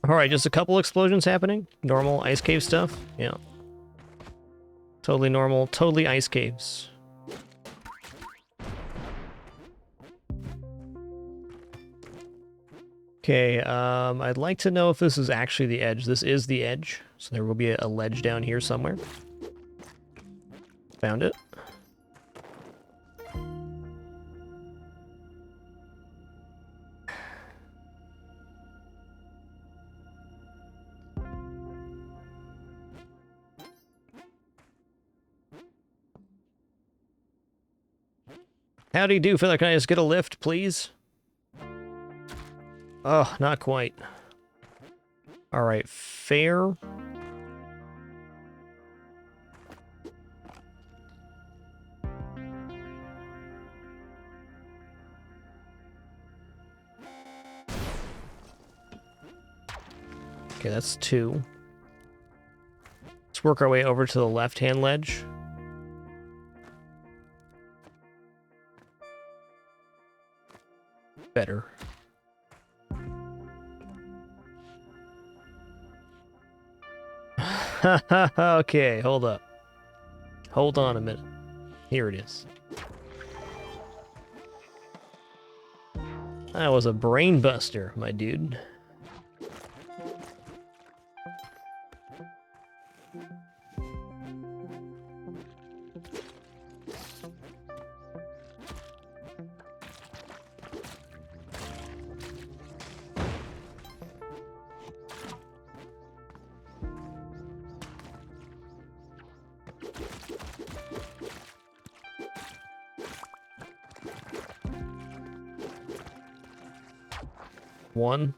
Alright, just a couple explosions happening. Normal ice cave stuff. Yeah. Totally normal, totally ice caves. Okay, I'd like to know if this is actually the edge. This is the edge, so there will be a ledge down here somewhere. Found it. Howdy do, fella. Can I just get a lift, please? Oh, not quite. Alright, fair. Okay, that's 2. Let's work our way over to the left-hand ledge. Better. Okay, hold up. Hold on a minute. Here it is. That was a brain buster, my dude. One.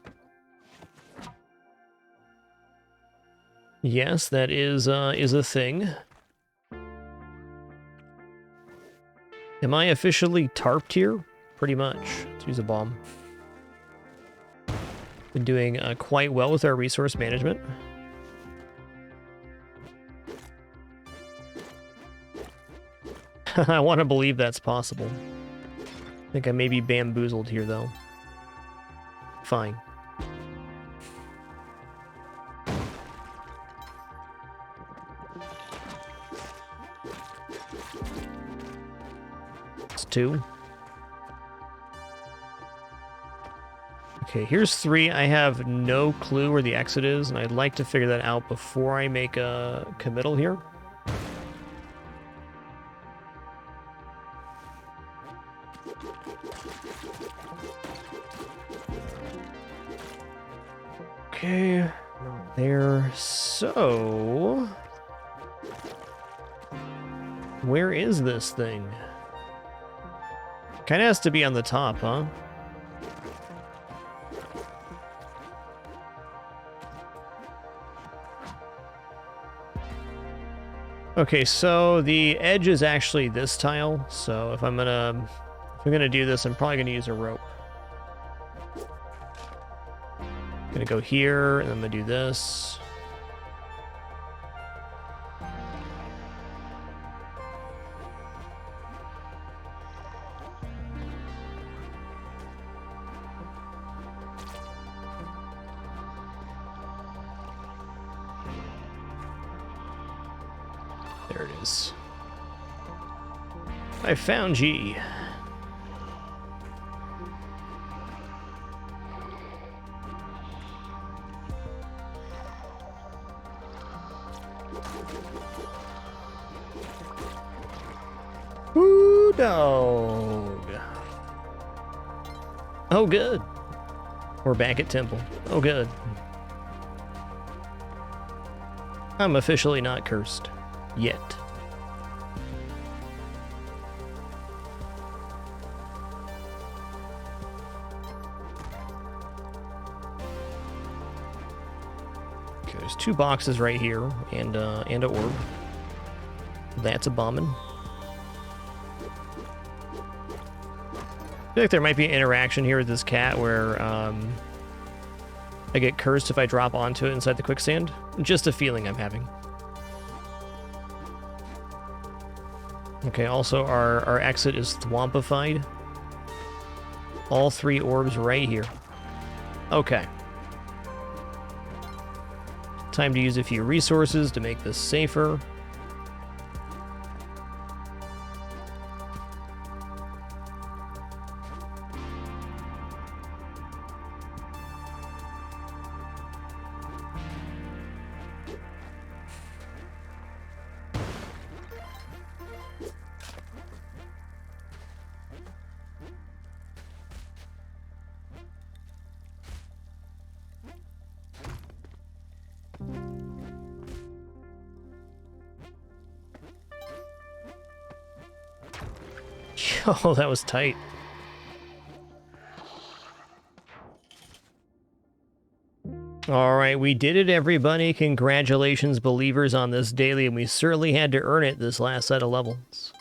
Yes, that is a thing. Am I officially tarped here? Pretty much. Let's use a bomb. Been doing quite well with our resource management. I want to believe that's possible. I think I may be bamboozled here, though. Fine. It's 2. Okay, here's 3. I have no clue where the exit is, and I'd like to figure that out before I make a committal here. Okay, not there. So, where is this thing? Kind of has to be on the top, huh? Okay, so the edge is actually this tile. So if I'm gonna do this, I'm probably gonna use a rope. Gonna go here, and I'm gonna do this. There it is. I found ye. Woo dog. Oh, good. We're back at Temple. Oh, good. I'm officially not cursed. Yet. Okay, there's 2 boxes right here, and a orb. That's a bombing. I feel like there might be an interaction here with this cat where I get cursed if I drop onto it inside the quicksand. Just a feeling I'm having. Okay, also our exit is thwompified. All 3 orbs right here. Okay. Time to use a few resources to make this safer. Oh, that was tight. All right, we did it, everybody. Congratulations, believers, on this daily, and we certainly had to earn it this last set of levels.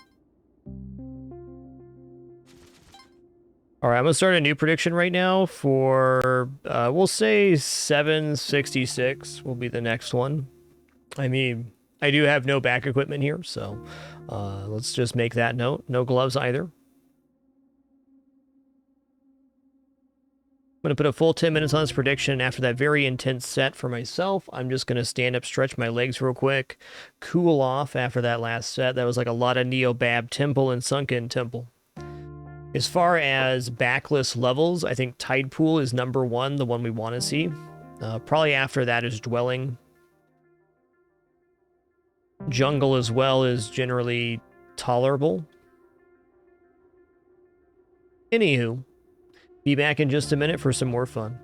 All right, I'm going to start a new prediction right now for, we'll say 766 will be the next one. I mean, I do have no back equipment here, so let's just make that note. No gloves either. I'm going to put a full 10 minutes on this prediction. After that very intense set for myself, I'm just going to stand up, stretch my legs real quick, cool off after that last set. That was like a lot of Neobab Temple and Sunken Temple. As far as backlist levels, I think Tide Pool is number 1, the one we want to see. Probably after that is Dwelling. Jungle as well is generally tolerable. Anywho, be back in just a minute for some more fun.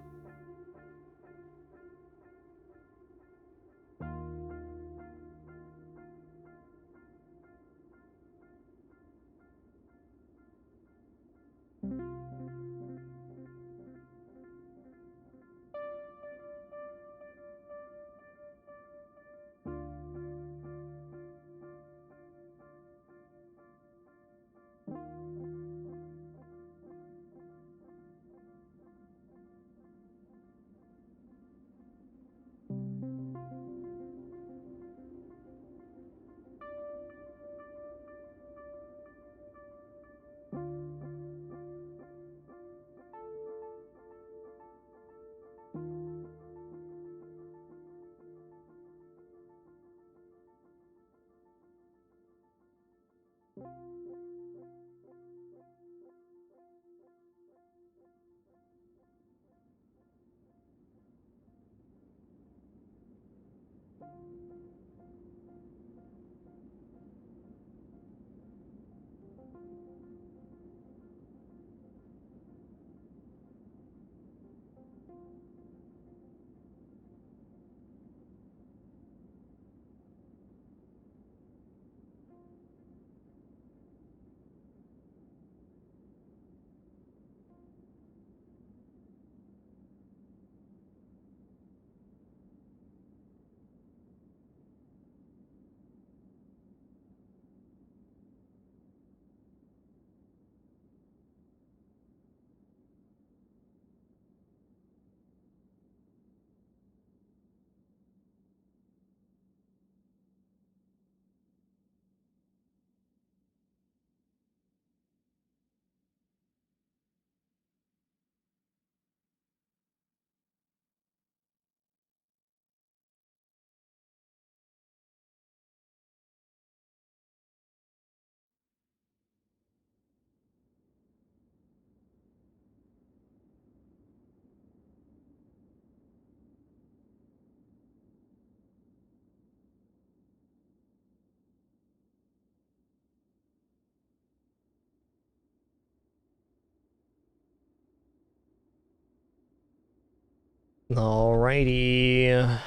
Alrighty.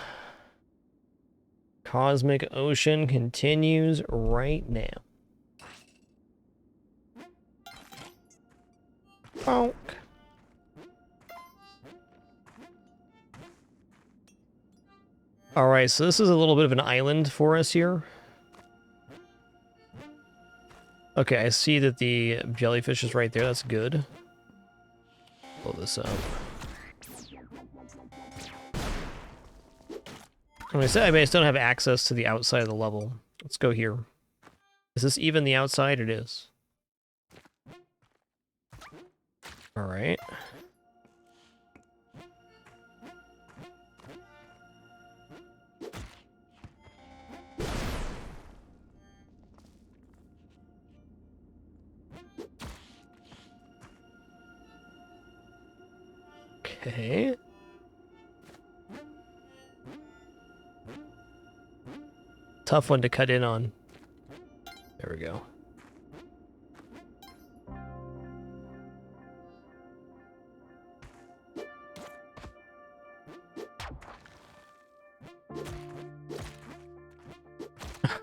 Cosmic Ocean continues right now. Bonk. Alright, so this is a little bit of an island for us here. Okay, I see that the jellyfish is right there. That's good. Pull this up. I said I still don't have access to the outside of the level. Let's go here. Is this even the outside? It is. Alright. Okay. Tough one to cut in on. There we go.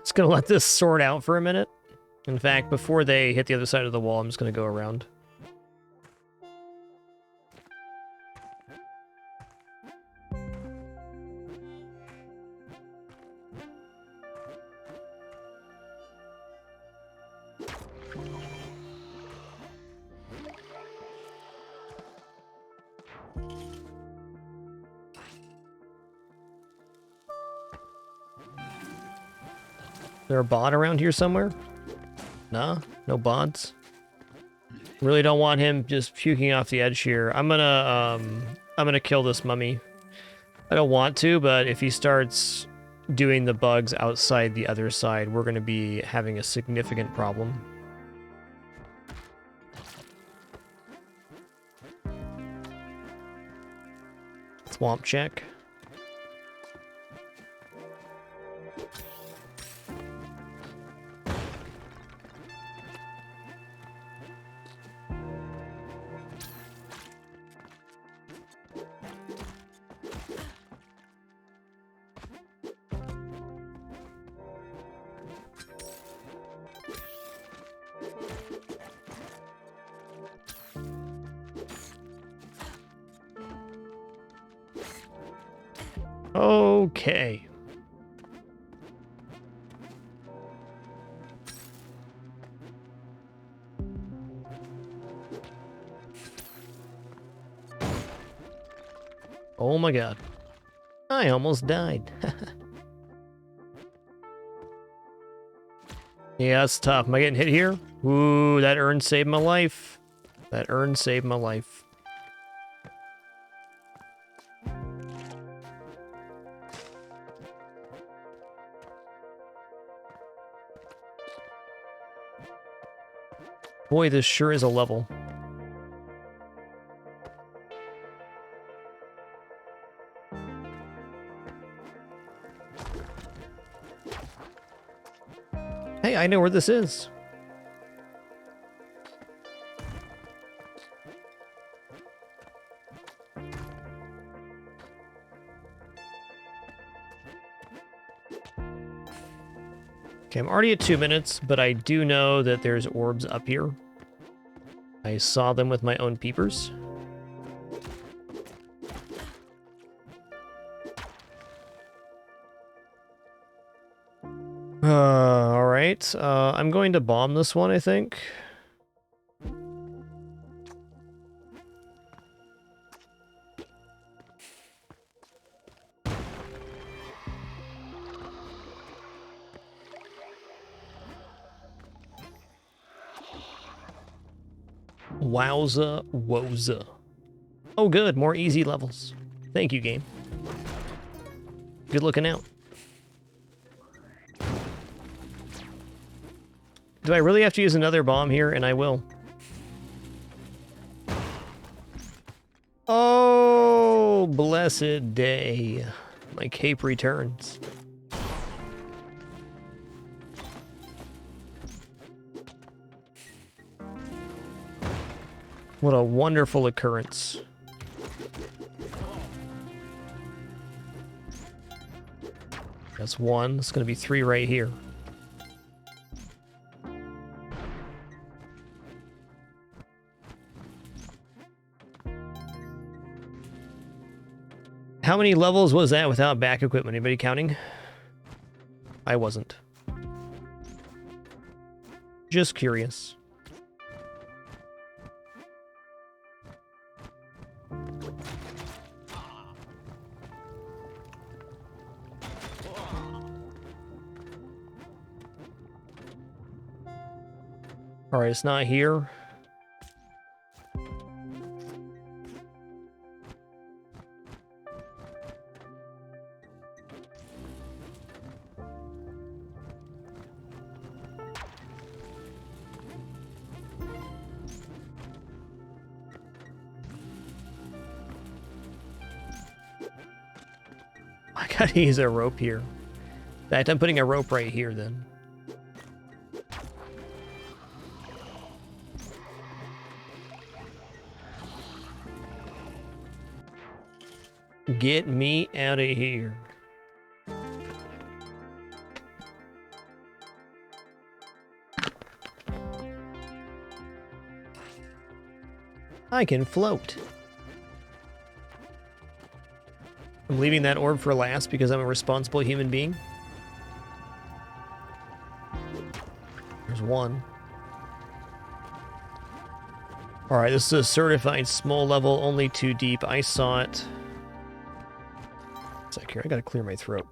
Just gonna let this sort out for a minute. In fact, before they hit the other side of the wall, I'm just gonna go around. Is there a bot around here somewhere? Nah, no bots. Really don't want him just puking off the edge here. I'm gonna kill this mummy. I don't want to, but if he starts doing the bugs outside the other side, we're gonna be having a significant problem. Swamp check. Okay. Oh my god. I almost died. Yeah, that's tough. Am I getting hit here? Ooh, that urn saved my life. That urn saved my life. Boy, this sure is a level. Hey, I know where this is. Okay, I'm already at 2 minutes, but I do know that there's orbs up here. I saw them with my own peepers. All right. I'm going to bomb this one, I think. Wowza woza. Oh good, more easy levels. Thank you, game. Good looking out. Do I really have to use another bomb here? And I will. Oh, blessed day. My cape returns. What a wonderful occurrence. That's 1. It's going to be 3 right here. How many levels was that without back equipment? Anybody counting? I wasn't. Just curious. All right, it's not here. I gotta use a rope here. In fact, I'm putting a rope right here then. Get me out of here. I can float. I'm leaving that orb for last because I'm a responsible human being. There's 1. Alright, this is a certified small level, only 2 deep. I saw it. It's like here, I gotta clear my throat.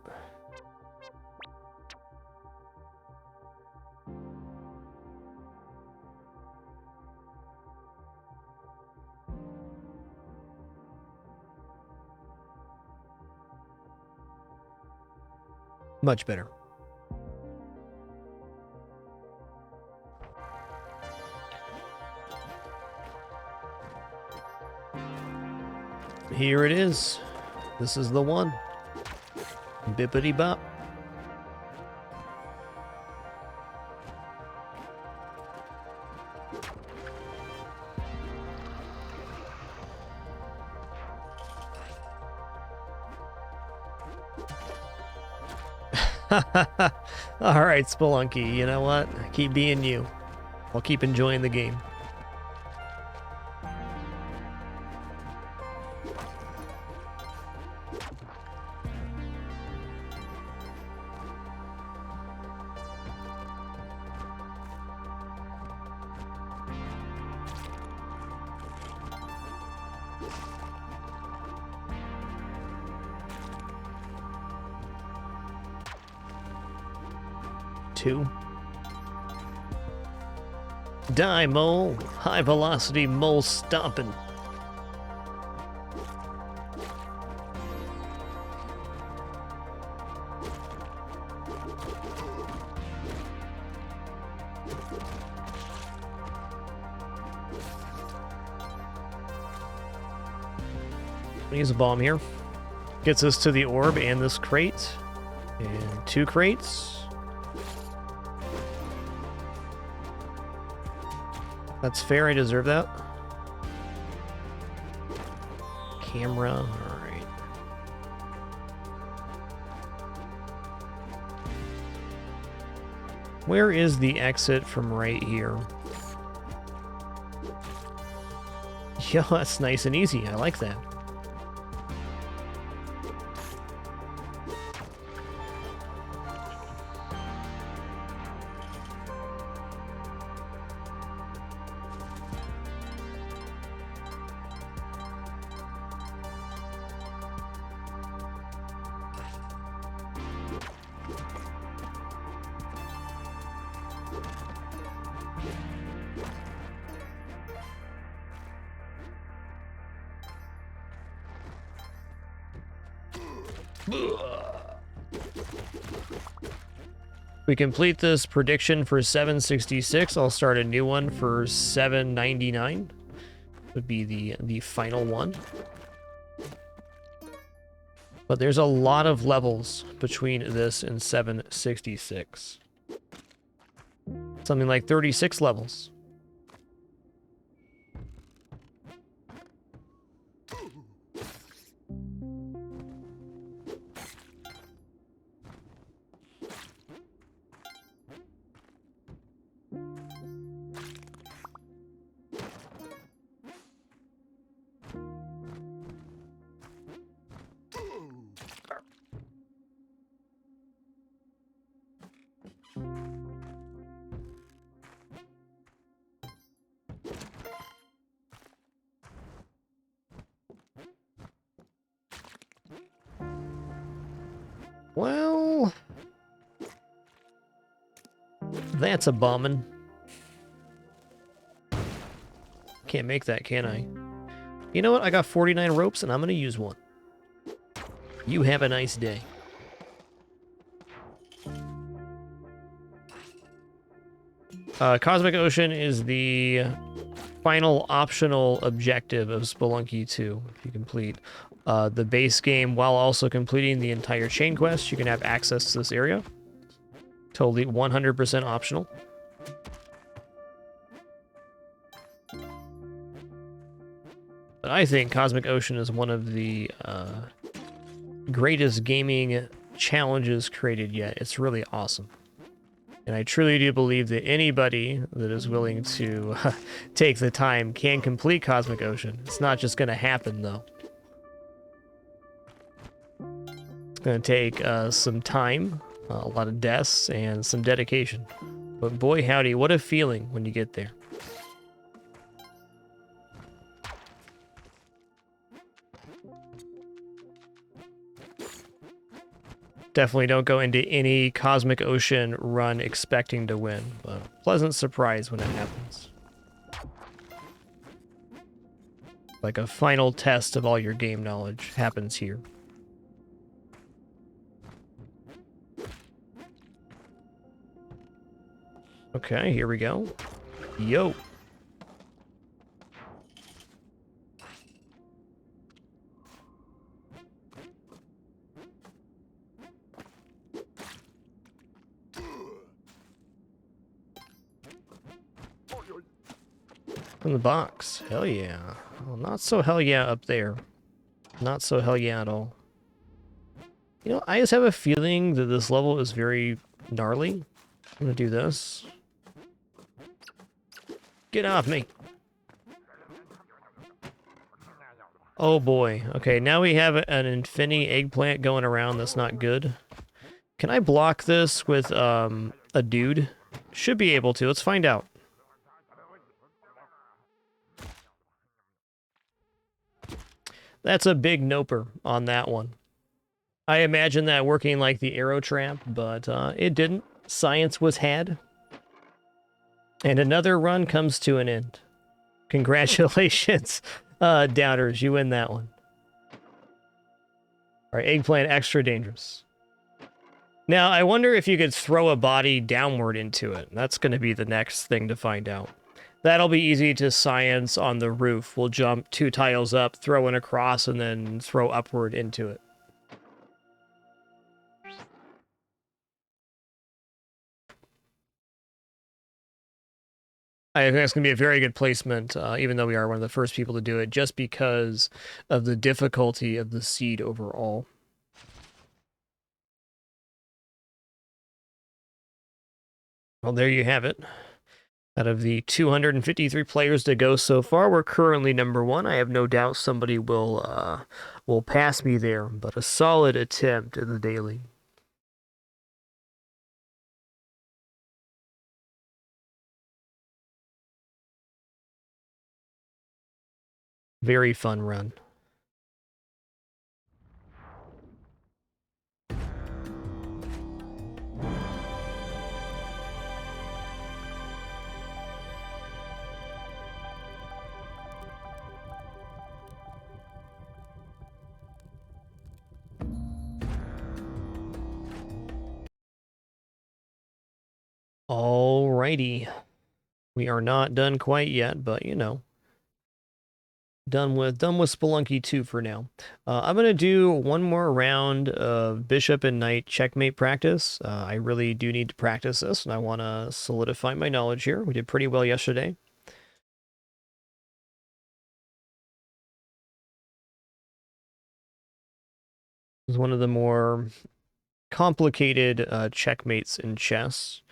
Much better. Here it is. This is the one. Bippity bop. All right, Spelunky, you know what? Keep being you. I'll keep enjoying the game. Die, mole. High velocity mole stomping. Use a bomb here. Gets us to the orb and this crate. And 2 crates. That's fair, I deserve that. Camera, alright. Where is the exit from right here? Yo, that's nice and easy, I like that. We complete this prediction for 766. I'll start a new one for 799. Would be the final one. But there's a lot of levels between this and 766. Something like 36 levels. Well, that's a bummin'. Can't make that, can I? You know what? I got 49 ropes, and I'm going to use one. You have a nice day. Cosmic Ocean is the final optional objective of Spelunky 2. If you complete the base game while also completing the entire chain quest, you can have access to this area. Totally 100% optional. But I think Cosmic Ocean is one of the greatest gaming challenges created yet. It's really awesome. And I truly do believe that anybody that is willing to take the time can complete Cosmic Ocean. It's not just going to happen, though. It's going to take some time, a lot of deaths, and some dedication. But boy howdy, what a feeling when you get there. Definitely don't go into any Cosmic Ocean run expecting to win, but pleasant surprise when it happens. Like a final test of all your game knowledge happens here. Okay, here we go. Yo. From the box. Hell yeah. Well, not so hell yeah up there. Not so hell yeah at all. You know, I just have a feeling that this level is very gnarly. I'm gonna do this. Get off me. Oh boy. Okay, now we have an infinity eggplant going around that's not good. Can I block this with a dude? Should be able to. Let's find out. That's a big noper on that one. I imagine that working like the arrow trap, but it didn't. Science was had. And another run comes to an end. Congratulations, doubters. You win that one. All right, eggplant extra dangerous. Now, I wonder if you could throw a body downward into it. That's going to be the next thing to find out. That'll be easy to science on the roof. We'll jump 2 tiles up, throw it across, and then throw upward into it. I think that's going to be a very good placement, even though we are one of the first people to do it, just because of the difficulty of the seed overall. Well, there you have it. Out of the 253 players to go so far, we're currently number 1. I have no doubt somebody will pass me there, but a solid attempt in the daily. Very fun run. Alrighty. We are not done quite yet, but you know. Done with Spelunky 2 for now. I'm going to do one more round of Bishop and Knight checkmate practice. I really do need to practice this, and I want to solidify my knowledge here. We did pretty well yesterday. It was one of the more complicated checkmates in chess.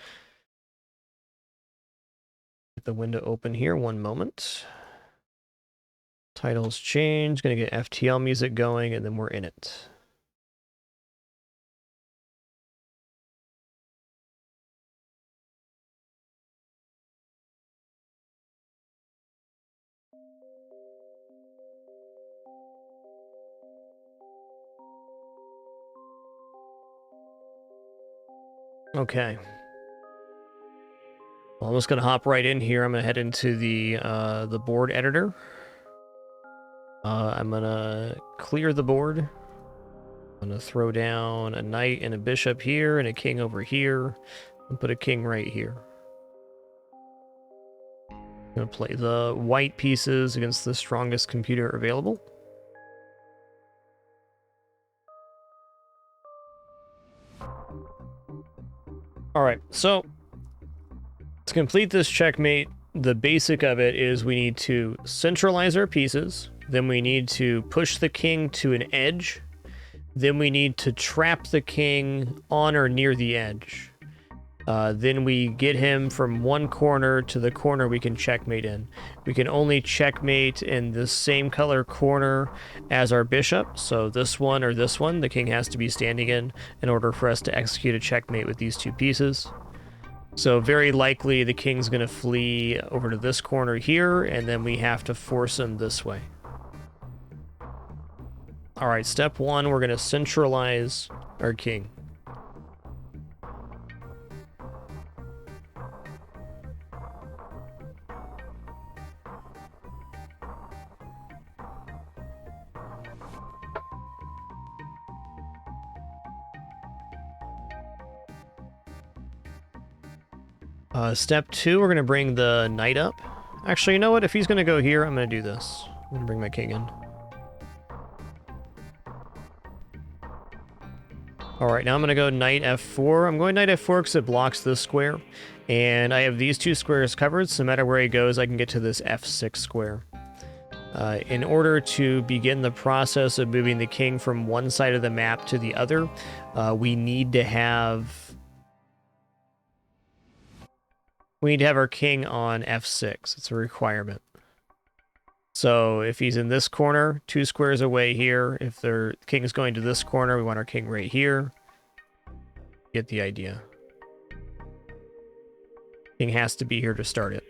Get the window open here, one moment. Titles change, gonna get FTL music going, and then we're in it. Okay. Well, I'm just gonna hop right in here. I'm gonna head into the board editor. I'm gonna clear the board. I'm gonna throw down a knight and a bishop here and a king over here, and put a king right here. I'm gonna play the white pieces against the strongest computer available. All right, so to complete this checkmate, the basic of it is we need to centralize our pieces, then we need to push the king to an edge, then we need to trap the king on or near the edge. Then we get him from one corner to the corner we can checkmate in. We can only checkmate in the same color corner as our bishop, so this one or this one the king has to be standing in order for us to execute a checkmate with these two pieces. So very likely the king's going to flee over to this corner here, and then we have to force him this way. All right, step one, we're going to centralize our king. Step two, we're going to bring the knight up. Actually, you know what? If he's going to go here, I'm going to do this. I'm going to bring my king in. All right, now I'm going to go knight f4. I'm going knight f4 because it blocks this square. And I have these two squares covered, so no matter where he goes, I can get to this f6 square. In order to begin the process of moving the king from one side of the map to the other, we need to have our king on f6. It's a requirement. So if he's in this corner, 2 squares away here, if the king is going to this corner, we want our king right here. Get the idea. King has to be here to start it.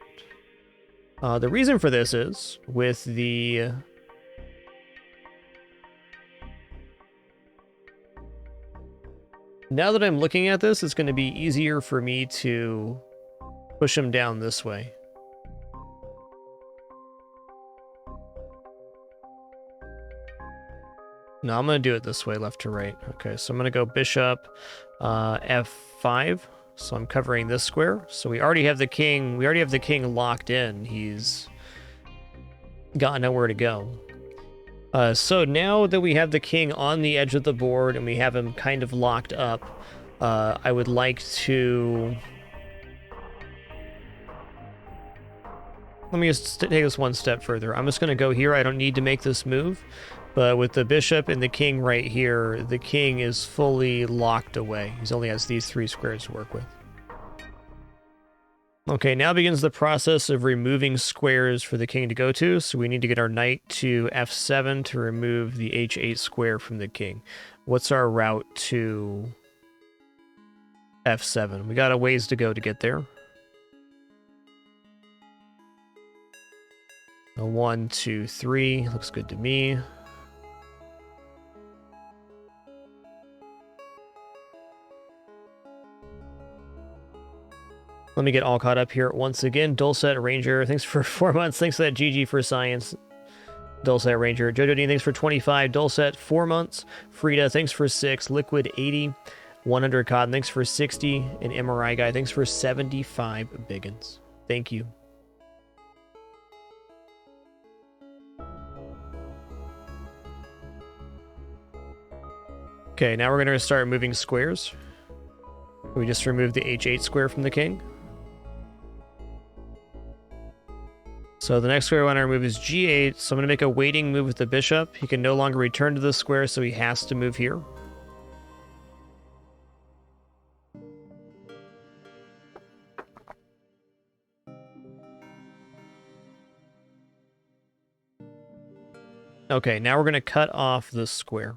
The reason for this is, with the... Now that I'm looking at this, it's going to be easier for me to push him down this way. No, I'm going to do it this way, left to right. Okay, so I'm going to go bishop f5. So I'm covering this square. So we already have the king. We already have the king locked in. He's got nowhere to go. So now that we have the king on the edge of the board and we have him kind of locked up, I would like to... Let me just take this one step further. I'm just going to go here. I don't need to make this move. But with the bishop and the king right here, the king is fully locked away. He only has these 3 squares to work with. Okay, now begins the process of removing squares for the king to go to. So we need to get our knight to f7 to remove the h8 square from the king. What's our route to f7? We got a ways to go to get there. A 1, 2, 3. Looks good to me. Let me get all caught up here once again. Dulcet Ranger, thanks for 4 months. Thanks for that GG for science. Dulcet Ranger. Jojo Dean, thanks for 25. Dulcet, 4 months. Frida, thanks for 6. Liquid, 80. 100 Cotton, thanks for 60. And MRI Guy, thanks for 75 biggins. Thank you. Okay, now we're going to start moving squares. We just removed the h8 square from the king. So the next square I want to remove is g8, so I'm going to make a waiting move with the bishop. He can no longer return to this square, so he has to move here. Okay, now we're going to cut off this square.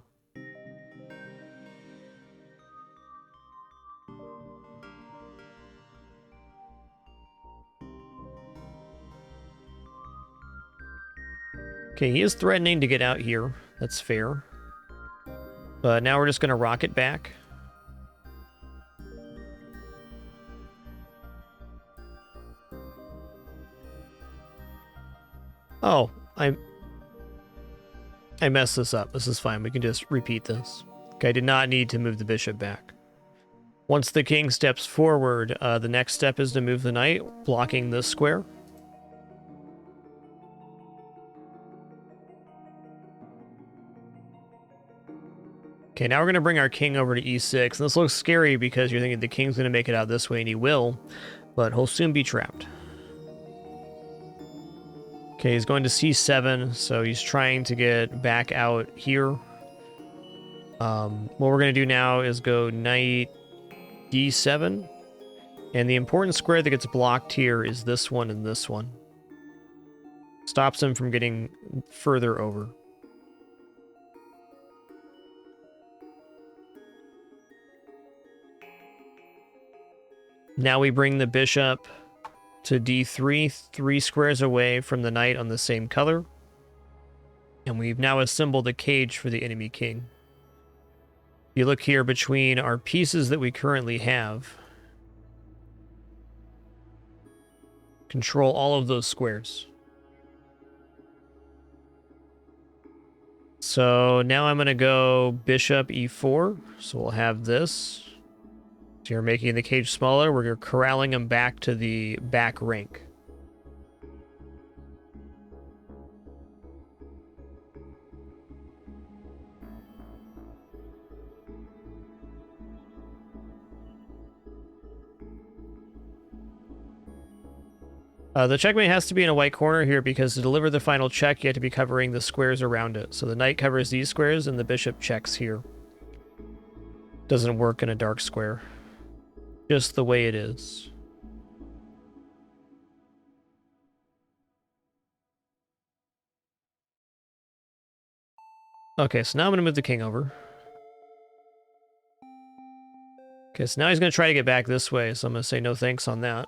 Okay, he is threatening to get out here. That's fair. But now we're just going to rocket back. Oh, I messed this up. This is fine. We can just repeat this. Okay, I did not need to move the bishop back. Once the king steps forward, the next step is to move the knight, blocking this square. Okay, now we're going to bring our king over to e6. And this looks scary because you're thinking the king's going to make it out this way, and he will, but he'll soon be trapped. Okay, he's going to c7, so he's trying to get back out here. What we're going to do now is go knight d7. And the important square that gets blocked here is this one and this one. Stops him from getting further over. Now we bring the bishop to d3, 3 squares away from the knight on the same color. And we've now assembled a cage for the enemy king. You look here between our pieces that we currently have. Control all of those squares. So now I'm going to go bishop e4. So we'll have this. So you're making the cage smaller. We're corralling him back to the back rank. The checkmate has to be in a white corner here because to deliver the final check, you have to be covering the squares around it. So the knight covers these squares and the bishop checks here. Doesn't work in a dark square. Just the way it is. Okay, so now I'm going to move the king over. Okay, so now he's going to try to get back this way, so I'm going to say no thanks on that.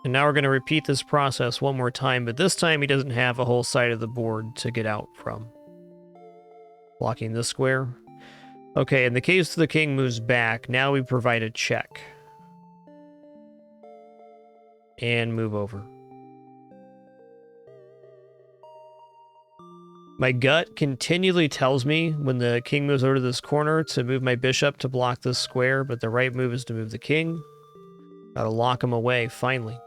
And now we're going to repeat this process one more time, but this time he doesn't have a whole side of the board to get out from. Blocking this square. Okay, in the case the king moves back, now we provide a check. And move over. My gut continually tells me when the king moves over to this corner to move my bishop to block this square, but the right move is to move the king. Gotta lock him away, finally.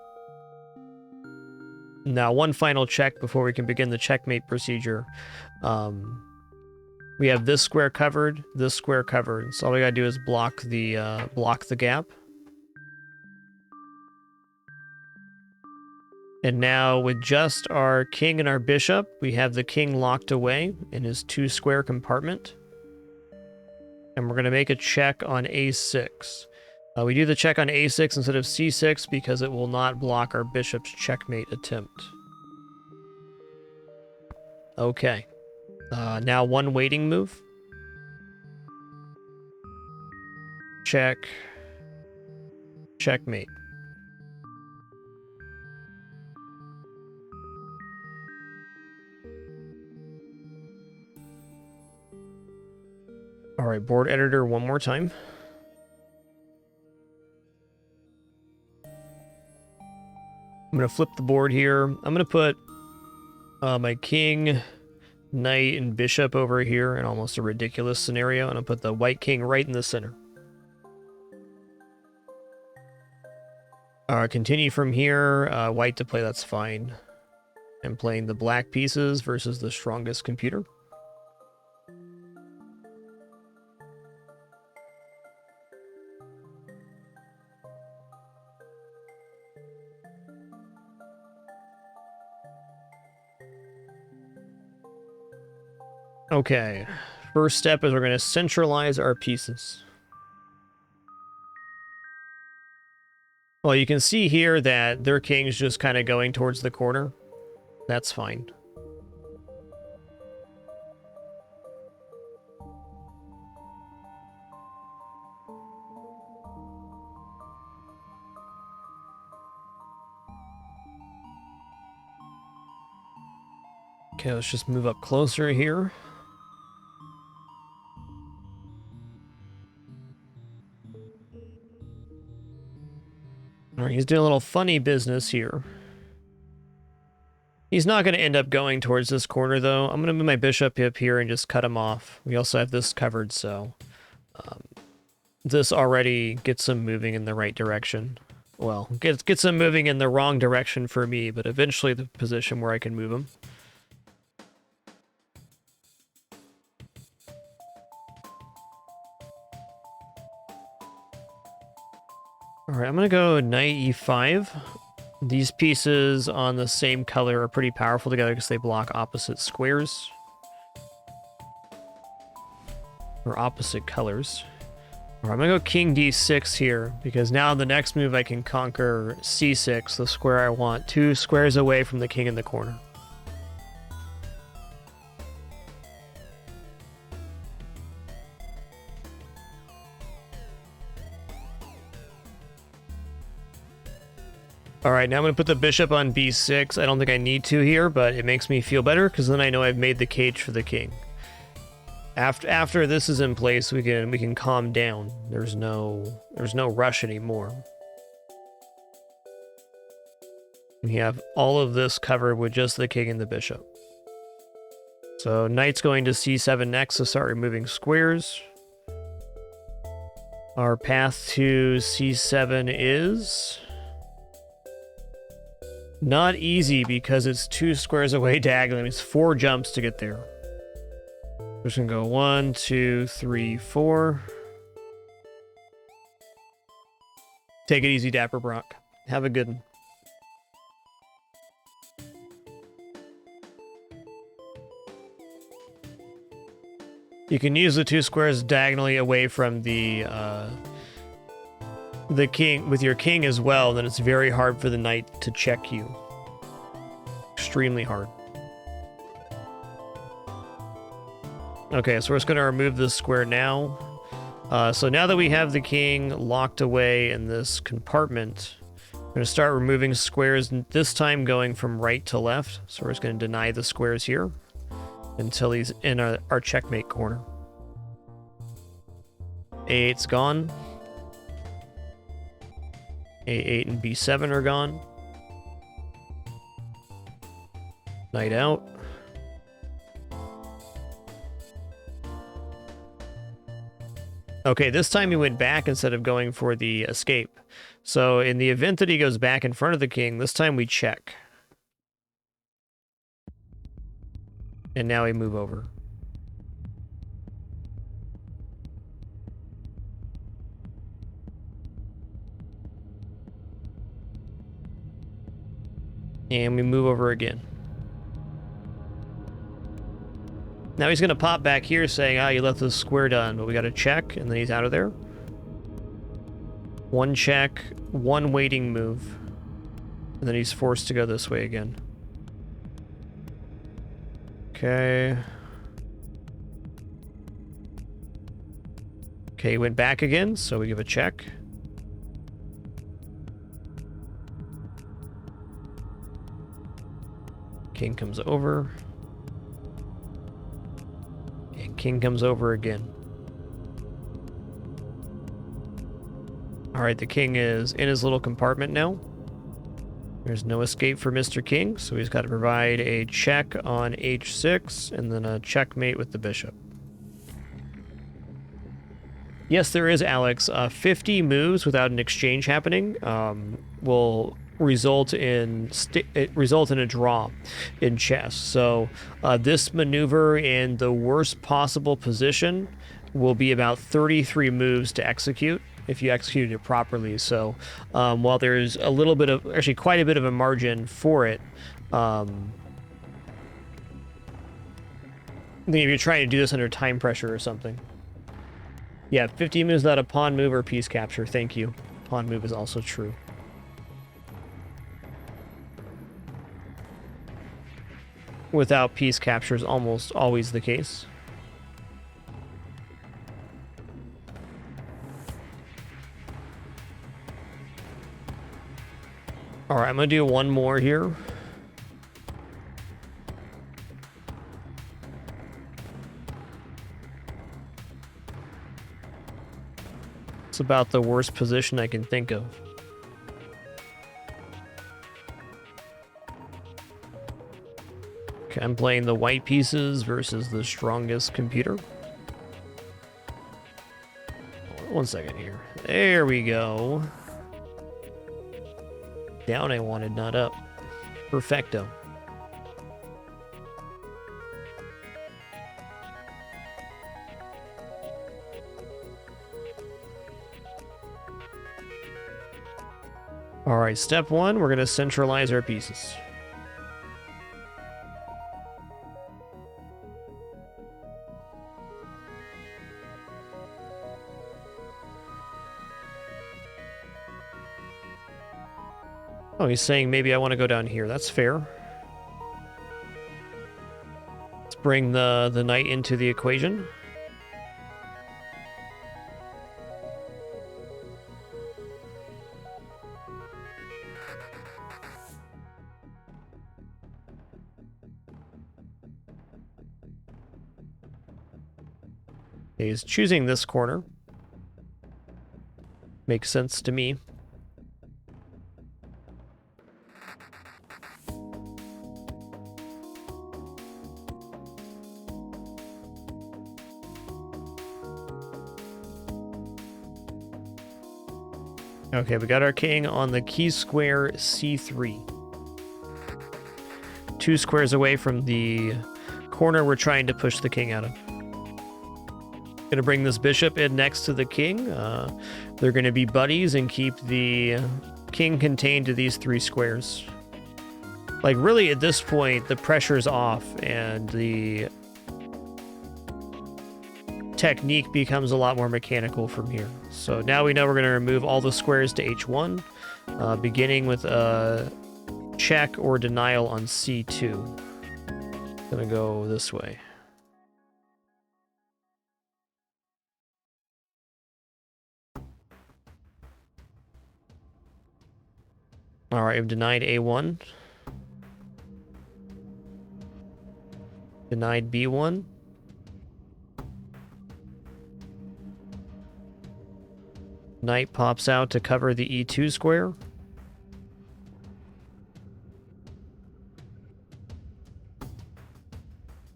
Now, one final check before we can begin the checkmate procedure. We have this square covered, this square covered. So all we gotta do is block the gap. And now with just our king and our bishop, we have the king locked away in his 2 square compartment. And we're gonna make a check on a6. We do the check on a6 instead of c6 because it will not block our bishop's checkmate attempt. Okay. Now one waiting move. Check. Checkmate. All right, board editor one more time. I'm going to flip the board here. I'm going to put my king, knight, and bishop over here in almost a ridiculous scenario. And I'll put the white king right in the center. Continue from here. White to play, that's fine. I'm playing the black pieces versus the strongest computer. Okay, first step is we're going to centralize our pieces. Well, you can see here that their king's just kind of going towards the corner. That's fine. Okay, let's just move up closer here. All right, he's doing a little funny business here. He's not going to end up going towards this corner, though. I'm going to move my bishop up here and just cut him off. We also have this covered, so this already gets him moving in the right direction. Well, gets him moving in the wrong direction for me, but eventually the position where I can move him. All right, I'm going to go knight e5. These pieces on the same color are pretty powerful together because they block opposite squares. Or opposite colors. All right, I'm going to go king d6 here, because now in the next move I can conquer c6, the square I want, 2 squares away from the king in the corner. All right, now I'm going to put the bishop on b6. I don't think I need to here, but it makes me feel better because then I know I've made the cage for the king. After this is in place, we can calm down. There's no rush anymore. We have all of this covered with just the king and the bishop. So knight's going to c7 next to start removing squares. Our path to c7 is not easy because it's 2 squares away diagonally. It's 4 jumps to get there. We're just gonna go 1, 2, 3, 4. Take it easy, Dapper Brock. Have a good one. You can use the 2 squares diagonally away from the king with your king as well. Then it's very hard for the knight to check you. Extremely hard. Okay, so we're just going to remove this square now. So now that we have the king locked away in this compartment, we're going to start removing squares, this time going from right to left. So we're just going to deny the squares here until he's in our checkmate corner. A8's gone. A8 and B7 are gone. Knight out. Okay, this time he went back instead of going for the escape. So in the event that he goes back in front of the king, this time we check. And now we move over. And we move over again. Now he's going to pop back here saying, ah, you left the square done, but we got to check, and then he's out of there. 1 check, 1 waiting move, and then he's forced to go this way again. Okay. Okay, he went back again, so we give a check. King comes over. And king comes over again. Alright, the king is in his little compartment now. There's no escape for Mr. King, so he's got to provide a check on h6 and then a checkmate with the bishop. Yes, there is, Alex. 50 moves without an exchange happening will result in a draw in chess. So this maneuver in the worst possible position will be about 33 moves to execute if you execute it properly. So while there's a little bit of, actually quite a bit of a margin for it, I think if you're trying to do this under time pressure or something. Yeah, 50 moves without a pawn move or piece capture. Thank you. Pawn move is also true. Without piece capture is almost always the case. All right, I'm gonna do one more here. It's about the worst position I can think of. Okay, I'm playing the white pieces versus the strongest computer. One second here. There we go. Down I wanted, not up. Perfecto. All right, step one, we're going to centralize our pieces. Oh, he's saying maybe I want to go down here. That's fair. Let's bring the knight into the equation. He's choosing this corner. Makes sense to me. Okay, we got our king on the key square C3. 2 squares away from the corner we're trying to push the king out of. Gonna bring this bishop in next to the king. They're gonna be buddies and keep the king contained to these 3 squares. Like, really, at this point, the pressure's off and the technique becomes a lot more mechanical from here. So now we know we're going to remove all the squares to h1, beginning with a check or denial on c2. Gonna go this way. All right, I've denied a1. Denied b1. Knight pops out to cover the e2 square.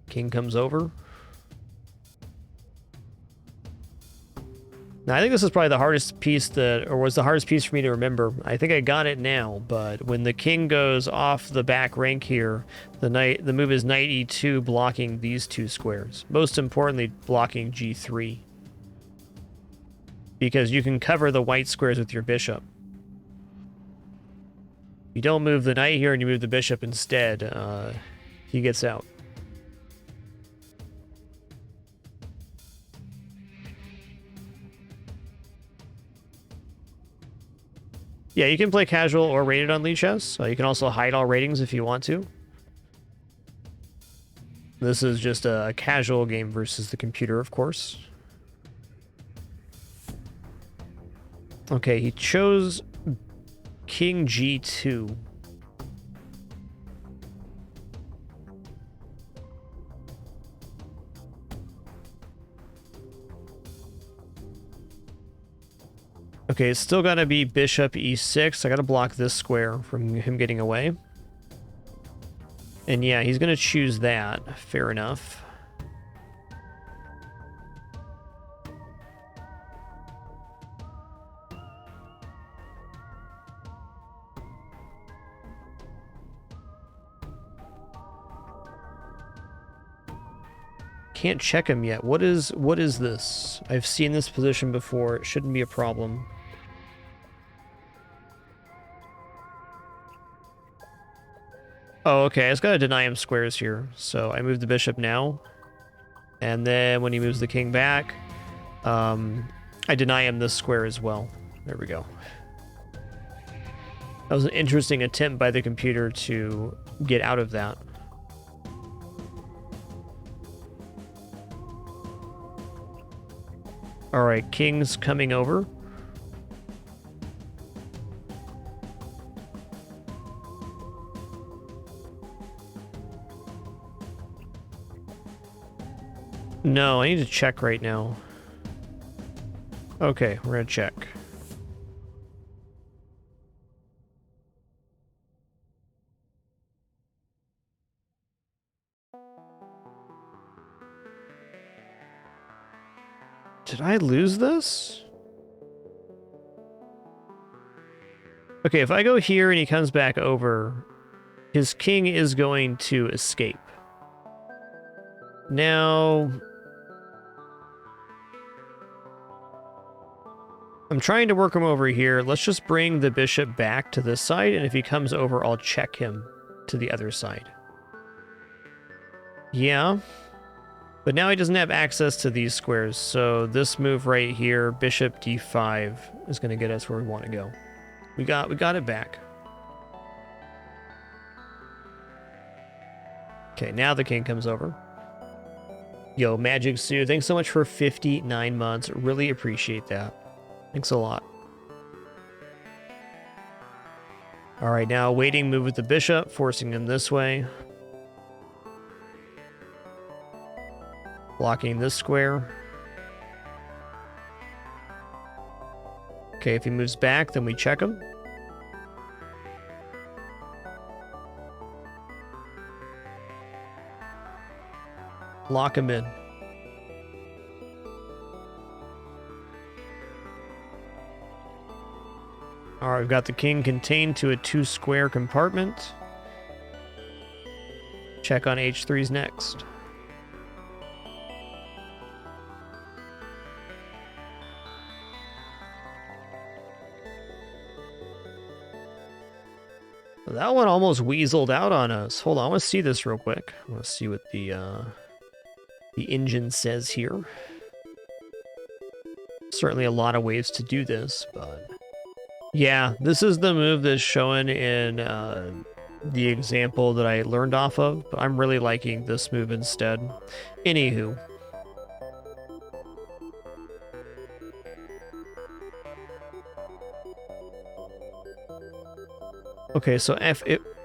King comes over. Now, I think this is probably the hardest piece or was the hardest piece for me to remember. I think I got it now, but when the king goes off the back rank here, the move is knight e2, blocking these 2 squares. Most importantly, blocking g3. Because you can cover the white squares with your bishop. You don't move the knight here and you move the bishop instead, he gets out. Yeah, you can play casual or rated on lead chess. You can also hide all ratings if you want to. This is just a casual game versus the computer, of course. Okay, he chose King G2. Okay, it's still got to be bishop e6. I got to block this square from him getting away. And yeah, he's going to choose that. Fair enough. Can't check him yet. What is this? I've seen this position before. It shouldn't be a problem. Oh, okay. I just gotta deny him squares here. So I move the bishop now. And then when he moves the king back, I deny him this square as well. There we go. That was an interesting attempt by the computer to get out of that. All right, king's coming over. No, I need to check right now. Okay, we're gonna check. Did I lose this? Okay, if I go here and he comes back over, his king is going to escape. Now, I'm trying to work him over here. Let's just bring the bishop back to this side, and if he comes over, I'll check him to the other side. Yeah. But now he doesn't have access to these squares, so this move right here, bishop d5, is going to get us where we want to go. We got it back. Okay, now the king comes over. Yo, Magic Sue, thanks so much for 59 months. Really appreciate that. Thanks a lot. All right, now waiting move with the bishop, forcing him this way. Blocking this square. Okay, if he moves back, then we check him. Lock him in. All right, we've got the king contained to a 2-square compartment. Check on h3's next. That one almost weaseled out on us. Hold on, I want to see this real quick. I want to see what the engine says here. Certainly a lot of ways to do this, but... Yeah, this is the move that's shown in the example that I learned off of, but I'm really liking this move instead. Anywho. Okay, so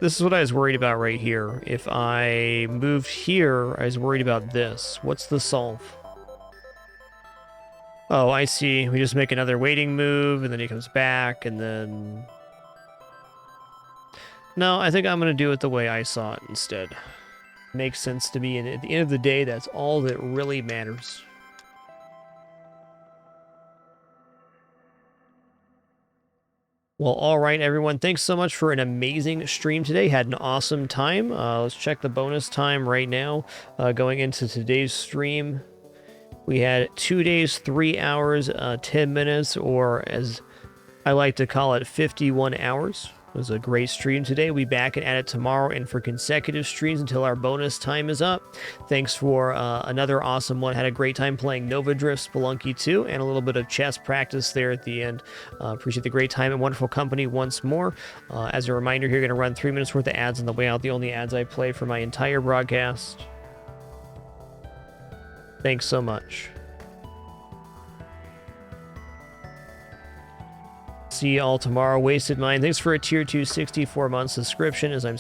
this is what I was worried about right here. If I moved here, I was worried about this. What's the solve? Oh, I see. We just make another waiting move, and then he comes back, and then... No, I think I'm going to do it the way I saw it instead. Makes sense to me, and at the end of the day, that's all that really matters. Well, all right, everyone. Thanks so much for an amazing stream today. Had an awesome time. Let's check the bonus time right now. Going into today's stream, we had 2 days, 3 hours, 10 minutes, or as I like to call it, 51 hours. It was a great stream today. We'll be back and at it tomorrow and for consecutive streams until our bonus time is up. Thanks for another awesome one. Had a great time playing Nova Drift, Spelunky 2, and a little bit of chess practice there at the end. Appreciate the great time and wonderful company once more. As a reminder, here, going to run 3 minutes worth of ads on the way out. The only ads I play for my entire broadcast. Thanks so much. See you all tomorrow. Wasted Mind. Thanks for a tier 2 64-month subscription as I'm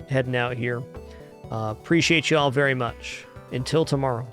heading out here. Appreciate you all very much. Until tomorrow.